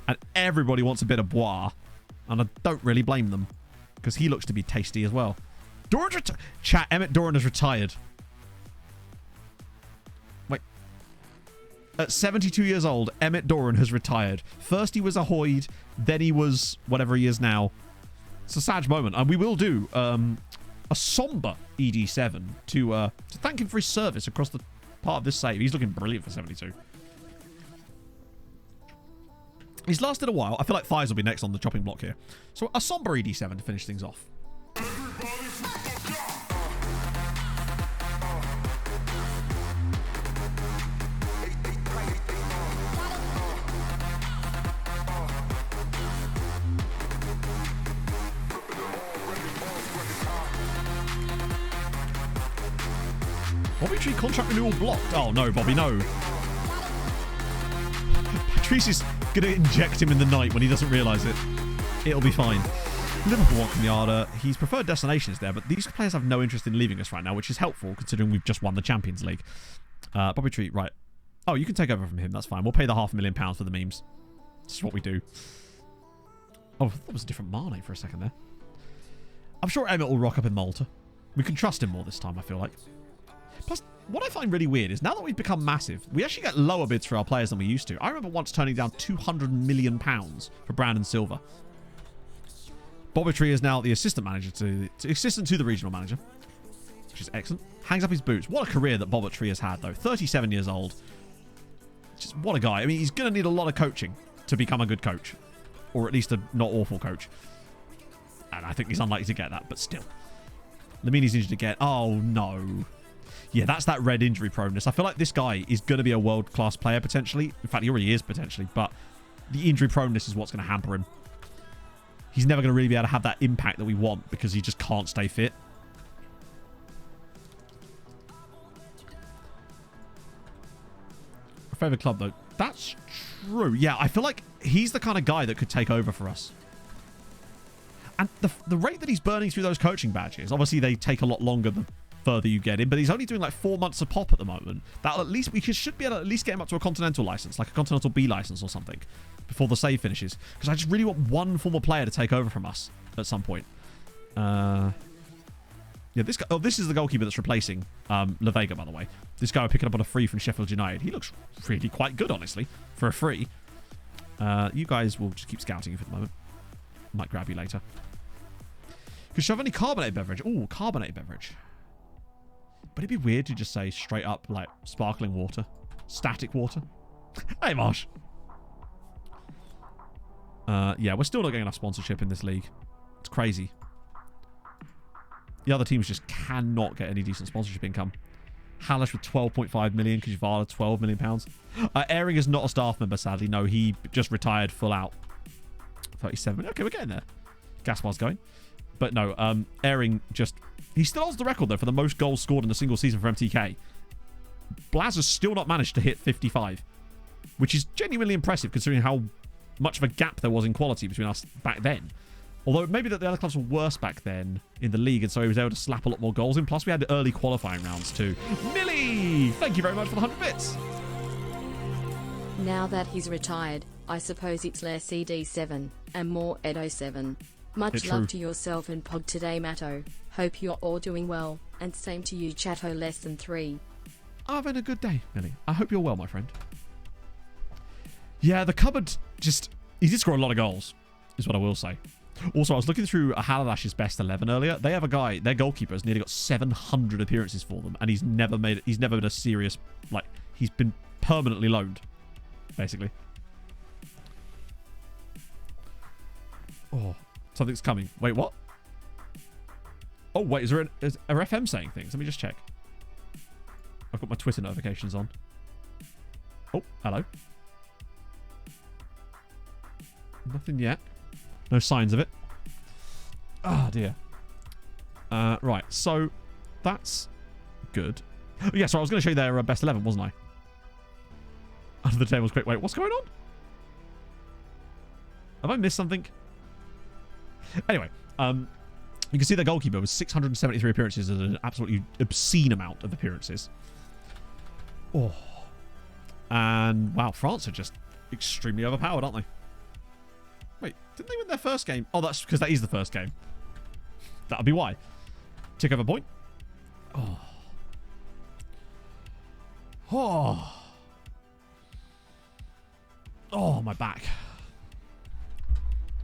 And everybody wants a bit of Bois. And I don't really blame them. Because he looks to be tasty as well. Doran's Chat, Emmett Doran has retired. Wait. At 72 years old, Emmett Doran has retired. First he was a Hoyd, then he was whatever he is now. It's a sad moment. And we will do a somber ED7 to thank him for his service across the part of this save. He's looking brilliant for 72. He's lasted a while. I feel like Thighs will be next on the chopping block here. So a somber ED7 to finish things off. Bobby Tree contract renewal blocked. Oh no, Bobby, no. Patrice is going to inject him in the night when he doesn't realise it. It'll be fine. Liverpool want Kenyatta. His preferred destination is there, but these players have no interest in leaving us right now, which is helpful considering we've just won the Champions League. Bobby Tree, right. Oh, you can take over from him. That's fine. We'll pay the £500,000 for the memes. This is what we do. Oh, that was a different Mane for a second there. I'm sure Emmett will rock up in Malta. We can trust him more this time, I feel like. Plus, what I find really weird is now that we've become massive, we actually get lower bids for our players than we used to. I remember once turning down £200 million for Brandon Silva. Bobby is now the assistant manager assistant to the regional manager, which is excellent. Hangs up his boots. What a career that Bobby has had, though. 37 years old. Just what a guy. I mean, he's going to need a lot of coaching to become a good coach, or at least a not awful coach. And I think he's unlikely to get that, but still. Lamini's injured again. Oh no. Yeah, that's that red injury proneness. I feel like this guy is going to be a world-class player, potentially. In fact, he already is, potentially. But the injury proneness is what's going to hamper him. He's never going to really be able to have that impact that we want because he just can't stay fit. Our favourite club, though. That's true. Yeah, I feel like he's the kind of guy that could take over for us. And the rate that he's burning through those coaching badges, obviously they take a lot longer the further you get in, but he's only doing like 4 months a pop at the moment. That'll at least, we should be able to at least get him up to a continental license, like a continental B license or something, before the save finishes. Because I just really want one former player to take over from us at some point. Yeah, this guy. Oh, this is the goalkeeper that's replacing La Vega, by the way. This guy we're picking up on a free from Sheffield United. He looks really quite good, honestly, for a free. You guys will just keep scouting for the moment. Might grab you later. Because you have any carbonated beverage? Oh, carbonated beverage. But it'd be weird to just say straight up, like, sparkling water. Static water. Hey, Marsh. Yeah, we're still not getting enough sponsorship in this league. It's crazy. The other teams just cannot get any decent sponsorship income. Hallish with 12.5 million. Kajvala, £12 million. Airing is not a staff member, sadly. No, he just retired full out. 37 million. Okay, we're getting there. Gaspar's going. But no, Airing just... He still holds the record, though, for the most goals scored in a single season for MTK. Blaz has still not managed to hit 55, which is genuinely impressive considering how much of a gap there was in quality between us back then. Although maybe that the other clubs were worse back then in the league, and so he was able to slap a lot more goals in. Plus, we had early qualifying rounds too. Millie! Thank you very much for the 100 bits. Now that he's retired, I suppose it's less ED7 and more Edo7. Much love to yourself and Pog today, Matto. Hope you're all doing well, and same to you, Chatto Less Than 3. I've had a good day, Millie. I hope you're well, my friend. Yeah, the cupboard just... He did score a lot of goals, is what I will say. Also, I was looking through Halalash's best 11 earlier. They have a guy, their goalkeeper has nearly got 700 appearances for them, and he's never been a serious... Like, he's been permanently loaned, basically. Oh, something's coming. Wait, what? Oh, wait, is FM saying things? Let me just check. I've got my Twitter notifications on. Oh, hello. Nothing yet. No signs of it. Oh, dear. Right, so that's good. Oh, yeah, so I was going to show you their best 11, wasn't I? Under the tables quick. Wait, what's going on? Have I missed something? Anyway, you can see the goalkeeper with 673 appearances and an absolutely obscene amount of appearances. Oh. And, wow, France are just extremely overpowered, aren't they? Wait, didn't they win their first game? Oh, that's because that is the first game. That'll be why. Tick over point. Oh. Oh. Oh, my back.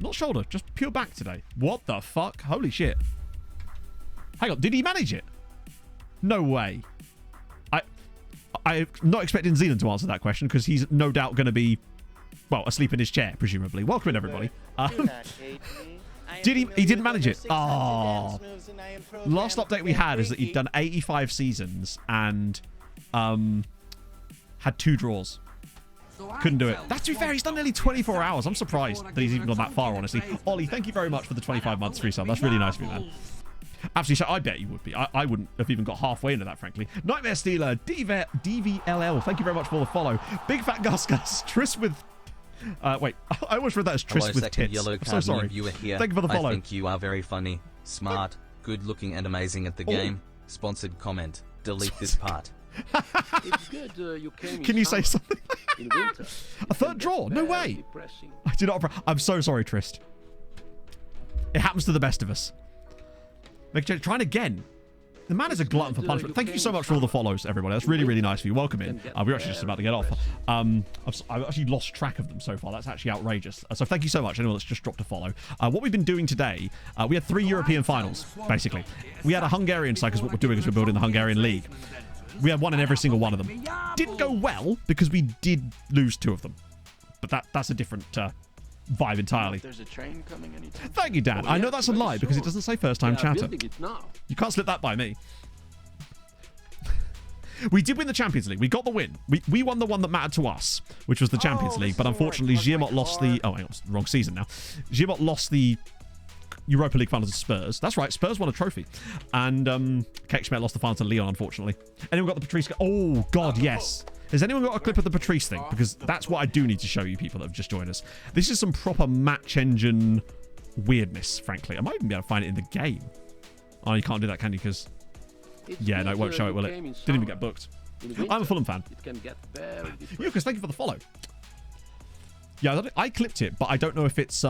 Not shoulder, just pure back today. What the fuck? Holy shit. Hang on, did he manage it? No way. I'm not expecting Zealand to answer that question because he's no doubt going to be, well, asleep in his chair, presumably. Welcome in, everybody. He didn't manage it. Oh. Last update we had is that he'd done 85 seasons and had 2 draws. Couldn't do it. That's to be fair, he's done nearly 24 hours. I'm surprised that he's even gone that far, honestly. Ollie, thank you very much for the 25 months free sub. That's really nice of you, man. Absolutely, so I bet you would be. I wouldn't have even got halfway into that, frankly. Nightmare Stealer, DVLL, thank you very much for the follow. Big Fat Gus Gus, Tris with... wait, I always read that as Tris with tits. I'm so sorry. You here. Thank you for the follow. I think you are very funny, smart, good looking and amazing at the game. Sponsored comment. Delete this part. It's good you came Can you say something? in winter. A third draw? No way. I do not. I'm so sorry, Trist. It happens to the best of us. Trying again. The man is a glutton for punishment. Thank you so much for all the follows, everybody. That's really, really nice of you. Welcome in. We're actually just about to get off. I've actually lost track of them so far. That's actually outrageous. So thank you so much, anyone that's just dropped a follow. What we've been doing today, we had 3 European finals, basically. We had a Hungarian side, because what we're doing is we're building the Hungarian league. We had one in every single one of them. Didn't go well, because we did lose 2 of them. But that's a different... vibe entirely. There's a train coming anytime. Thank you, Dan. I know that's a lie because it doesn't say first time chatter. You can't slip that by me. We did win the Champions League. We got the win. We won the one that mattered to us, which was the Champions League. But unfortunately, Giamot lost the... Oh, hang on. Wrong season now. Giamot lost the Europa League final to Spurs. That's right. Spurs won a trophy. And Kekschmidt lost the final to Lyon, unfortunately. Anyone got the Patrice... Oh, God, yes. Has anyone got a clip of the Patrice thing? Because that's what I do need to show you people that have just joined us. This is some proper match engine weirdness, frankly. I might even be able to find it in the game. Oh, you can't do that, can you? Because... Yeah, no, it won't show it, will it? Didn't even get booked. I'm a Fulham fan. Lucas, thank you for the follow. Yeah, I clipped it, but I don't know if it's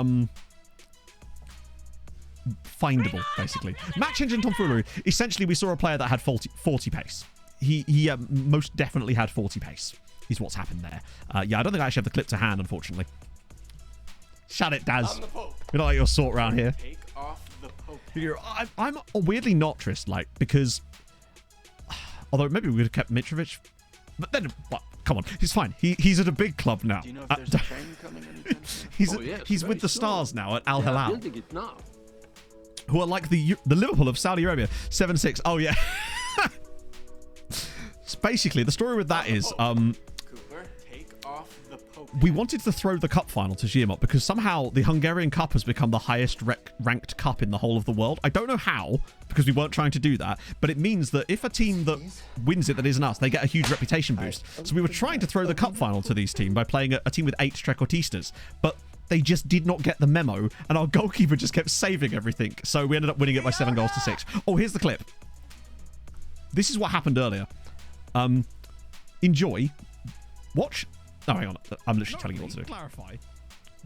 findable, basically. Match engine tomfoolery. Essentially, we saw a player that had 40 pace. He most definitely had 40 pace, is what's happened there. Yeah, I don't think I actually have the clip to hand, unfortunately. Shut it, Daz. We're not like your sort around here. Take off the Pope. I'm weirdly not Trist, like, because... Although maybe we would have kept Mitrovic. But then, well, come on, he's fine. He's at a big club now. Do you know if there's a train coming anytime? He's with the Stars now at Al Hilal. Who are like the Liverpool of Saudi Arabia. 7-6. Oh, yeah. Basically, the story with that is... we wanted to throw the cup final to Giamot because somehow the Hungarian Cup has become the highest ranked cup in the whole of the world. I don't know how, because we weren't trying to do that, but it means that if a team that wins it that isn't us, they get a huge reputation boost. So we were trying to throw the cup final to these teams by playing a team with 8 Trequartistas, but they just did not get the memo, and our goalkeeper just kept saving everything. So we ended up winning it by 7-6. Oh, here's the clip. This is what happened earlier. Enjoy. Watch. Oh, hang on. I'm literally telling you what to do. Clarify.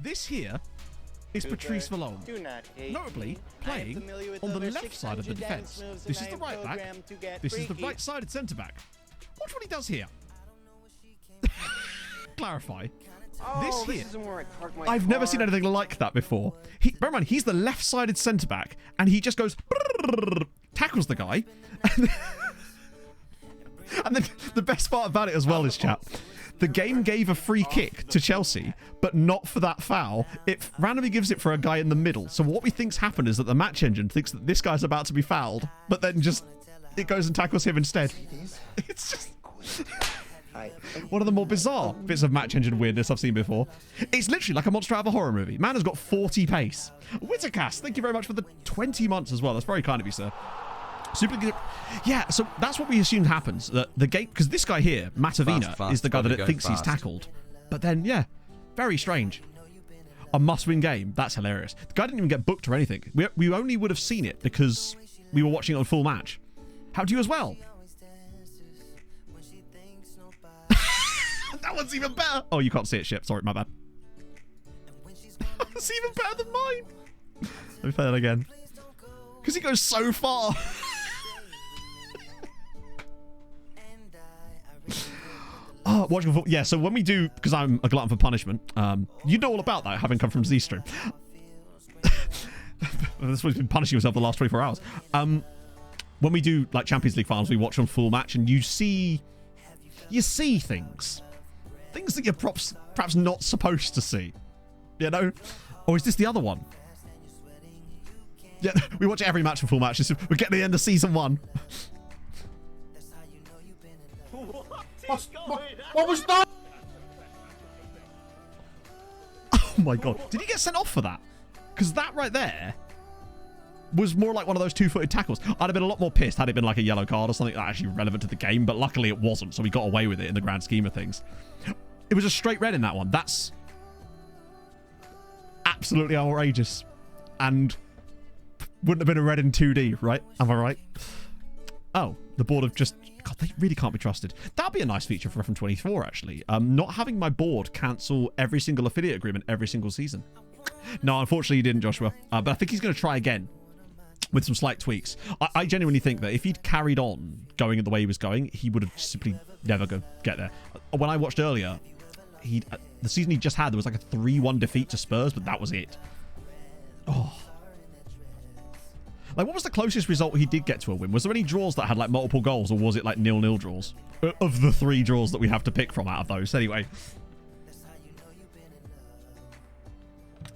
This here is Patrice Vallone. Notably, playing on the left side of the defence. This is the right back. This is the right-sided centre-back. Watch what he does here. Clarify. This here. I've never seen anything like that before. Bear in mind, he's the left-sided centre-back, and he just goes... tackles the guy. And then the best part about it as well is, chat, the game gave a free kick to Chelsea, but not for that foul. It randomly gives it for a guy in the middle. So what we think's happened is that the match engine thinks that this guy's about to be fouled, but then just it goes and tackles him instead. It's just... One of the more bizarre bits of match engine weirdness I've seen before. It's literally like a monster out of a horror movie. Man has got 40 pace. Wittercast, thank you very much for the 20 months as well. That's very kind of you, sir. Super good. Yeah, so that's what we assume happens. That the game, because this guy here, Matavina, is the guy that thinks he's tackled. But then, yeah, very strange. A must-win game. That's hilarious. The guy didn't even get booked or anything. We only would have seen it because we were watching it on full match. How do you as well? That one's even better. Oh, you can't see it, shit. Sorry, my bad. It's even better than mine. Let me play that again. Because he goes so far. Oh, watching full, yeah, so when we do, because I'm a glutton for punishment, you know all about that, having come from Z-Stream. That's what's been punishing yourself the last 24 hours. When we do like Champions League finals, we watch on full match, and you see things that you're perhaps not supposed to see, you know. Or is this the other one? Yeah, we watch every match for full match. We're getting to the end of season 1. What was that? Oh my god, did he get sent off for that? Because that right there was more like one of those two-footed tackles. I'd have been a lot more pissed had it been like a yellow card or something actually relevant to the game, but luckily it wasn't, so we got away with it in the grand scheme of things. It was a straight red in that one. That's absolutely outrageous. And wouldn't have been a red in 2D, right? Am I right? Oh, the board have just... God, they really can't be trusted. That'd be a nice feature for FM24, actually. Not having my board cancel every single affiliate agreement every single season. No, unfortunately he didn't, Joshua. But I think he's going to try again with some slight tweaks. I genuinely think that if he'd carried on going the way he was going, he would have simply never get there. When I watched earlier, the season he just had, there was like a 3-1 defeat to Spurs, but that was it. Oh. Like, what was the closest result he did get to a win? Was there any draws that had, like, multiple goals, or was it, like, 0-0 draws? Of the 3 draws that we have to pick from out of those. Anyway.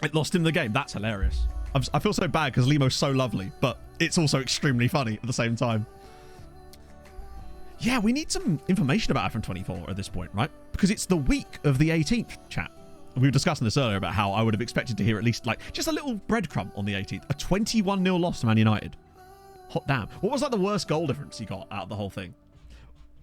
It lost him the game. That's hilarious. I feel so bad because Limo's so lovely, but it's also extremely funny at the same time. Yeah, we need some information about FM24 at this point, right? Because it's the week of the 18th, chat. We were discussing this earlier about how I would have expected to hear at least like just a little breadcrumb on the 18th. A 21-0 loss to Man United. Hot damn. What was like the worst goal difference you got out of the whole thing?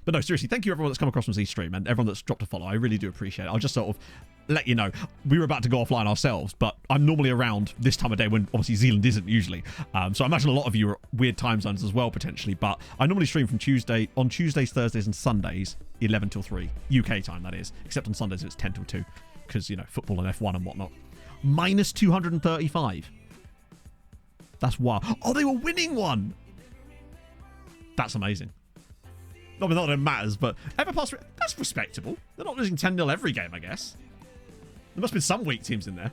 But no, seriously, thank you everyone that's come across from Z-Stream and everyone that's dropped a follow. I really do appreciate it. I'll just sort of let you know. We were about to go offline ourselves, but I'm normally around this time of day when obviously Zealand isn't usually. So I imagine a lot of you are weird time zones as well, potentially. But I normally stream from on Tuesdays, Thursdays and Sundays, 11 till 3. UK time, that is. Except on Sundays, it's 10 till 2. Because, you know, football and F1 and whatnot. Minus 235. That's wild. Oh, they were winning one. That's amazing. I mean, not that it matters, but Everpass, that's respectable. They're not losing 10-0 every game, I guess. There must have been some weak teams in there.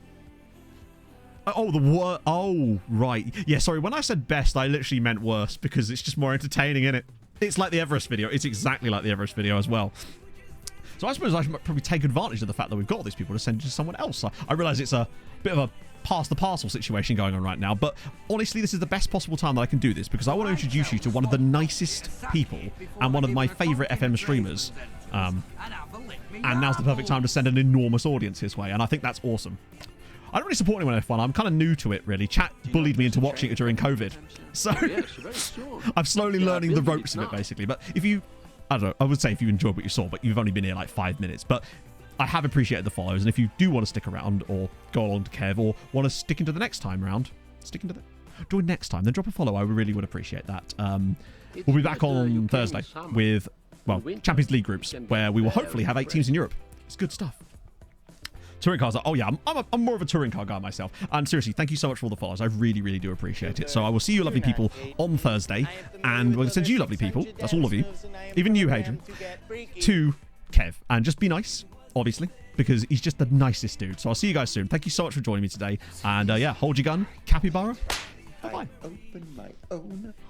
Oh, oh, right. Yeah, sorry. When I said best, I literally meant worse because it's just more entertaining, innit? It's like the Everest video. It's exactly like the Everest video as well. So I suppose I should probably take advantage of the fact that we've got all these people to send to someone else. I realise it's a bit of a pass the parcel situation going on right now, but honestly, this is the best possible time that I can do this because I want to introduce you to one of the nicest people and one of my favourite FM streamers. And now's the perfect time to send an enormous audience his way, and I think that's awesome. I don't really support anyone in F1. I'm kind of new to it, really. Chat bullied me into watching it during COVID. So I'm slowly learning the ropes of it, basically. But if you... I don't know, I would say if you enjoyed what you saw, but you've only been here like 5 minutes. But I have appreciated the follows, and if you do want to stick around or go along to Kev or want to stick into the next time round, join next time, then drop a follow. I really would appreciate that. We'll be back on Thursday with, well, Champions League groups, where we will hopefully have 8 teams in Europe. It's good stuff. Touring cars. Oh yeah, I'm more of a touring car guy myself. And seriously, thank you so much for all the follows. I really, really do appreciate it. So I will see you lovely people on Thursday, and we'll send you lovely people. That's all of you, even you, Hadrian, to Kev, and just be nice, obviously, because he's just the nicest dude. So I'll see you guys soon. Thank you so much for joining me today, and yeah, hold your gun, capybara. Bye bye.